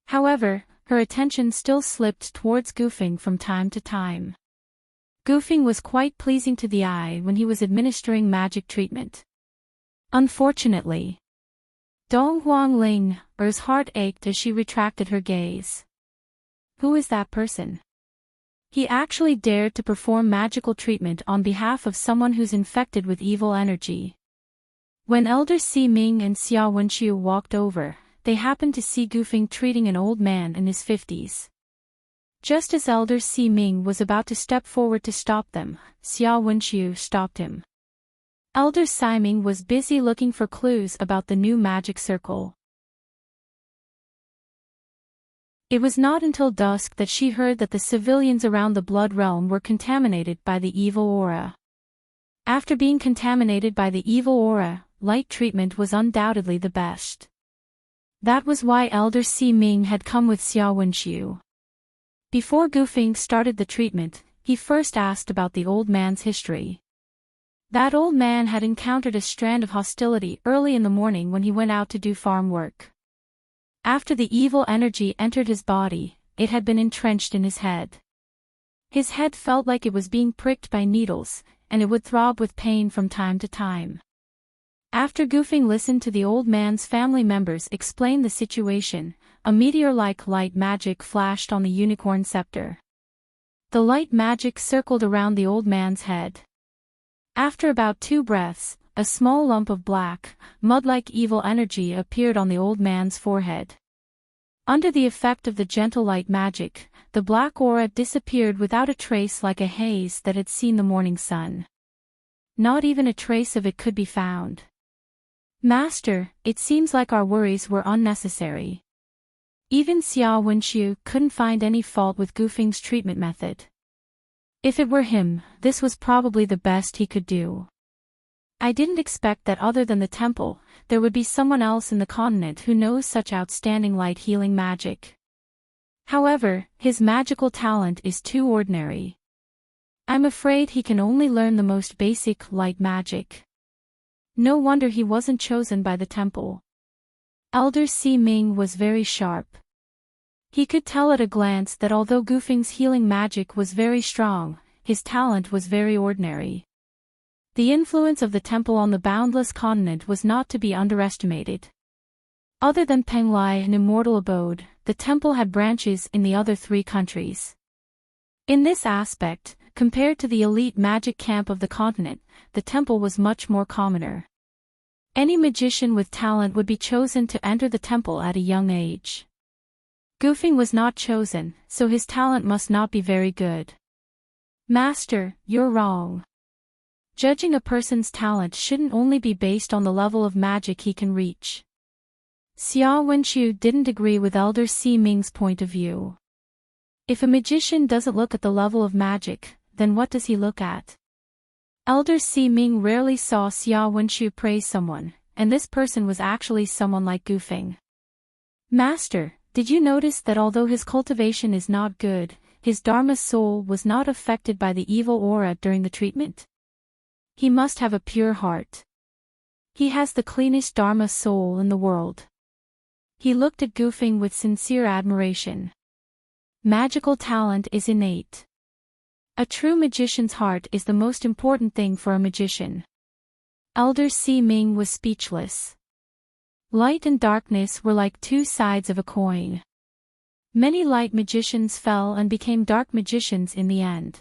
However, her attention still slipped towards Gufing from time to time. Gufing was quite pleasing to the eye when he was administering magic treatment. Unfortunately, Dong Huangling's heart ached as she retracted her gaze. Who is that person? He actually dared to perform magical treatment on behalf of someone who's infected with evil energy. When Elder Si Ming and Xia Wenqiu walked over, they happened to see Gufing treating an old man in his 50s. Just as Elder Si Ming was about to step forward to stop them, Xia Wenqiu stopped him. Elder Si Ming was busy looking for clues about the new magic circle. It was not until dusk that she heard that the civilians around the Blood Realm were contaminated by the evil aura. After being contaminated by the evil aura, light treatment was undoubtedly the best. That was why Elder Si Ming had come with Xia Wenqiu. Before Gufing started the treatment, he first asked about the old man's history. That old man had encountered a strand of hostility early in the morning when he went out to do farm work. After the evil energy entered his body, it had been entrenched in his head. His head felt like it was being pricked by needles, and it would throb with pain from time to time. After Gufing listened to the old man's family members explain the situation, a meteor-like light magic flashed on the unicorn scepter. The light magic circled around the old man's head. After about 2 breaths, a small lump of black, mud-like evil energy appeared on the old man's forehead. Under the effect of the gentle light magic, the black aura disappeared without a trace, like a haze that had seen the morning sun. Not even a trace of it could be found. Master, it seems like our worries were unnecessary. Even Xia Wenqiu couldn't find any fault with Gufing's treatment method. If it were him, this was probably the best he could do. I didn't expect that other than the temple, there would be someone else in the continent who knows such outstanding light healing magic. However, his magical talent is too ordinary. I'm afraid he can only learn the most basic light magic. No wonder he wasn't chosen by the temple. Elder Si Ming was very sharp. He could tell at a glance that although Gufing's healing magic was very strong, his talent was very ordinary. The influence of the temple on the boundless continent was not to be underestimated. Other than Penglai, an immortal abode, the temple had branches in the other 3 countries. In this aspect, compared to the elite magic camp of the continent, the temple was much more commoner. Any magician with talent would be chosen to enter the temple at a young age. Gufing was not chosen, so his talent must not be very good. Master, you're wrong. Judging a person's talent shouldn't only be based on the level of magic he can reach. Xia Wenqiu didn't agree with Elder Si Ming's point of view. If a magician doesn't look at the level of magic, then what does he look at? Elder Si Ming rarely saw Xia Wenqiu praise someone, and this person was actually someone like Gufing. Master, did you notice that although his cultivation is not good, his Dharma soul was not affected by the evil aura during the treatment? He must have a pure heart. He has the cleanest Dharma soul in the world. He looked at Gufing with sincere admiration. Magical talent is innate. A true magician's heart is the most important thing for a magician. Elder Si Ming was speechless. Light and darkness were like 2 sides of a coin. Many light magicians fell and became dark magicians in the end.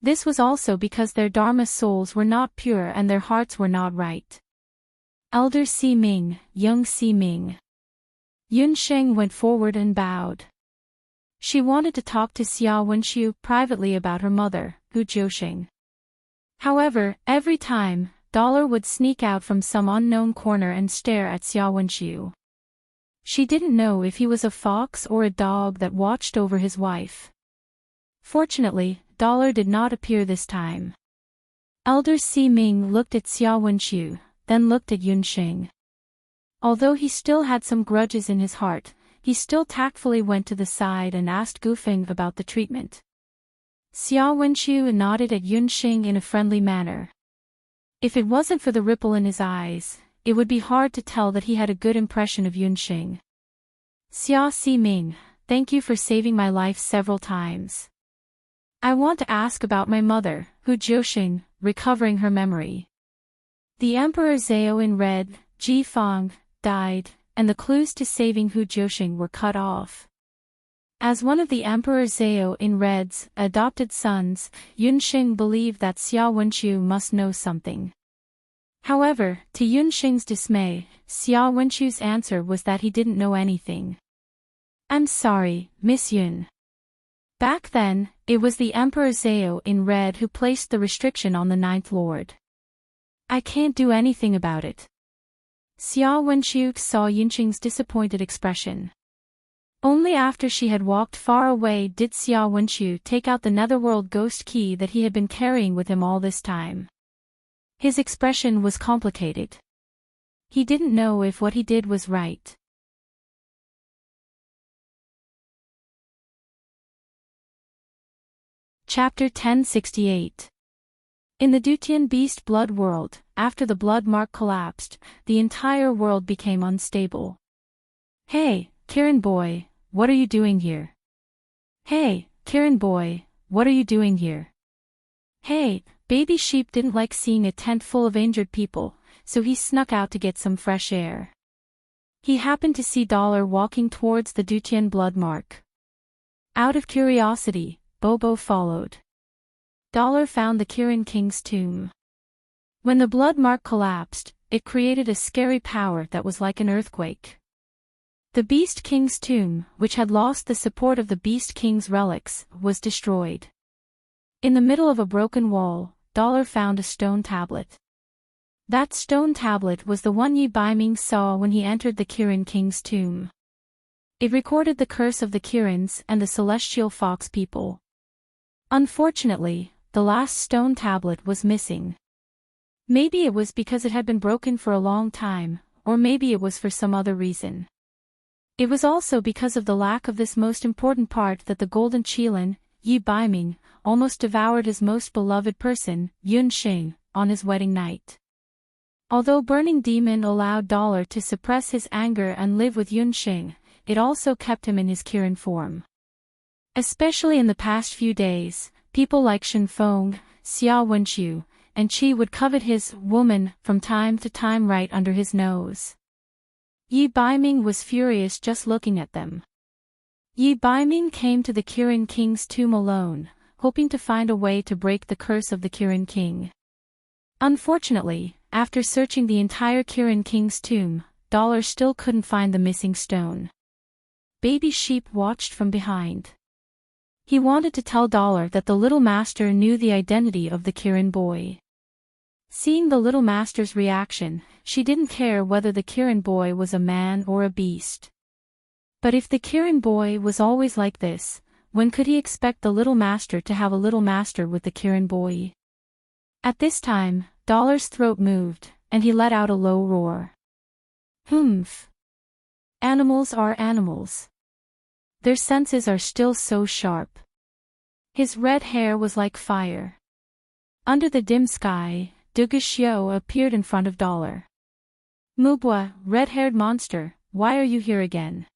This was also because their Dharma souls were not pure and their hearts were not right. Elder Si Ming, young Si Ming. Yun Sheng went forward and bowed. She wanted to talk to Xia Wenqiu privately about her mother, Hu Jiuxing. However, every time, Dollar would sneak out from some unknown corner and stare at Xia Wenqiu. She didn't know if he was a fox or a dog that watched over his wife. Fortunately, Dollar did not appear this time. Elder Si Ming looked at Xia Wenqiu, then looked at Yun Sheng. Although he still had some grudges in his heart, he still tactfully went to the side and asked Gufing about the treatment. Xia Wenqiu nodded at Yun Sheng in a friendly manner. If it wasn't for the ripple in his eyes, it would be hard to tell that he had a good impression of Yun Sheng. Xia Si Ming, thank you for saving my life several times. I want to ask about my mother, Hu Jiuxing, recovering her memory. The Emperor Zhao in red, Ji Fang, died, and the clues to saving Hu Jiuxing were cut off. As one of the Emperor Zhao in red's adopted sons, Yun Sheng believed that Xia Wenqiu must know something. However, to Yun Sheng's dismay, Xia Wenqiu's answer was that he didn't know anything. I'm sorry, Miss Yun. Back then, it was the Emperor Zhao in red who placed the restriction on the 9th Lord. I can't do anything about it. Xia Wenqiu saw Yunqing's disappointed expression. Only after she had walked far away did Xia Wenqiu take out the netherworld ghost key that he had been carrying with him all this time. His expression was complicated. He didn't know if what he did was right. Chapter 1068. In the Dutian Beast Blood world, after the blood mark collapsed, the entire world became unstable. Hey, Kirin boy, what are you doing here? Hey, Kirin boy, what are you doing here? Hey, baby sheep didn't like seeing a tent full of injured people, so he snuck out to get some fresh air. He happened to see Dollar walking towards the Dutian blood mark. Out of curiosity, Bobo followed. Dollar found the Kirin King's tomb. When the blood mark collapsed, it created a scary power that was like an earthquake. The Beast King's tomb, which had lost the support of the Beast King's relics, was destroyed. In the middle of a broken wall, Dollar found a stone tablet. That stone tablet was the one Yi Baiming saw when he entered the Kirin King's tomb. It recorded the curse of the Kirins and the celestial fox people. Unfortunately, the last stone tablet was missing. Maybe it was because it had been broken for a long time, or maybe it was for some other reason. It was also because of the lack of this most important part that the golden Qilin, Yi Baiming, almost devoured his most beloved person, Yun Sheng, on his wedding night. Although Burning Demon allowed Dollar to suppress his anger and live with Yun Sheng, it also kept him in his Kirin form. Especially in the past few days, people like Shen Feng, Xia Wenqiu, and Qi would covet his woman from time to time right under his nose. Yi Baiming was furious just looking at them. Yi Baiming came to the Kirin King's tomb alone, hoping to find a way to break the curse of the Kirin King. Unfortunately, after searching the entire Kirin King's tomb, Dollar still couldn't find the missing stone. Baby Sheep watched from behind. He wanted to tell Dollar that the little master knew the identity of the Kirin boy. Seeing the little master's reaction, she didn't care whether the Kirin boy was a man or a beast. But if the Kirin boy was always like this, when could he expect the little master to have a little master with the Kirin boy? At this time, Dollar's throat moved, and he let out a low roar. Humph. Animals are animals. Their senses are still so sharp. His red hair was like fire. Under the dim sky, Duge Xiu appeared in front of Dollar. Mubwa, red-haired monster, why are you here again?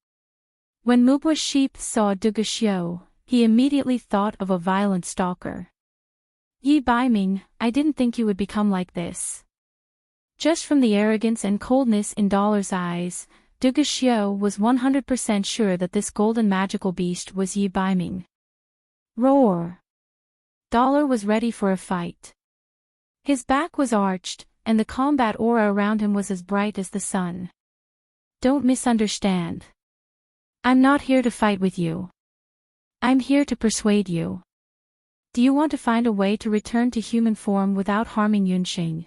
When Mubwa Sheep saw Duge Xiu, he immediately thought of a violent stalker. Yi Baiming, I didn't think you would become like this. Just from the arrogance and coldness in Dollar's eyes, Duge Xiu was 100% sure that this golden magical beast was Yi Baiming. Roar! Dollar was ready for a fight. His back was arched, and the combat aura around him was as bright as the sun. Don't misunderstand. I'm not here to fight with you. I'm here to persuade you. Do you want to find a way to return to human form without harming Yunxing?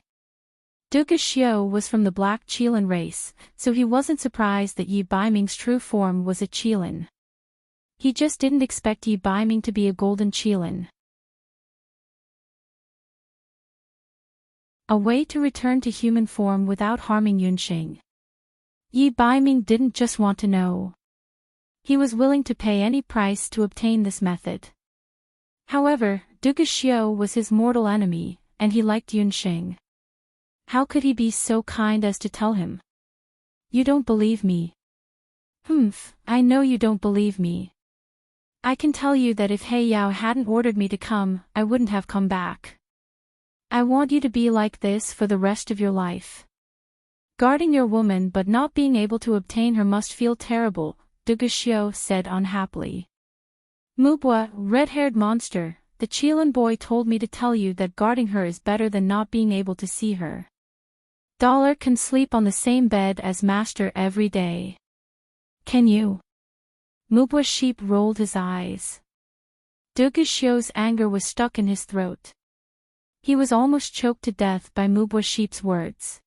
Duge Xiu was from the Black Qilin race, so he wasn't surprised that Yi Baiming's true form was a Qilin. He just didn't expect Yi Baiming to be a golden Qilin. A way to return to human form without harming Yunxing. Yi Baiming didn't just want to know. He was willing to pay any price to obtain this method. However, Duge Xiu was his mortal enemy, and he liked Yunxing. How could he be so kind as to tell him? You don't believe me. Humph, I know you don't believe me. I can tell you that if He Yao hadn't ordered me to come, I wouldn't have come back. I want you to be like this for the rest of your life. Guarding your woman but not being able to obtain her must feel terrible, Duge Xiu said unhappily. Mubwa, red-haired monster, the Qilin boy told me to tell you that guarding her is better than not being able to see her. Dollar can sleep on the same bed as master every day. Can you? Mubwa Sheep rolled his eyes. Duge Xiu's anger was stuck in his throat. He was almost choked to death by Mubwa Sheep's words.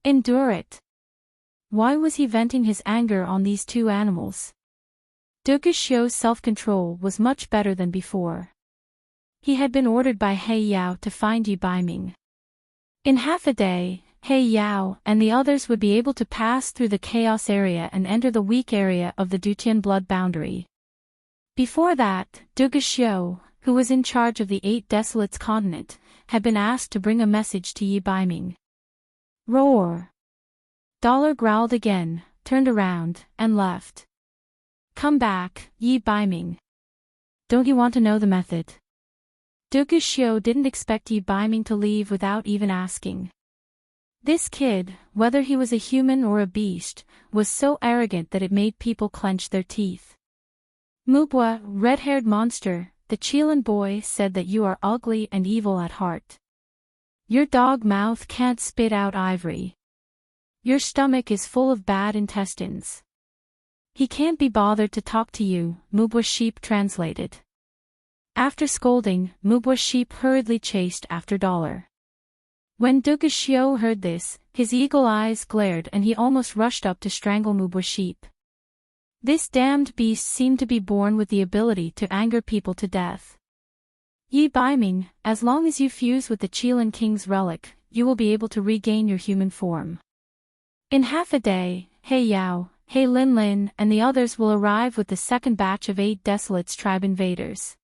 Endure it. Why was he venting his anger on these two animals? Duge Xiu's self-control was much better than before. He had been ordered by He Yao to find Yi Baiming. In half a day, He Yao and the others would be able to pass through the chaos area and enter the weak area of the Dutian blood boundary. Before that, Duge Xiu, who was in charge of the 8 Desolates continent, had been asked to bring a message to Yi Baiming. Roar! Dollar growled again, turned around, and left. Come back, Yi Baiming. Don't you want to know the method? Duge Xiu didn't expect Yi Baiming to leave without even asking. This kid, whether he was a human or a beast, was so arrogant that it made people clench their teeth. Mubwa, red-haired monster, the Qilin boy said that you are ugly and evil at heart. Your dog mouth can't spit out ivory. Your stomach is full of bad intestines. He can't be bothered to talk to you, Mubwa Sheep translated. After scolding, Mubwa Sheep hurriedly chased after Dollar. When Duge Xiu heard this, his eagle eyes glared and he almost rushed up to strangle Mubwa Sheep. This damned beast seemed to be born with the ability to anger people to death. Yi Baiming, as long as you fuse with the Qilin King's relic, you will be able to regain your human form. In half a day, He Yao, He Linlin and the others will arrive with the second batch of 8 Desolates tribe invaders.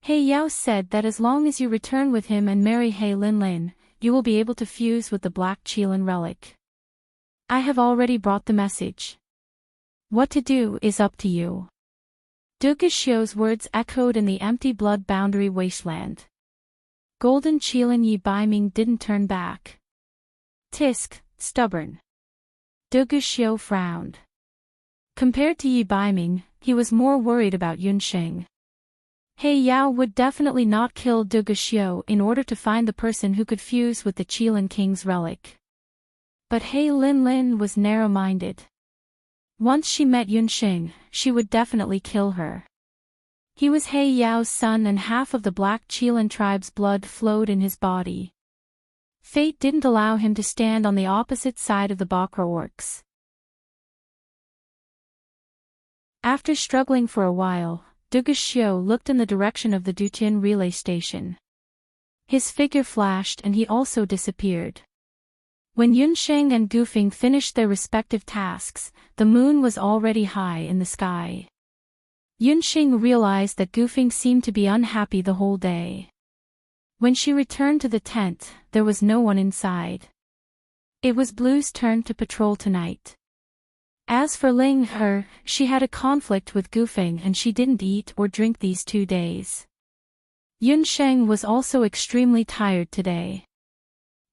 He Yao said that as long as you return with him and marry He Linlin, you will be able to fuse with the Black Qilin relic. I have already brought the message. What to do is up to you. Xiu's words echoed in the empty blood-boundary wasteland. Golden Qilin Yi Baiming didn't turn back. Tisk, stubborn. Xiu frowned. Compared to Yi Baiming, he was more worried about Yunxing. He Yao would definitely not kill Xiu in order to find the person who could fuse with the Qilin King's relic. But He Lin was narrow-minded. Once she met Yunxing, she would definitely kill her. He was He Yao's son and half of the Black Qilin tribe's blood flowed in his body. Fate didn't allow him to stand on the opposite side of the Bakra orcs. After struggling for a while, Xiu looked in the direction of the Dutian relay station. His figure flashed and he also disappeared. When Yunxing and Gufing finished their respective tasks, the moon was already high in the sky. Yunxing realized that Gufing seemed to be unhappy the whole day. When she returned to the tent, there was no one inside. It was Blue's turn to patrol tonight. As for Ling He, she had a conflict with Gufing and she didn't eat or drink these 2 days. Yunxing was also extremely tired today.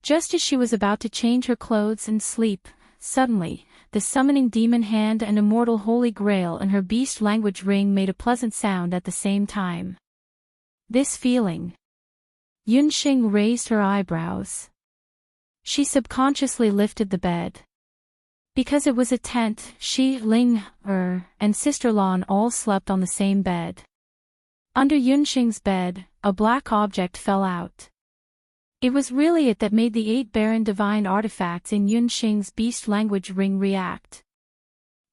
Just as she was about to change her clothes and sleep, suddenly, the summoning demon hand and immortal holy grail in her beast language ring made a pleasant sound at the same time. This feeling. Yunxing raised her eyebrows. She subconsciously lifted the bed. Because it was a tent, she, Ling, and Sister Lan all slept on the same bed. Under Yunxing's bed, a black object fell out. It was really it that made the 8 barren divine artifacts in Yunxing's beast language ring react.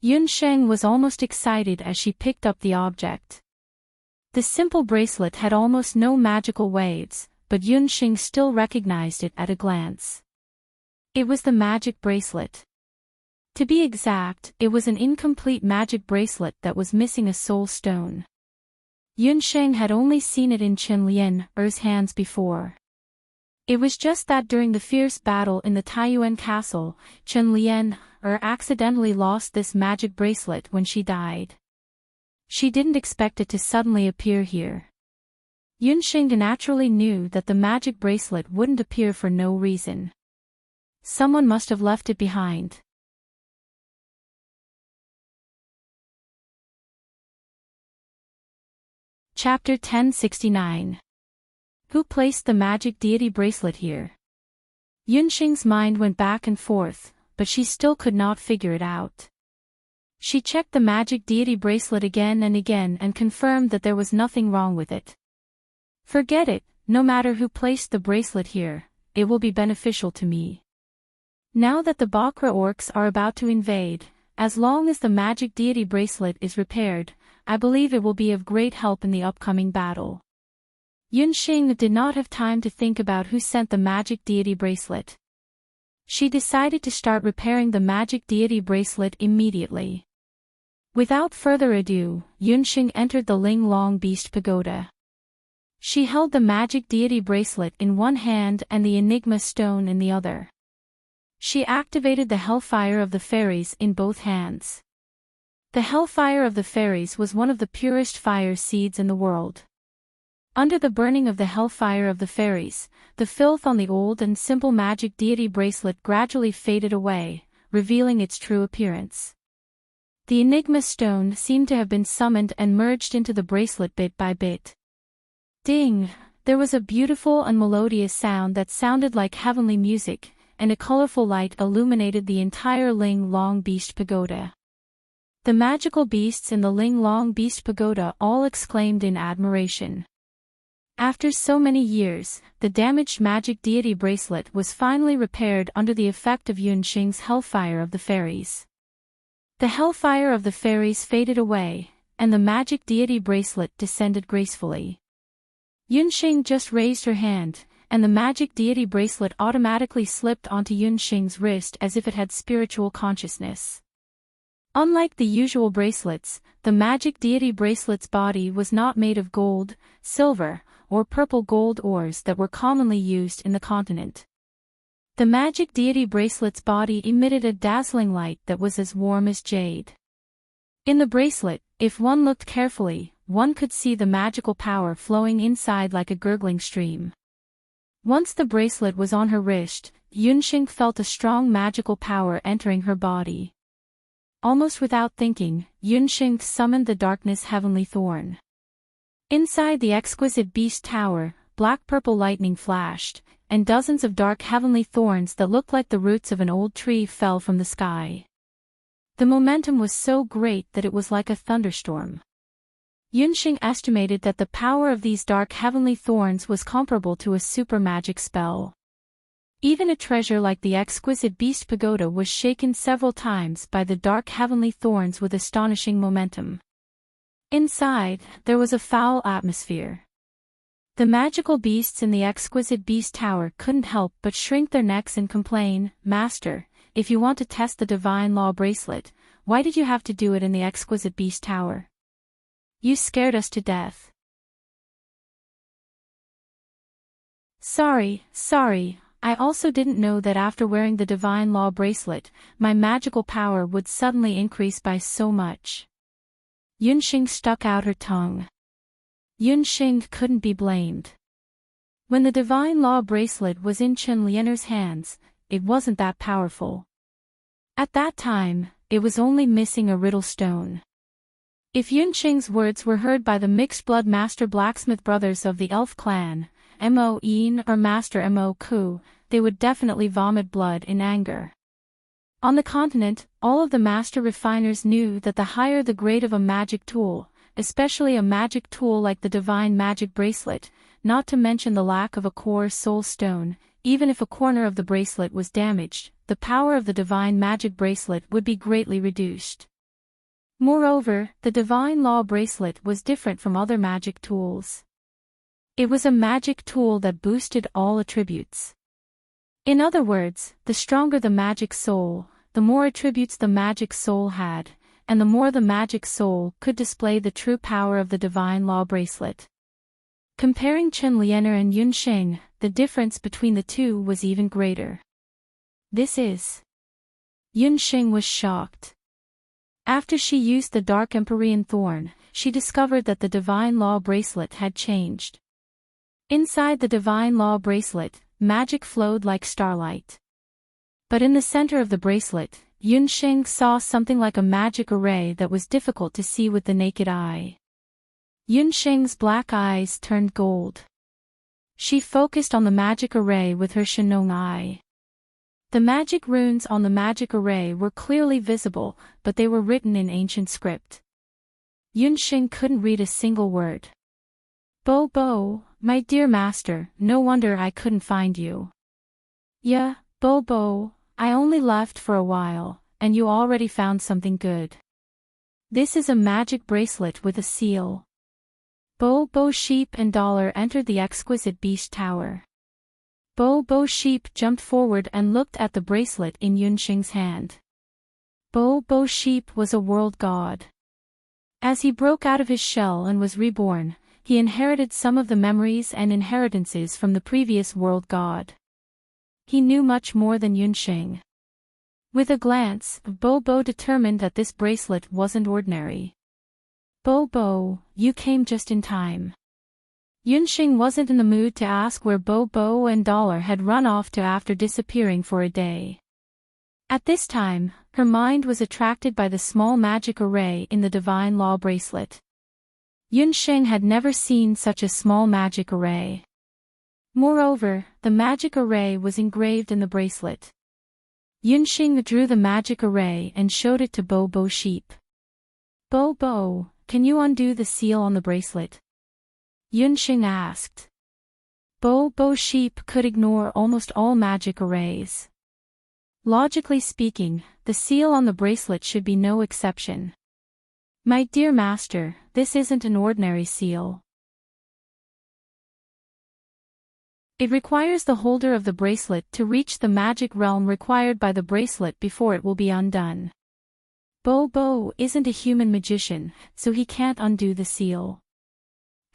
Yunxing was almost excited as she picked up the object. The simple bracelet had almost no magical waves, but Yunxing still recognized it at a glance. It was the magic bracelet. To be exact, it was an incomplete magic bracelet that was missing a soul stone. Yunxing had only seen it in Qinlian's hands before. It was just that during the fierce battle in the Taiyuan castle, Qinlian accidentally lost this magic bracelet when she died. She didn't expect it to suddenly appear here. Yunxing naturally knew that the magic bracelet wouldn't appear for no reason. Someone must have left it behind. Chapter 1069. Who placed the magic deity bracelet here? Yunxing's mind went back and forth, but she still could not figure it out. She checked the magic deity bracelet again and confirmed that there was nothing wrong with it. Forget it, no matter who placed the bracelet here, it will be beneficial to me. Now that the Bakra orcs are about to invade, as long as the magic deity bracelet is repaired, I believe it will be of great help in the upcoming battle. Yunxing did not have time to think about who sent the magic deity bracelet. She decided to start repairing the magic deity bracelet immediately. Without further ado, Yunxing entered the Ling Long Beast Pagoda. She held the magic deity bracelet in one hand and the Enigma stone in the other. She activated the Hellfire of the Fairies in both hands. The Hellfire of the Fairies was one of the purest fire seeds in the world. Under the burning of the Hellfire of the Fairies, the filth on the old and simple magic deity bracelet gradually faded away, revealing its true appearance. The Enigma stone seemed to have been summoned and merged into the bracelet bit by bit. Ding! There was a beautiful and melodious sound that sounded like heavenly music, and a colorful light illuminated the entire Ling Long Beast Pagoda. The magical beasts in the Ling Long Beast Pagoda all exclaimed in admiration. After so many years, the damaged magic deity bracelet was finally repaired under the effect of Yunxing's Hellfire of the Fairies. The Hellfire of the Fairies faded away, and the magic deity bracelet descended gracefully. Yunxing just raised her hand, and the magic deity bracelet automatically slipped onto Yunxing's wrist as if it had spiritual consciousness. Unlike the usual bracelets, the magic deity bracelet's body was not made of gold, silver, or purple gold ores that were commonly used in the continent. The magic deity bracelet's body emitted a dazzling light that was as warm as jade. In the bracelet, If one looked carefully, one could see the magical power flowing inside like a gurgling stream. Once the bracelet was on her wrist, Yunxing felt a strong magical power entering her body. Almost without thinking, Yunxing summoned the darkness heavenly thorn. Inside the exquisite beast tower, black-purple lightning flashed, and dozens of dark heavenly thorns that looked like the roots of an old tree fell from the sky. The momentum was so great that it was like a thunderstorm. Yunxing estimated that the power of these dark heavenly thorns was comparable to a super magic spell. Even a treasure like the exquisite beast pagoda was shaken several times by the dark heavenly thorns with astonishing momentum. Inside, there was a foul atmosphere. The magical beasts in the exquisite beast tower couldn't help but shrink their necks and complain, "Master, if you want to test the divine law bracelet, why did you have to do it in the exquisite beast tower? You scared us to death." Sorry, I also didn't know that after wearing the divine law bracelet, my magical power would suddenly increase by so much. Yunxing stuck out her tongue. Yunxing couldn't be blamed. When the divine law bracelet was in Chen Lianer's hands, it wasn't that powerful. At that time, it was only missing a riddle stone. If Yunxing's words were heard by the mixed-blood master blacksmith brothers of the elf clan, Mo Yin or Master Mo Ku, they would definitely vomit blood in anger. On the continent, all of the master refiners knew that the higher the grade of a magic tool, especially a magic tool like the divine magic bracelet, not to mention the lack of a core soul stone, even if a corner of the bracelet was damaged, the power of the divine magic bracelet would be greatly reduced. Moreover, the divine law bracelet was different from other magic tools. It was a magic tool that boosted all attributes. In other words, the stronger the magic soul, the more attributes the magic soul had, and the more the magic soul could display the true power of the divine law bracelet. Comparing Chen Lianer and Yunxing, the difference between the two was even greater. This is. Yunxing was shocked. After she used the dark Empyrean thorn, she discovered that the divine law bracelet had changed. Inside the divine law bracelet, magic flowed like starlight. But in the center of the bracelet, Yunxing saw something like a magic array that was difficult to see with the naked eye. Yunxing's black eyes turned gold. She focused on the magic array with her Shenong eye. The magic runes on the magic array were clearly visible, but they were written in ancient script. Yunxing couldn't read a single word. "Bo, my dear master, no wonder I couldn't find you." "Yeah, Bo, I only left for a while, and you already found something good. This is a magic bracelet with a seal." Bo, Sheep and Dollar entered the exquisite beast tower. Bo, Sheep jumped forward and looked at the bracelet in Yunxing's hand. Bo, Sheep was a world god. As he broke out of his shell and was reborn, he inherited some of the memories and inheritances from the previous world god. He knew much more than Yunxing. With a glance, Bo determined that this bracelet wasn't ordinary. Bo, you came just in time. Yunxing wasn't in the mood to ask where Bo and Dollar had run off to after disappearing for a day. At this time, her mind was attracted by the small magic array in the divine law bracelet. Yunxing had never seen such a small magic array. Moreover, the magic array was engraved in the bracelet. Yunxing drew the magic array and showed it to Bo Sheep. Bo, can you undo the seal on the bracelet?" Yunxing asked. Bo Sheep could ignore almost all magic arrays. Logically speaking, the seal on the bracelet should be no exception. "My dear master, this isn't an ordinary seal. It requires the holder of the bracelet to reach the magic realm required by the bracelet before it will be undone. Bo isn't a human magician, so he can't undo the seal.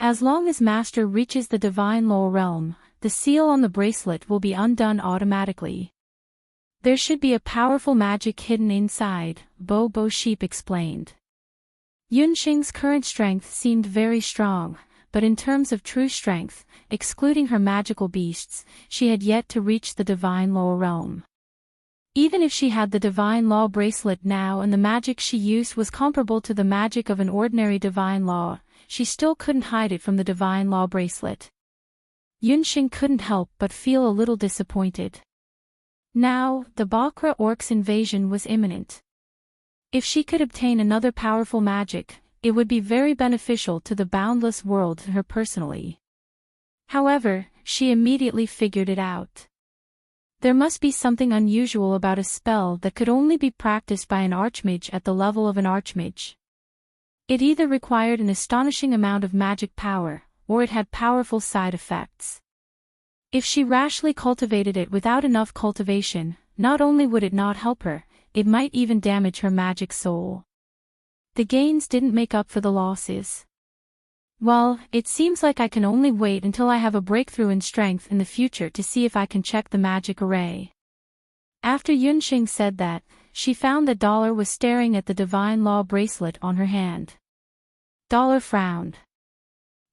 As long as master reaches the divine law realm, the seal on the bracelet will be undone automatically. There should be a powerful magic hidden inside," Bo Sheep explained. Yunxing's current strength seemed very strong, but in terms of true strength, excluding her magical beasts, she had yet to reach the divine law realm. Even if she had the divine law bracelet now and the magic she used was comparable to the magic of an ordinary divine law, she still couldn't hide it from the divine law bracelet. Yunxing couldn't help but feel a little disappointed. Now, the Bakra orcs' invasion was imminent. If she could obtain another powerful magic, it would be very beneficial to the boundless world and her personally. However, she immediately figured it out. There must be something unusual about a spell that could only be practiced by an archmage at the level of an archmage. It either required an astonishing amount of magic power, or it had powerful side effects. If she rashly cultivated it without enough cultivation, not only would it not help her, it might even damage her magic soul. The gains didn't make up for the losses. Well, it seems like I can only wait until I have a breakthrough in strength in the future to see if I can check the magic array. After Yunxing said that, she found that Dollar was staring at the divine law bracelet on her hand. Dollar frowned.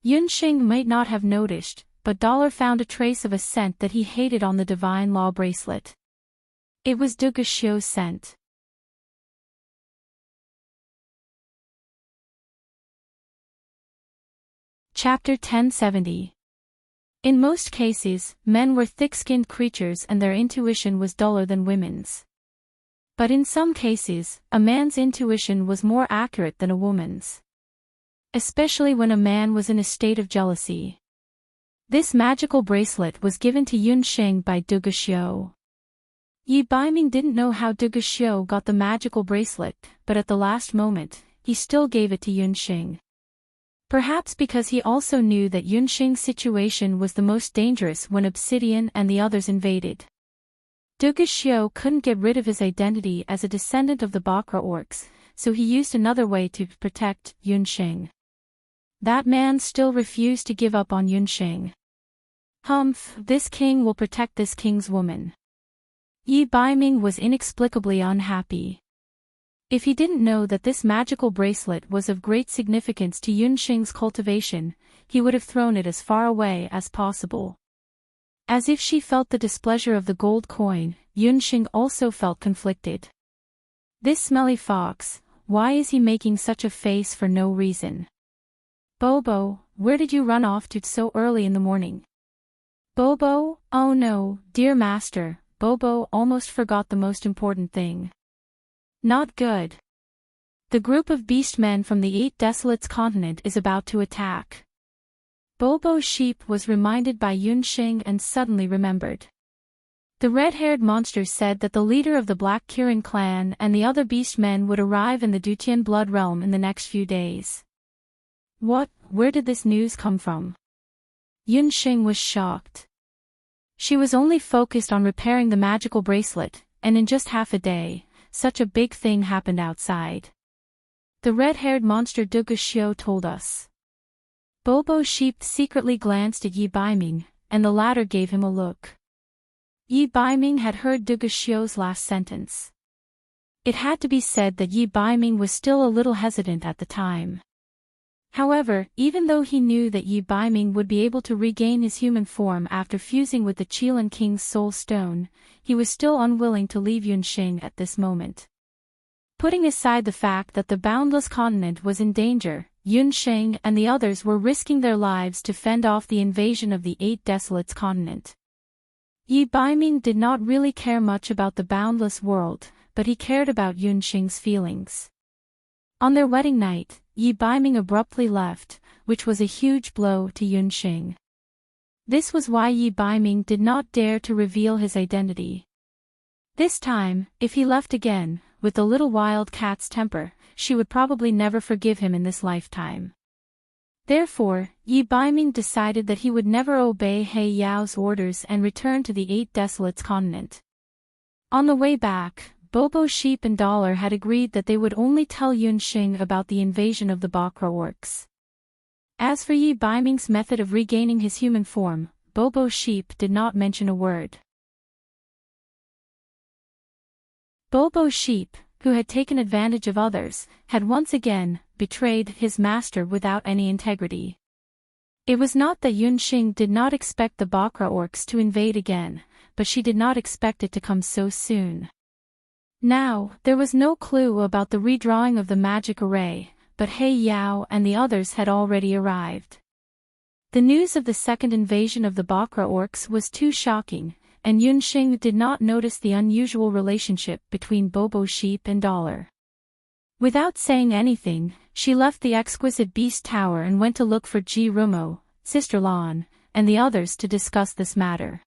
Yunxing might not have noticed, but Dollar found a trace of a scent that he hated on the divine law bracelet. It was Dugashio's scent. Chapter 1070. In most cases, men were thick-skinned creatures and their intuition was duller than women's. But in some cases, a man's intuition was more accurate than a woman's. Especially when a man was in a state of jealousy. This magical bracelet was given to Yunxing by Dugashio. Yi Baiming didn't know how Dugashio got the magical bracelet, but at the last moment, he still gave it to Yunxing. Perhaps because he also knew that Yunxing's situation was the most dangerous when Obsidian and the others invaded. Dugashio couldn't get rid of his identity as a descendant of the Bakra orcs, so he used another way to protect Yunxing. That man still refused to give up on Yunxing. Humph, this king will protect this king's woman. Yi Baiming was inexplicably unhappy. If he didn't know that this magical bracelet was of great significance to Yunxing's cultivation, he would have thrown it as far away as possible. As if she felt the displeasure of the gold coin, Yunxing also felt conflicted. This smelly fox, why is he making such a face for no reason? Bobo, where did you run off to so early in the morning? Bobo, oh no, dear master, Bobo almost forgot the most important thing. Not good. The group of beastmen from the 8 Desolates continent is about to attack. Bobo's sheep was reminded by Yunxing and suddenly remembered. The red-haired monster said that the leader of the Black Kirin clan and the other beastmen would arrive in the Dutian blood realm in the next few days. What? Where did this news come from? Yunxing was shocked. She was only focused on repairing the magical bracelet, and in just half a day, such a big thing happened outside. The red-haired monster Dugashio told us. Bobo's sheep secretly glanced at Yi Baiming, and the latter gave him a look. Yi Baiming had heard Dugashio's last sentence. It had to be said that Yi Baiming was still a little hesitant at the time. However, even though he knew that Yi Baiming would be able to regain his human form after fusing with the Qilin King's soul stone, he was still unwilling to leave Yunxing at this moment. Putting aside the fact that the boundless continent was in danger, Yunxing and the others were risking their lives to fend off the invasion of the 8 Desolates continent. Yi Baiming did not really care much about the boundless world, but he cared about Yunxing's feelings. On their wedding night, Yi Baiming abruptly left, which was a huge blow to Yunxing. This was why Yi Baiming did not dare to reveal his identity. This time, if he left again, with the little wild cat's temper, she would probably never forgive him in this lifetime. Therefore, Yi Baiming decided that he would never obey He Yao's orders and return to the 8 Desolates continent. On the way back, Bobo's sheep and Dollar had agreed that they would only tell Yunxing about the invasion of the Bakra orcs. As for Yi Baiming's method of regaining his human form, Bobo's sheep did not mention a word. Bobo's sheep, who had taken advantage of others, had once again betrayed his master without any integrity. It was not that Yunxing did not expect the Bakra orcs to invade again, but she did not expect it to come so soon. Now, there was no clue about the redrawing of the magic array, but He Yao and the others had already arrived. The news of the second invasion of the Bakra orcs was too shocking, and Yunxing did not notice the unusual relationship between Bobo Sheep and Dollar. Without saying anything, she left the exquisite beast tower and went to look for Ji Rumo, Sister Lan, and the others to discuss this matter.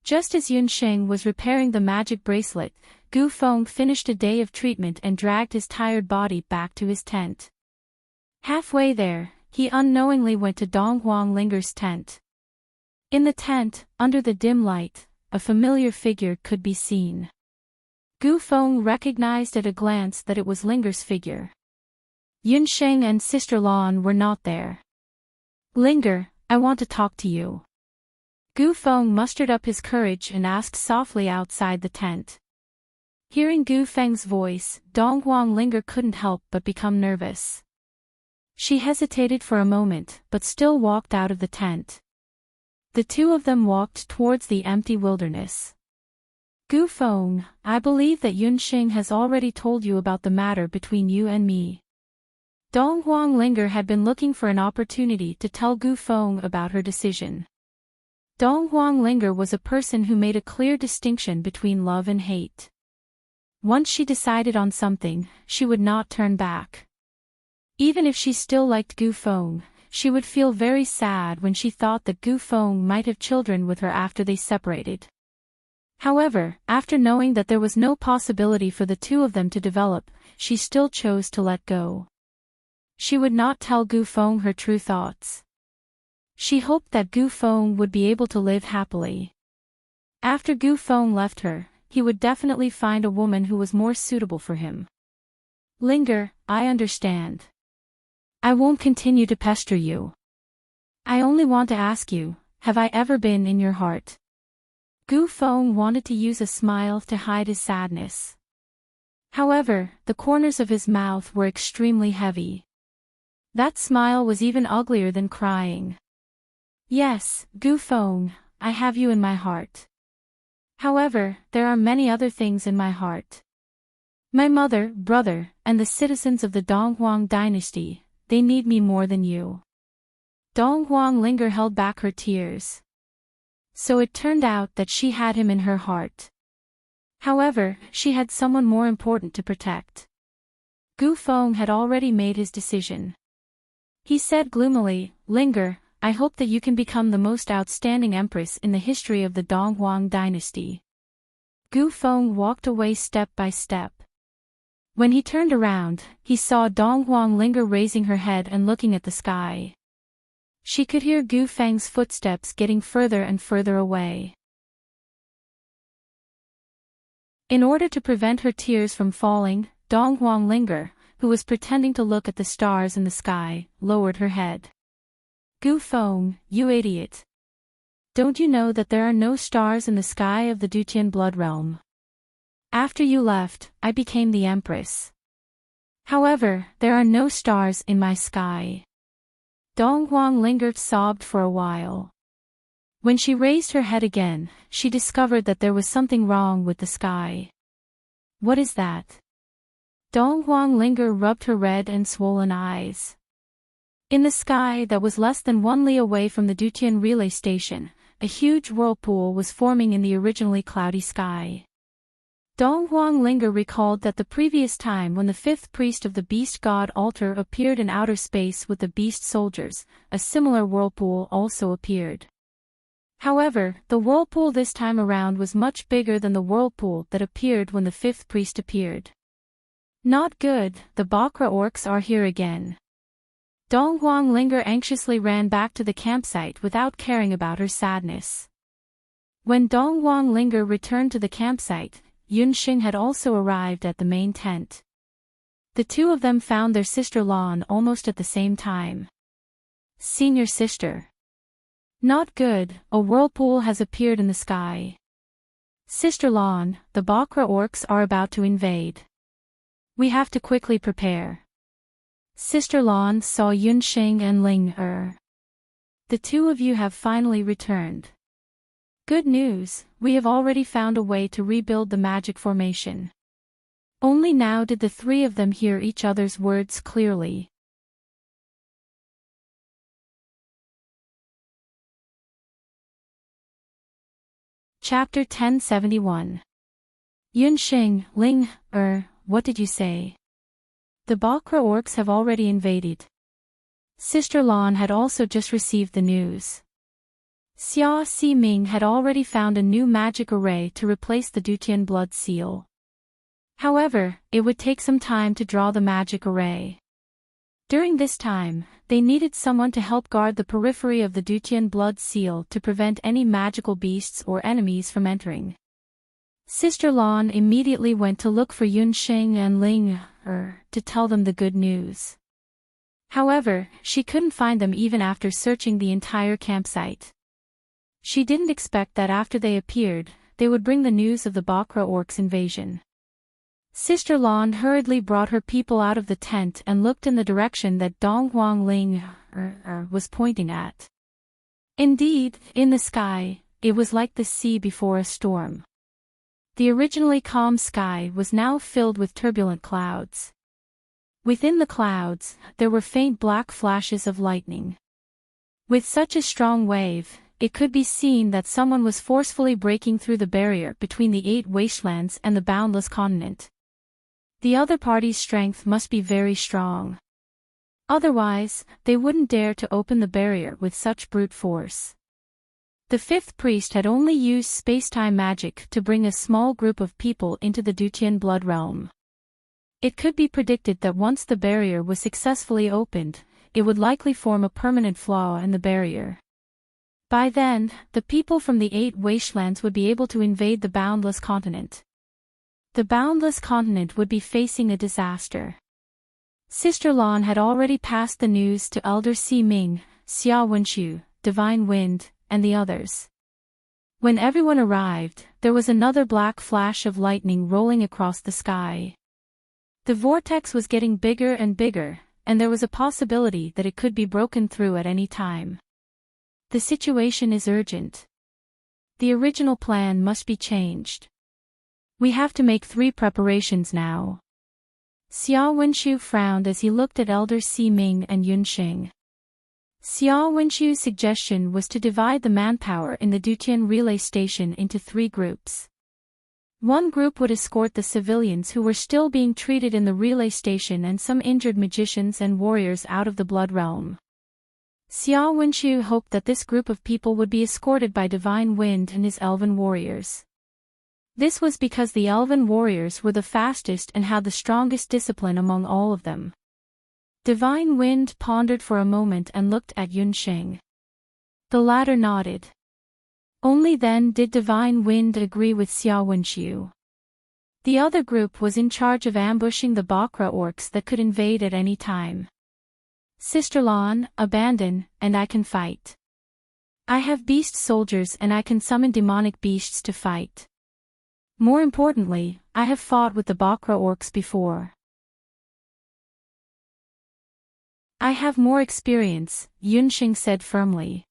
Just as Yunxing was repairing the magic bracelet, Gu Feng finished a day of treatment and dragged his tired body back to his tent. Halfway there, he unknowingly went to Dong Huang Linger's tent. In the tent, under the dim light, a familiar figure could be seen. Gu Feng recognized at a glance that it was Linger's figure. Yunxing and Sister Lan were not there. "Linger, I want to talk to you." Gu Feng mustered up his courage and asked softly outside the tent. Hearing Gu Feng's voice, Dong Huang Linger couldn't help but become nervous. She hesitated for a moment, but still walked out of the tent. The two of them walked towards the empty wilderness. "Gu Feng, I believe that Yunxing has already told you about the matter between you and me." Dong Huang Linger had been looking for an opportunity to tell Gu Feng about her decision. Dong Huang Linger was a person who made a clear distinction between love and hate. Once she decided on something, she would not turn back. Even if she still liked Gu Feng, she would feel very sad when she thought that Gu Feng might have children with her after they separated. However, after knowing that there was no possibility for the two of them to develop, she still chose to let go. She would not tell Gu Feng her true thoughts. She hoped that Gu Feng would be able to live happily. After Gu Feng left her, he would definitely find a woman who was more suitable for him. "Linger, I understand. I won't continue to pester you. I only want to ask you, have I ever been in your heart?" Gu Feng wanted to use a smile to hide his sadness. However, the corners of his mouth were extremely heavy. That smile was even uglier than crying. "Yes, Gu Feng, I have you in my heart. However, there are many other things in my heart. My mother, brother, and the citizens of the Donghuang dynasty, they need me more than you." Donghuang Linger held back her tears. So it turned out that she had him in her heart. However, she had someone more important to protect. Gu Feng had already made his decision. He said gloomily, "Linger, I hope that you can become the most outstanding empress in the history of the Donghuang dynasty." Gu Feng walked away step by step. When he turned around, he saw Donghuang Linger raising her head and looking at the sky. She could hear Gu Feng's footsteps getting further and further away. In order to prevent her tears from falling, Donghuang Linger, who was pretending to look at the stars in the sky, lowered her head. "Gu Feng, you idiot. Don't you know that there are no stars in the sky of the Dutian blood realm? After you left, I became the empress. However, there are no stars in my sky." Donghuang Linger sobbed for a while. When she raised her head again, she discovered that there was something wrong with the sky. "What is that?" Donghuang Linger rubbed her red and swollen eyes. In the sky that was less than 1 li away from the Dutian relay station, a huge whirlpool was forming in the originally cloudy sky. Donghuang Linger recalled that the previous time when the fifth priest of the beast god altar appeared in outer space with the beast soldiers, a similar whirlpool also appeared. However, the whirlpool this time around was much bigger than the whirlpool that appeared when the fifth priest appeared. "Not good, the Bakra orcs are here again." Donghuang Linger anxiously ran back to the campsite without caring about her sadness. When Donghuang Linger returned to the campsite, Yunxing had also arrived at the main tent. The two of them found their sister Lan almost at the same time. "Senior sister. Not good, a whirlpool has appeared in the sky. Sister Lan, the Bakra orcs are about to invade." We have to quickly prepare. Sister Lan saw Yunxing and Ling Er. The two of you have finally returned. Good news, we have already found a way to rebuild the magic formation. Only now did the three of them hear each other's words clearly. Chapter 1071. Yunxing, Ling Er, what did you say? The Bakra orcs have already invaded. Sister Lan had also just received the news. Xia Ximing had already found a new magic array to replace the Dutian blood seal. However, it would take some time to draw the magic array. During this time, they needed someone to help guard the periphery of the Dutian blood seal to prevent any magical beasts or enemies from entering. Sister Lan immediately went to look for Yunxing and Ling Er to tell them the good news. However, she couldn't find them even after searching the entire campsite. She didn't expect that after they appeared, they would bring the news of the Bakra orcs' invasion. Sister Lan hurriedly brought her people out of the tent and looked in the direction that Donghuang Ling was pointing at. Indeed, in the sky, it was like the sea before a storm. The originally calm sky was now filled with turbulent clouds. Within the clouds, there were faint black flashes of lightning. With such a strong wave, it could be seen that someone was forcefully breaking through the barrier between the 8 wastelands and the boundless continent. The other party's strength must be very strong. Otherwise, they wouldn't dare to open the barrier with such brute force. The 5th priest had only used space-time magic to bring a small group of people into the Dutian blood realm. It could be predicted that once the barrier was successfully opened, it would likely form a permanent flaw in the barrier. By then, the people from the 8 wastelands would be able to invade the boundless continent. The boundless continent would be facing a disaster. Sister Lan had already passed the news to Elder Ximing, Xia Wenxu, Divine Wind, and the others. When everyone arrived, there was another black flash of lightning rolling across the sky. The vortex was getting bigger and bigger, and there was a possibility that it could be broken through at any time. The situation is urgent. The original plan must be changed. We have to make 3 preparations now. Xia Wenxu frowned as he looked at Elder Ximing and Yunxing. Xia Wenxu's suggestion was to divide the manpower in the Dutian relay station into 3 groups. One group would escort the civilians who were still being treated in the relay station and some injured magicians and warriors out of the blood realm. Xia Wenxu hoped that this group of people would be escorted by Divine Wind and his elven warriors. This was because the elven warriors were the fastest and had the strongest discipline among all of them. Divine Wind pondered for a moment and looked at Yunxing. The latter nodded. Only then did Divine Wind agree with Xia Wenxu. The other group was in charge of ambushing the Bakra orcs that could invade at any time. Sister Lan, abandon, and I can fight. I have beast soldiers and I can summon demonic beasts to fight. More importantly, I have fought with the Bakra orcs before. I have more experience, Yunxing said firmly.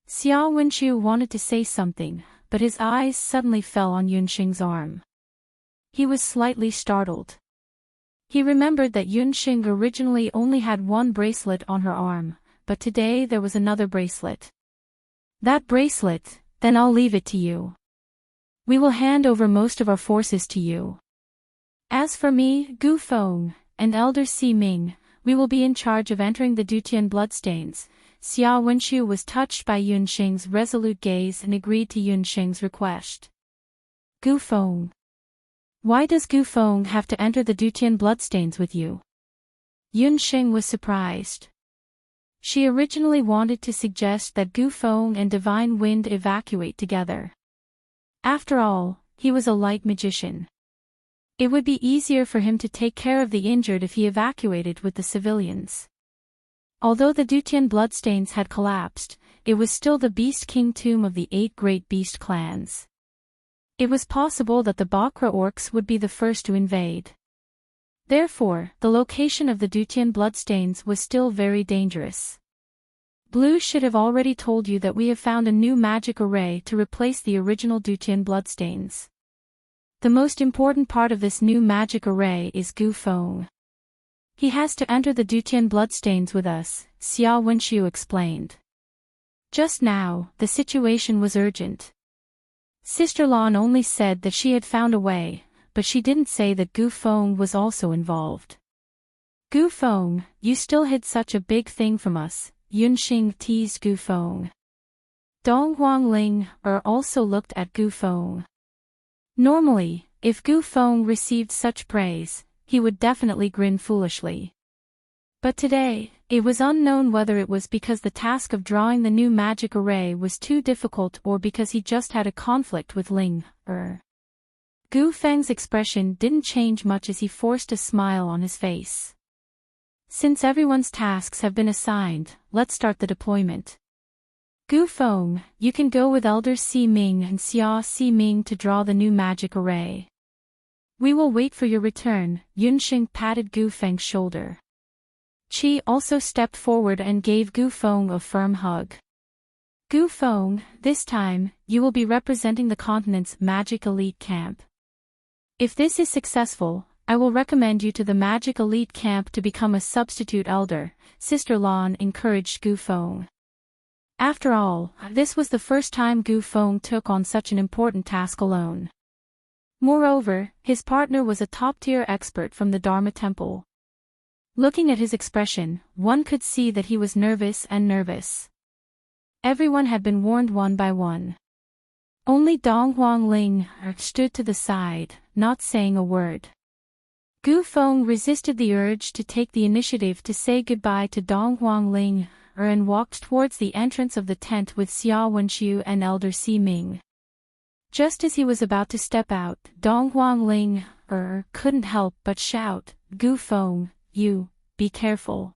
Xia Wenxu wanted to say something, but his eyes suddenly fell on Yunxing's arm. He was slightly startled. He remembered that Yunxing originally only had 1 bracelet on her arm, but today there was another bracelet. That bracelet, then I'll leave it to you. We will hand over most of our forces to you. As for me, Gu Feng, and Elder Ximing, we will be in charge of entering the Dutian bloodstains. Xia Wenxu was touched by Yunxing's resolute gaze and agreed to Yunxing's request. Gu Feng. Why does Gu Feng have to enter the Dutian bloodstains with you? Yunxing was surprised. She originally wanted to suggest that Gu Feng and Divine Wind evacuate together. After all, he was a light magician. It would be easier for him to take care of the injured if he evacuated with the civilians. Although the Dutian bloodstains had collapsed, it was still the Beast King tomb of the 8 great beast clans. It was possible that the Bakra orcs would be the first to invade. Therefore, the location of the Dutian bloodstains was still very dangerous. Blue should have already told you that we have found a new magic array to replace the original Dutian bloodstains. The most important part of this new magic array is Gu Feng. He has to enter the Dutian bloodstains with us, Xia Wenxiu explained. Just now, the situation was urgent. Sister Lan only said that she had found a way, but she didn't say that Gu Feng was also involved. Gu Feng, you still hid such a big thing from us, Yunxing teased Gu Feng. Dong Huangling also looked at Gu Feng. Normally, if Gu Feng received such praise, he would definitely grin foolishly. But today, it was unknown whether it was because the task of drawing the new magic array was too difficult or because he just had a conflict with Ling. Gu Feng's expression didn't change much as he forced a smile on his face. Since everyone's tasks have been assigned, let's start the deployment. Gu Feng, you can go with Elder Si Ming and Xia Si Ming to draw the new magic array. We will wait for your return, Yunxing patted Gu Feng's shoulder. Qi also stepped forward and gave Gu Feng a firm hug. Gu Feng, this time, you will be representing the continent's magic elite camp. If this is successful, I will recommend you to the magic elite camp to become a substitute elder, Sister Lan encouraged Gu Feng. After all, this was the first time Gu Feng took on such an important task alone. Moreover, his partner was a top-tier expert from the Dharma Temple. Looking at his expression, one could see that he was nervous. Everyone had been warned one by one. Only Dong Huangling stood to the side, not saying a word. Gu Feng resisted the urge to take the initiative to say goodbye to Dong Huangling and walked towards the entrance of the tent with Xia Wenxiu and Elder Si Ming. Just as he was about to step out, Dong Huangling couldn't help but shout, "Gu Feng, you, be careful."